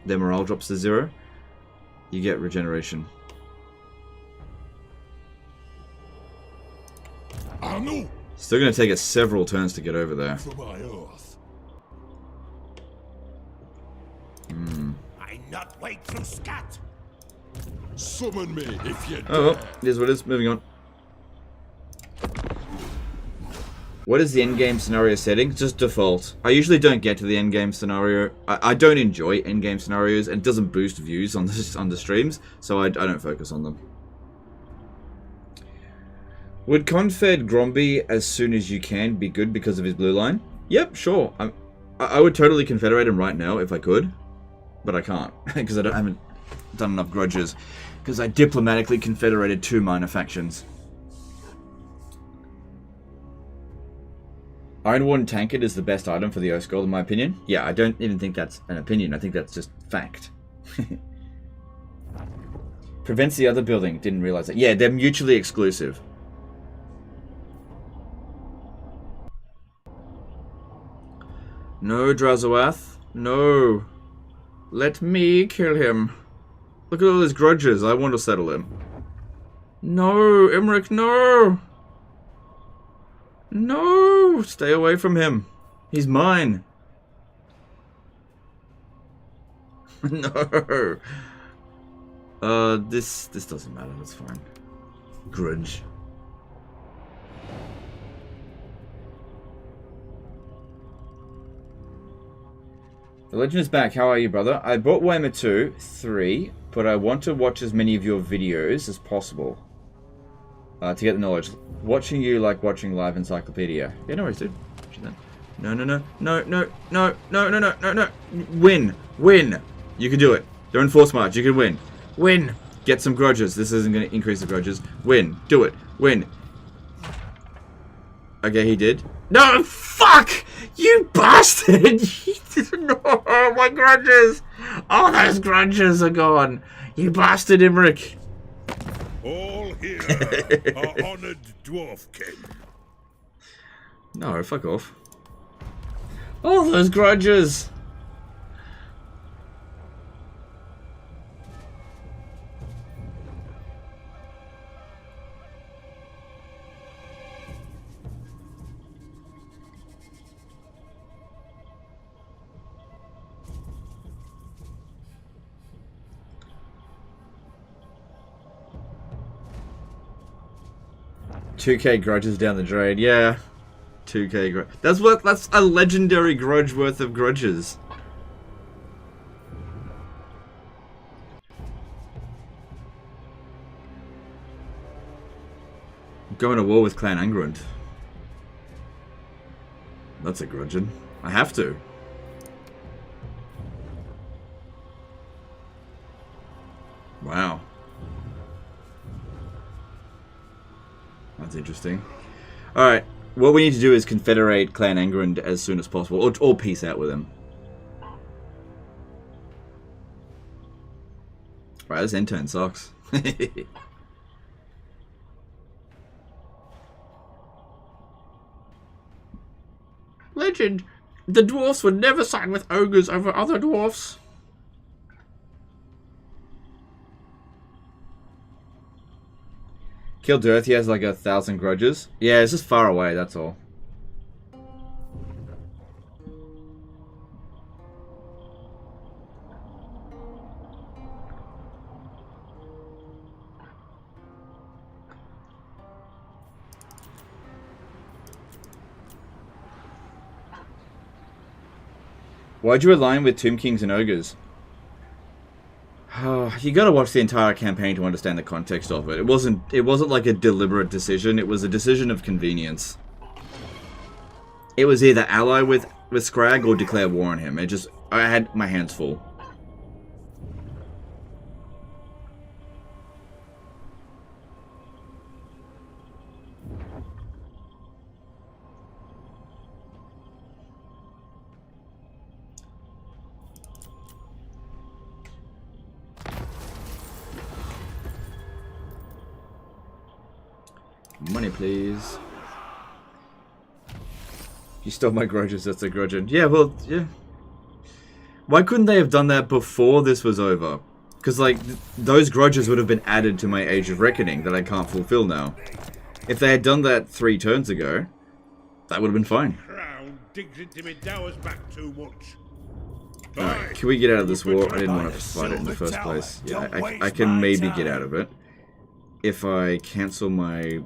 [SPEAKER 1] their morale drops to 0. You get regeneration. Still going to take us several turns to get over there.
[SPEAKER 3] I not wait through scat. Summon me if you
[SPEAKER 1] Oh, well, it is what it is. Moving on. What is the endgame scenario setting? Just default. I usually don't get to the endgame scenario. I don't enjoy endgame scenarios, and it doesn't boost views on the streams, so I don't focus on them. Would Confed Gromby as soon as you can be good because of his blue line? Yep, sure. I would totally confederate him right now if I could, but I can't because I haven't done enough grudges because I diplomatically confederated 2 minor factions. Iron Warden Tankard is the best item for the Oath Gold in my opinion. Yeah, I don't even think that's an opinion. I think that's just fact. Prevents the other building. Didn't realize that. Yeah, they're mutually exclusive. No, Drazoath. No. Let me kill him. Look at all his grudges. I want to settle him. No, Emmerich, no. No. Stay away from him. He's mine. No. This doesn't matter. That's fine. Grudge. The legend is back. How are you, brother? I bought Warhammer 2, 3, but I want to watch as many of your videos as possible to get the knowledge. Watching you like watching live encyclopedia. Yeah, no worries, dude. No. Win. You can do it. They're in force march. You can win. Win. Get some grudges. This isn't going to increase the grudges. Win. Do it. Win. Okay, he did. No, fuck! You bastard! No, my grudges! All those grudges are gone. You bastard, Imric.
[SPEAKER 3] All here are honored dwarfkin.
[SPEAKER 1] No, fuck off. All those grudges! $2K grudges down the drain. Yeah. 2K grudge. That's a legendary grudge worth of grudges. Going to war with Clan Angrund. That's a grudging. I have to. Wow. That's interesting. Alright, what we need to do is confederate Clan Angrund as soon as possible, or peace out with him. Right, this end turn sucks. Legend! The dwarfs would never side with ogres over other dwarfs. Killed Earth, he has like 1,000 grudges. Yeah, it's just far away, that's all. Why'd you align with Tomb Kings and Ogres? You gotta watch the entire campaign to understand the context of it. It wasn't like a deliberate decision, it was a decision of convenience. It was either ally with Scrag or declare war on him. I had my hands full. Money, please. You stole my grudges, that's a grudging. Yeah, well, yeah. Why couldn't they have done that before this was over? Because, like, those grudges would have been added to my Age of Reckoning that I can't fulfill now. If they had done that 3 turns ago, that would have been fine. Alright, can we get out of this war? I didn't want to fight it in the first place. Yeah, I can maybe get out of it. If I cancel my...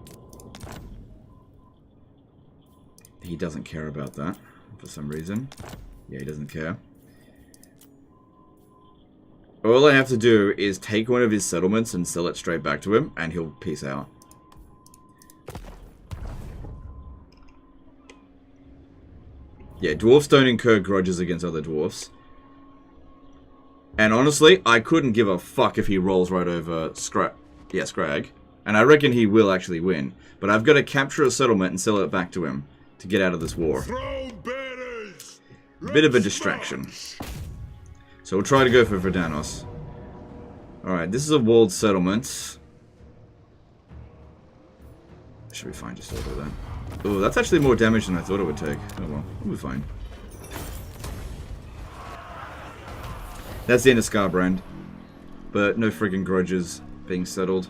[SPEAKER 1] He doesn't care about that, for some reason. Yeah, he doesn't care. All I have to do is take one of his settlements and sell it straight back to him, and he'll peace out. Yeah, dwarfs don't incur grudges against other dwarfs. And honestly, I couldn't give a fuck if he rolls right over Scrag. And I reckon he will actually win. But I've got to capture a settlement and sell it back to him to get out of this war. Bit of a distraction. So we'll try to go for Verdanos. Alright, this is a walled settlement. Should be fine, just order that. Oh, that's actually more damage than I thought it would take. Oh well, we'll be fine. That's the end of Scarbrand. But no friggin' grudges being settled.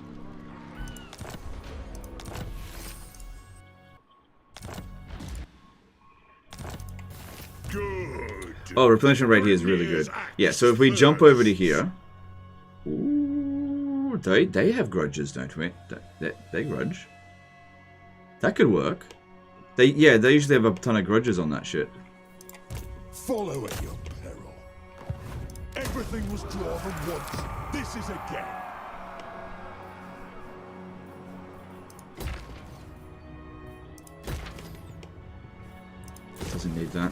[SPEAKER 1] Oh, replenishment rate here is really good. Yeah, so if we jump over to here... Ooh, they have grudges, don't we? They grudge. That could work. They usually have a ton of grudges on that shit.
[SPEAKER 3] Follow at your peril. Everything was dwarven once. This is again.
[SPEAKER 1] Doesn't need that.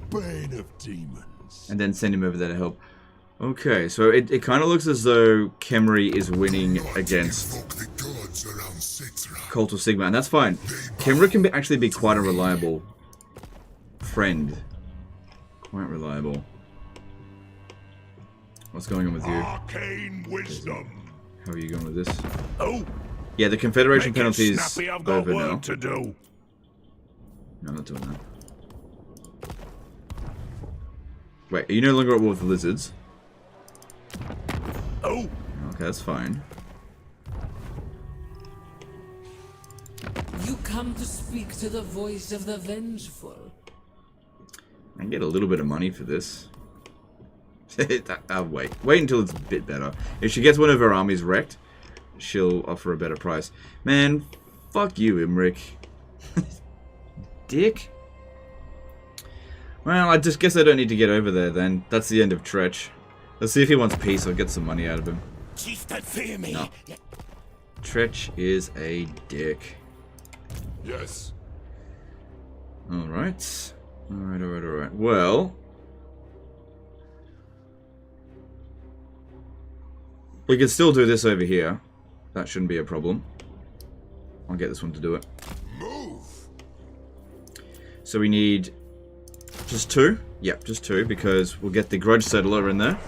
[SPEAKER 3] Bane of demons.
[SPEAKER 1] and then send him over there to help. Okay, so it kind of looks as though Khemri is winning against Cult of Sigma, and that's fine. Khemri can actually be quite a reliable friend. Quite reliable. What's going on with you?
[SPEAKER 3] Arcane wisdom.
[SPEAKER 1] How are you going with this?
[SPEAKER 3] Oh,
[SPEAKER 1] Yeah, the Confederation
[SPEAKER 3] make it
[SPEAKER 1] penalty is
[SPEAKER 3] snappy, I've got
[SPEAKER 1] over
[SPEAKER 3] work
[SPEAKER 1] now.
[SPEAKER 3] to do.
[SPEAKER 1] No, I'm not doing that. Wait, are you no longer at war with the lizards?
[SPEAKER 3] Oh,
[SPEAKER 1] Okay, that's fine.
[SPEAKER 5] You come to speak to the voice of the vengeful.
[SPEAKER 1] I can get a little bit of money for this. I'll wait. Wait until it's a bit better. If she gets one of her armies wrecked, she'll offer a better price. Man, fuck you, Imric. Dick. Well, I just guess I don't need to get over there then. That's the end of Tretch. Let's see if he wants peace. I'll get some money out of him.
[SPEAKER 6] Chief, don't fear me.
[SPEAKER 1] No. Tretch is a dick.
[SPEAKER 3] yes.
[SPEAKER 1] Alright. Alright. Well, we can still do this over here. That shouldn't be a problem. I'll get this one to do it.
[SPEAKER 3] Move.
[SPEAKER 1] So we need just 2. Yep, just 2, because we'll get the Grudge Settler in there.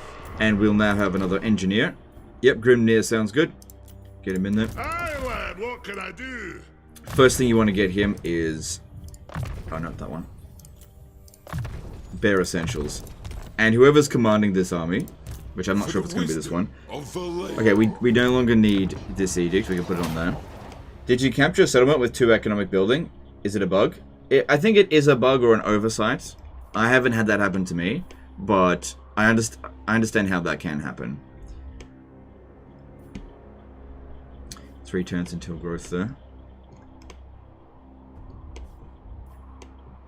[SPEAKER 1] And we'll now have another Engineer. Yep, Grimnir sounds good. Get him in there.
[SPEAKER 3] Aye, lad, what can I do?
[SPEAKER 1] First thing you want to get him is... Oh, not that one. Bare Essentials. And whoever's commanding this army, which I'm not sure if it's going to be this one. Okay, we no longer need this edict. We can put it on there. Did you capture a settlement with 2 economic building? Is it a bug? I think it is a bug or an oversight. I haven't had that happen to me, but I understand how that can happen. 3 turns until growth there.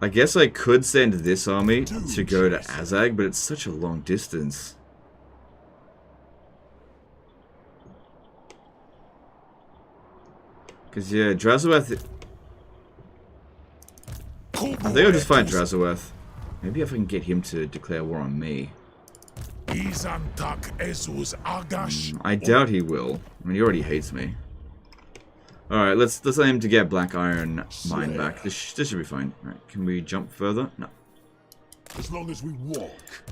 [SPEAKER 1] I guess I could send this army to go to Azag, but it's such a long distance. Because, yeah, Drazowath... I think I'll just fight Drazowath. Maybe if I can get him to declare war on me. I doubt he will. I mean, he already hates me. Alright, let's aim to get Black Iron Mine back. This should be fine. Alright, can we jump further? No.
[SPEAKER 3] As long as we walk.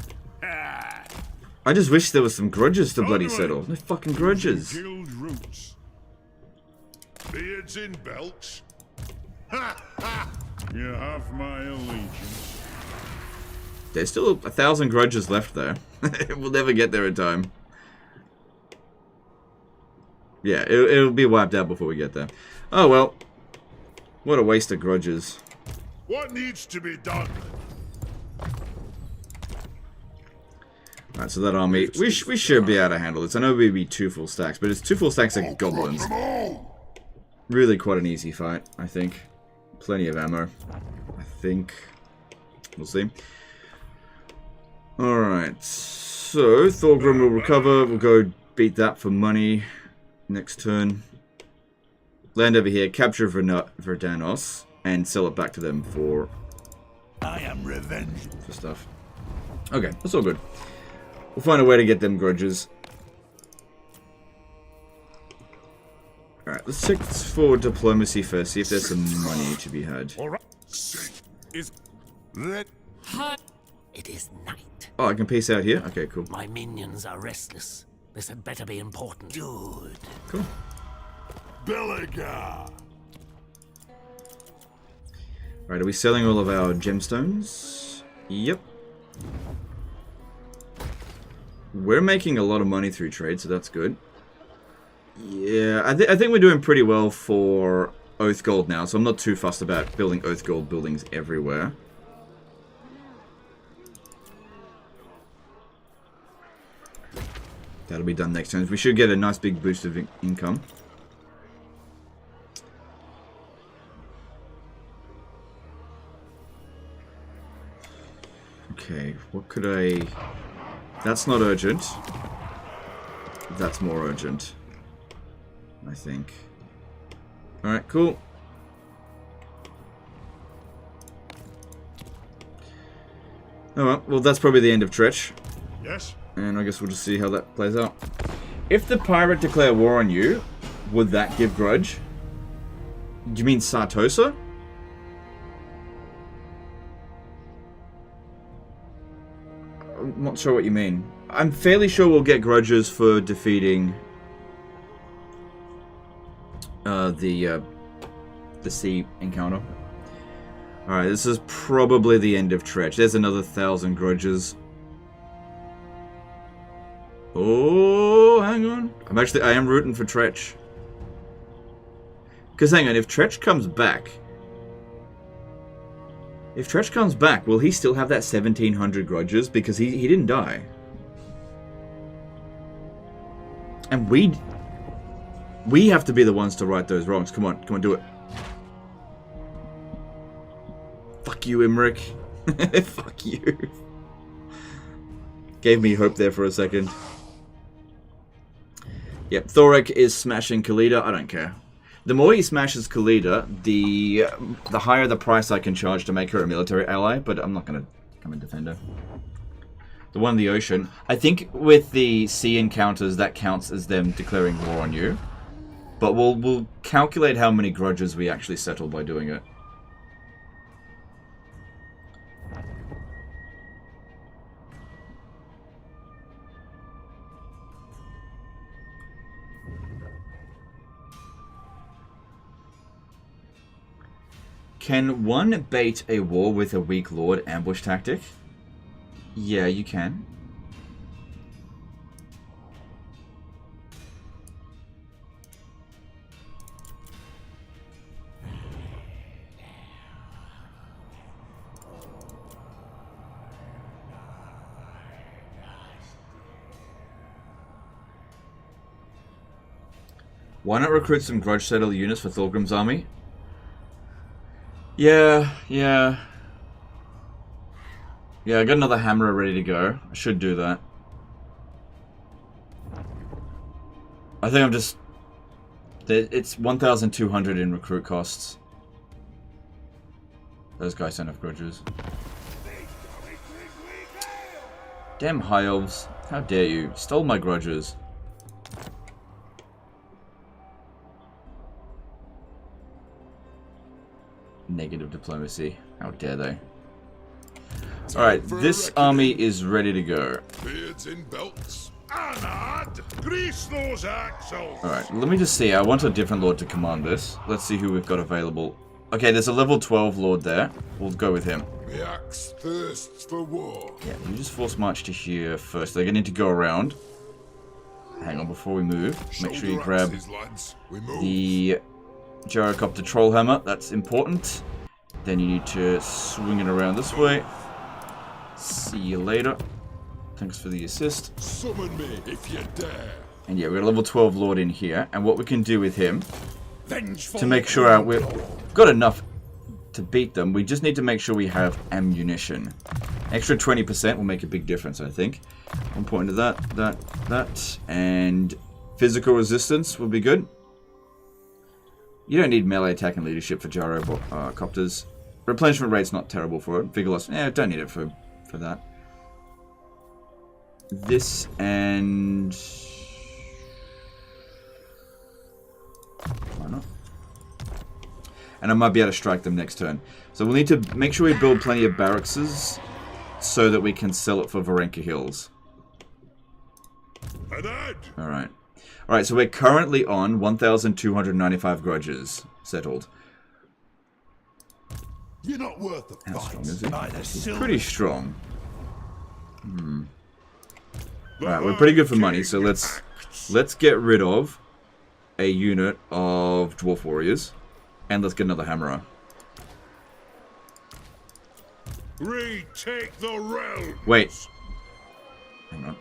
[SPEAKER 1] I just wish there was some grudges to bloody settle. No fucking grudges.
[SPEAKER 3] Guild roots. Beards in belts. Ha ha! You have my allegiance.
[SPEAKER 1] There's still 1,000 grudges left there. We'll never get there in time. Yeah, it'll be wiped out before we get there. Oh well. What a waste of grudges.
[SPEAKER 3] What needs to be done?
[SPEAKER 1] Alright, so that army, we should be able to handle this. I know we'd be 2 full stacks, but it's 2 full stacks of goblins. Really quite an easy fight, I think. Plenty of ammo, I think. We'll see. Alright, so Thorgrim will recover. We'll go beat that for money next turn. Land over here, capture Verdanos, and sell it back to them for...
[SPEAKER 6] I am revenge.
[SPEAKER 1] For stuff. Okay, that's all good. We'll find a way to get them grudges. Alright, let's check for diplomacy first, see if there's some money to be had.
[SPEAKER 3] Alright. Is that
[SPEAKER 6] It is night.
[SPEAKER 1] Oh, I can peace out here? Okay, cool.
[SPEAKER 6] My minions are restless. This had better be important. Good.
[SPEAKER 1] Cool.
[SPEAKER 3] Belliga?
[SPEAKER 1] Right, are we selling all of our gemstones? Yep. We're making a lot of money through trade, so that's good. Yeah, I think we're doing pretty well for Oath Gold now, so I'm not too fussed about building Oath Gold buildings everywhere. That'll be done next turn. We should get a nice big boost of income. Okay, what could I... That's not urgent. That's more urgent, I think. Alright, cool. Well, that's probably the end of Tretch.
[SPEAKER 3] Yes?
[SPEAKER 1] And I guess we'll just see how that plays out. If the pirate declare war on you, would that give grudge? Do you mean Sartosa? I'm not sure what you mean. I'm fairly sure we'll get grudges for defeating the sea encounter. Alright, this is probably the end of Tretch. There's another 1,000 grudges. Oh, hang on. I am rooting for Tretch. Because hang on, if Tretch comes back... will he still have that 1,700 grudges? Because he didn't die. And we have to be the ones to right those wrongs. Come on, do it. Fuck you, Imric. Fuck you. Gave me hope there for a second. Yep, Thorek is smashing Khalida. I don't care. The more he smashes Khalida, the higher the price I can charge to make her a military ally, but I'm not going to come and defend her. The one in the ocean. I think with the sea encounters, that counts as them declaring war on you. But we'll calculate how many grudges we actually settle by doing it. Can one bait a war with a weak lord ambush tactic? Yeah, you can. Why not recruit some grudge settler units for Thorgrim's army? Yeah, I got another hammer ready to go. I should do that. I think I'm just... It's 1,200 in recruit costs. Those guys don't have grudges. Damn high elves. How dare you. Stole my grudges. Negative diplomacy. How dare they? Alright, this army is ready to go.
[SPEAKER 3] Beards in belts. Anad, grease those axles.
[SPEAKER 1] Alright, let me just see. I want a different lord to command this. Let's see who we've got available. Okay, there's a level 12 lord there. We'll go with him.
[SPEAKER 3] The axe thirsts for war.
[SPEAKER 1] Yeah, you just force march to here first. They're going to need to go around. Hang on, before we move, make sure you grab the gyrocopter trollhammer. That's important. Then you need to swing it around this way. See you later. Thanks for the assist.
[SPEAKER 3] Summon me if you dare.
[SPEAKER 1] And yeah, we've got a level 12 lord in here. And what we can do with him, to make sure we've got enough to beat them, we just need to make sure we have ammunition. Extra 20% will make a big difference, I think. One point to that. And physical resistance will be good. You don't need melee attack and leadership for gyrocopters. Replenishment rate's not terrible for it. Vigor loss, don't need it for that. This and... why not? And I might be able to strike them next turn. So we'll need to make sure we build plenty of barracks so that we can sell it for Varenka Hills. Alright. Alright, so we're currently on 1,295 grudges settled.
[SPEAKER 3] You're not worth the
[SPEAKER 1] How strong is he? He's
[SPEAKER 3] silver.
[SPEAKER 1] pretty strong. Alright, we're pretty good for money, so let's get rid of a unit of dwarf warriors. And let's get another hammerer.
[SPEAKER 3] Retake the realm.
[SPEAKER 1] Wait. Hang on.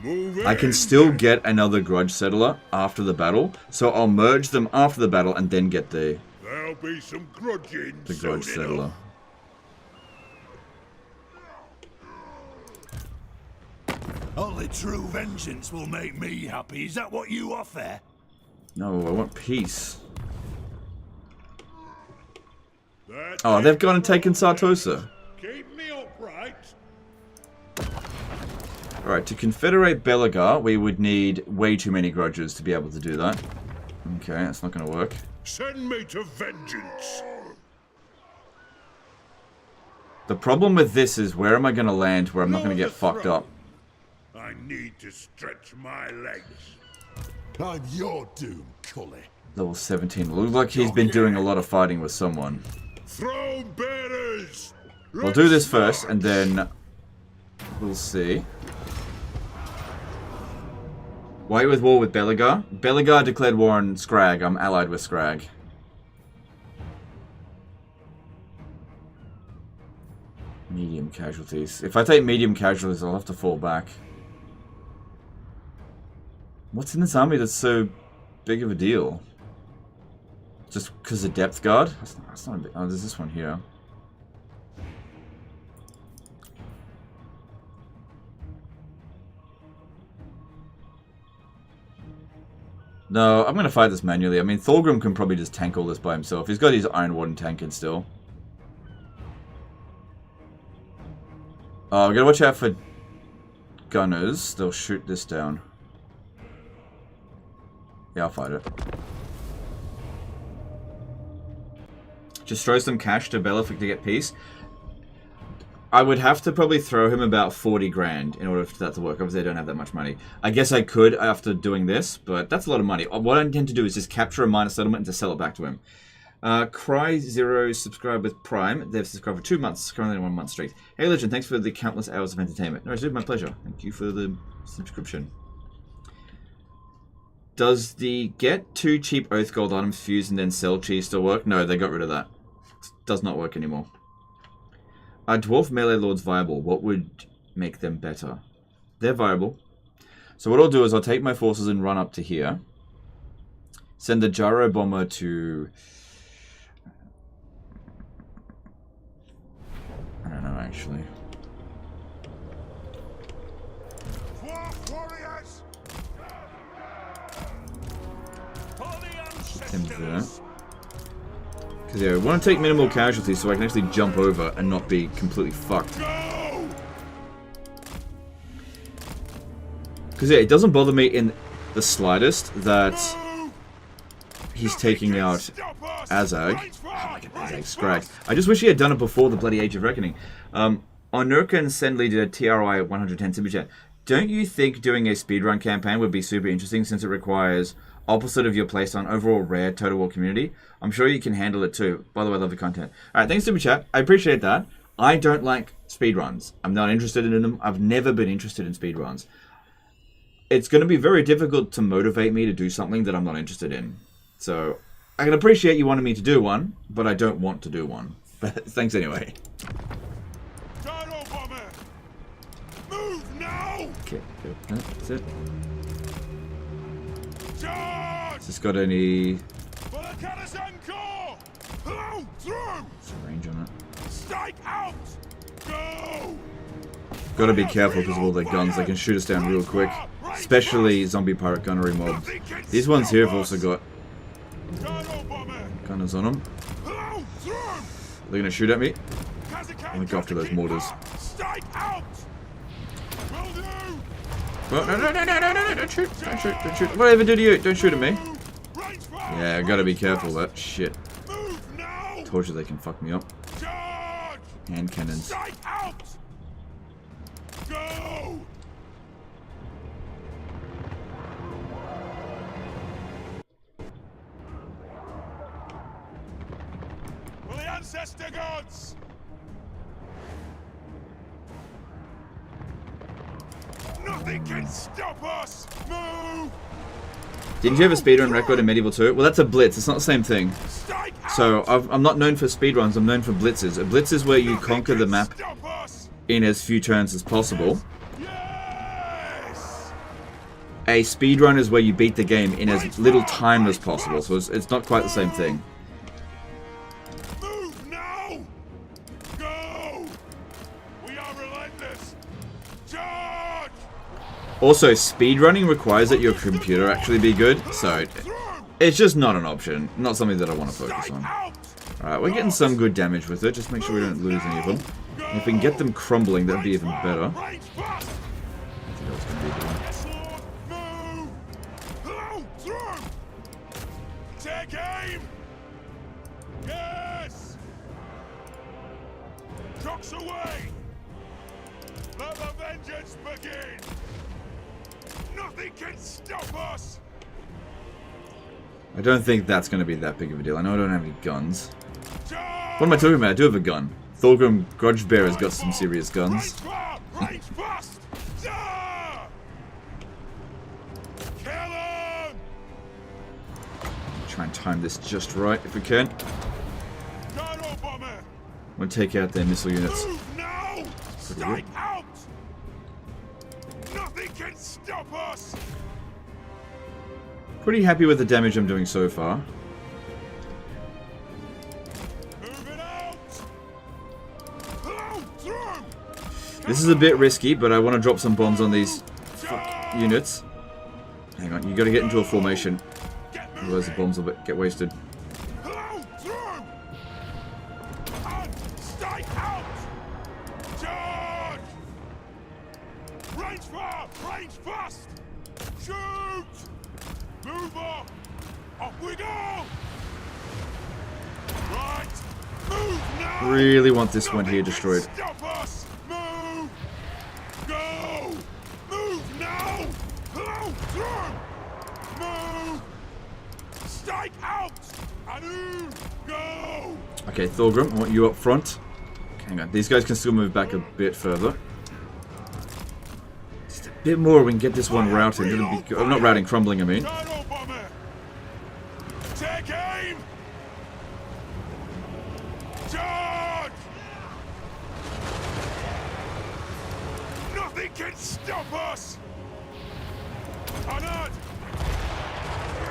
[SPEAKER 3] Move
[SPEAKER 1] I can still get another grudge settler after the battle, so I'll merge them after the battle and then get the
[SPEAKER 3] There'll be some grudging.
[SPEAKER 1] grudge settler.
[SPEAKER 2] Only true vengeance will make me happy. Is that what you offer?
[SPEAKER 1] No, I want peace. Oh, they've gone and taken Sartosa.
[SPEAKER 3] Keep me upright.
[SPEAKER 1] Alright, to confederate Belagar, we would need way too many grudges to be able to do that. Okay, that's not going to work.
[SPEAKER 3] Send me to vengeance.
[SPEAKER 1] The problem with this is, where am I going to land where I'm not going to get fucked up?
[SPEAKER 3] I need to stretch my legs.
[SPEAKER 2] I'm your doom, Cully.
[SPEAKER 1] Level 17. Looks like he's been doing a lot of fighting with someone.
[SPEAKER 3] Throne bearers.
[SPEAKER 1] We'll do this first, and then we'll see. Why are you with war with Belagar? Belagar declared war on Scrag. I'm allied with Scrag. Medium casualties. If I take medium casualties, I'll have to fall back. What's in this army that's so big of a deal? Just because of depth guard? That's not a big... Oh, there's this one here. No, I'm going to fight this manually. I mean, Thorgrim can probably just tank all this by himself. He's got his Iron Warden tanking still. Oh, we got to watch out for gunners. They'll shoot this down. Yeah, I'll fight it. Just throw some cash to Bellefic to get peace. I would have to probably throw him about 40 grand in order for that to work. Obviously, I don't have that much money. I guess I could after doing this, but that's a lot of money. What I intend to do is just capture a minor settlement and to sell it back to him. Cry0 subscribed with Prime. They've subscribed for 2 months, currently in 1 month streak. Hey Legend, thanks for the countless hours of entertainment. No, it's my pleasure. Thank you for the subscription. Does the get 2 cheap Oath Gold items fuse and then sell cheese still work? No, they got rid of that. It does not work anymore. Are Dwarf Melee Lords viable? What would make them better? They're viable. So what I'll do is I'll take my forces and run up to here. Send the Gyro Bomber to... I don't know, actually. Keep them there. Because yeah, we want to take minimal casualties so I can actually jump over and not be completely fucked. Because yeah, it doesn't bother me in the slightest that he's taking out Azag. Oh, look at Azag Scrag. I just wish he had done it before the bloody Age of Reckoning. Onurka and Sendley did a TRI 110 Super Chat. Don't you think doing a speedrun campaign would be super interesting since it requires opposite of your playstyle and overall rare Total War community? I'm sure you can handle it too. By the way, I love the content. Alright, thanks Super Chat. I appreciate that. I don't like speedruns. I'm not interested in them. I've never been interested in speedruns. It's going to be very difficult to motivate me to do something that I'm not interested in. So, I can appreciate you wanting me to do one, but I don't want to do one. But thanks anyway.
[SPEAKER 3] Move now!
[SPEAKER 1] Okay, good. That's it.
[SPEAKER 3] Charge!
[SPEAKER 1] Has this got any... range on it?
[SPEAKER 3] Strike out! Go!
[SPEAKER 1] Gotta be careful because of all their guns. They can shoot us down real quick. Especially zombie pirate gunnery mobs. These ones here have also got gunners on them. They're gonna shoot at me. I'm gonna go after those mortars. Oh, no, don't shoot, don't shoot, don't shoot. Whatever do to you, don't shoot at me. Yeah, I gotta be careful of that shit. Told you they can fuck me up. Hand cannons.
[SPEAKER 3] Go! For the ancestor gods! Nothing can stop us! Move!
[SPEAKER 1] Didn't you have a speedrun record in Medieval 2? Well, that's a blitz. It's not the same thing. So, I'm not known for speedruns. I'm known for blitzes. A blitz is where you conquer the map in as few turns as possible. A speedrun is where you beat the game in as little time as possible. So, it's not quite the same thing.
[SPEAKER 3] Move now! Go! We are relentless! Charge!
[SPEAKER 1] Also, speedrunning requires that your computer actually be good, so it's just not an option. Not something that I want to focus on. Alright, we're getting some good damage with it. Just make sure we don't lose any of them. And if we can get them crumbling, that'd be even better.
[SPEAKER 3] Take aim! Yes! Trucks away! Let the vengeance begin! Nothing can stop us!
[SPEAKER 1] I don't think that's going to be that big of a deal. I know I don't have any guns. What am I talking about? I do have a gun. Thorgrim Grudgebearer's got some serious guns.
[SPEAKER 3] Range fast! Kill him!
[SPEAKER 1] Try and time this just right if we can.
[SPEAKER 3] Gyro bomber!
[SPEAKER 1] We'll take out their missile units.
[SPEAKER 3] Move now! Strike out! Nothing can stop us!
[SPEAKER 1] Pretty happy with the damage I'm doing so far.
[SPEAKER 3] Move it out! Through!
[SPEAKER 1] This is a bit risky, but I want to drop some bombs on these units. Hang on, you got to get into a formation. Otherwise the bombs will get wasted.
[SPEAKER 3] Strike out! Charge! Range far! Range fast! Shoot! Move up! Off we go! Right! Move now!
[SPEAKER 1] Really want this one here
[SPEAKER 3] Nothing can
[SPEAKER 1] destroyed.
[SPEAKER 3] Stop us! Move! Go! Move now! Through! Move! Strike out! Anu! Go!
[SPEAKER 1] Okay, Thorgrim, I want you up front. Hang on, these guys can still move back a bit further. Just a bit more, we can get this one routing. It'll be good. Oh, not routing, crumbling, I mean.
[SPEAKER 3] Gyro bomber! Take aim! Charge! Nothing can stop us! Honored!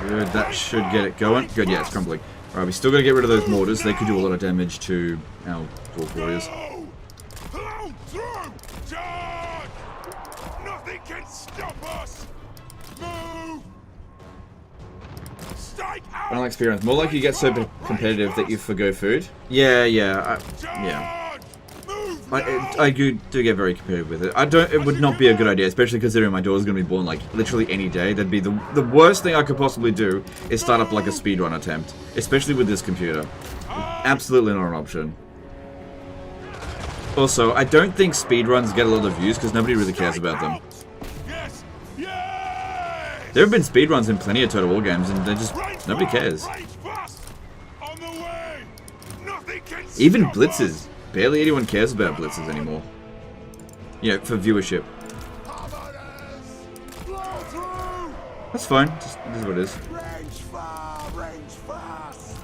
[SPEAKER 1] Good, that should get it going. Good, yeah, it's crumbling. Alright, we still gotta get rid of those mortars. They could do a lot of damage to our dwarf warriors.
[SPEAKER 3] Go! Through! Charge! Nothing can stop us! Move! Strike out!
[SPEAKER 1] I don't like experience. More like you get so competitive that you forgo food. Yeah. I do get very competitive with it. It would not be a good idea, especially considering my daughter's gonna be born like literally any day. That'd be the worst thing I could possibly do is start up like a speedrun attempt, especially with this computer. Absolutely not an option. Also, I don't think speedruns get a lot of views because nobody really cares about them.
[SPEAKER 3] Yes! Yes!
[SPEAKER 1] There have been speedruns in plenty of Total War games, and they just nobody cares.
[SPEAKER 3] Range fast! On the way! Nothing can
[SPEAKER 1] Even
[SPEAKER 3] stop
[SPEAKER 1] blitzes.
[SPEAKER 3] us!
[SPEAKER 1] Barely anyone cares about blitzes anymore. You know, for viewership.
[SPEAKER 2] Blow through!
[SPEAKER 1] That's fine. Just, it is what it is.
[SPEAKER 2] Range far, range fast!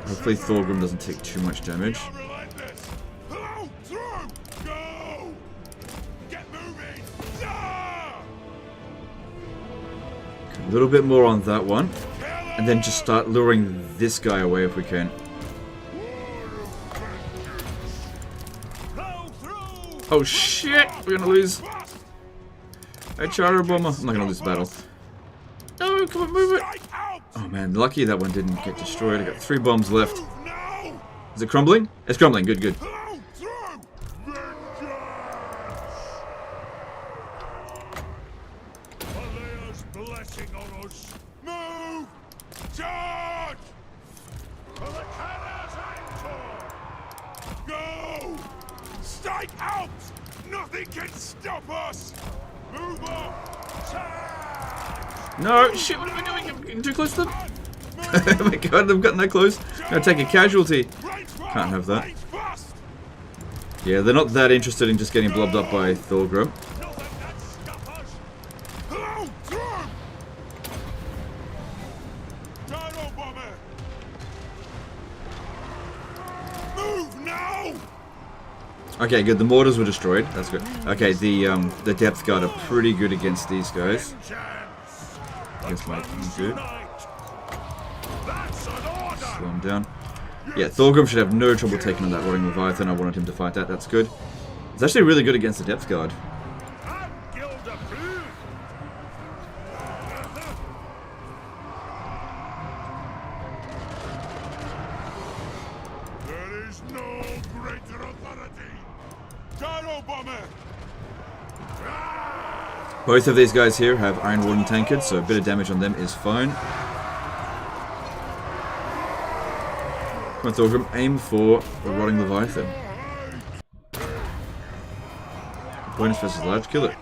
[SPEAKER 1] Hopefully Thorgrim doesn't take too much damage.
[SPEAKER 3] Not relentless! Through! Go! Get moving!
[SPEAKER 1] A little bit more on that one. And then just start luring this guy away if we can. Oh shit! We're gonna lose. Hey, Charter Bomber. I'm not gonna lose the battle. No, come on, move it! Oh man, lucky that one didn't get destroyed. I got 3 bombs left. Is it crumbling? It's crumbling. Good, good.
[SPEAKER 3] Alea's blessing on us. Move! Charge! For the cannon's anchor! Go! Strike out! Nothing can stop us! Move up! Charge!
[SPEAKER 1] No, shit, what am I doing? I'm getting too close to them. Oh my god, I've gotten that close. Gonna take a casualty. Can't have that. Yeah, they're not that interested in just getting blobbed up by Thorgrim.
[SPEAKER 3] Nothing can stop us! Gyro bomber! Move now!
[SPEAKER 1] Okay, good. The mortars were destroyed. That's good. Okay, the depth guard are pretty good against these guys. Against my dude.
[SPEAKER 3] That's an order!
[SPEAKER 1] Slow him down. Yeah, Thorgrim should have no trouble taking on that Roaring Leviathan. I wanted him to fight that. That's good. It's actually really good against the depth guard.
[SPEAKER 3] And Gilda Blue! There is no greater authority! Gyro bomber!
[SPEAKER 1] Both of these guys here have Iron Warden tankards, so a bit of damage on them is fine. Come on, Thorgrim, aim for the rotting Leviathan. Bonus versus large, kill it.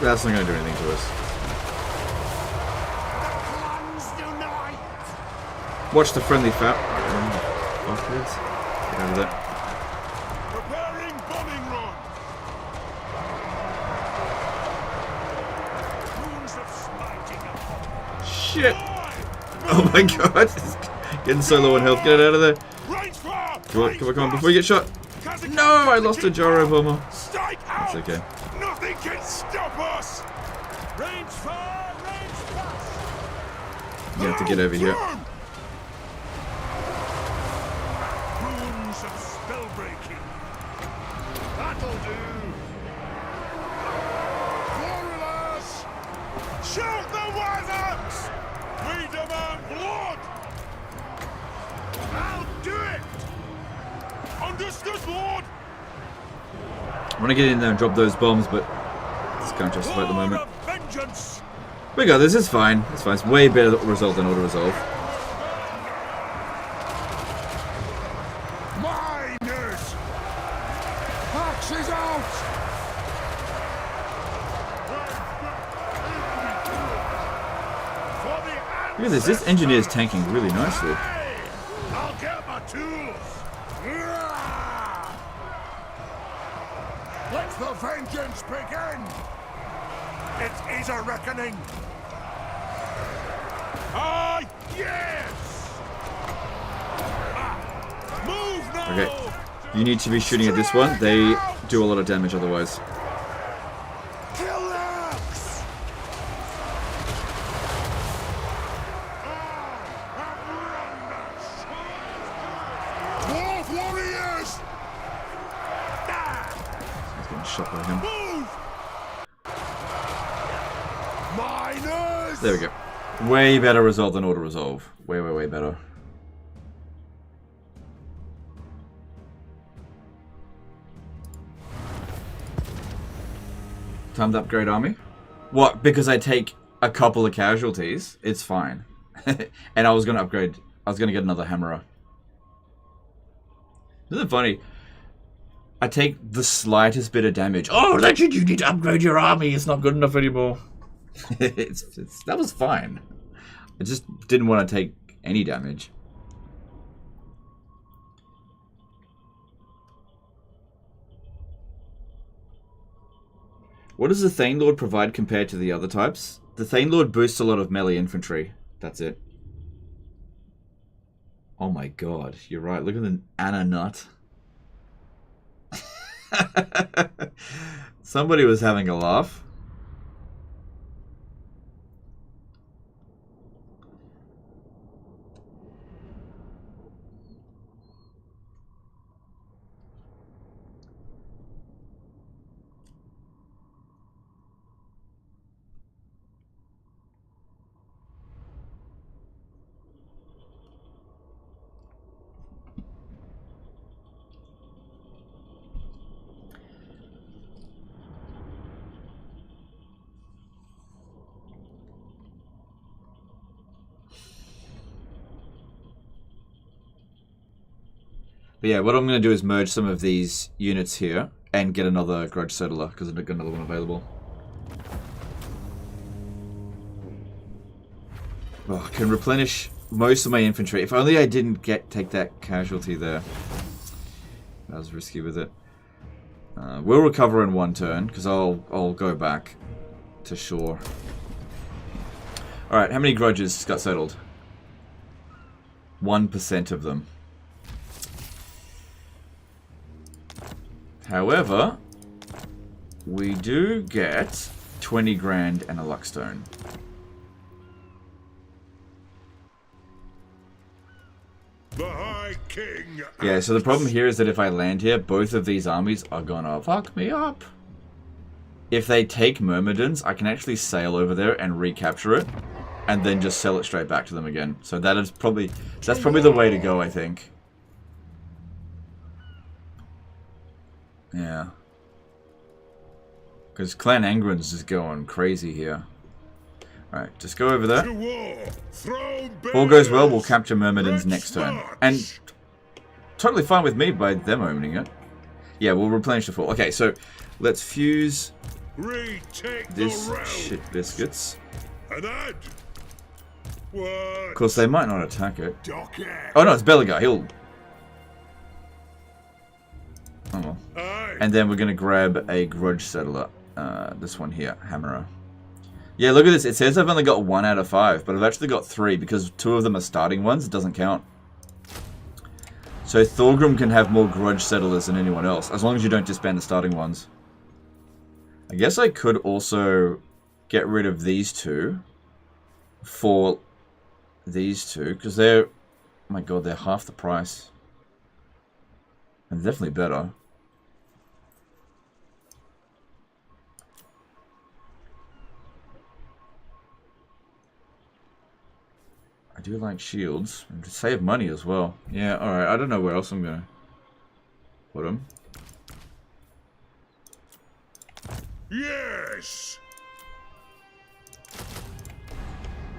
[SPEAKER 1] That's not going to do anything to us. Watch the friendly fat. Bastards. Get out of there.
[SPEAKER 3] Preparing bombing run. Runes of smiting.
[SPEAKER 1] Shit! Oh my god! It's getting so low on health. Get it out of there. Come on, before you get shot. No! I lost a gyro bomber. That's okay.
[SPEAKER 3] Nothing can stop us. Range fire, range pass.
[SPEAKER 1] You have to get over here.
[SPEAKER 3] Runes of spell breaking. That'll do. Warriors, shoot the wyverns. We demand blood. I'll do it. Understood, Lord.
[SPEAKER 1] I want to get in there and drop those bombs, but this can't justify at the moment.
[SPEAKER 3] Vengeance.
[SPEAKER 1] We got this. It's fine. It's fine. It's way better result than auto resolve.
[SPEAKER 2] Miners! Axes out!
[SPEAKER 1] Look at this. This engineer is tanking really nicely.
[SPEAKER 3] I'll get my tools.
[SPEAKER 2] Let the vengeance begin! It is a reckoning!
[SPEAKER 3] Ah, yes! Move now!
[SPEAKER 1] Okay. You need to be shooting at this one. They do a lot of damage otherwise.
[SPEAKER 2] Kill axe! Dwarf warriors!
[SPEAKER 1] He's getting shot by him.
[SPEAKER 3] Move!
[SPEAKER 2] Miners!
[SPEAKER 1] There we go. Way better result than auto resolve. Way, way, way better. Time to upgrade army. What? Because I take a couple of casualties? It's fine. And I was going to upgrade. I was going to get another hammerer. Isn't it funny? I take the slightest bit of damage. Oh, Legend, you need to upgrade your army. It's not good enough anymore. That was fine. I just didn't want to take any damage. What does the Thane Lord provide compared to the other types? The Thane Lord boosts a lot of melee infantry. That's it. Oh my god, you're right. Look at the Anna nut. Somebody was having a laugh. But yeah, what I'm going to do is merge some of these units here and get another Grudge Settler, because I've got another one available. Oh, I can replenish most of my infantry. If only I didn't take that casualty there. I was risky with it. We'll recover in one turn, because I'll go back to shore. Alright, how many grudges got settled? 1% of them. However, we do get 20 grand and a luck stone.
[SPEAKER 3] The king.
[SPEAKER 1] Yeah, so the problem here is that if I land here, both of these armies are gonna fuck me up. If they take Myrmidons, I can actually sail over there and recapture it, and then just sell it straight back to them again. So that's probably the way to go, I think. Yeah. Because Clan Angren's is going crazy here. Alright, just go over there. If all goes well, we'll capture Myrmidons next turn. And totally fine with me by them owning it. Yeah, we'll replenish the full. Okay, so let's fuse this shit biscuits. Of course, they might not attack it. Oh no, it's Belagar. He'll... Oh well. And then we're going to grab a Grudge Settler. This one here, Hammerer. Yeah, look at this. It says I've only got 1 out of 5, but I've actually got 3 because 2 of them are starting ones. It doesn't count. So Thorgrim can have more Grudge Settlers than anyone else, as long as you don't disband the starting ones. I guess I could also get rid of these 2 for these 2, because they're... Oh my god, they're half the price. And definitely better. I do like shields. And to save money as well. Yeah, alright. I don't know where else I'm going to put them.
[SPEAKER 3] Yes.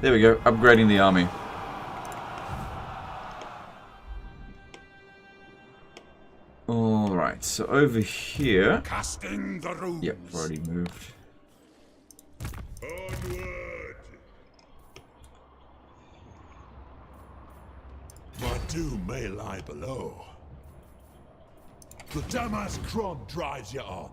[SPEAKER 1] There we go. Upgrading the army. Alright, so over here...
[SPEAKER 3] Casting the runes.
[SPEAKER 1] Yep, already moved.
[SPEAKER 3] Onward. My doom may lie below. The Damas Crod drives you on.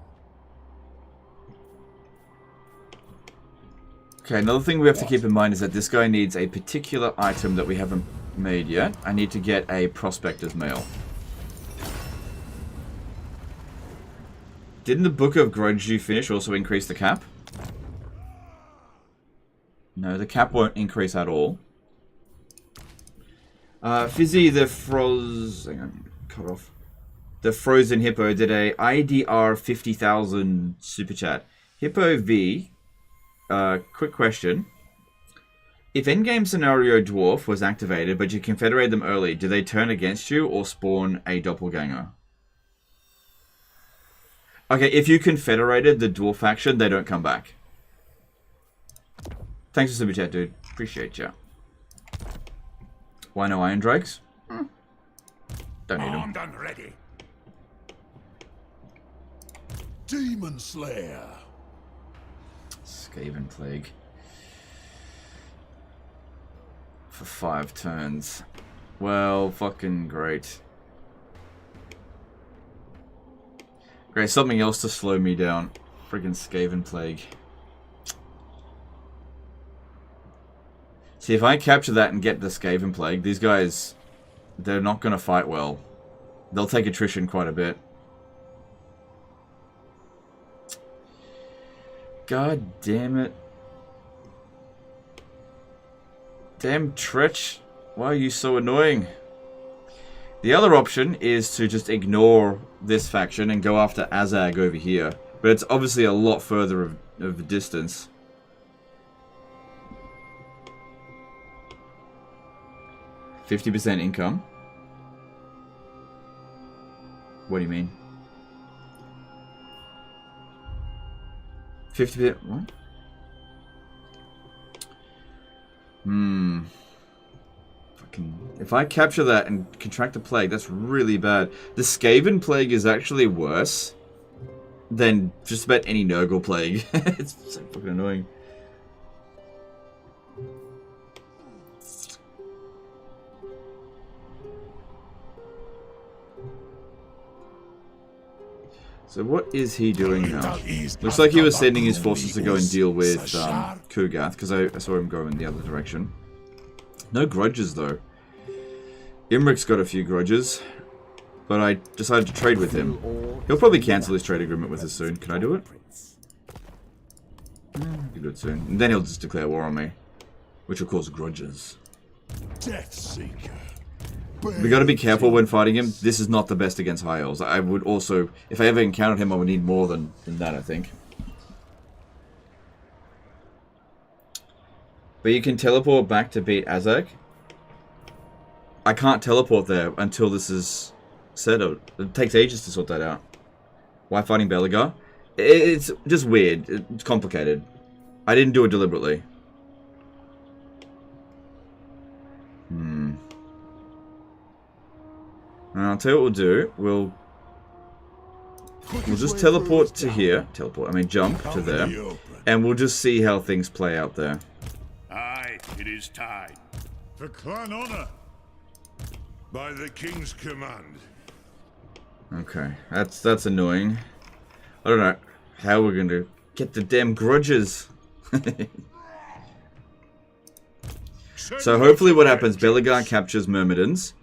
[SPEAKER 1] Okay, another thing we have to keep in mind is that this guy needs a particular item that we haven't made yet. I need to get a Prospector's Mail. Didn't the Book of Grudge you finish also increase the cap? No, the cap won't increase at all. Fizzy the hang on, cut off. The Frozen Hippo did a IDR 50,000 super chat. Hippo V, quick question. If endgame scenario Dwarf was activated, but you confederate them early, do they turn against you or spawn a doppelganger? Okay, if you confederated the Dwarf faction, they don't come back. Thanks for super chat, dude. Appreciate ya. Why no Iron Drakes? Don't need them.
[SPEAKER 3] Armed and ready. Demon Slayer.
[SPEAKER 1] Skaven Plague. For 5 turns. Well, fucking great. Great, something else to slow me down. Friggin' Skaven Plague. See, if I capture that and get the Skaven Plague, these guys, they're not going to fight well. They'll take attrition quite a bit. God damn it. Damn Tretch. Why are you so annoying? The other option is to just ignore this faction and go after Azag over here. But it's obviously a lot further of a distance. %50 income? What do you mean? 50%? What? Fucking... If I capture that and contract the plague, that's really bad. The Skaven Plague is actually worse than just about any Nurgle Plague. It's so fucking annoying. So what is he doing now? Looks like he was sending his forces to go and deal with Kugath, because I saw him go in the other direction. No grudges though. Imric's got a few grudges, but I decided to trade with him. He'll probably cancel his trade agreement with us soon. Can I do it? I can do it soon. And then he'll just declare war on me, which will cause grudges.
[SPEAKER 3] Death Seeker.
[SPEAKER 1] We got to be careful when fighting him. This is not the best against high elves. I would also, if I ever encountered him, I would need more than that, I think. But you can teleport back to beat Azag. I can't teleport there until this is settled. It takes ages to sort that out. Why fighting Belegar? It's just weird. It's complicated. I didn't do it deliberately. I'll tell you what we'll do. We'll just teleport to here. Jump to there. And we'll just see how things play out there.
[SPEAKER 3] Aye, it is time.
[SPEAKER 2] For clan honor.
[SPEAKER 3] By the king's command.
[SPEAKER 1] Okay, that's annoying. I don't know how we're going to get the damn grudges. So hopefully what happens, Belegar captures Myrmidons.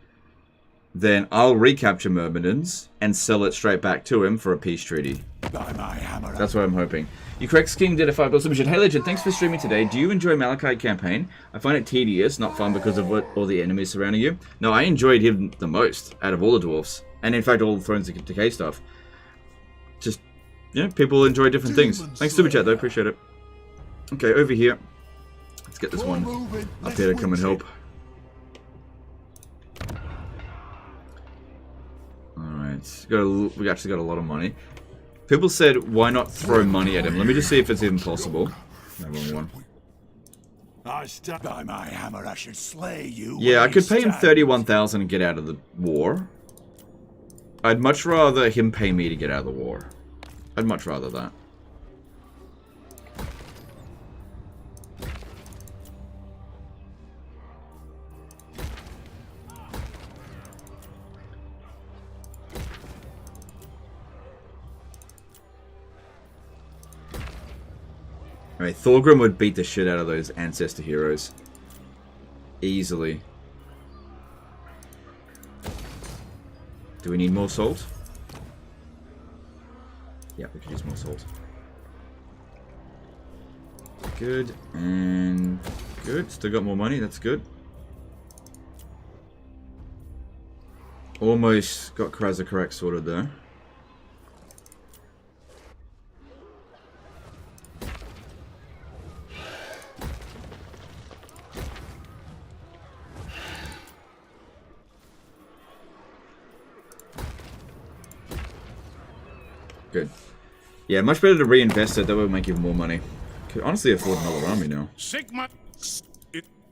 [SPEAKER 1] Then I'll recapture Myrmidons and sell it straight back to him for a peace treaty.
[SPEAKER 2] By my hammer.
[SPEAKER 1] That's what I'm hoping. You correct King did a $5 submission. Hey Legend, thanks for streaming today. Do you enjoy Malachite campaign? I find it tedious, not fun because of what all the enemies surrounding you. No, I enjoyed him the most out of all the dwarfs. And in fact all the Thrones of Decay stuff. Just, you know, people enjoy different things. Thanks Superchat though, appreciate it. Okay, over here. Let's get this one up here to come and help. Alright, we actually got a lot of money. People said, why not throw money at him? Let me just see if it's even possible. No, wrong one.
[SPEAKER 2] I stand by my hammer, I should slay you.
[SPEAKER 1] Yeah, I could pay him 31,000 and get out of the war. I'd much rather him pay me to get out of the war. I'd much rather that. Alright, Thorgrim would beat the shit out of those ancestor heroes. Easily. Do we need more salt? Yeah, we could use more salt. Good, and good. Still got more money, that's good. Almost got Krazakrak sorted there. Good. Yeah, much better to reinvest it. That would make even more money. Could honestly afford another army now.
[SPEAKER 3] Sigma.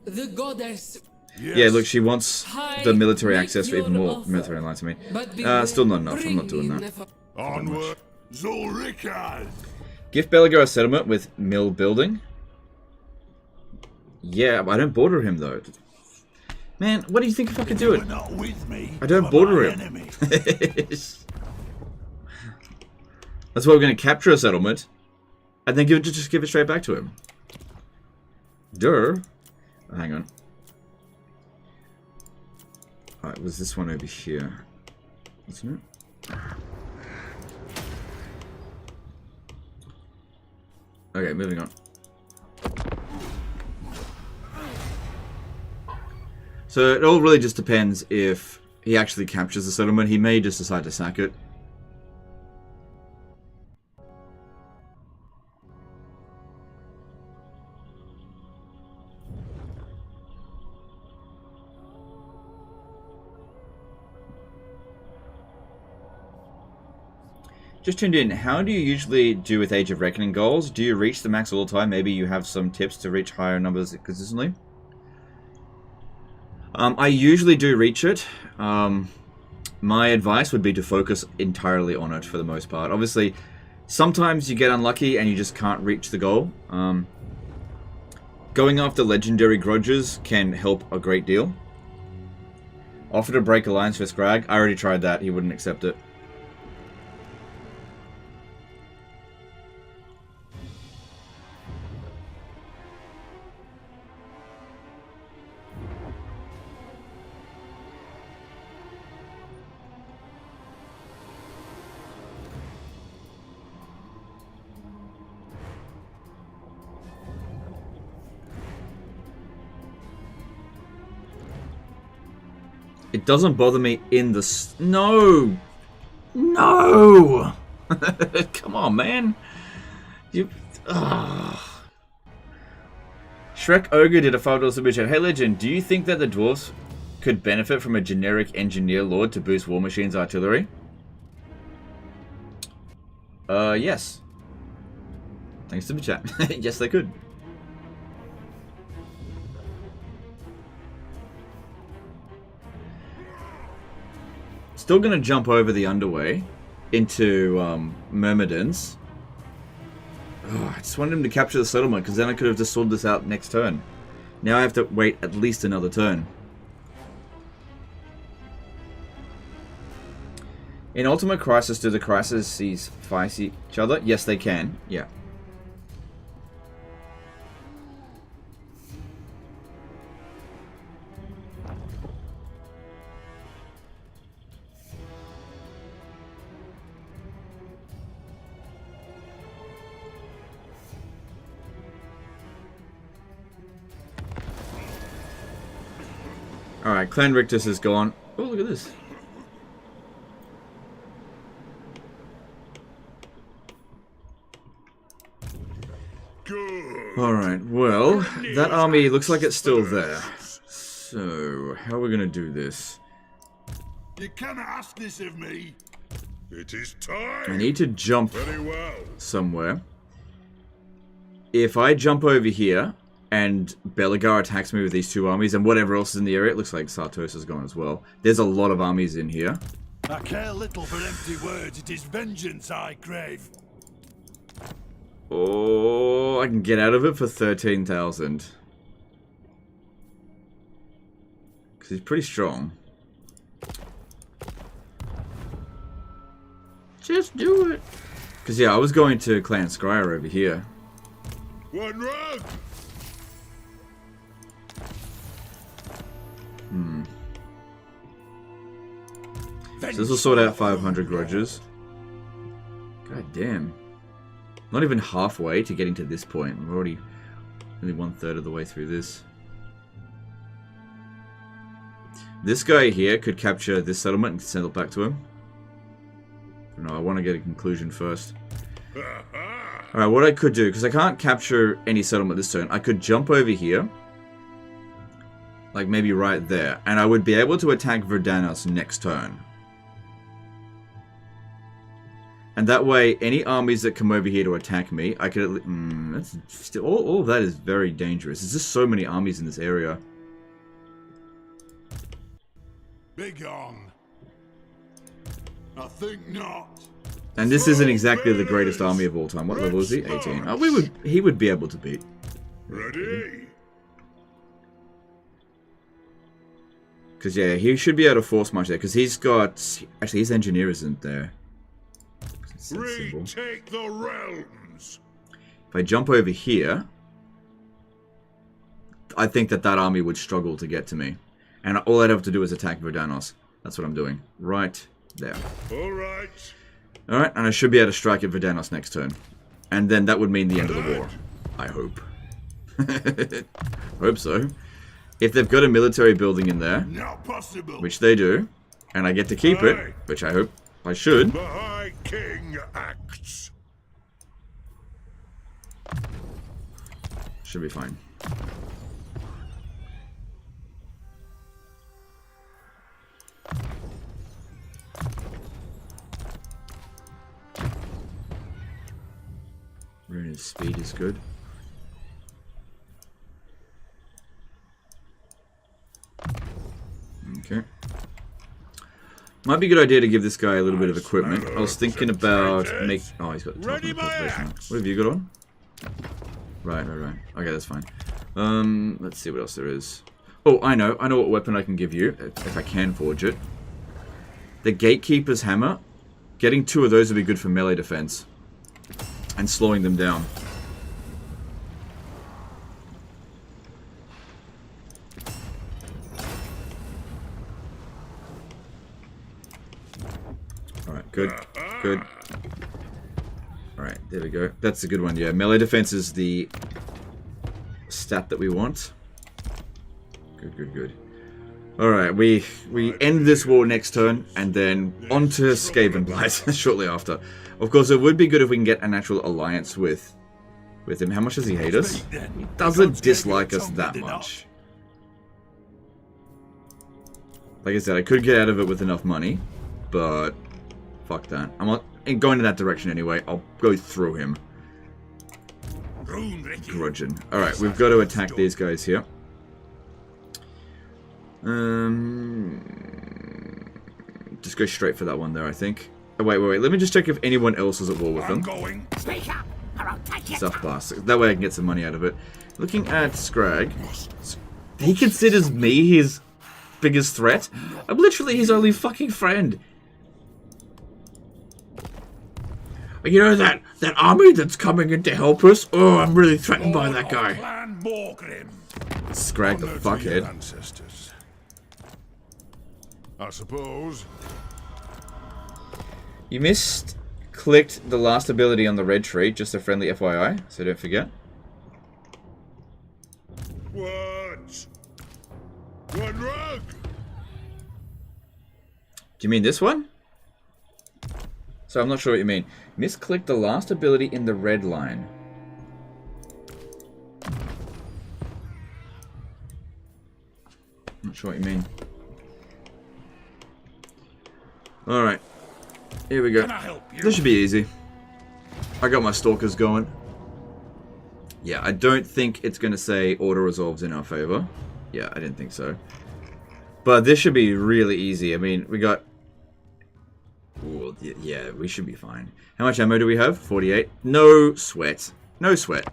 [SPEAKER 5] The goddess.
[SPEAKER 1] Yeah, look, she wants the military access for even more military alliance. Still not enough. I'm not doing that.
[SPEAKER 3] Onward. Zulrikaz.
[SPEAKER 1] Gift Belegar a settlement with mill building. Yeah, I don't border him though. Man, what do you think if I could do it?
[SPEAKER 2] Not with me,
[SPEAKER 1] I don't border him. That's why we're going to capture a settlement, and then just give it straight back to him. Duh. Oh, hang on. Alright, was this one over here? Wasn't it? Okay, moving on. So it all really just depends if he actually captures the settlement. He may just decide to sack it. Just tuned in. How do you usually do with Age of Reckoning goals? Do you reach the max all the time? Maybe you have some tips to reach higher numbers consistently? I usually do reach it. My advice would be to focus entirely on it for the most part. Obviously, sometimes you get unlucky and you just can't reach the goal. Going after legendary grudges can help a great deal. Offer to break alliance for Scrag. I already tried that. He wouldn't accept it. It doesn't bother me in the... No! No! Come on, man. You... Shrek Ogre did a $5 super chat. Hey, Legend, do you think that the dwarves could benefit from a generic engineer lord to boost War Machine's artillery? Yes. Thanks to the chat. Yes, they could. Still gonna jump over the underway into Myrmidons. Oh, I just wanted him to capture the settlement because then I could have just sorted this out next turn. Now I have to wait at least another turn. In Ultimate Crisis, do the crises fight each other? Yes, they can. Yeah. Alright, Clan Rictus is gone. Oh, look at this. Alright, well, that army looks like it's still there. So, how are we going to do this?
[SPEAKER 3] You cannot ask this of me. It is time.
[SPEAKER 1] I need to jump
[SPEAKER 3] Very well.
[SPEAKER 1] somewhere. If I jump over here, and Belagar attacks me with these two armies, and whatever else is in the area, it looks like Sartos is gone as well. There's a lot of armies in here.
[SPEAKER 3] I care little for empty words. It is vengeance I crave.
[SPEAKER 1] Oh, I can get out of it for 13,000. Because he's pretty strong. Just do it. Because, yeah, I was going to Clan Scryer over here.
[SPEAKER 3] One round.
[SPEAKER 1] So this will sort out 500 grudges. God damn. Not even halfway to getting to this point. We're already only 1/3 of the way through this. This guy here could capture this settlement and send it back to him. No, I want to get a conclusion first. Alright, what I could do, because I can't capture any settlement this turn, I could jump over here. Like maybe right there. And I would be able to attack Verdanos next turn. And that way, any armies that come over here to attack me, I could... that's still, all of that is very dangerous. There's just so many armies in this area.
[SPEAKER 3] Begone. I think not.
[SPEAKER 1] And this isn't exactly the greatest army of all time. What level is he? 18. Oh, he would be able to beat.
[SPEAKER 3] Ready?
[SPEAKER 1] Because, yeah, he should be able to force march there. Because he's got... Actually, his engineer isn't there.
[SPEAKER 3] Retake the realms.
[SPEAKER 1] If I jump over here, I think that army would struggle to get to me. And all I'd have to do is attack Verdanos. That's what I'm doing. Right there.
[SPEAKER 3] Alright.
[SPEAKER 1] Alright, and I should be able to strike at Verdanos next turn. And then that would mean the end of the war. I hope. Hope so. If they've got a military building in there,
[SPEAKER 3] Not possible.
[SPEAKER 1] which they do, and I get to keep it, which I hope I should.
[SPEAKER 3] The High King acts.
[SPEAKER 1] Should be fine. Runa's speed is good. Okay. Might be a good idea to give this guy a little bit of equipment. I was thinking about make. Oh, he's got the top of the cultivation. What have you got on? Right. Okay, that's fine. Let's see what else there is. Oh, I know what weapon I can give you if I can forge it. The Gatekeeper's Hammer. Getting 2 of those would be good for melee defense and slowing them down. Alright, good. Alright, there we go. That's a good one, yeah. Melee defense is the stat that we want. Good. Alright, we end this war next turn, and then on to Skavenblight shortly after. Of course, it would be good if we can get an actual alliance with him. How much does he hate us? He doesn't dislike us that much. Like I said, I could get out of it with enough money, but fuck that. I'm not going in that direction anyway. I'll go through him. Grudgeon. Alright, we've got to attack these guys here. Just go straight for that one there, I think. Oh, wait. Let me just check if anyone else is at war with them. Stuff bastard. That way I can get some money out of it. Looking at Scrag, he considers me his biggest threat. I'm literally his only fucking friend. You know that army that's coming in to help us? Oh, I'm really threatened by that guy. Scrag the fuckhead.
[SPEAKER 3] I suppose.
[SPEAKER 1] You clicked the last ability on the red tree, just a friendly FYI, so don't forget.
[SPEAKER 3] What? One rug?
[SPEAKER 1] Do you mean this one? So I'm not sure what you mean. Misclick the last ability in the red line. Not sure what you mean. Alright. Here we go. This should be easy. I got my stalkers going. Yeah, I don't think it's going to say auto resolves in our favor. Yeah, I didn't think so. But this should be really easy. I mean, we got... Ooh, yeah, we should be fine. How much ammo do we have? 48. No sweat. No sweat.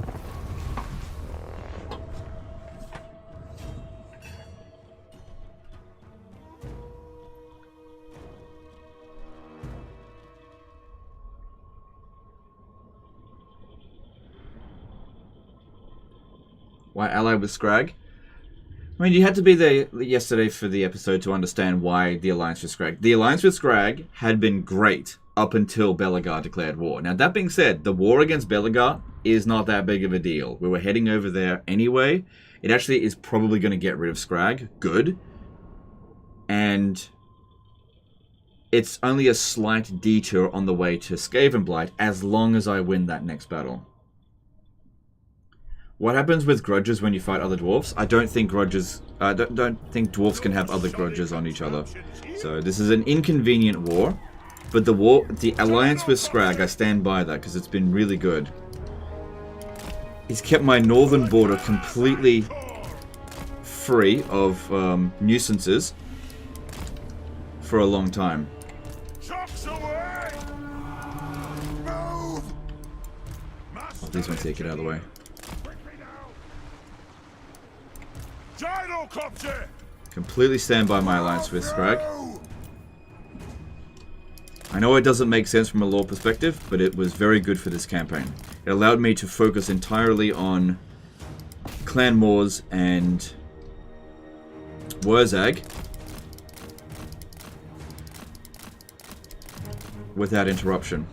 [SPEAKER 1] Why ally with Scrag? I mean, you had to be there yesterday for the episode to understand why the alliance with Scrag. The alliance with Scrag had been great up until Belegar declared war. Now, that being said, the war against Belegar is not that big of a deal. We were heading over there anyway. It actually is probably going to get rid of Scrag. Good. And it's only a slight detour on the way to Skavenblight as long as I win that next battle. What happens with grudges when you fight other dwarves? I don't think grudges... don't think dwarves can have other grudges on each other. So this is an inconvenient war. But the alliance with Scrag, I stand by that because it's been really good. He's kept my northern border completely free of nuisances for a long time. Oh, please don't take it out of the way. Completely stand by my alliance with Scrag. I know it doesn't make sense from a lore perspective, but it was very good for this campaign. It allowed me to focus entirely on Clan Wars and Wurzag without interruption.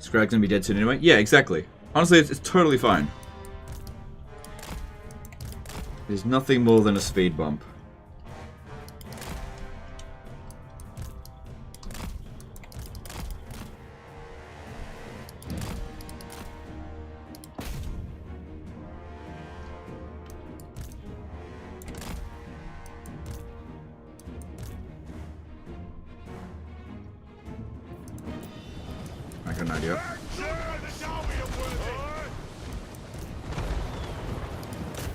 [SPEAKER 1] Scrag's gonna be dead soon anyway. Yeah, exactly. Honestly, it's totally fine. There's nothing more than a speed bump. I got an idea.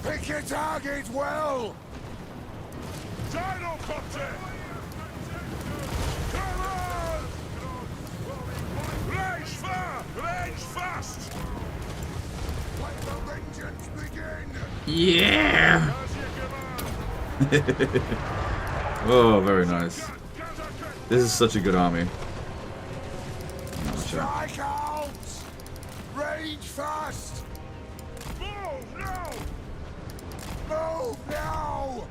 [SPEAKER 2] Pick your target well!
[SPEAKER 3] Gyrocopter! Come on! Range fast!
[SPEAKER 2] Let the vengeance begin!
[SPEAKER 1] Yeah! Oh, very nice. This is such a good army.
[SPEAKER 2] Strike out! Rage fast!
[SPEAKER 3] Move now!
[SPEAKER 2] Move now!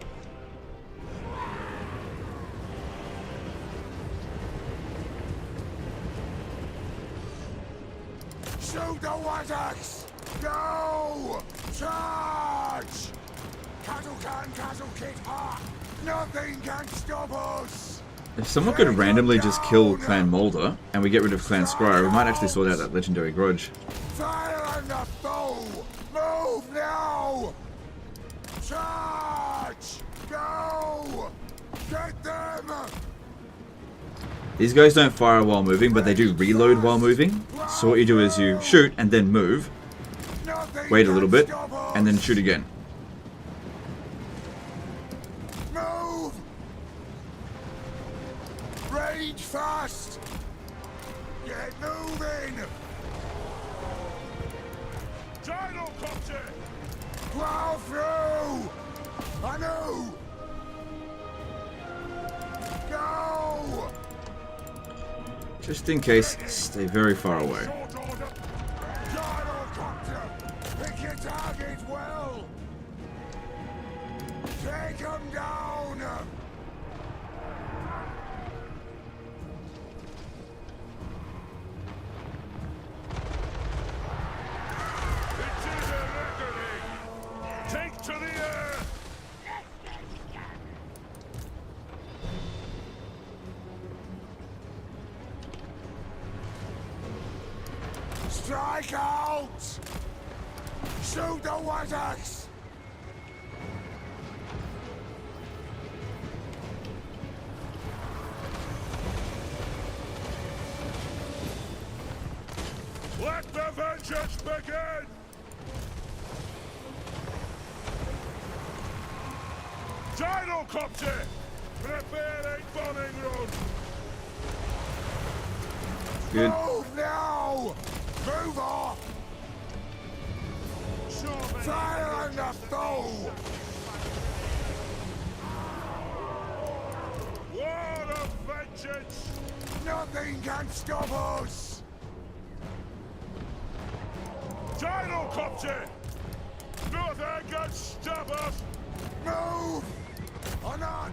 [SPEAKER 2] Shoot the Wazax! Go! Charge! Cattle kit hot! Nothing can stop us!
[SPEAKER 1] If someone could randomly just kill Clan Molder and we get rid of Clan Scryer, we might actually sort out that legendary grudge.
[SPEAKER 2] Fire on the foe! Move now! Charge! Go! Get them!
[SPEAKER 1] These guys don't fire while moving, but they do reload while moving. So what you do is you shoot and then move, wait a little bit, and then shoot again.
[SPEAKER 2] Move! Rage fast! Get moving!
[SPEAKER 3] Gyrocopter!
[SPEAKER 2] Plow through! I know! Go!
[SPEAKER 1] Just in case, stay very far away.
[SPEAKER 3] Short order!
[SPEAKER 2] Gyrocopter! Pick your target well! Take them down!
[SPEAKER 3] It is a reckoning! Take to the air!
[SPEAKER 2] Strike out! Shoot the Wazax!
[SPEAKER 3] Let the vengeance begin! Gyrocopter! Prepare a bombing run!
[SPEAKER 1] Good.
[SPEAKER 2] Move now! Move off! Fire on the foe!
[SPEAKER 3] War of vengeance!
[SPEAKER 2] Nothing can stop us!
[SPEAKER 3] Gyrocopter! Nothing can stop us!
[SPEAKER 2] Move! Or not!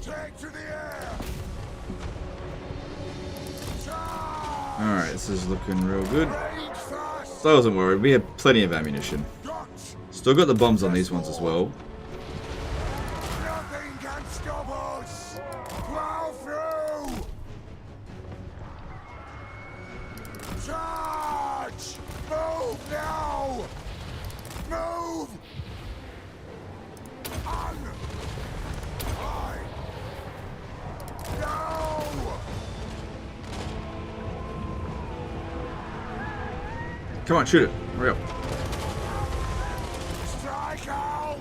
[SPEAKER 2] Take to the air! Charge!
[SPEAKER 1] Alright, this is looking real good.
[SPEAKER 2] Rage fast!
[SPEAKER 1] So I wasn't worried, we have plenty of ammunition.
[SPEAKER 2] Got!
[SPEAKER 1] Still got the bombs on these ones as well.
[SPEAKER 2] Nothing can stop us! Plow through! Charge! Move now! Move! On! High! No!
[SPEAKER 1] Come on, shoot it. Hurry up.
[SPEAKER 2] Strike out!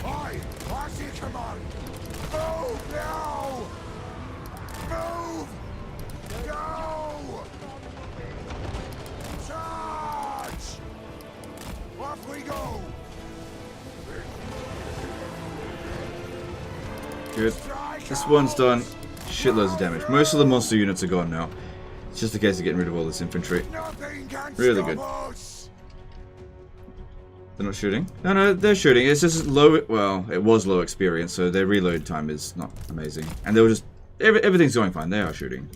[SPEAKER 2] Aye! What's your command? Move now! Move! Go! Charge! Off we go!
[SPEAKER 1] Good. This one's done shitloads of damage. Most of the monster units are gone now. It's just a case of getting rid of all this infantry.
[SPEAKER 2] Nothing can
[SPEAKER 1] Really
[SPEAKER 2] stop
[SPEAKER 1] good.
[SPEAKER 2] us!
[SPEAKER 1] They're not shooting? No, they're shooting. It's just low, well, it was low experience, so their reload time is not amazing. And they were just, everything's going fine. They are shooting.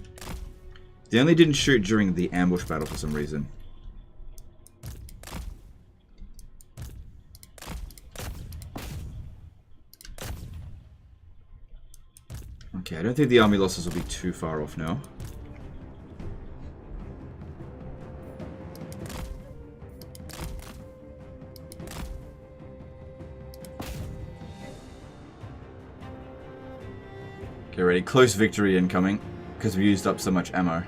[SPEAKER 1] They only didn't shoot during the ambush battle for some reason. Okay, I don't think the army losses will be too far off now. Get ready, close victory incoming, because we used up so much ammo.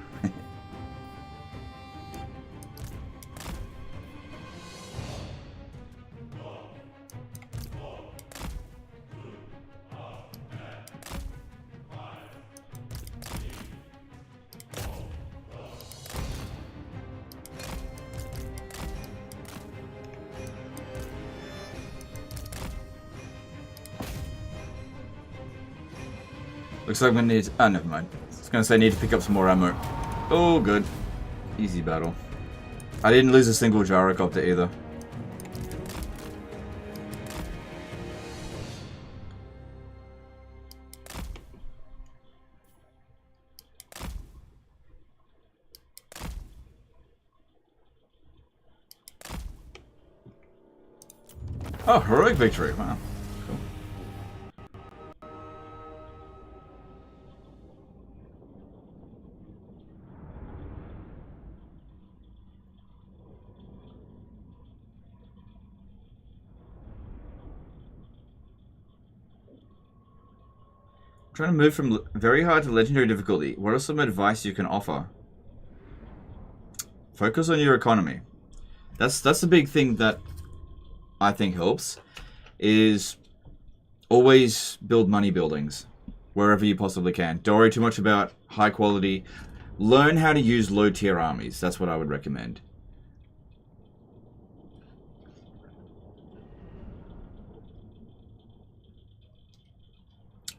[SPEAKER 1] Looks like I'm gonna need... Oh, never mind. I was gonna say I need to pick up some more ammo. Oh, good. Easy battle. I didn't lose a single gyrocopter either. Oh, heroic victory. Wow. Cool. Trying to move from very hard to legendary difficulty. What are some advice you can offer? Focus on your economy. That's the big thing that I think helps, is always build money buildings wherever you possibly can. Don't worry too much about high quality. Learn how to use low tier armies. That's what I would recommend.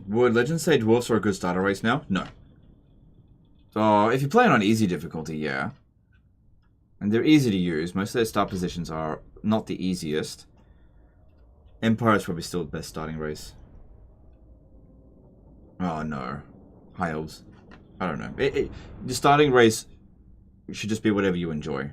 [SPEAKER 1] Would Legends say dwarves are a good starter race now? No. So if you're playing on easy difficulty, yeah. And they're easy to use. Most of their start positions are not the easiest. Empire is probably still the best starting race. Oh no. High elves. I don't know. The starting race should just be whatever you enjoy.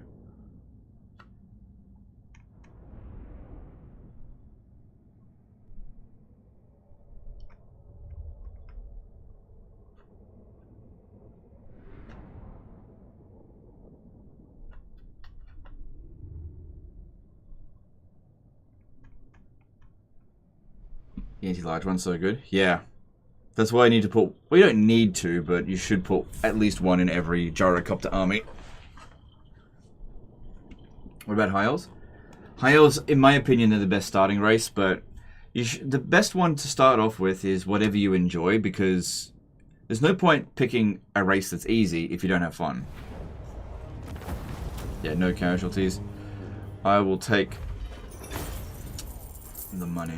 [SPEAKER 1] The anti-large one's so good. Yeah. That's why I need to put... Well, you don't need to, but you should put at least one in every gyrocopter army. What about high elves? High elves, in my opinion, are the best starting race, but the best one to start off with is whatever you enjoy, because there's no point picking a race that's easy if you don't have fun. Yeah, no casualties. I will take the money.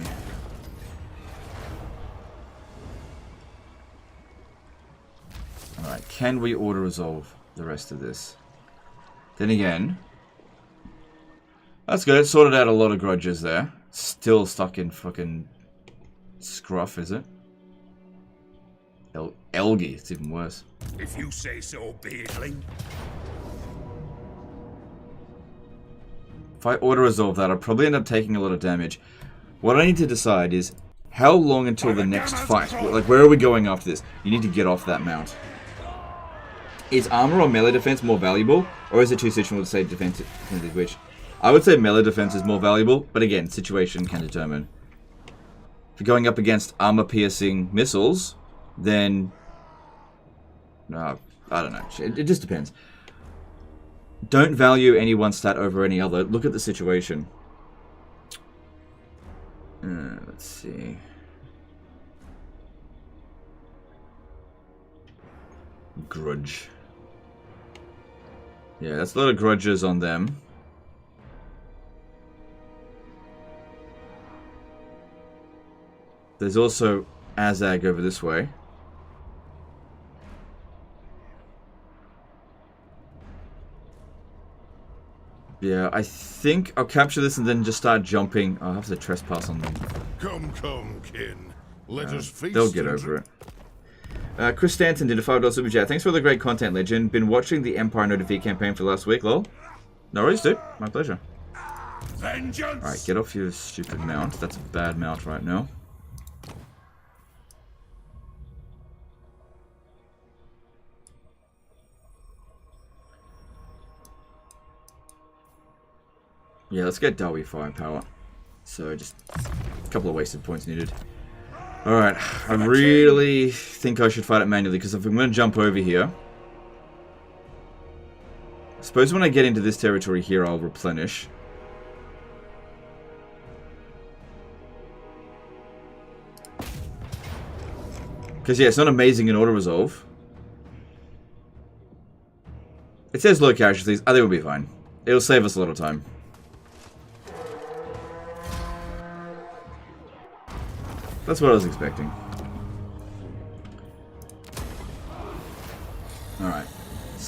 [SPEAKER 1] Alright, can we auto-resolve the rest of this? Then again... That's good, it sorted out a lot of grudges there. Still stuck in fucking... Scruff, is it? Elgy, it's even worse.
[SPEAKER 3] If you say so, Beardling.
[SPEAKER 1] If I auto-resolve that, I'll probably end up taking a lot of damage. What I need to decide is... How long until the next fight? Like, where are we going after this? You need to get off that mount. Is armor or melee defense more valuable, or is it too situational to say defensive which? I would say melee defense is more valuable, but again, situation can determine. If you're going up against armor-piercing missiles, then... I don't know. It just depends. Don't value any one stat over any other. Look at the situation. Let's see... Grudge. Yeah, that's a lot of grudges on them. There's also Azag over this way. Yeah, I think I'll capture this and then just start jumping. I'll have to trespass on them.
[SPEAKER 3] Come, kin. Let us feast.
[SPEAKER 1] They'll get over it. Chris Stanton did a $5 super chat. Thanks for all the great content, Legend. Been watching the Empire No Defeat campaign for the last week, lol. No worries, dude. My pleasure.
[SPEAKER 3] Vengeance.
[SPEAKER 1] Alright, get off your stupid mount. That's a bad mount right now. Yeah, let's get Dawi firepower. So, just a couple of wasted points needed. Alright, I really think I should fight it manually, because if I'm going to jump over here... I suppose when I get into this territory here, I'll replenish. Because, yeah, it's not amazing in auto-resolve. It says low casualties. I think we'll be fine. It'll save us a lot of time. That's what I was expecting.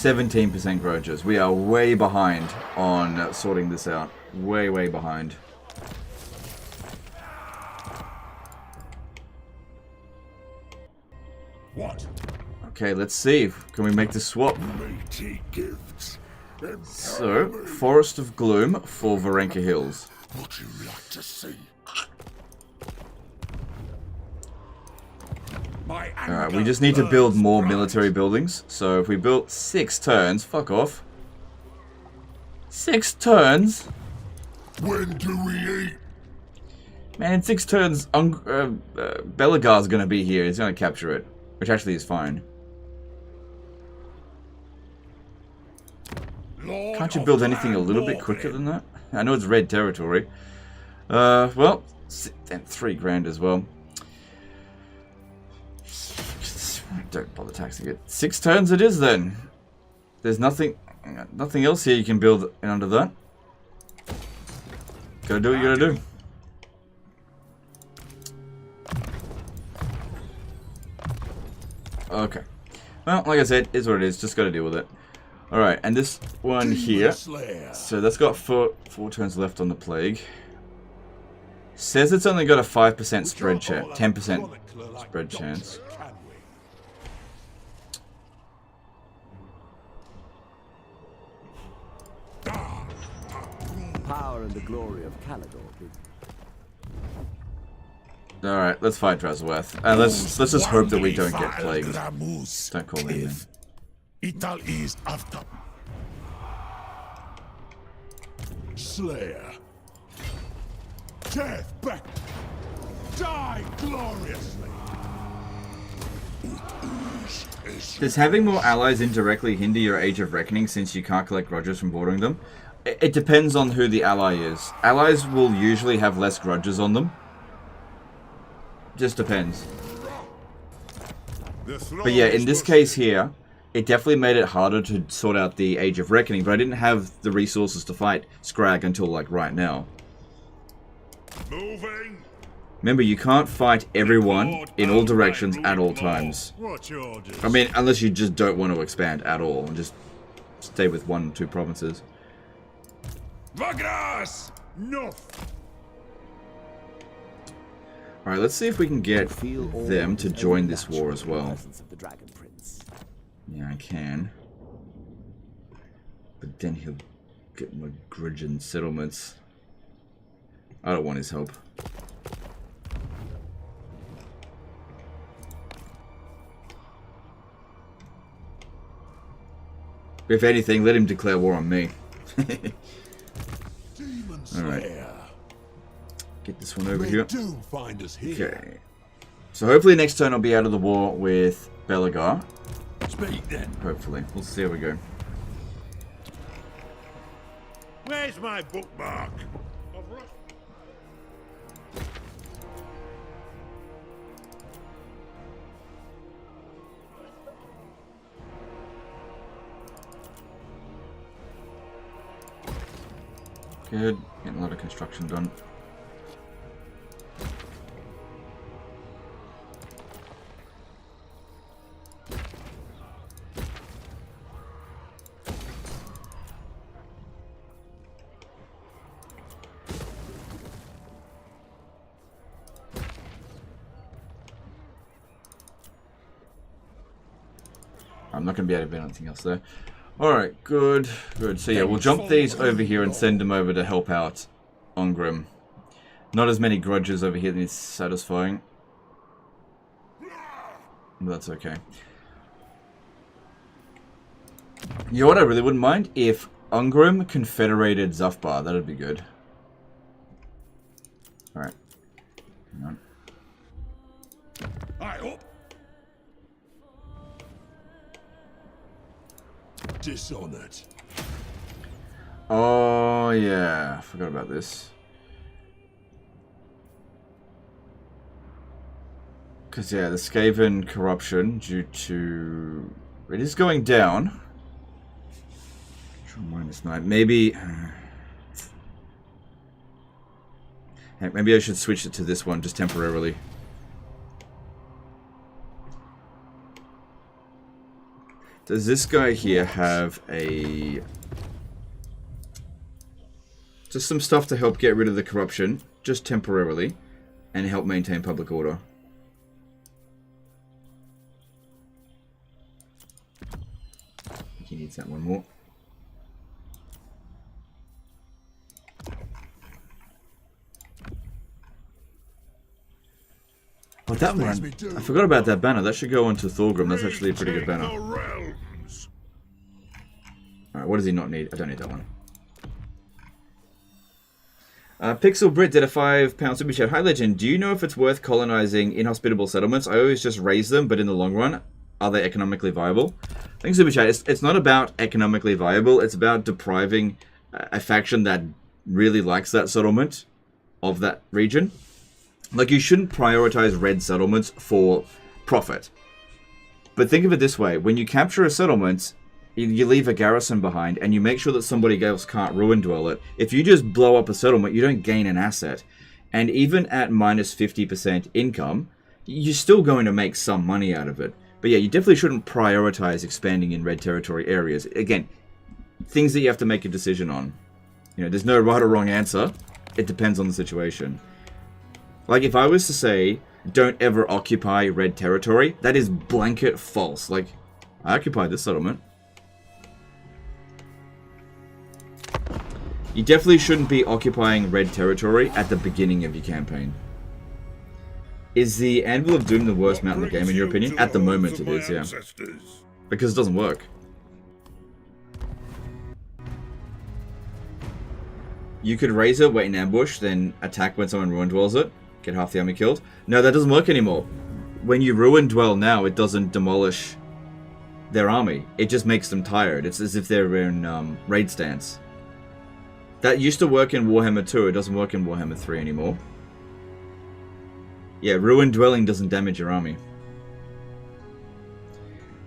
[SPEAKER 1] 17% grudges. We are way behind on sorting this out. Way, way behind.
[SPEAKER 3] What?
[SPEAKER 1] Okay, let's see. Can we make this swap?
[SPEAKER 3] Mighty gifts.
[SPEAKER 1] So, Forest of Gloom for Varenka Hills.
[SPEAKER 3] Would you like to see?
[SPEAKER 1] Alright, we just need to build more military buildings. So if we built 6 turns, fuck off. 6 turns?
[SPEAKER 3] When do we eat?
[SPEAKER 1] Man, in 6 turns, Belagar's gonna be here. He's gonna capture it. Which actually is fine. Can't you build anything a little bit quicker than that? I know it's red territory. Well, 3 grand as well. Don't bother taxing it. 6 turns it is then. There's nothing else here you can build in under that. Gotta do what you gotta do. Okay. Well, like I said, is what it is. Just gotta deal with it. Alright, and this one here. So that's got 4 turns left on the plague. Says it's only got a 5% spread chance. 10% spread chance.
[SPEAKER 4] Power and the glory of Caledor.
[SPEAKER 1] Alright, let's fight Drasworth. Let's just hope that we don't get plagued. Don't call him in.
[SPEAKER 3] Ital is after. Slayer. Death back. Die gloriously.
[SPEAKER 1] Does having more allies indirectly hinder your Age of Reckoning since you can't collect grudges from bordering them? It depends on who the ally is. Allies will usually have less grudges on them. Just depends. But yeah, in this case here, it definitely made it harder to sort out the Age of Reckoning, but I didn't have the resources to fight Scrag until like right now.
[SPEAKER 3] Moving.
[SPEAKER 1] Remember, you can't fight everyone in all directions at all times. I mean, unless you just don't want to expand at all and just stay with 1 or 2 provinces.
[SPEAKER 3] Vagras! No.
[SPEAKER 1] Alright, let's see if we can get them to join this war as well. Yeah, I can. But then he'll get my Grudgeon settlements. I don't want his help. If anything, let him declare war on me. Alright. Get this one over here. Okay. So hopefully next turn I'll be out of the war with Belagar. Hopefully. We'll see how we go.
[SPEAKER 3] Where's my bookmark?
[SPEAKER 1] Good. Getting a lot of construction done. I'm not going to be able to do anything else there. Alright, good. Good. So yeah, we'll jump these over here and send them over to help out Thorgrim. Not as many grudges over here needs satisfying. But that's okay. You know what I really wouldn't mind? If Thorgrim confederated Zufbar, that'd be good. Alright. Hang on.
[SPEAKER 3] Dishonored.
[SPEAKER 1] Oh yeah, I forgot about this. Because yeah, the Skaven corruption due to it is going down. -9. Maybe. Hey, maybe I should switch it to this one just temporarily. Does this guy here have a... just some stuff to help get rid of the corruption, just temporarily, and help maintain public order? I think he needs that one more. Oh, that one. I forgot about that banner. That should go onto Thorgrim. That's actually a pretty good banner. Alright, what does he not need? I don't need that one. Pixel Brit did a £5 super chat. Hi Legend, do you know if it's worth colonizing inhospitable settlements? I always just raise them, but in the long run, are they economically viable? Thanks super chat. It's not about economically viable. It's about depriving a faction that really likes that settlement of that region. Like, you shouldn't prioritize red settlements for profit. But think of it this way. When you capture a settlement, you leave a garrison behind, and you make sure that somebody else can't ruin dwell it. If you just blow up a settlement, you don't gain an asset. And even at minus 50% income, you're still going to make some money out of it. But yeah, you definitely shouldn't prioritize expanding in red territory areas. Again, things that you have to make a decision on. You know, there's no right or wrong answer. It depends on the situation. Like, if I was to say, don't ever occupy red territory, that is blanket false. Like, I occupied this settlement. You definitely shouldn't be occupying red territory at the beginning of your campaign. Is the Anvil of Doom the worst mount in the game, in your opinion? At the moment it is, yeah. Because it doesn't work. You could raise it, wait in ambush, then attack when someone ruin dwells it. Get half the army killed. No, that doesn't work anymore. When you ruin dwell now, it doesn't demolish their army. It just makes them tired. It's as if they're in raid stance. That used to work in Warhammer 2. It doesn't work in Warhammer 3 anymore. Yeah, ruin dwelling doesn't damage your army.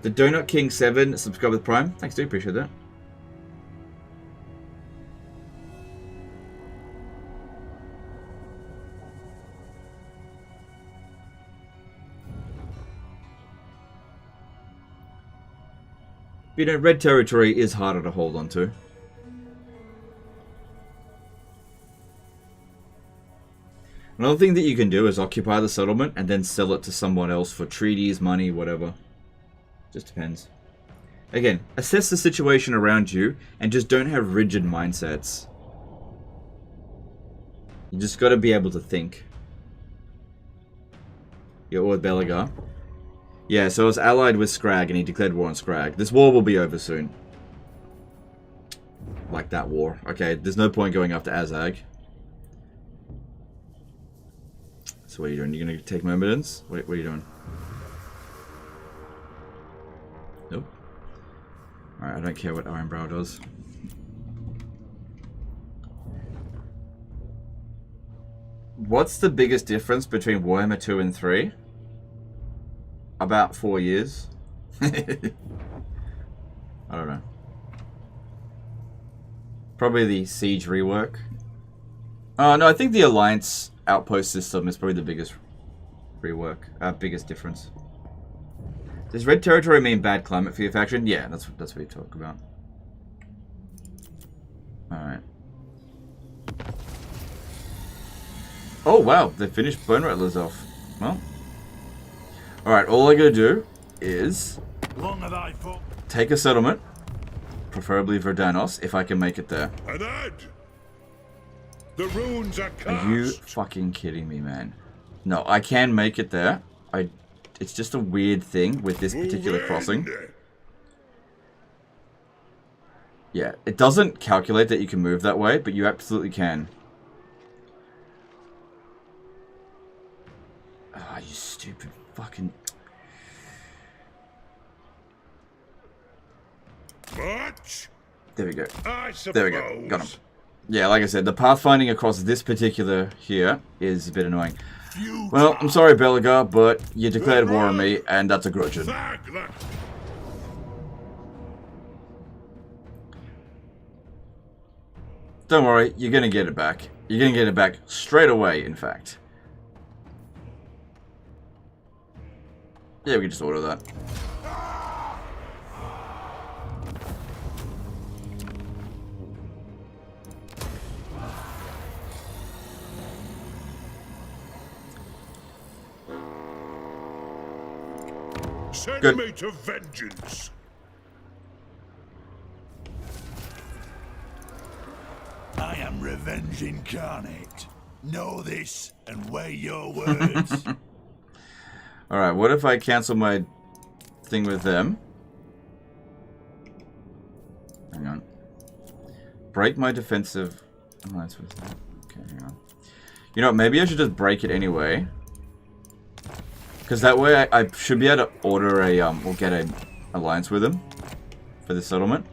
[SPEAKER 1] The Donut King 7 subscribe with Prime. Thanks, dude. Appreciate that. You know, red territory is harder to hold on to. Another thing that you can do is occupy the settlement and then sell it to someone else for treaties, money, whatever. Just depends. Again, assess the situation around you and just don't have rigid mindsets. You just got to be able to think. You're with Belagar. Yeah, so I was allied with Scrag and he declared war on Scrag. This war will be over soon. Like that war. Okay, there's no point going after Azag. So what are you doing? You gonna take Myrmidons? What are you doing? Nope. Alright, I don't care what Ironbrow does. What's the biggest difference between Warhammer 2 and 3? About 4 years. I don't know. Probably the siege rework. No, I think the Alliance outpost system is probably the biggest rework. Biggest difference. Does red territory mean bad climate for your faction? Yeah, that's what you talk about. Alright. Oh wow, they finished Bone Rattlers off. Well. Alright, all I gotta do is take a settlement, preferably Verdanos, if I can make it there.
[SPEAKER 3] The runes are cast.
[SPEAKER 1] Are you fucking kidding me, man? No, I can make it there. It's just a weird thing with this particular crossing. Yeah, it doesn't calculate that you can move that way, but you absolutely can. Ah, you stupid fucking...
[SPEAKER 3] Much?
[SPEAKER 1] There we go.
[SPEAKER 3] I suppose.
[SPEAKER 1] There we go. Got him. Yeah, like I said, the pathfinding across this particular here is a bit annoying. Well, I'm sorry, Belagar, but you declared war on me, and that's a grudgeon. Don't worry, you're gonna get it back. You're gonna get it back straight away, in fact. Yeah, we can just order that.
[SPEAKER 3] Send
[SPEAKER 1] Good.
[SPEAKER 3] me to vengeance.
[SPEAKER 2] I am revenge incarnate. Know this and weigh your words.
[SPEAKER 1] Alright, what if I cancel my thing with them? Hang on. Break my defensive alliance with them. Okay, hang on. You know what, maybe I should just break it anyway. Because that way I should be able to order a, or get an alliance with him for this settlement.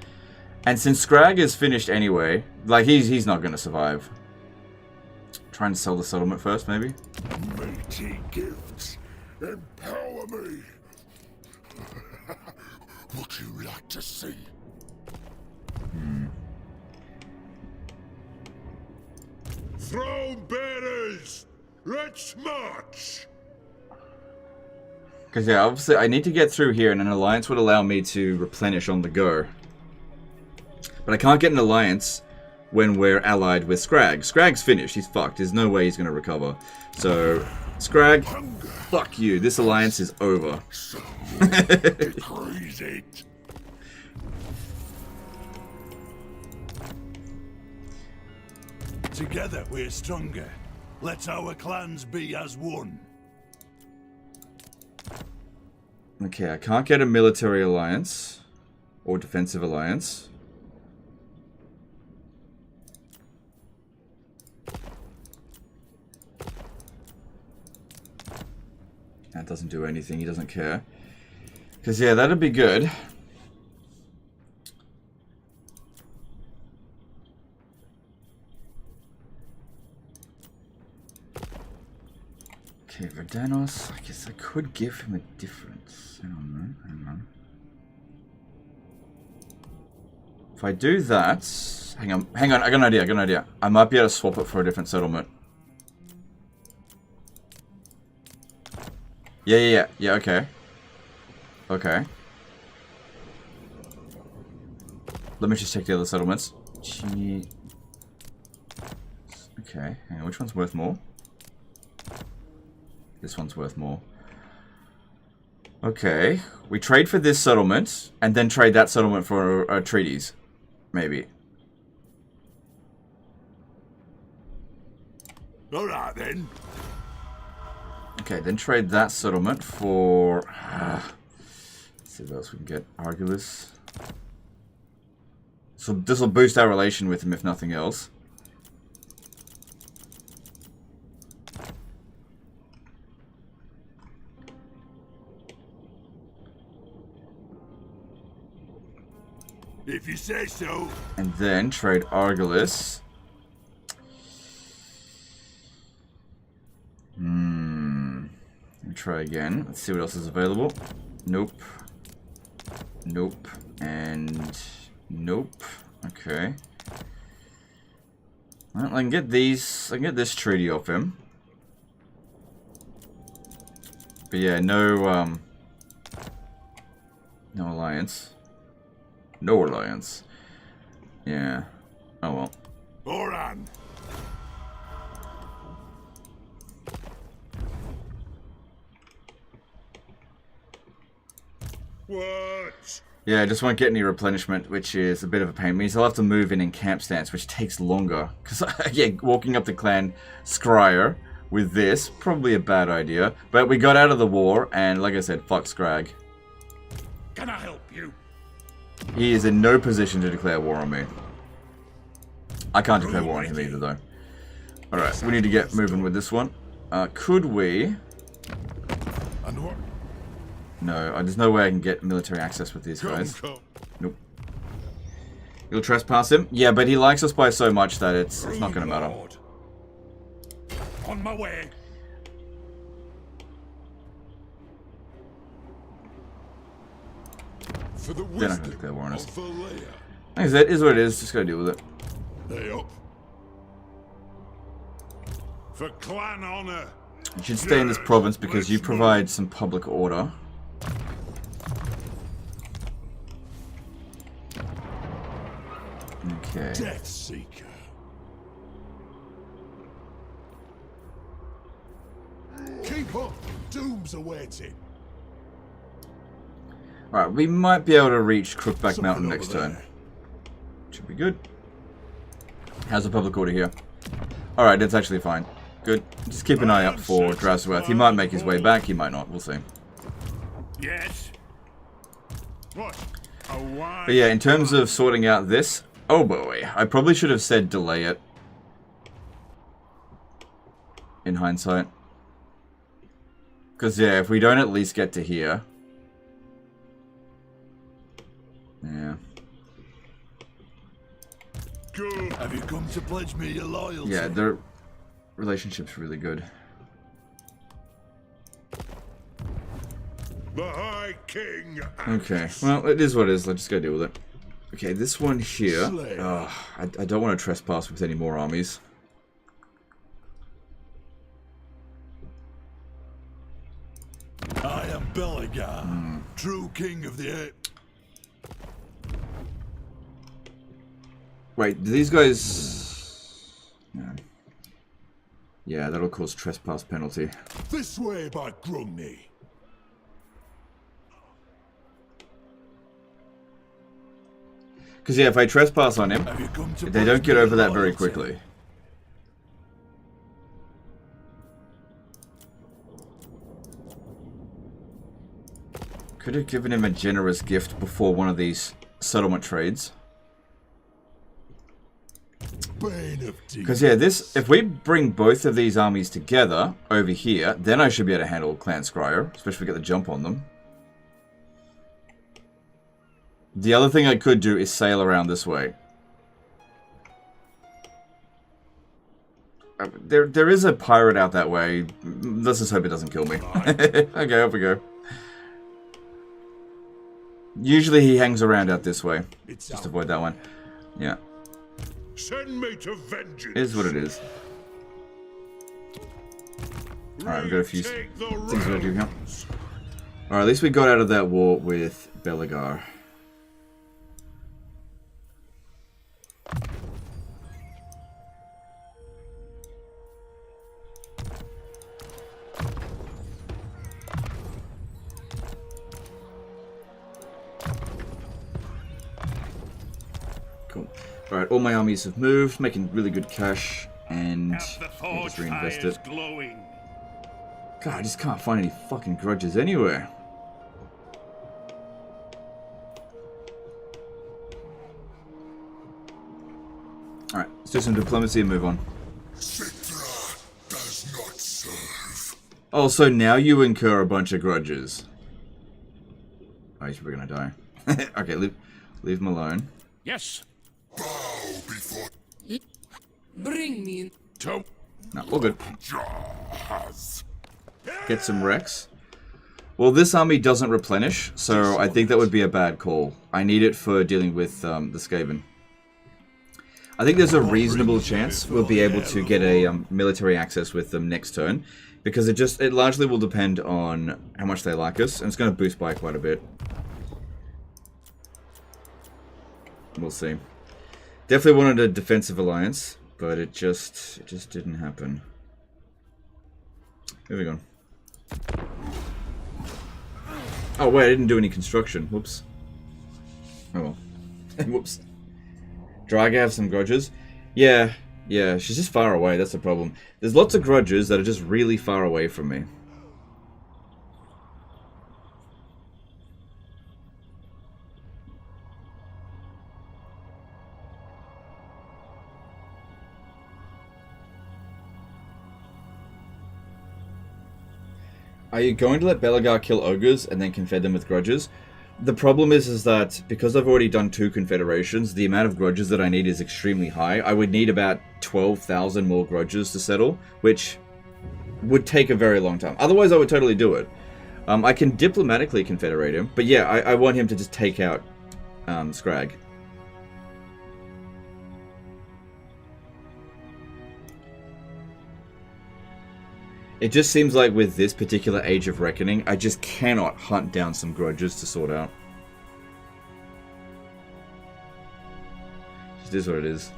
[SPEAKER 1] And since Scrag is finished anyway, like, he's not going to survive. Trying to sell the settlement first, maybe?
[SPEAKER 2] Mighty gifts, empower me. Would you like to see?
[SPEAKER 3] Throne bearers, let's march.
[SPEAKER 1] Because, yeah, obviously I need to get through here, and an alliance would allow me to replenish on the go. But I can't get an alliance when we're allied with Scrag. Scrag's finished. He's fucked. There's no way he's going to recover. So, Scrag, fuck you. This alliance is over.
[SPEAKER 2] Praise it. Together we're stronger. Let our clans be as one.
[SPEAKER 1] Okay, I can't get a military alliance. Or defensive alliance. That doesn't do anything, he doesn't care. Because, yeah, that'd be good. Okay, Verdanos, I guess I could give him a difference. Hang on. If I do that... Hang on, I got an idea, I might be able to swap it for a different settlement. Yeah, okay. Okay. Let me just check the other settlements. Okay, hang on, which one's worth more? This one's worth more. Okay, we trade for this settlement, and then trade that settlement for treaties. Maybe.
[SPEAKER 2] Alright then.
[SPEAKER 1] Okay, then trade that settlement for... let's see what else we can get. Argulis. So this will boost our relation with him, if nothing else.
[SPEAKER 2] If you say so.
[SPEAKER 1] And then trade Argulis. Let me try again. Let's see what else is available. Nope. Nope. And nope. Okay. Well, I can get these. I can get this treaty off him. But yeah, no alliance. No alliance. Yeah. Oh well.
[SPEAKER 2] Oran.
[SPEAKER 3] What?
[SPEAKER 1] Yeah, I just won't get any replenishment, which is a bit of a pain. It means I'll have to move in camp stance, which takes longer. Because, yeah, walking up the clan Scryer with this, probably a bad idea. But we got out of the war, and like I said, fuck Scrag.
[SPEAKER 3] Can I help you?
[SPEAKER 1] He is in no position to declare war on me. I can't declare war on him either, though. Alright, we need to get moving with this one. Could we...
[SPEAKER 3] And what?
[SPEAKER 1] No, there's no way I can get military access with these guys.
[SPEAKER 3] Come.
[SPEAKER 1] Nope. You'll trespass him? Yeah, but he likes us by so much that it's not going to matter.
[SPEAKER 3] Lord. On my way. For the
[SPEAKER 1] They're not going to
[SPEAKER 3] wisdom
[SPEAKER 1] declare war on us.
[SPEAKER 3] of Valea.
[SPEAKER 1] Like I said, it is what it is. Just got to deal with it.
[SPEAKER 3] They up. For clan honor.
[SPEAKER 1] You should stay in this province because you provide some public order. Okay.
[SPEAKER 2] Death Seeker. Keep up. Doom's awaiting.
[SPEAKER 1] Alright, we might be able to reach Crookback Mountain next turn. Should be good. How's the public order here? Alright, that's actually fine. Good. Just keep an eye out for Drasworth. He might make his way back, he might not. We'll see.
[SPEAKER 3] Yes. What? A wise
[SPEAKER 1] But yeah, in terms of sorting out this... Oh boy, I probably should have said delay it. In hindsight. Because yeah, if we don't at least get to here... Yeah.
[SPEAKER 3] Good.
[SPEAKER 2] Have you come to pledge me your loyalty?
[SPEAKER 1] Yeah, their relationship's really good.
[SPEAKER 3] The High King.
[SPEAKER 1] Okay, well, it is what it is. Let's just go deal with it. Okay, this one here. I don't want to trespass with any more armies.
[SPEAKER 2] I am Belagar, true king of the ape.
[SPEAKER 1] Wait, do these guys... No. Yeah, that'll cause trespass penalty.
[SPEAKER 2] This way, by Grumney.
[SPEAKER 1] Because yeah, if I trespass on him,
[SPEAKER 2] Have you come to
[SPEAKER 1] they don't
[SPEAKER 2] pledge
[SPEAKER 1] get
[SPEAKER 2] me
[SPEAKER 1] over
[SPEAKER 2] your
[SPEAKER 1] that very
[SPEAKER 2] loyalty?
[SPEAKER 1] quickly. Could have given him a generous gift before one of these settlement trades.
[SPEAKER 2] Bane of
[SPEAKER 1] Because yeah, this, if we bring both of these armies together over here, then I should be able to handle Clan Scryer, especially if we get the jump on them. The other thing I could do is sail around this way. There is a pirate out that way. Let's just hope it doesn't kill me. Okay, off we go. Usually he hangs around out this way. Just avoid that one. Yeah.
[SPEAKER 3] Send me to vengeance.
[SPEAKER 1] It is what it is. Alright, we've got a few things we gotta do here. Alright, at least we got out of that war with Belagar. Cool. Alright, all my armies have moved, making really good cash, and I'll just reinvest it.
[SPEAKER 6] Glowing.
[SPEAKER 1] God, I just can't find any fucking grudges anywhere. Alright, let's do some diplomacy and move on.
[SPEAKER 2] Citra does not serve.
[SPEAKER 1] Oh, so now you incur a bunch of grudges. Oh, he's probably gonna die. Okay, leave him alone.
[SPEAKER 6] Yes.
[SPEAKER 2] Bow before
[SPEAKER 5] Bring me.
[SPEAKER 3] Tom.
[SPEAKER 1] No, all good.
[SPEAKER 2] Jahaz.
[SPEAKER 1] Get some Rex. Well, this army doesn't replenish, so I think that would be a bad call. I need it for dealing with the Skaven. I think there's a reasonable chance we'll be able to get a military access with them next turn, because it largely will depend on how much they like us, and it's going to boost by quite a bit. We'll see. Definitely wanted a defensive alliance, but it just didn't happen. Moving on. Oh wait, I didn't do any construction. Whoops. Oh well. Whoops. Draga have some grudges? Yeah, she's just far away, that's the problem. There's lots of grudges that are just really far away from me. Are you going to let Belagar kill ogres and then confed them with grudges? The problem is that because I've already done 2 confederations, the amount of grudges that I need is extremely high. I would need about 12,000 more grudges to settle, which would take a very long time. Otherwise, I would totally do it. I can diplomatically confederate him, but yeah, I want him to just take out Scrag. It just seems like with this particular Age of Reckoning, I just cannot hunt down some grudges to sort out. It is what it is.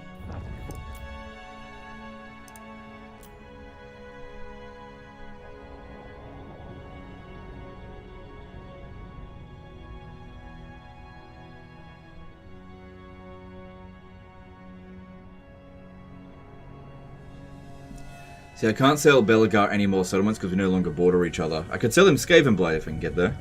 [SPEAKER 1] See, I can't sell Belagar any more settlements because we no longer border each other. I could sell him Skavenblight if I can get there.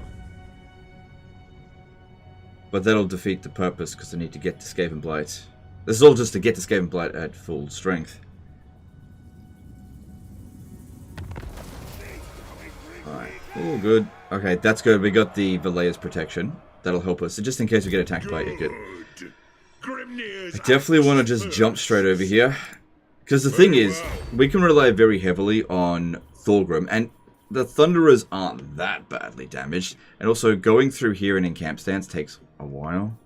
[SPEAKER 1] But that'll defeat the purpose because I need to get to Skavenblight. This is all just to get to Skavenblight at full strength. Alright, all good. Okay, that's good. We got the Valaya's protection. That'll help us, just in case we get attacked by Ikit. I definitely want to just jump straight over here. Because the thing is, we can rely very heavily on Thorgrim, and the Thunderers aren't that badly damaged. And also, going through here and in camp stance takes a while.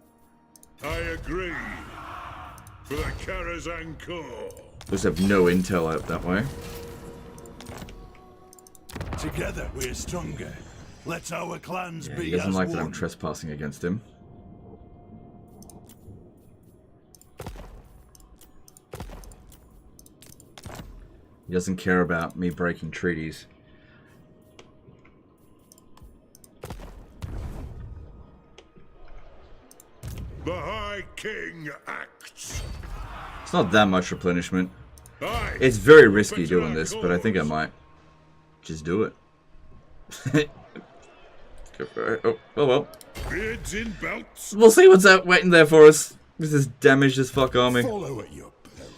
[SPEAKER 3] I agree. For the Karazhan Corps.
[SPEAKER 1] Just have no intel out that way.
[SPEAKER 9] Together we're stronger. Let our clans be.
[SPEAKER 1] He doesn't like that I'm trespassing against him. He doesn't care about me breaking treaties.
[SPEAKER 3] The High King acts.
[SPEAKER 1] It's not that much replenishment. It's very risky doing this, but I think I might just do it. Go for it. Oh well.
[SPEAKER 3] Beards in belts.
[SPEAKER 1] We'll see what's out waiting there for us with this damaged as fuck army.
[SPEAKER 9] Follow at your peril.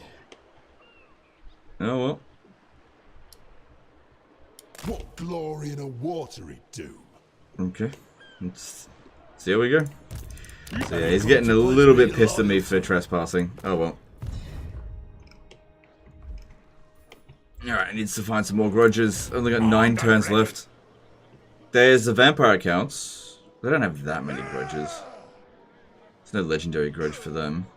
[SPEAKER 1] Oh well.
[SPEAKER 9] What glory in a watery doom.
[SPEAKER 1] Okay. Let's see how we go. So yeah, he's getting a little bit pissed at me for trespassing. Oh well. Alright, needs to find some more grudges. Only got 9 turns left. There's the vampire accounts. They don't have that many grudges. There's no legendary grudge for them.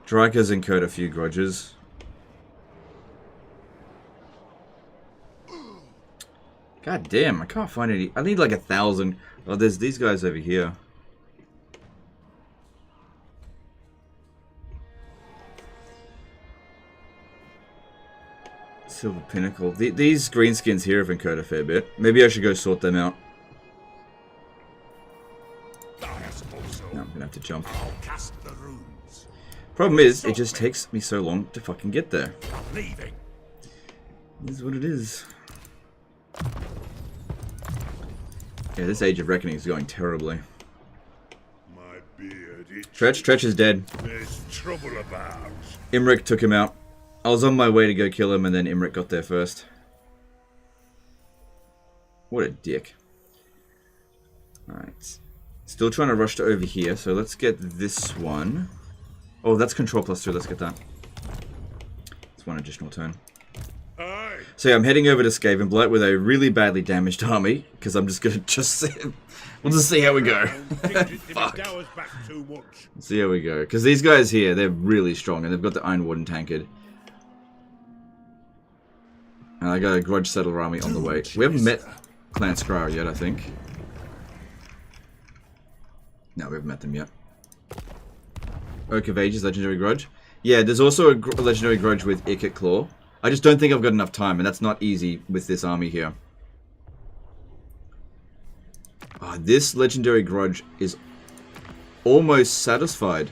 [SPEAKER 1] Drika's incurred a few grudges. God damn, I can't find any. I need like 1,000. Oh, there's these guys over here. Silver Pinnacle. These greenskins here have incurred a fair bit. Maybe I should go sort them out. No, I'm gonna have to jump. Problem is, it just takes me so long to fucking get there. It is what it is. Yeah, this Age of Reckoning is going terribly.
[SPEAKER 3] My beard
[SPEAKER 1] Tretch is dead.
[SPEAKER 3] There's trouble about.
[SPEAKER 1] Imric took him out. I was on my way to go kill him, and then Imric got there first. What a dick. Alright. Still trying to rush to over here, so let's get this one. Oh, that's control +2, let's get that. It's one additional turn. So yeah, I'm heading over to Skavenblight with a really badly damaged army, because I'm just gonna we'll just see how we go. Fuck. Let's see how we go. Because these guys here, they're really strong, and they've got the Iron Warden tankard. And I got a Grudge Settler army on the way. We haven't met Clan Skrar yet, I think. No, we haven't met them yet. Oak of Ages, Legendary Grudge. Yeah, there's also a Legendary Grudge with Ikit Claw. I just don't think I've got enough time, and that's not easy with this army here. This Legendary Grudge is almost satisfied.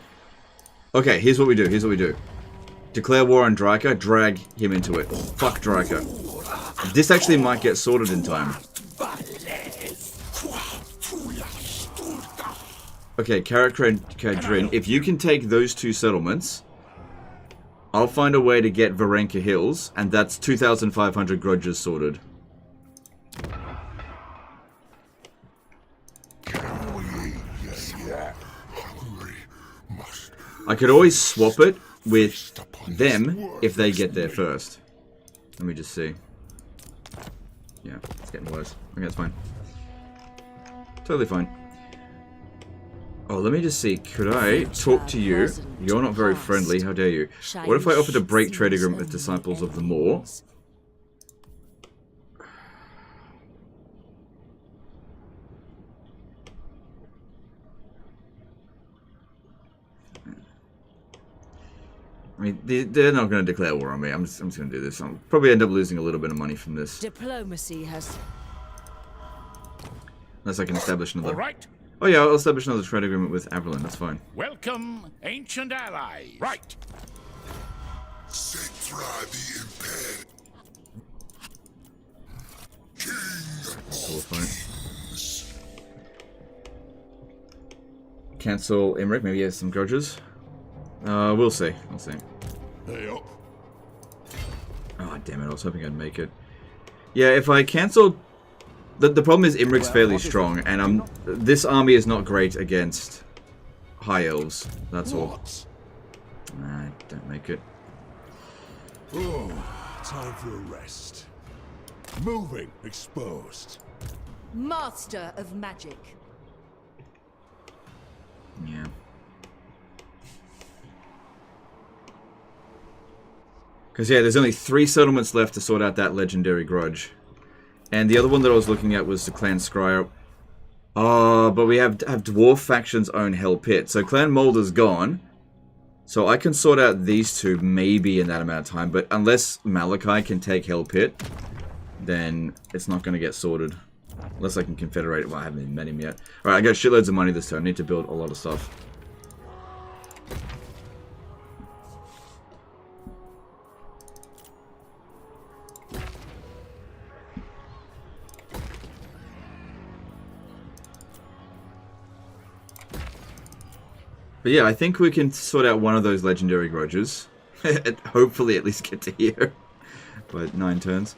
[SPEAKER 1] Okay, here's what we do. Declare war on Drika, drag him into it. Fuck Drika. This actually might get sorted in time. Okay, Karakadrin, if you can take those 2 settlements, I'll find a way to get Varenka Hills, and that's 2,500 grudges sorted. I could always swap it with them if they get there first. Let me just see. Yeah, it's getting worse. Okay, that's fine. Totally fine. Oh, let me just see. Could I talk to you? You're not very friendly. How dare you? What if I offer to break trade agreement with Disciples of the Maw? I mean, they're not going to declare war on me. I'm just going to do this. I'll probably end up losing a little bit of money from this.
[SPEAKER 8] Diplomacy has...
[SPEAKER 1] Unless I can establish another Oh yeah, I'll establish another trade agreement with Averlin, that's fine.
[SPEAKER 3] Welcome, ancient ally. Right.
[SPEAKER 2] Setra the impaired.
[SPEAKER 1] Cool, fine. Cancel Emmerich, maybe he has some grudges. We'll see. We'll see.
[SPEAKER 3] Hey up.
[SPEAKER 1] Oh, damn it, I was hoping I'd make it. Yeah, if I cancel... The problem is Emmerich's fairly strong, and this army is not great against High Elves. That's all. Nah, don't make it.
[SPEAKER 9] Oh, time for a rest. Moving, exposed.
[SPEAKER 8] Master of magic.
[SPEAKER 1] Yeah. Because, yeah, there's only 3 settlements left to sort out that legendary grudge. And the other one that I was looking at was the Clan Scryer. Oh, but we have Dwarf Faction's own Hell Pit. So Clan Moulder's gone. So I can sort out these two maybe in that amount of time. But unless Malachi can take Hell Pit, then it's not going to get sorted. Unless I can confederate it. Well, I haven't even met him yet. Alright, I got shitloads of money this turn. I need to build a lot of stuff. But yeah, I think we can sort out one of those legendary grudges. Hopefully at least get to here. But 9 turns.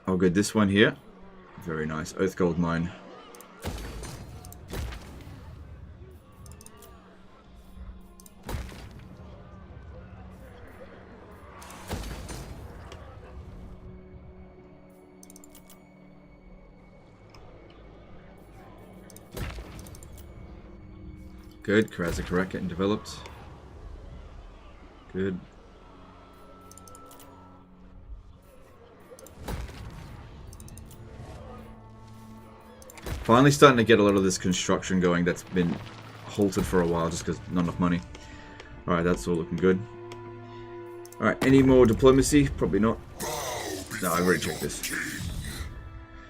[SPEAKER 1] Oh good, this one here. Very nice. Oath Gold Mine. Good, Karazakarak getting developed. Good. Finally starting to get a lot of this construction going that's been halted for a while just because not enough money. Alright, that's all looking good. Alright, any more diplomacy? Probably not. No, I've already checked this.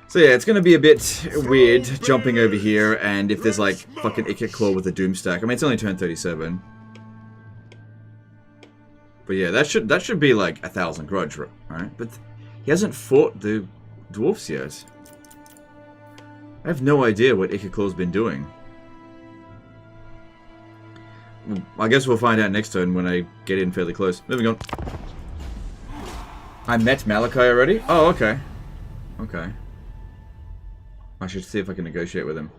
[SPEAKER 1] So yeah, it's going to be a bit weird jumping over here, and if there's like fucking Icket Claw with a Doom Stack. I mean, it's only turn 37. But yeah, that should be like 1,000 grudge, right? But he hasn't fought the dwarfs yet. I have no idea what Icket Claw's been doing. Well, I guess we'll find out next turn when I get in fairly close. Moving on. I met Malachi already? Oh, okay. Okay. I should see if I can negotiate with him.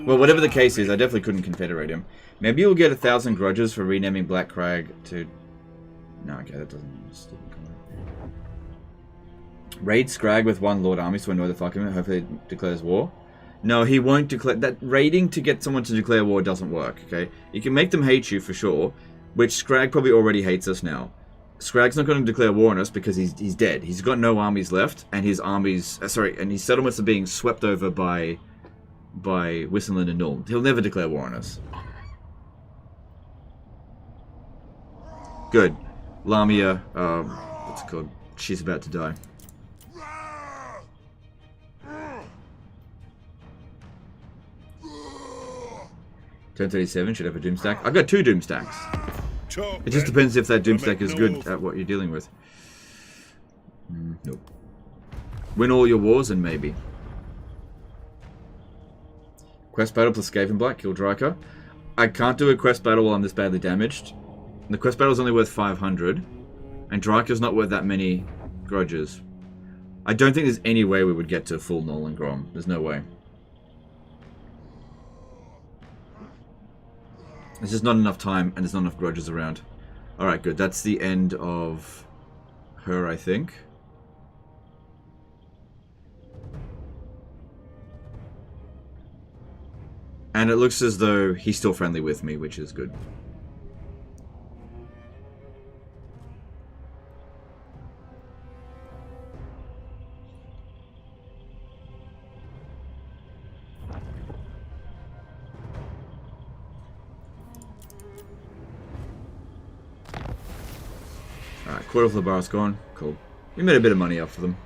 [SPEAKER 1] Well, whatever the case is, I definitely couldn't confederate him. Maybe you'll get 1,000 grudges for renaming Black Crag to... No, okay, that doesn't... Raid Scrag with 1 Lord Army so I know the fuck him. Hopefully it declares war. No, he won't declare... That raiding to get someone to declare war doesn't work, okay? You can make them hate you for sure, which Scrag probably already hates us now. Scrag's not going to declare war on us because he's dead. He's got no armies left, and his armies... and his settlements are being swept over by Wissenland and Nuln. He'll never declare war on us. Good. Lamia, what's it called? She's about to die. Turn 37 should have a Doom Stack. I've got 2 Doom Stacks. It just depends if that Doom Stack is good at what you're dealing with. Nope. Win all your wars and maybe. Quest battle plus Skaven Black, kill Dryka. I can't do a quest battle while I'm this badly damaged. The quest battle is only worth 500. And Dryka's not worth that many grudges. I don't think there's any way we would get to full Null and Grom. There's no way. There's just not enough time, and there's not enough grudges around. Alright, good. That's the end of her, I think. And it looks as though he's still friendly with me, which is good. Alright, quarter of the bar's gone. Cool. We made a bit of money off of them.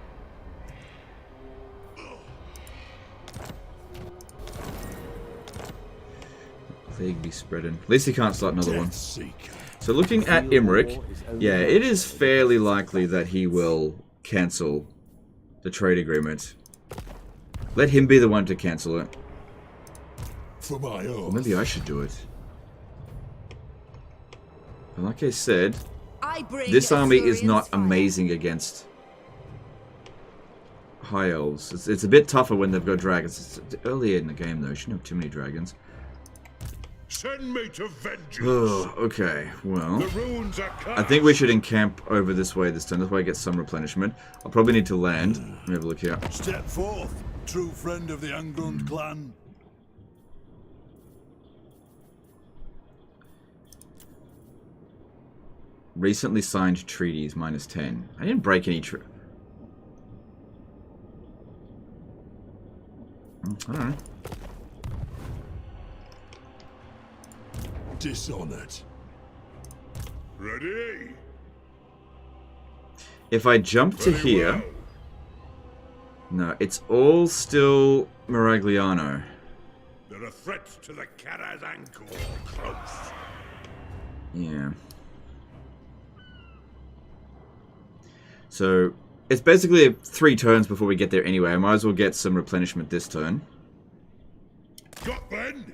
[SPEAKER 1] They be spreading. At least he can't start another one.
[SPEAKER 9] Death Seeker.
[SPEAKER 1] So looking at Imric, yeah, it is fairly likely that he will cancel the trade agreement. Let him be the one to cancel it.
[SPEAKER 9] For my oath.
[SPEAKER 1] Or maybe I should do it. But like I said, this army is not amazing against high elves. It's a bit tougher when they've got dragons. It's earlier in the game though. Shouldn't have too many dragons.
[SPEAKER 3] Send me to vengeance.
[SPEAKER 1] Oh, okay. Well,
[SPEAKER 3] The runes are cast.
[SPEAKER 1] I think we should encamp over this way this time. This way I get some replenishment. I'll probably need to land. Let me have a look here.
[SPEAKER 9] Step forth, true friend of the Angrund clan.
[SPEAKER 1] Recently signed treaties, -10. I didn't break any I don't know.
[SPEAKER 9] Dishonored.
[SPEAKER 3] Ready?
[SPEAKER 1] If I jump to
[SPEAKER 3] Very
[SPEAKER 1] here...
[SPEAKER 3] well.
[SPEAKER 1] No, it's all still Miragliano.
[SPEAKER 3] There are threats to the Karazanko close.
[SPEAKER 1] Yeah. So, it's basically 3 turns before we get there anyway. I might as well get some replenishment this turn.
[SPEAKER 3] Got then?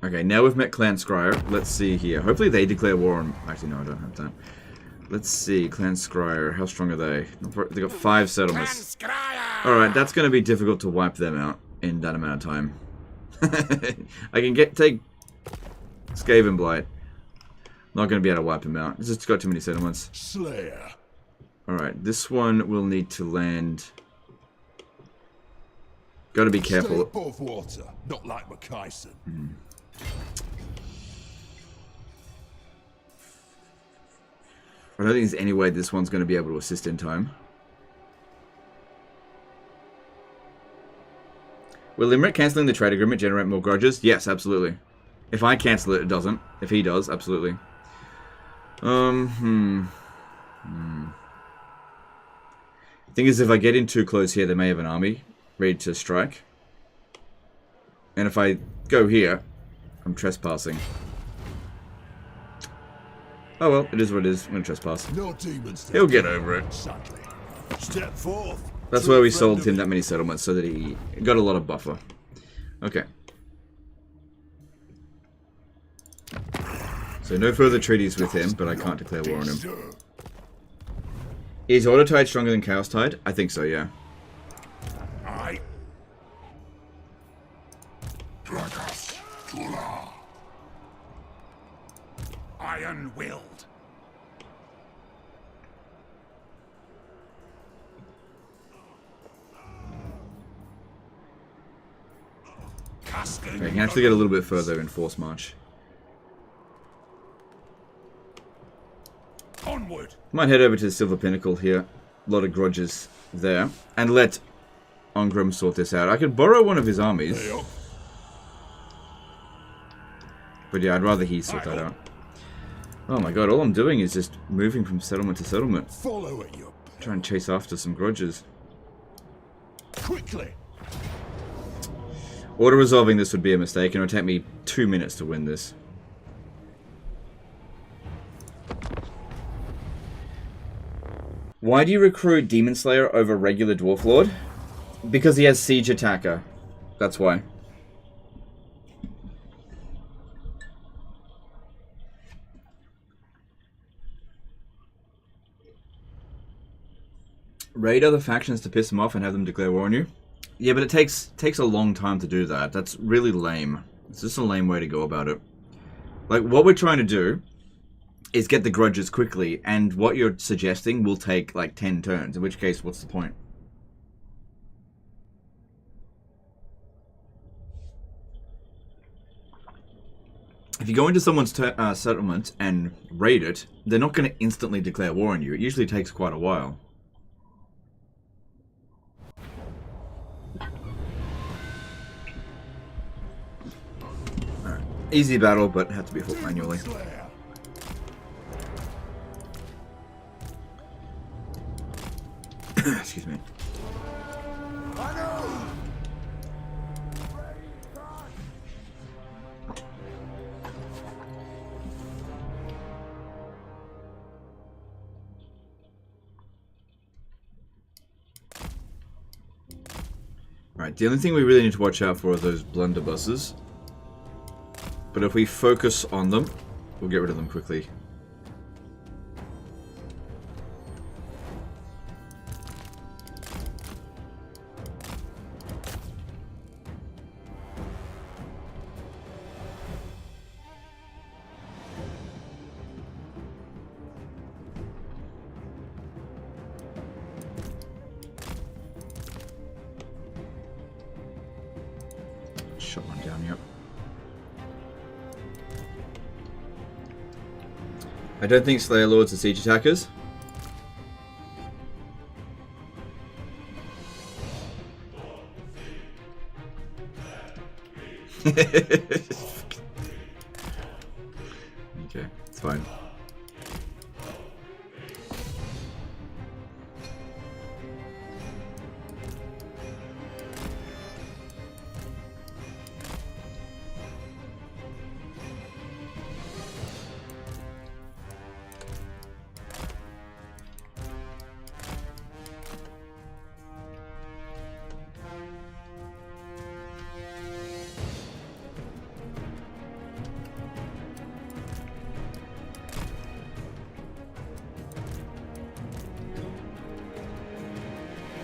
[SPEAKER 1] Okay, now we've met Clan Scryer. Let's see here. Hopefully they declare war on... Actually, no, I don't have that. Let's see. Clan Scryer. How strong are they? They've got 5 settlements. Alright, that's going to be difficult to wipe them out in that amount of time. I can take Skaven Blight. Not going to be able to wipe him out. It's just got too many settlements.
[SPEAKER 9] Slayer.
[SPEAKER 1] Alright, this one will need to land... Got to be
[SPEAKER 9] Stay
[SPEAKER 1] careful.
[SPEAKER 9] above water, not like Mackayson.
[SPEAKER 1] I don't think there's any way this one's going to be able to assist in time. Will Limerick cancelling the trade agreement generate more grudges? Yes, absolutely. If I cancel it, it doesn't. If he does, absolutely. Thing is, if I get in too close here, they may have an army ready to strike. And if I go here, I'm trespassing. Oh well, it is what it is. I'm gonna trespass.
[SPEAKER 9] No demons.
[SPEAKER 1] He'll get over it.
[SPEAKER 9] Sadly. Step forth.
[SPEAKER 1] That's
[SPEAKER 9] true
[SPEAKER 1] why we
[SPEAKER 9] friend
[SPEAKER 1] sold
[SPEAKER 9] of
[SPEAKER 1] him
[SPEAKER 9] the-
[SPEAKER 1] that many settlements, so that he got a lot of buffer. Okay. So no further treaties with him, but I can't declare war on him. Is Autotide stronger than Chaos Tide? I think so, yeah.
[SPEAKER 6] Iron-willed.
[SPEAKER 1] Okay, you can actually get a little bit further in Force March.
[SPEAKER 6] Onward.
[SPEAKER 1] Might head over to the Silver Pinnacle here. A lot of grudges there. And let Ongrim sort this out. I could borrow one of his armies. But yeah, I'd rather he sort that out. Oh my god, all I'm doing is just moving from settlement to settlement.
[SPEAKER 9] Follow it, you.
[SPEAKER 1] Try and chase after some grudges.
[SPEAKER 9] Quickly.
[SPEAKER 1] Auto-resolving this would be a mistake, and it would take me 2 minutes to win this. Why do you recruit Demon Slayer over regular Dwarf Lord? Because he has Siege Attacker. That's why. Raid other factions to piss them off and have them declare war on you? Yeah, but it takes a long time to do that. That's really lame. It's just a lame way to go about it. Like, what we're trying to do is get the grudges quickly, and what you're suggesting will take, like, 10 turns, in which case, what's the point? If you go into someone's settlement and raid it, they're not going to instantly declare war on you. It usually takes quite a while. Easy battle, but had to be fought manually. Excuse me. Alright, the only thing we really need to watch out for are those blunderbusses. But if we focus on them, we'll get rid of them quickly. Shot one down, yep. I don't think Slayer Lords are siege attackers. Okay, it's fine.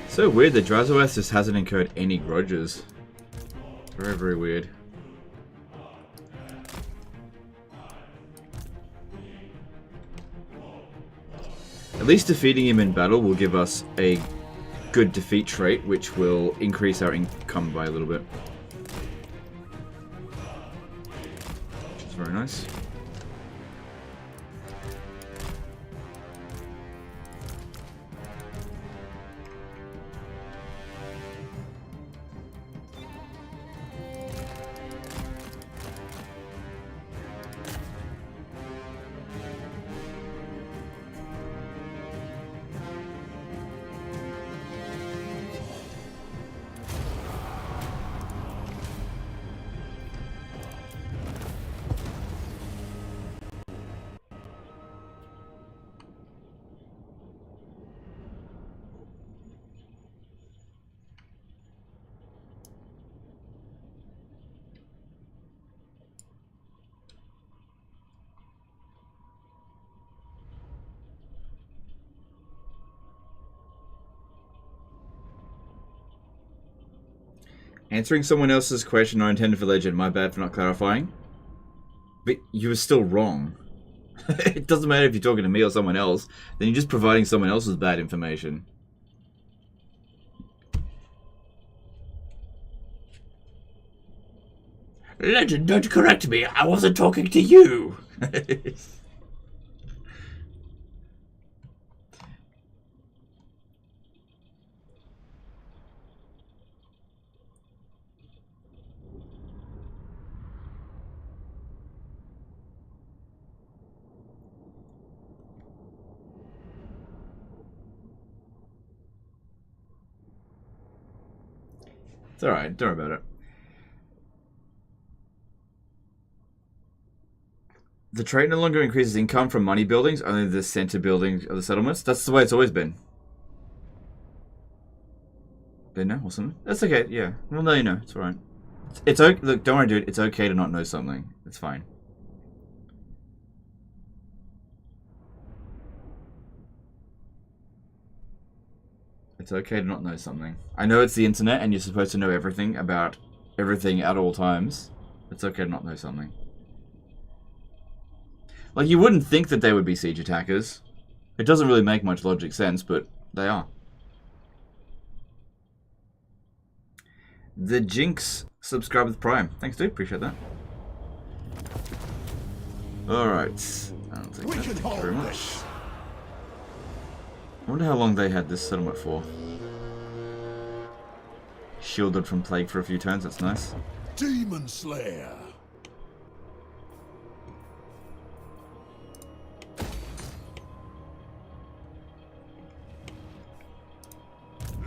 [SPEAKER 1] So weird that Drazoeth just hasn't incurred any grudges. Very, very weird. At least defeating him in battle will give us a good defeat trait, which will increase our income by a little bit. Which is very nice. Answering someone else's question not intended for legend. My bad for not clarifying. But you were still wrong. It doesn't matter if you're talking to me or someone else. Then you're just providing someone else's bad information. Legend, don't correct me. I wasn't talking to you. It's alright, don't worry about it. The trait no longer increases income from money buildings, only the center buildings of the settlements. That's the way it's always been. Didn't know or something? That's okay, yeah. Well, no, you know, it's alright. It's okay. Look, don't worry, dude. It's okay to not know something. It's fine. It's okay to not know something. I know it's the internet and you're supposed to know everything about everything at all times. It's okay to not know something. Like, you wouldn't think that they would be siege attackers. It doesn't really make much logic sense, but they are. The Jinx subscribed with Prime. Thanks, dude. Appreciate that. Alright. I don't think that. Thank you very much. I wonder how long they had this settlement for. Shielded from plague for a few turns, that's nice.
[SPEAKER 9] Demon Slayer.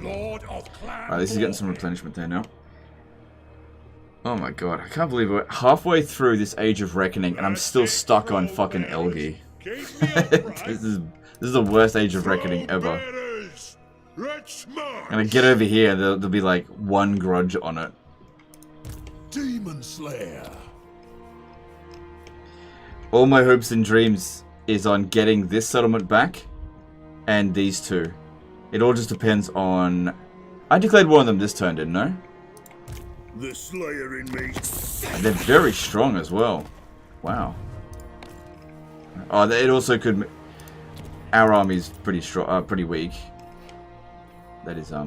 [SPEAKER 9] Lord of Clan.
[SPEAKER 1] Alright, this is getting some replenishment there now. Oh my god, I can't believe we're halfway through this Age of Reckoning and I'm still stuck on fucking Elgi. This is the worst Age of Reckoning ever.
[SPEAKER 3] Let's march.
[SPEAKER 1] And I get over here, there'll be like 1 grudge on it.
[SPEAKER 9] Demon Slayer.
[SPEAKER 1] All my hopes and dreams is on getting this settlement back and these 2. It all just depends on... I declared war on them this turn, didn't I?
[SPEAKER 3] The Slayer in me.
[SPEAKER 1] And they're very strong as well. Wow. Oh, it also could... Our army's pretty strong, pretty weak. That is, our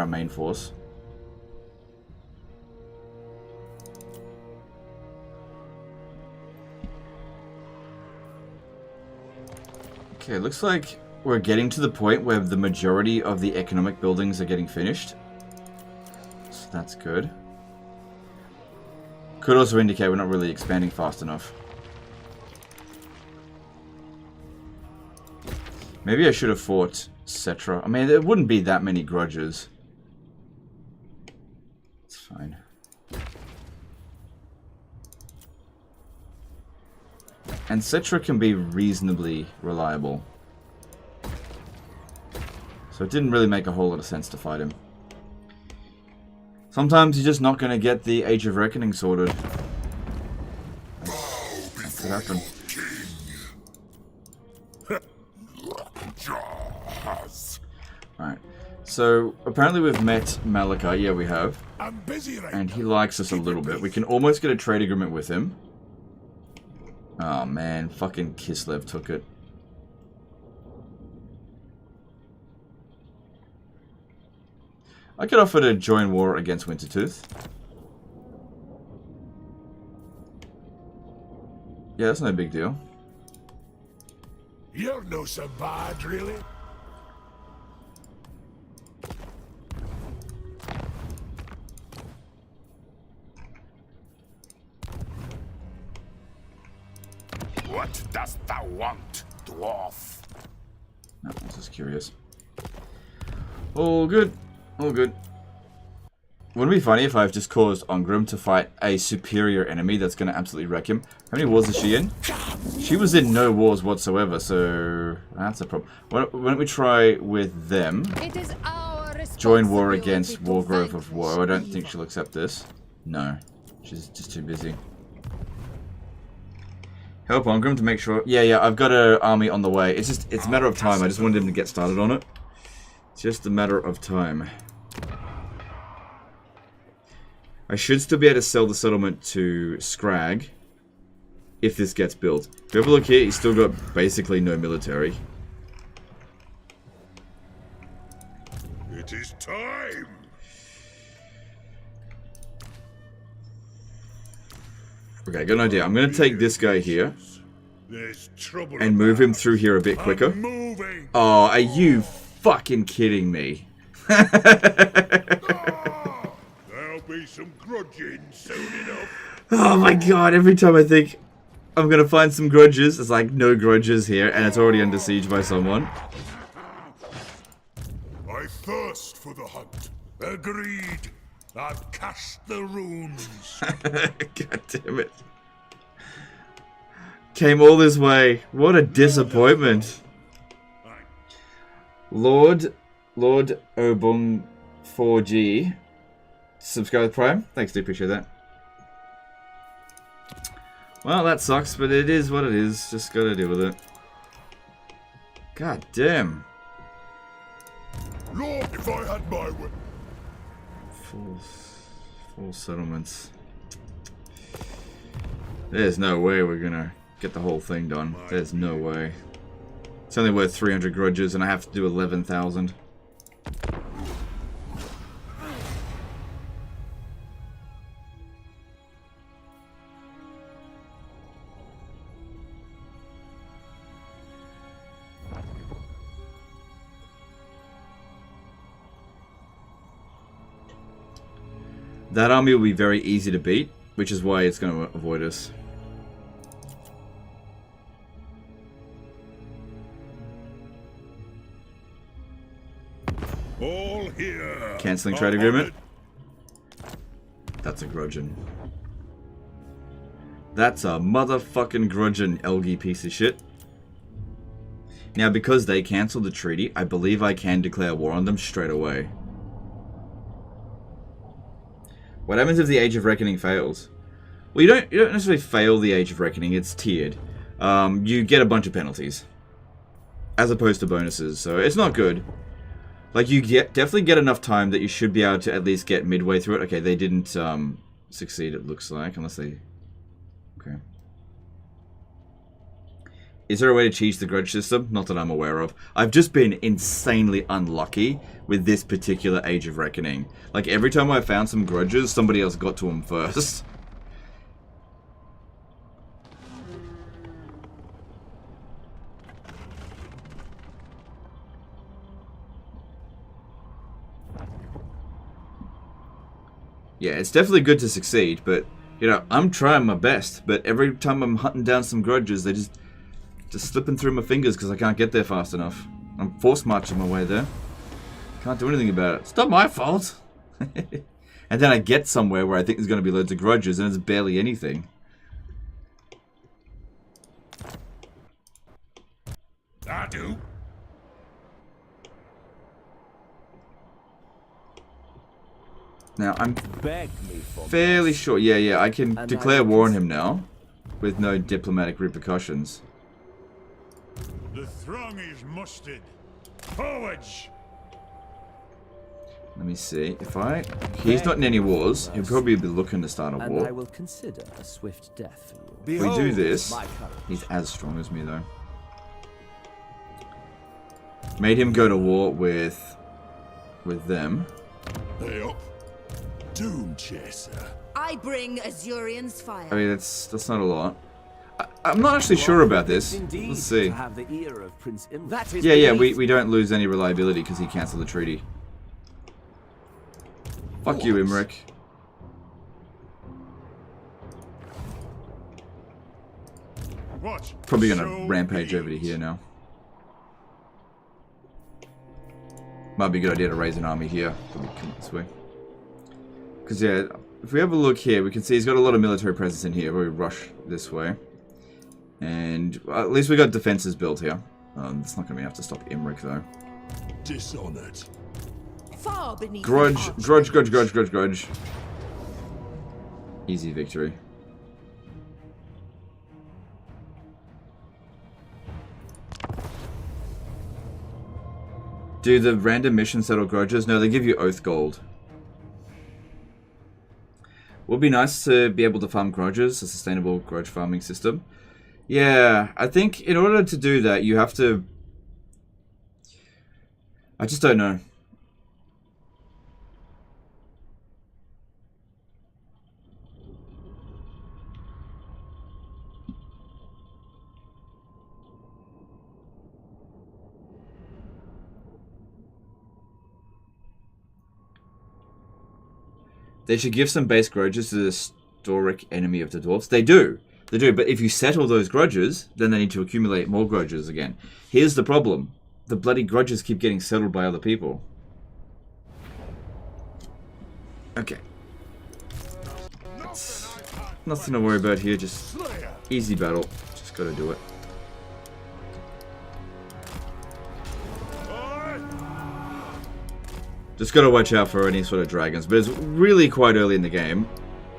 [SPEAKER 1] main force. Okay, looks like we're getting to the point where the majority of the economic buildings are getting finished. So that's good. Could also indicate we're not really expanding fast enough. Maybe I should have fought Cetra. I mean, there wouldn't be that many grudges. It's fine. And Cetra can be reasonably reliable. So it didn't really make a whole lot of sense to fight him. Sometimes you're just not going to get the Age of Reckoning sorted. That could happen. Alright. So, apparently we've met Malachi. Yeah, we have.
[SPEAKER 9] I'm busy right
[SPEAKER 1] And he likes us a little bit. We can almost get a trade agreement with him. Oh man, fucking Kislev took it. I could offer to join war against Wintertooth. Yeah, that's no big deal.
[SPEAKER 9] You're no so bad, really.
[SPEAKER 2] What dost thou want, dwarf?
[SPEAKER 1] No, I was just curious. All good. All good. Wouldn't it be funny if I've just caused Ongrim to fight a superior enemy that's going to absolutely wreck him? How many wars is she in? She was in no wars whatsoever, so that's a problem. Why don't we try with them?
[SPEAKER 8] It is our
[SPEAKER 1] Join war against Wargrove of Woe. I don't think she'll accept this. No. She's just too busy. Help Ongrim to make sure... Yeah, I've got an army on the way. It's a matter of time. I just wanted him to get started on it. It's just a matter of time. I should still be able to sell the settlement to Scrag if this gets built. If you have a look here, he's still got basically no military.
[SPEAKER 3] It is time.
[SPEAKER 1] Okay, got an idea. I'm going to take this guy here
[SPEAKER 3] There's trouble
[SPEAKER 1] and move him
[SPEAKER 3] about.
[SPEAKER 1] through here a bit quicker.
[SPEAKER 3] I'm moving.
[SPEAKER 1] Oh, are you fucking kidding me?
[SPEAKER 3] There'll be some grudging soon enough.
[SPEAKER 1] Oh my god, every time I think I'm going to find some grudges, it's like no grudges here and it's already under siege by someone.
[SPEAKER 9] I thirst for the hunt. Agreed. I've cast the runes.
[SPEAKER 1] God damn it. Came all this way. What a disappointment. Lord Obung 4G. Subscribe with Prime. Thanks, do appreciate that. Well, that sucks, but it is what it is. Just gotta deal with it. God damn.
[SPEAKER 9] Lord, if I had my way.
[SPEAKER 1] Full settlements. There's no way we're gonna get the whole thing done. There's no way. It's only worth 300 grudges and I have to do 11,000. That army will be very easy to beat, which is why it's going to avoid us.
[SPEAKER 3] All here.
[SPEAKER 1] Cancelling trade agreement. That's a grudgeon. That's a motherfucking grudgeon, Elgy piece of shit. Now, because they cancelled the treaty, I believe I can declare war on them straight away. What happens if the Age of Reckoning fails? Well, you don't necessarily fail the Age of Reckoning, it's tiered. You get a bunch of penalties. As opposed to bonuses, so it's not good. Like, you definitely get enough time that you should be able to at least get midway through it. Okay, they didn't succeed, it looks like, unless they... Okay. Is there a way to cheese the grudge system? Not that I'm aware of. I've just been insanely unlucky with this particular Age of Reckoning. Like, every time I found some grudges, somebody else got to them first. Yeah, it's definitely good to succeed, but, you know, I'm trying my best. But every time I'm hunting down some grudges, they just slipping through my fingers because I can't get there fast enough. I'm force marching my way there. Can't do anything about it. It's not my fault. And then I get somewhere where I think there's going to be loads of grudges, and it's barely anything.
[SPEAKER 9] I do.
[SPEAKER 1] Now, I'm fairly sure... Yeah, I can declare war on him now. With no diplomatic repercussions.
[SPEAKER 9] The throng is mustered. Forwards!
[SPEAKER 1] Let me see. If I... He's not in any wars. He'll probably be looking to start a war.
[SPEAKER 4] I will consider a swift death.
[SPEAKER 1] If we do this... He's as strong as me, though. Made him go to war with them.
[SPEAKER 9] Hey up. Doom Chaser.
[SPEAKER 8] I bring Azurian's fire.
[SPEAKER 1] I mean, that's not a lot. I'm not actually sure about this. Let's see. Yeah, we don't lose any reliability because he cancelled the treaty. Fuck you, Imric. Probably gonna rampage over to here now. Might be a good idea to raise an army here. Probably come this way. Because, yeah, if we have a look here, we can see he's got a lot of military presence in here. We rush this way. And well, at least we got defenses built here. It's not going to be enough to stop Imric, though.
[SPEAKER 9] Dishonored.
[SPEAKER 8] Far beneath
[SPEAKER 1] Grudge. Easy victory. Do the random missions settle grudges? No, they give you oath gold. Would be nice to be able to farm grudges, a sustainable grudge farming system. Yeah, I think in order to do that, you have to... I just don't know. They should give some base grudges to the historic enemy of the dwarves. They do. They do. But if you settle those grudges, then they need to accumulate more grudges again. Here's the problem. The bloody grudges keep getting settled by other people. Okay. It's nothing to worry about here. Just easy battle. Just gotta do it. Just gotta watch out for any sort of dragons, but it's really quite early in the game.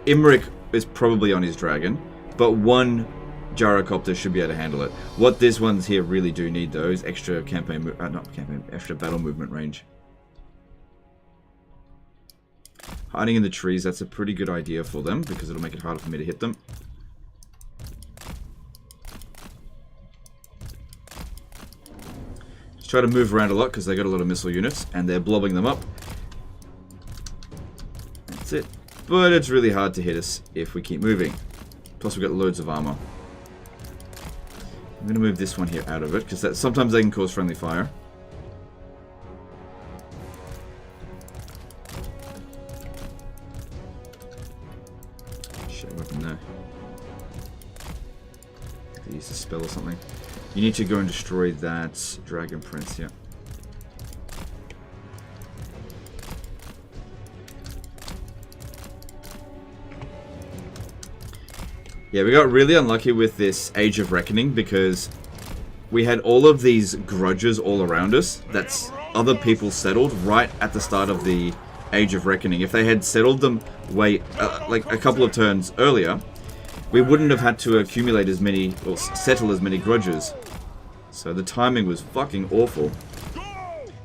[SPEAKER 1] Imric is probably on his dragon, but one gyrocopter should be able to handle it. What these ones here really do need, though, is extra extra battle movement range. Hiding in the trees, that's a pretty good idea for them, because it'll make it harder for me to hit them. Try to move around a lot because they got a lot of missile units and they're blobbing them up. That's it. But it's really hard to hit us if we keep moving. Plus we've got loads of armor. I'm going to move this one here out of it because sometimes they can cause friendly fire. Shit, weapon there. They used a spell or something. You need to go and destroy that Dragon Prince, yeah. Yeah, we got really unlucky with this Age of Reckoning because we had all of these grudges all around us. That's other people settled right at the start of the Age of Reckoning. If they had settled them like a couple of turns earlier, we wouldn't have had to accumulate as many, or settle as many grudges. So the timing was fucking awful.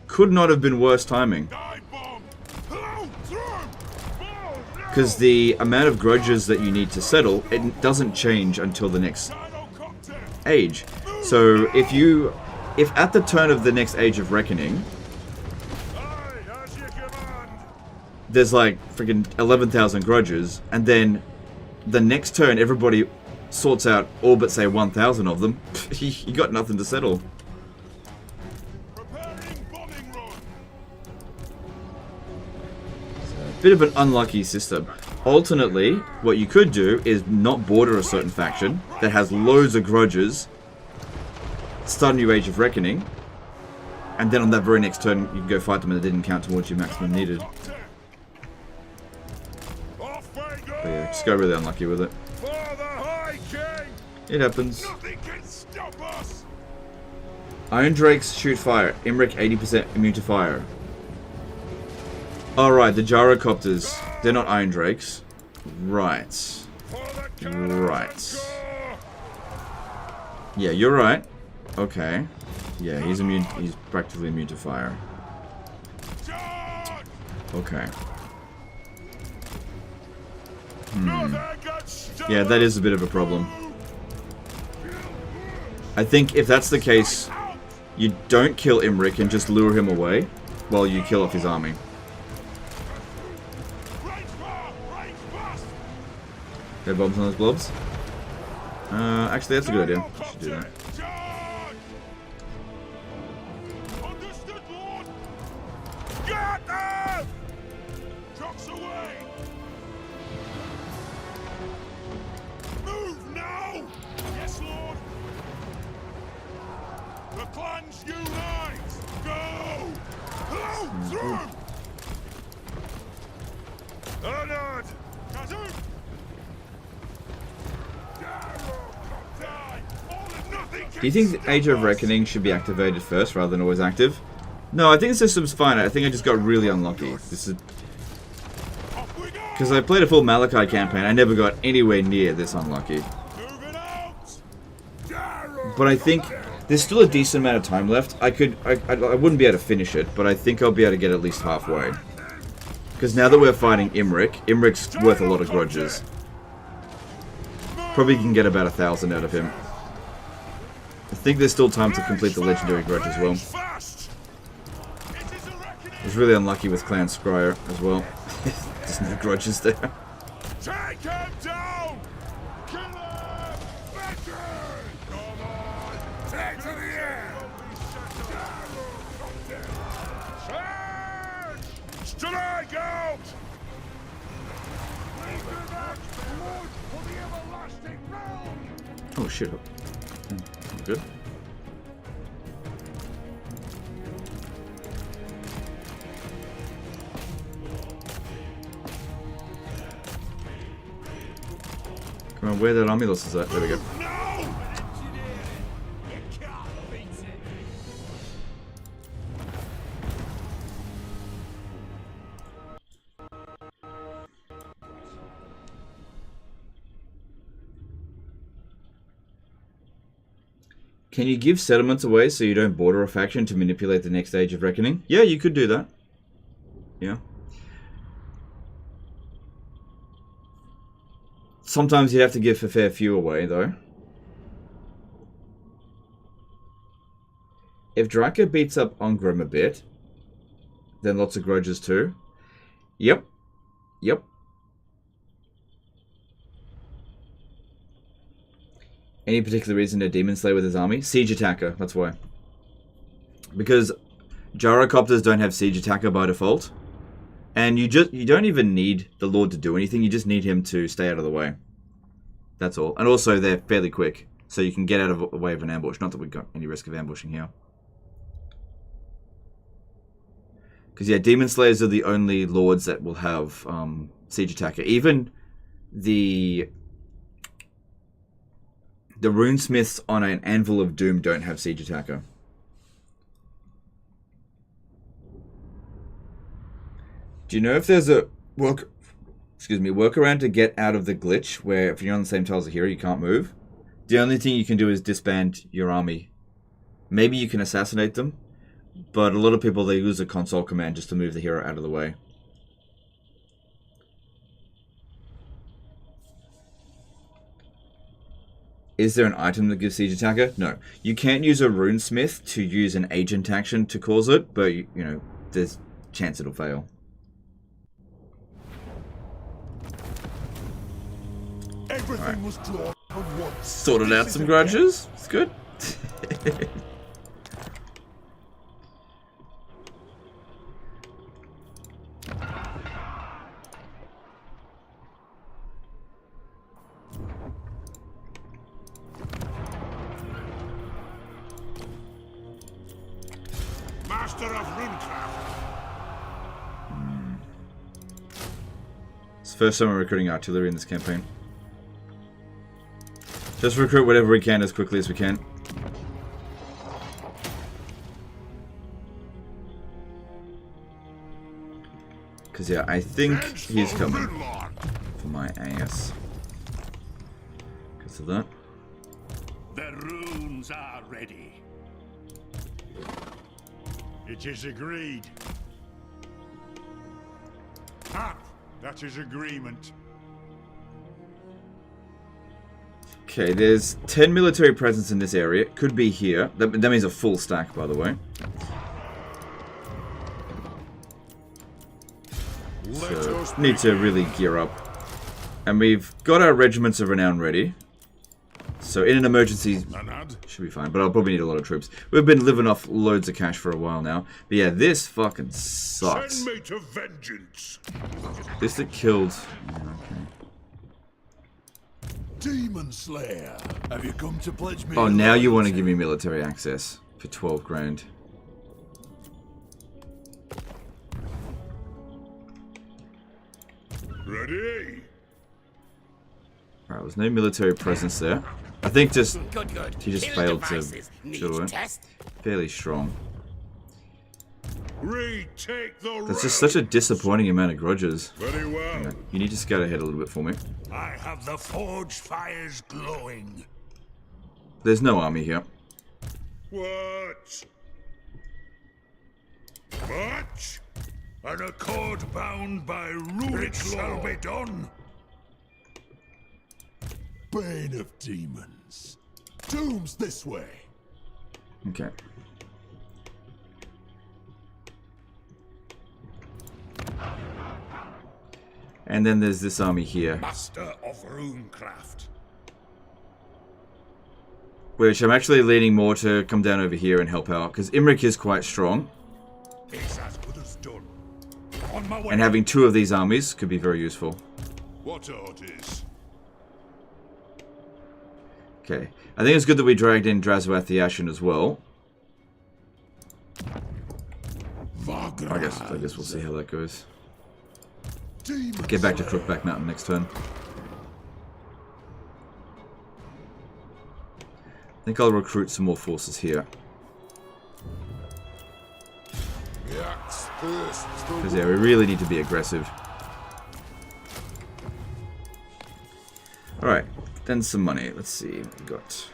[SPEAKER 1] Could not have been worse timing. Because the amount of grudges that you need to settle, it doesn't change until the next age. So if at the turn of the next Age of Reckoning, there's like freaking 11,000 grudges, and then the next turn everybody sorts out all but say 1,000 of them, you got nothing to settle. Bit of an unlucky system. Alternately, what you could do is not border a certain faction that has loads of grudges, start a new Age of Reckoning, and then on that very next turn you can go fight them and it didn't count towards your maximum needed. But yeah, just go really unlucky with it. It happens. Iron Drakes shoot fire. Imric 80% immune to fire. Alright, the gyrocopters. They're not Iron Drakes. Right. Right. Yeah, you're right. Okay. Yeah, he's immune. He's practically immune to fire. Okay. Yeah, that is a bit of a problem. I think if that's the case, you don't kill Imric and just lure him away while you kill off his army. Go bombs on those blobs. Actually, that's a good idea. I should do that.
[SPEAKER 3] Move now! Yes, Lord! The clans unite! Go! Through! Honored! Kazoo!
[SPEAKER 1] Do you think the Age of Reckoning should be activated first rather than always active? No, I think the system's fine. I think I just got really unlucky. This is because I played a full Malachi campaign. I never got anywhere near this unlucky. But I think there's still a decent amount of time left. I wouldn't be able to finish it, but I think I'll be able to get at least halfway. Because now that we're fighting Imric's worth a lot of grudges. Probably can get about 1,000 out of him. I think there's still time to complete the Legendary Grudge as well. I was really unlucky with Clan Scryer as well. There's no grudges there.
[SPEAKER 3] Take him down! Kill him! Come on! Take to the air! Charge! Strike out!
[SPEAKER 1] Oh shit. Good. Come on, where that army loss is at? There we go. Can you give settlements away so you don't border a faction to manipulate the next Age of Reckoning? Yeah, you could do that. Yeah. Sometimes you'd have to give a fair few away, though. If Draka beats up Ongrim a bit, then lots of grudges too. Yep. Yep. Any particular reason to Demon Slayer with his army? Siege Attacker, that's why. Because Gyrocopters don't have Siege Attacker by default. And you don't even need the Lord to do anything, you just need him to stay out of the way. That's all. And also they're fairly quick, so you can get out of the way of an ambush. Not that we've got any risk of ambushing here. Because yeah, Demon Slayers are the only Lords that will have Siege Attacker. Even the... The runesmiths on an Anvil of Doom don't have siege attacker. Do you know if there's a workaround to get out of the glitch where if you're on the same tiles as a hero you can't move? The only thing you can do is disband your army. Maybe you can assassinate them, but a lot of people, they use a console command just to move the hero out of the way. Is there an item that gives siege attacker? No. You can't use a runesmith to use an agent action to cause it, but you know, there's a chance it'll fail.
[SPEAKER 9] Everything was drawn at once.
[SPEAKER 1] Sorted out some grudges. It's good.
[SPEAKER 3] Master of Runecraft.
[SPEAKER 1] It's the first time we're recruiting artillery in this campaign. Just recruit whatever we can as quickly as we can. Because, yeah, I think he's coming for my AS. Because of that.
[SPEAKER 6] The runes are ready.
[SPEAKER 3] It is agreed. Hap, that is agreement.
[SPEAKER 1] Okay, there's 10 military presence in this area. It could be here. That means a full stack, by the way. So, need to really gear up. And we've got our regiments of renown ready. So in an emergency, should be fine. But I'll probably need a lot of troops. We've been living off loads of cash for a while now. But yeah, this fucking sucks.
[SPEAKER 3] Send me to vengeance.
[SPEAKER 1] This that killed... Okay.
[SPEAKER 9] Demon Slayer, have you come to pledge me?
[SPEAKER 1] Oh, now you want to give me military access for 12 grand.
[SPEAKER 3] Ready?
[SPEAKER 1] Alright, there's no military presence there. I think just he just failed to do it. Fairly strong.
[SPEAKER 3] Retake the
[SPEAKER 1] That's just such a disappointing amount of grudges.
[SPEAKER 3] Very well.
[SPEAKER 1] Yeah, you need to scout ahead a little bit for me.
[SPEAKER 9] I have the forge fires glowing.
[SPEAKER 1] There's no army here.
[SPEAKER 3] What? What?
[SPEAKER 9] An accord bound by runic shall be done. Bane of demons. Doom's this way.
[SPEAKER 1] Okay. And then there's this army here,
[SPEAKER 3] Master of Runecraft.
[SPEAKER 1] which I'm actually leaning more to come down over here and help out, because Imric is quite strong.
[SPEAKER 3] It's as good as done. On my way.
[SPEAKER 1] And having two of these armies could be very useful.
[SPEAKER 3] What orders?
[SPEAKER 1] Okay. I think it's good that we dragged in Drazwath the Ashen as well. I guess we'll see how that goes. Get back to Crookback Mountain next turn. I think I'll recruit some more forces here. Because yeah, we really need to be aggressive. Alright, then some money. Let's see what we got.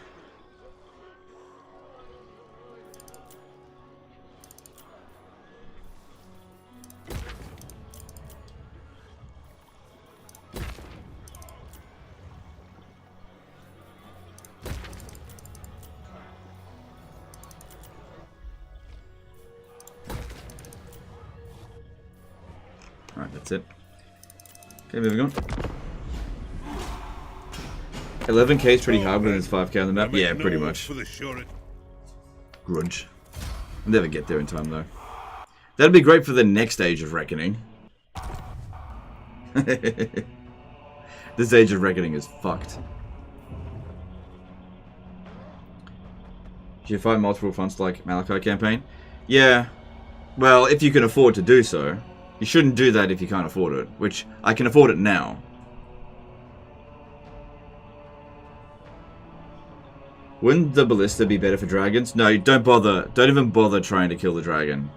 [SPEAKER 1] Alright, that's it. Okay, moving on. 11k is pretty hard when there's 5k on the map. Yeah, pretty much. Grudge. I'll never get there in time, though. That'd be great for the next Age of Reckoning. This Age of Reckoning is fucked. Do you fight multiple fronts like Malachi campaign? Yeah. Well, if you can afford to do so. You shouldn't do that if you can't afford it, which I can afford it now. Wouldn't the ballista be better for dragons? No, don't bother. Don't even bother trying to kill the dragon.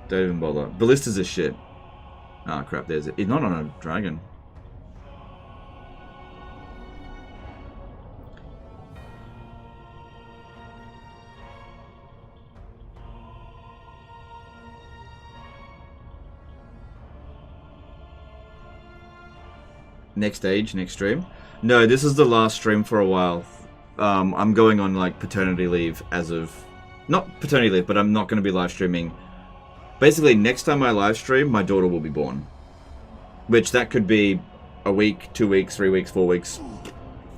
[SPEAKER 1] Don't even bother. Ballistas are shit. Ah, crap. There's it. He's not on a dragon. Next stage, next stream. No, this is the last stream for a while. I'm going on like paternity leave as of... Not paternity leave, but I'm not going to be live streaming. Basically, next time I live stream, my daughter will be born. Which that could be a week, 2 weeks, 3 weeks, 4 weeks.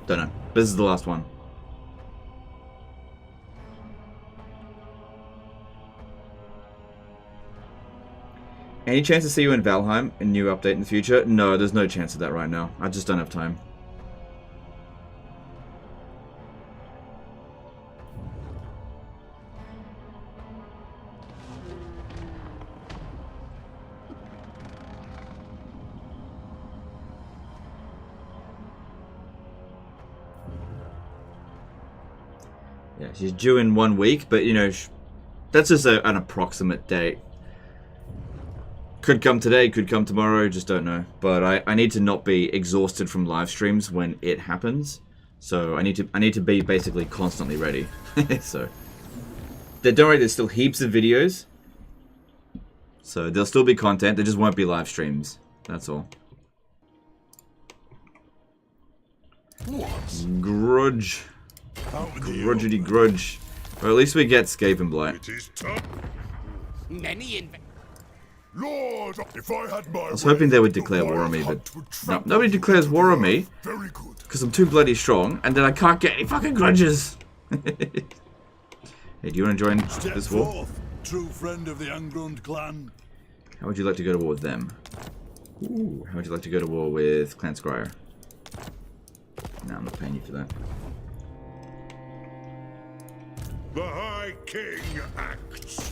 [SPEAKER 1] Don't know. This is the last one. Any chance to see you in Valheim, a new update in the future? No, there's no chance of that right now. I just don't have time. Yeah, she's due in 1 week, but you know, that's just an approximate date. Could come today, could come tomorrow, just don't know. But I need to not be exhausted from live streams when it happens. So I need to be basically constantly ready. So don't worry, there's still heaps of videos. So there'll still be content, there just won't be live streams. That's all. Grudge. Grudgety grudge. Or at least we get Scape and Blight.
[SPEAKER 9] It is tough.
[SPEAKER 6] Many
[SPEAKER 9] Lord, if I had my
[SPEAKER 1] I was hoping they would declare war on me, but no, nobody declares war on me
[SPEAKER 9] Very good.
[SPEAKER 1] because I'm too bloody strong, and then I can't get any fucking grudges. Hey, do you want to join this war?
[SPEAKER 9] Forth, true friend of the Angrund clan.
[SPEAKER 1] How would you like to go to war with them? Ooh, how would you like to go to war with Clan Scryer? No, I'm not paying you for that.
[SPEAKER 9] The High King acts.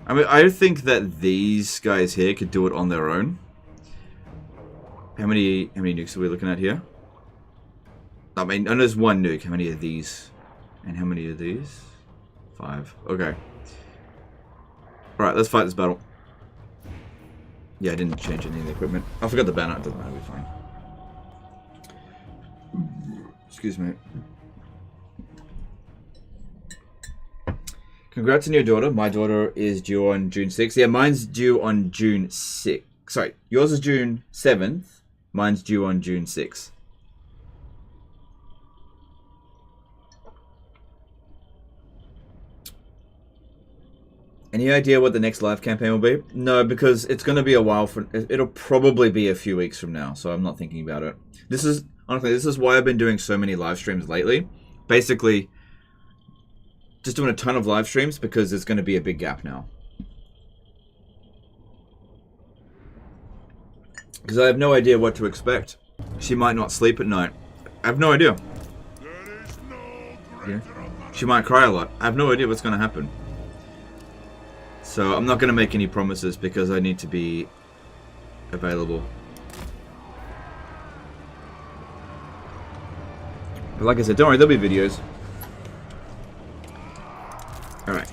[SPEAKER 1] I mean, I think that these guys here could do it on their own. How many nukes are we looking at here? I mean, and there's one nuke. How many are these? And how many are these? 5. Okay. Alright, let's fight this battle. Yeah, I didn't change any of the equipment. I forgot the banner. It doesn't matter, we're fine. Excuse me. Congrats on your daughter. My daughter is due on June 6th. Yeah, mine's due on June 6th. Sorry, yours is June 7th. Mine's due on June 6th. Any idea what the next live campaign will be? No, because it's going to be a while. It'll probably be a few weeks from now, so I'm not thinking about it. This is, honestly, this is why I've been doing so many live streams lately. Basically, just doing a ton of live streams because there's going to be a big gap now. Because I have no idea what to expect. She might not sleep at night. I have no idea. Yeah. She might cry a lot. I have no idea what's going to happen. So I'm not going to make any promises because I need to be available. But like I said, don't worry, there'll be videos. Alright.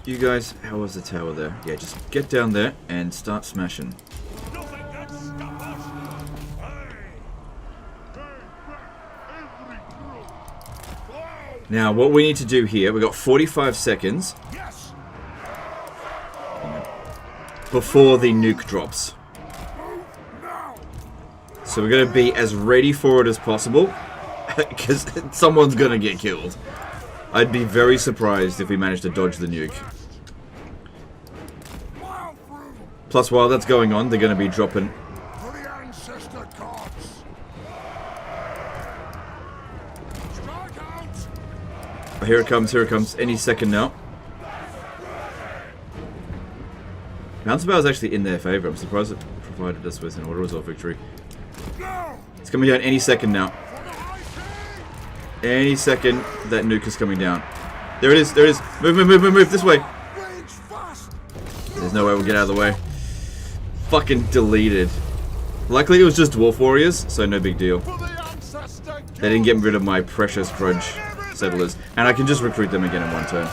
[SPEAKER 1] You guys, how was the tower there? Yeah, just get down there and start smashing. Now, what we need to do here, we've got 45 seconds before the nuke drops. So we're going to be as ready for it as possible, because someone's going to get killed. I'd be very surprised if we managed to dodge the nuke. Plus, while that's going on, they're going to be dropping... Oh, here it comes, any second now. Mountainspower is actually in their favor. I'm surprised it provided us with an auto resolve victory. It's coming down any second now. Any second that nuke is coming down. There it is, there it is. Move, move, move, move, move, this way. There's no way we'll get out of the way. Fucking deleted. Luckily it was just dwarf warriors, so no big deal. They didn't get rid of my precious grudge settlers. And I can just recruit them again in one turn.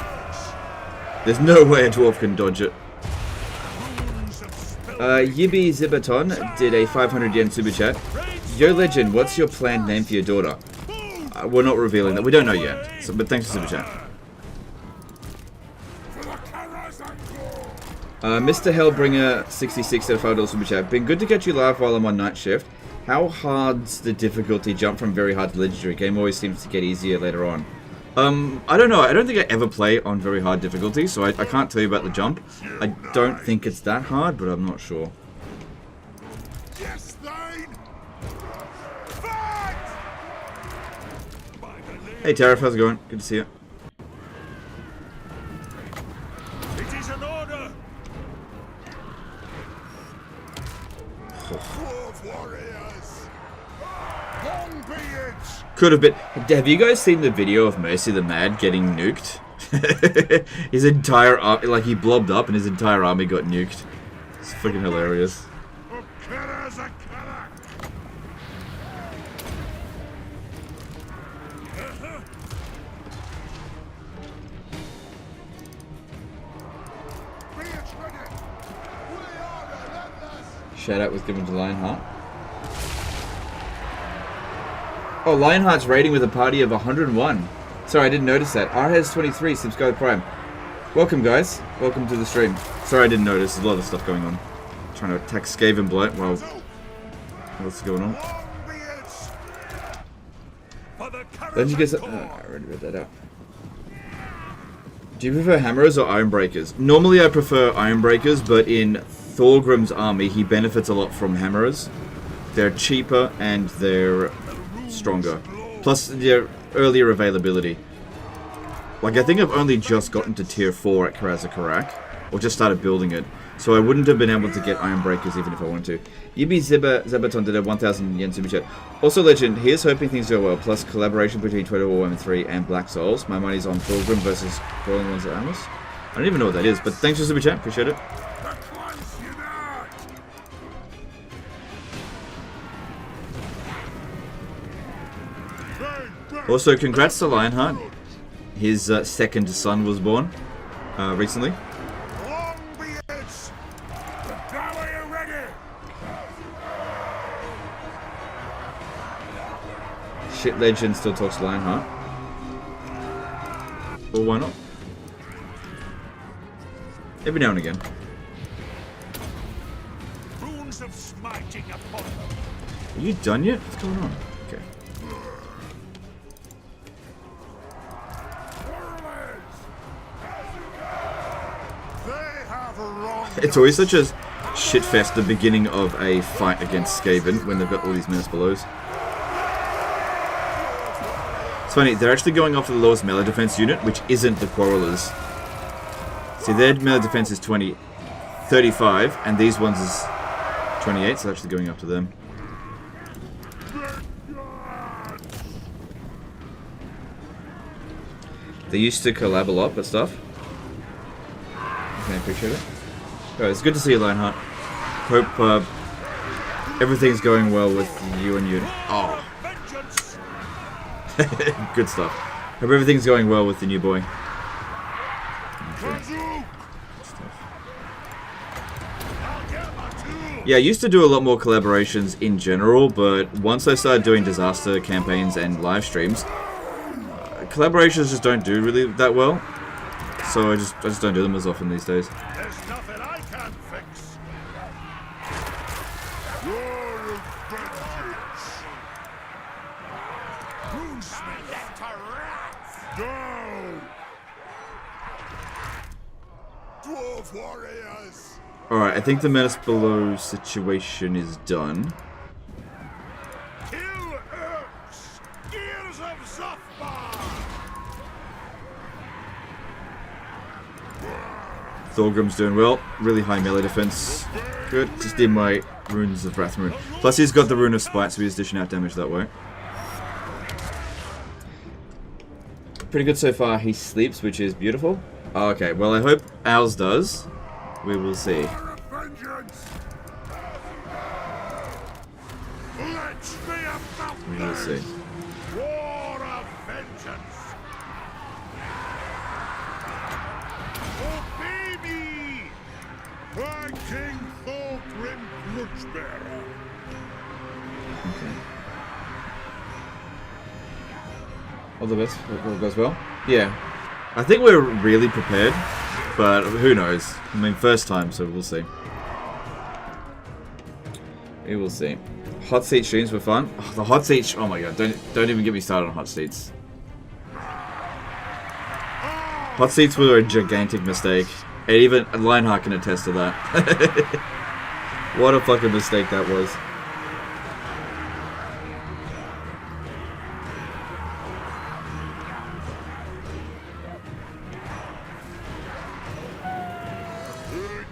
[SPEAKER 1] There's no way a dwarf can dodge it. Yibi Zibaton did a 500 yen super chat. Yo Legend, what's your planned name for your daughter? We're not revealing that. We don't know yet. So, but thanks for super chat. Mr. Hellbringer 66 at a $5 super chat. Been good to catch you live while I'm on night shift. How hard's the difficulty jump from very hard to legendary? Game always seems to get easier later on. I don't know. I don't think I ever play on very hard difficulty, so I can't tell you about the jump. I don't think it's that hard, but I'm not sure. Hey Tariff, how's it going? Good to see you.
[SPEAKER 3] It is an order.
[SPEAKER 1] Could have been. Have you guys seen the video of Mercy the Mad getting nuked? His entire army, like he blobbed up and his entire army got nuked. It's freaking hilarious. Shout out was given to Lionheart. Oh, Lionheart's rating with a party of 101. Sorry, I didn't notice that. Rhes23, subscribe Prime. Welcome, guys. Welcome to the stream. Sorry, I didn't notice. There's a lot of stuff going on. Trying to attack Skaven Blight while... What's going on? Don't you guess... I already read that out. Do you prefer hammerers or ironbreakers? Normally I prefer ironbreakers, but in Thorgrim's army, he benefits a lot from hammerers. They're cheaper and they're stronger. Plus their earlier availability. Like, I think I've only just gotten to tier 4 at Karazakarak, or just started building it, so I wouldn't have been able to get ironbreakers even if I wanted to. Yibi Zebaton did a 1,000 yen super chat. Also, Legend, here's hoping things go well, plus collaboration between Total War Warhammer 3 and Black Souls. My money's on Thorgrim versus Boiling Ones at Amos. I don't even know what that is, but thanks for super chat, appreciate it. Also, congrats to Lionheart. His second son was born recently. Shit Legend still talks to Lionheart. Or why not? Every now and again. Are you done yet? What's going on? Okay. It's always such a shitfest the beginning of a fight against Skaven when they've got all these menace belows. It's funny, they're actually going after the lowest melee defense unit, which isn't the Quarrelers. See, their melee defense is 35, and these ones is 28, so they're actually going after them. They used to collab a lot, but stuff. Okay, appreciate it. Oh, it's good to see you, Lionheart. Hope everything's going well with you and you. Oh. Good stuff. Hope everything's going well with the new boy. Okay. Yeah, I used to do a lot more collaborations in general, but once I started doing disaster campaigns and live streams, collaborations just don't do really that well. So I just don't do them as often these days.
[SPEAKER 3] There's nothing I can't fix.
[SPEAKER 2] Dwarf warriors.
[SPEAKER 1] Alright, I think the menace below situation is done.
[SPEAKER 3] Kill Urks, Gears of Zafbar.
[SPEAKER 1] Thorgrim's doing well. Really high melee defense. Good. Just did my runes of Wrath Rune. Plus he's got the Rune of Spite, so he's dishing out damage that way. Pretty good so far. He sleeps, which is beautiful. Oh, okay, well I hope ours does. We will see.
[SPEAKER 9] War of vengeance. Let's be about
[SPEAKER 1] We will see.
[SPEAKER 9] War of vengeance. Obey me, my King Thorgrim Grudgebearer.
[SPEAKER 1] Okay. All the best. Hope all goes well. Yeah. I think we're really prepared, but who knows? I mean, first time, so we'll see. We will see. Hot seat streams were fun. Oh, the hot seats. Oh my god! Don't even get me started on hot seats. Hot seats were a gigantic mistake, and even Lionheart can attest to that. What a fucking mistake that was.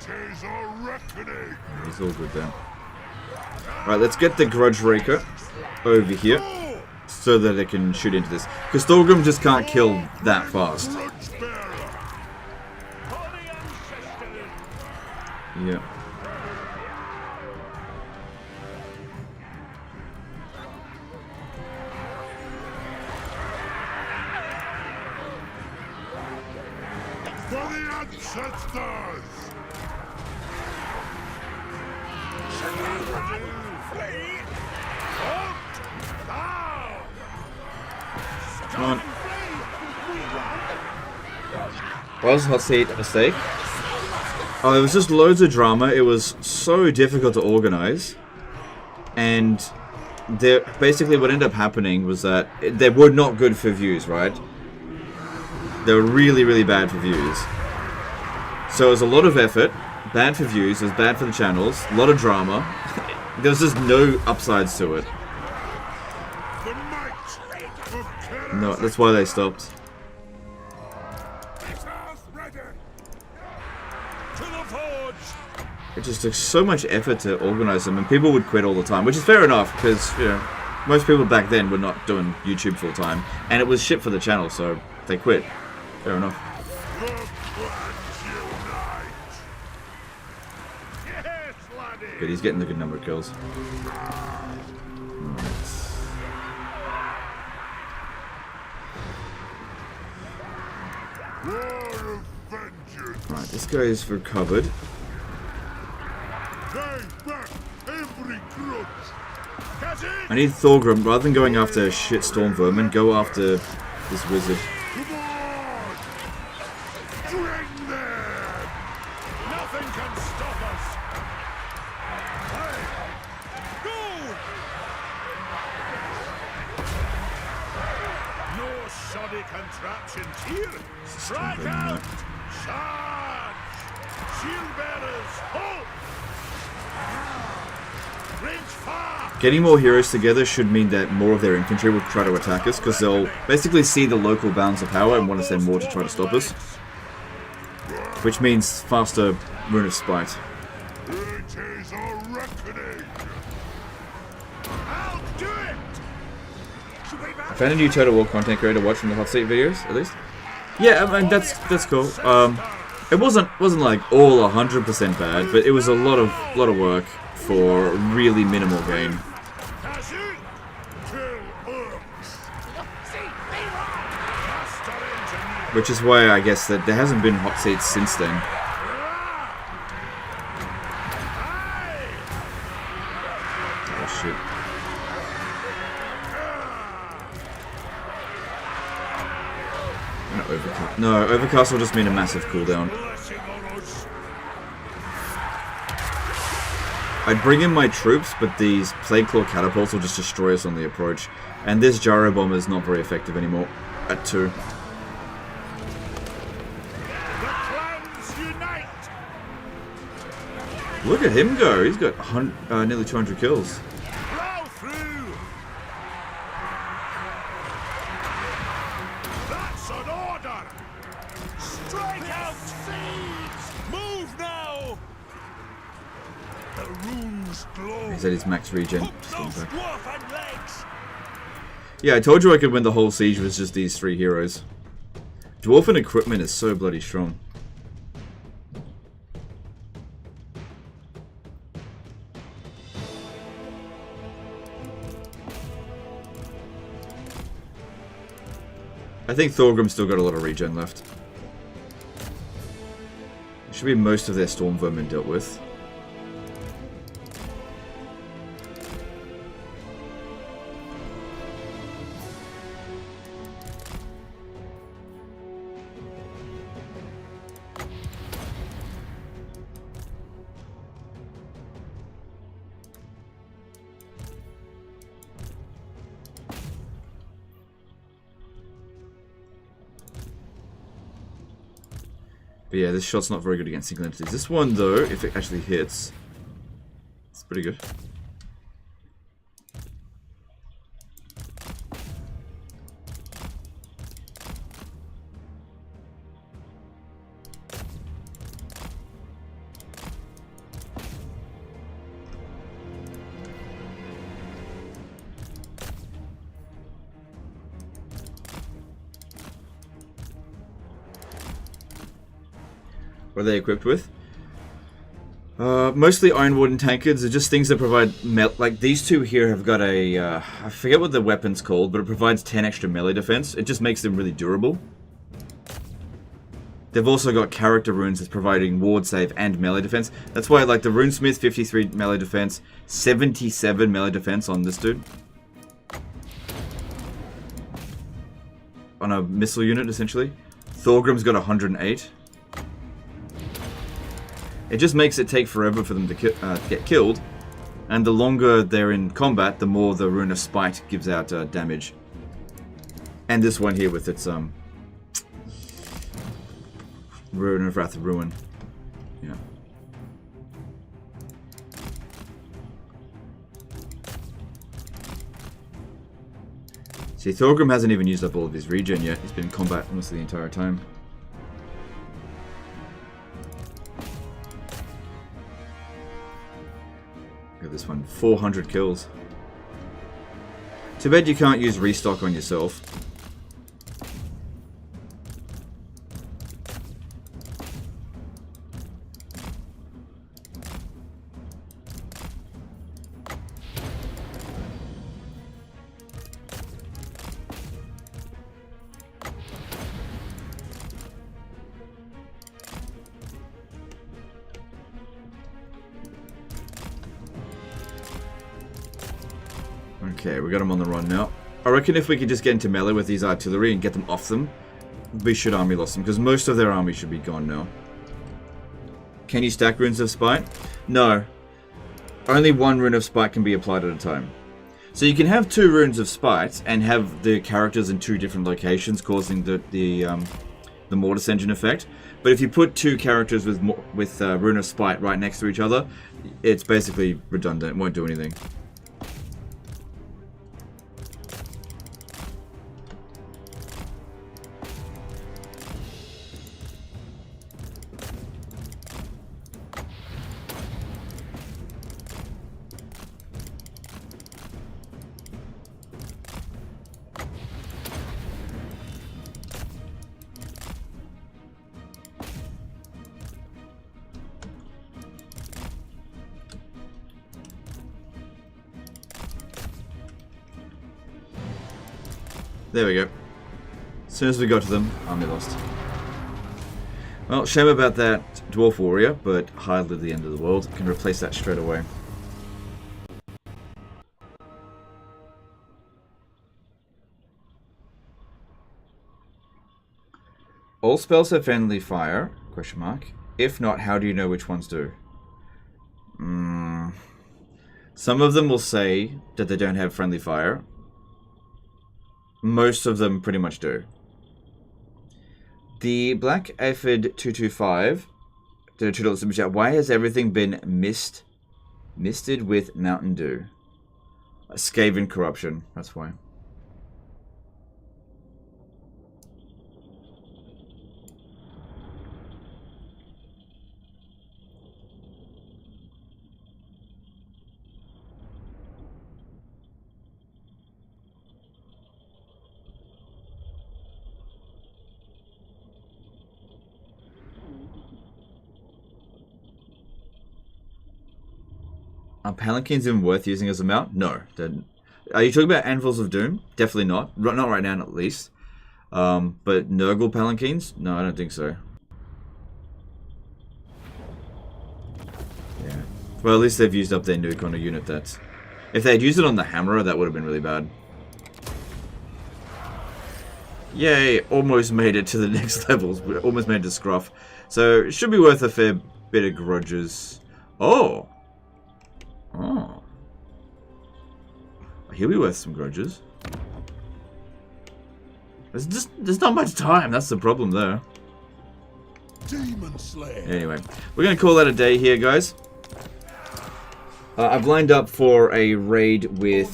[SPEAKER 9] It is a reckoning.
[SPEAKER 1] It's all good then. Alright, let's get the Grudge Raker over here so that it can shoot into this. Because Thorgrim just can't kill that fast. Yeah.
[SPEAKER 9] For the ancestors!
[SPEAKER 1] Come on. Was hot seat a mistake? Oh, there was just loads of drama. It was so difficult to organize. And there, basically what ended up happening was that they were not good for views, right? They were really, really bad for views. So it was a lot of effort, bad for views, it was bad for the channels, a lot of drama. There was just no upsides to it. No, that's why they stopped. It just took so much effort to organize them, and people would quit all the time, which is fair enough, because, you know, most people back then were not doing YouTube full time, and it was shit for the channel, so they quit. Fair enough. Good, he's getting a good number of kills. Right, this guy is recovered. I need Thorgrim, rather than going after shitstorm vermin, go after this wizard.
[SPEAKER 9] Nothing can stop us. Go! No shoddy contraptions here. Strike out! Charge! Shield bearers, halt! Range far!
[SPEAKER 1] Getting more heroes together should mean that more of their infantry will try to attack us, because they'll basically see the local bounds of power and want to send more to try to stop us. Which means faster Rune of Spite.
[SPEAKER 9] It is a reckoning. I'll do it!
[SPEAKER 1] I found a new Total War content creator watching the hot seat videos, at least. Yeah, I mean, that's cool. It wasn't like all 100% bad, but it was a lot of work for really minimal gain. Which is why I guess that there hasn't been hot seats since then. Oh shit. Overcast. No, overcast will just mean a massive cooldown. I'd bring in my troops, but these Plague Claw catapults will just destroy us on the approach. And this Gyro Bomber is not very effective anymore at 2. Look at him go! He's got nearly 200 kills.
[SPEAKER 9] That's an order! Strike out! Siege! Move now! The runes glow.
[SPEAKER 1] He's at his max regen.
[SPEAKER 9] Dwarf and legs!
[SPEAKER 1] Yeah, I told you I could win the whole siege with just these 3 heroes. Dwarven equipment is so bloody strong. I think Thorgrim's still got a lot of regen left. It should be most of their storm vermin dealt with. But yeah, this shot's not very good against single entities. This one, though, if it actually hits, it's pretty good. What are they equipped with? Mostly ironwood and tankards are just things that provide like these two here have got a I forget what the weapon's called, but it provides 10 extra melee defense. It just makes them really durable. They've also got character runes that's providing ward save and melee defense. That's why like the runesmith 53 melee defense, 77 melee defense on this dude. On a missile unit essentially. Thorgrim's got 108. It just makes it take forever for them to get killed, and the longer they're in combat, the more the Rune of Spite gives out damage. And this one here with its Rune of Wrath of Ruin. Yeah. See, Thorgrim hasn't even used up all of his regen yet. He's been in combat almost the entire time. This one, 400 kills. Too bad you can't use restock on yourself. Okay, we got them on the run now. I reckon if we could just get into melee with these artillery and get them off them, we should army lost them, because most of their army should be gone now. Can you stack Runes of Spite? No. Only one Rune of Spite can be applied at a time. So you can have 2 Runes of Spite and have the characters in 2 different locations, causing the Mortis Engine effect. But if you put 2 characters with Rune of Spite right next to each other, it's basically redundant. It won't do anything. There we go. As soon as we got to them, army lost. Well, shame about that Dwarf Warrior, but hardly the end of the world. Can replace that straight away. All spells have friendly fire? Question mark. If not, how do you know which ones do? Some of them will say that they don't have friendly fire. Most of them pretty much do. The Black Aphid 225 did a $2 super chat. Why has everything been misted with Mountain Dew? A Skaven corruption, that's why. Are palanquins even worth using as a mount? No. Are you talking about Anvils of Doom? Definitely not. Not right now, at least. But Nurgle Palanquins? No, I don't think so. Yeah. Well, at least they've used up their nuke on a unit that's... If they had used it on the Hammerer, that would have been really bad. Yay, almost made it to the next levels. Almost made it to Scruff. So, it should be worth a fair bit of grudges. Oh! Oh. He'll be worth some grudges. There's not much time, that's the problem there.
[SPEAKER 9] Demon Slayer.
[SPEAKER 1] Anyway, we're going to call that a day here, guys. I've lined up for a raid with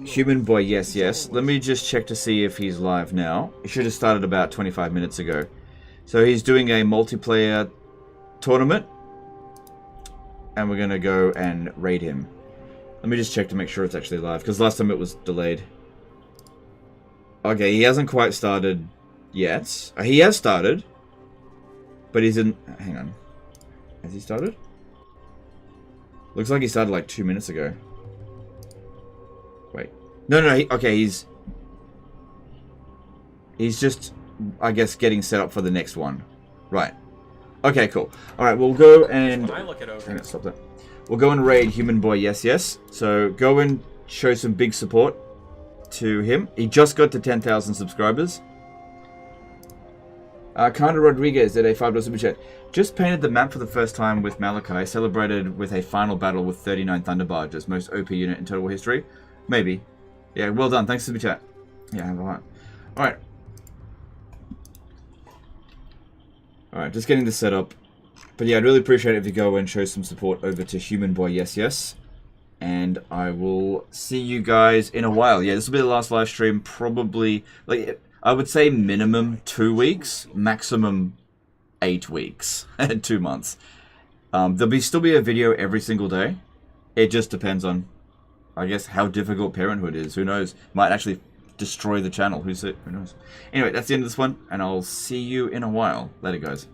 [SPEAKER 1] Human Boy Yes Yes. Let me just check to see if he's live now. He should have started about 25 minutes ago. So he's doing a multiplayer tournament. And we're going to go and raid him. Let me just check to make sure it's actually live, because last time it was delayed. Okay, he hasn't quite started yet. He has started. But he's in... Hang on. Has he started? Looks like he started like 2 minutes ago. Wait. No, okay, he's just, I guess, getting set up for the next one. Right. Okay, cool. Alright, we'll go and...
[SPEAKER 10] When I look it over.
[SPEAKER 1] Hang on, stop that. We'll go and raid Human Boy Yes Yes. So, go and show some big support to him. He just got to 10,000 subscribers. Kanda Rodriguez did a $5 super chat. Just painted the map for the first time with Malachi. Celebrated with a final battle with 39 Thunder Barges. Most OP unit in total history. Maybe. Yeah, well done. Thanks for the chat. Yeah, have a heart. Alright. Alright, just getting this set up. But yeah, I'd really appreciate it if you go and show some support over to Human Boy Yes Yes. And I will see you guys in a while. Yeah, this will be the last live stream. Probably, like, I would say minimum 2 weeks. Maximum 8 weeks. 2 months. There'll still be a video every single day. It just depends on, I guess, how difficult parenthood is. Who knows? Might actually destroy the channel. Who knows? Anyway, that's the end of this one. And I'll see you in a while. Later, guys.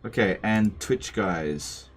[SPEAKER 1] Okay, and Twitch guys.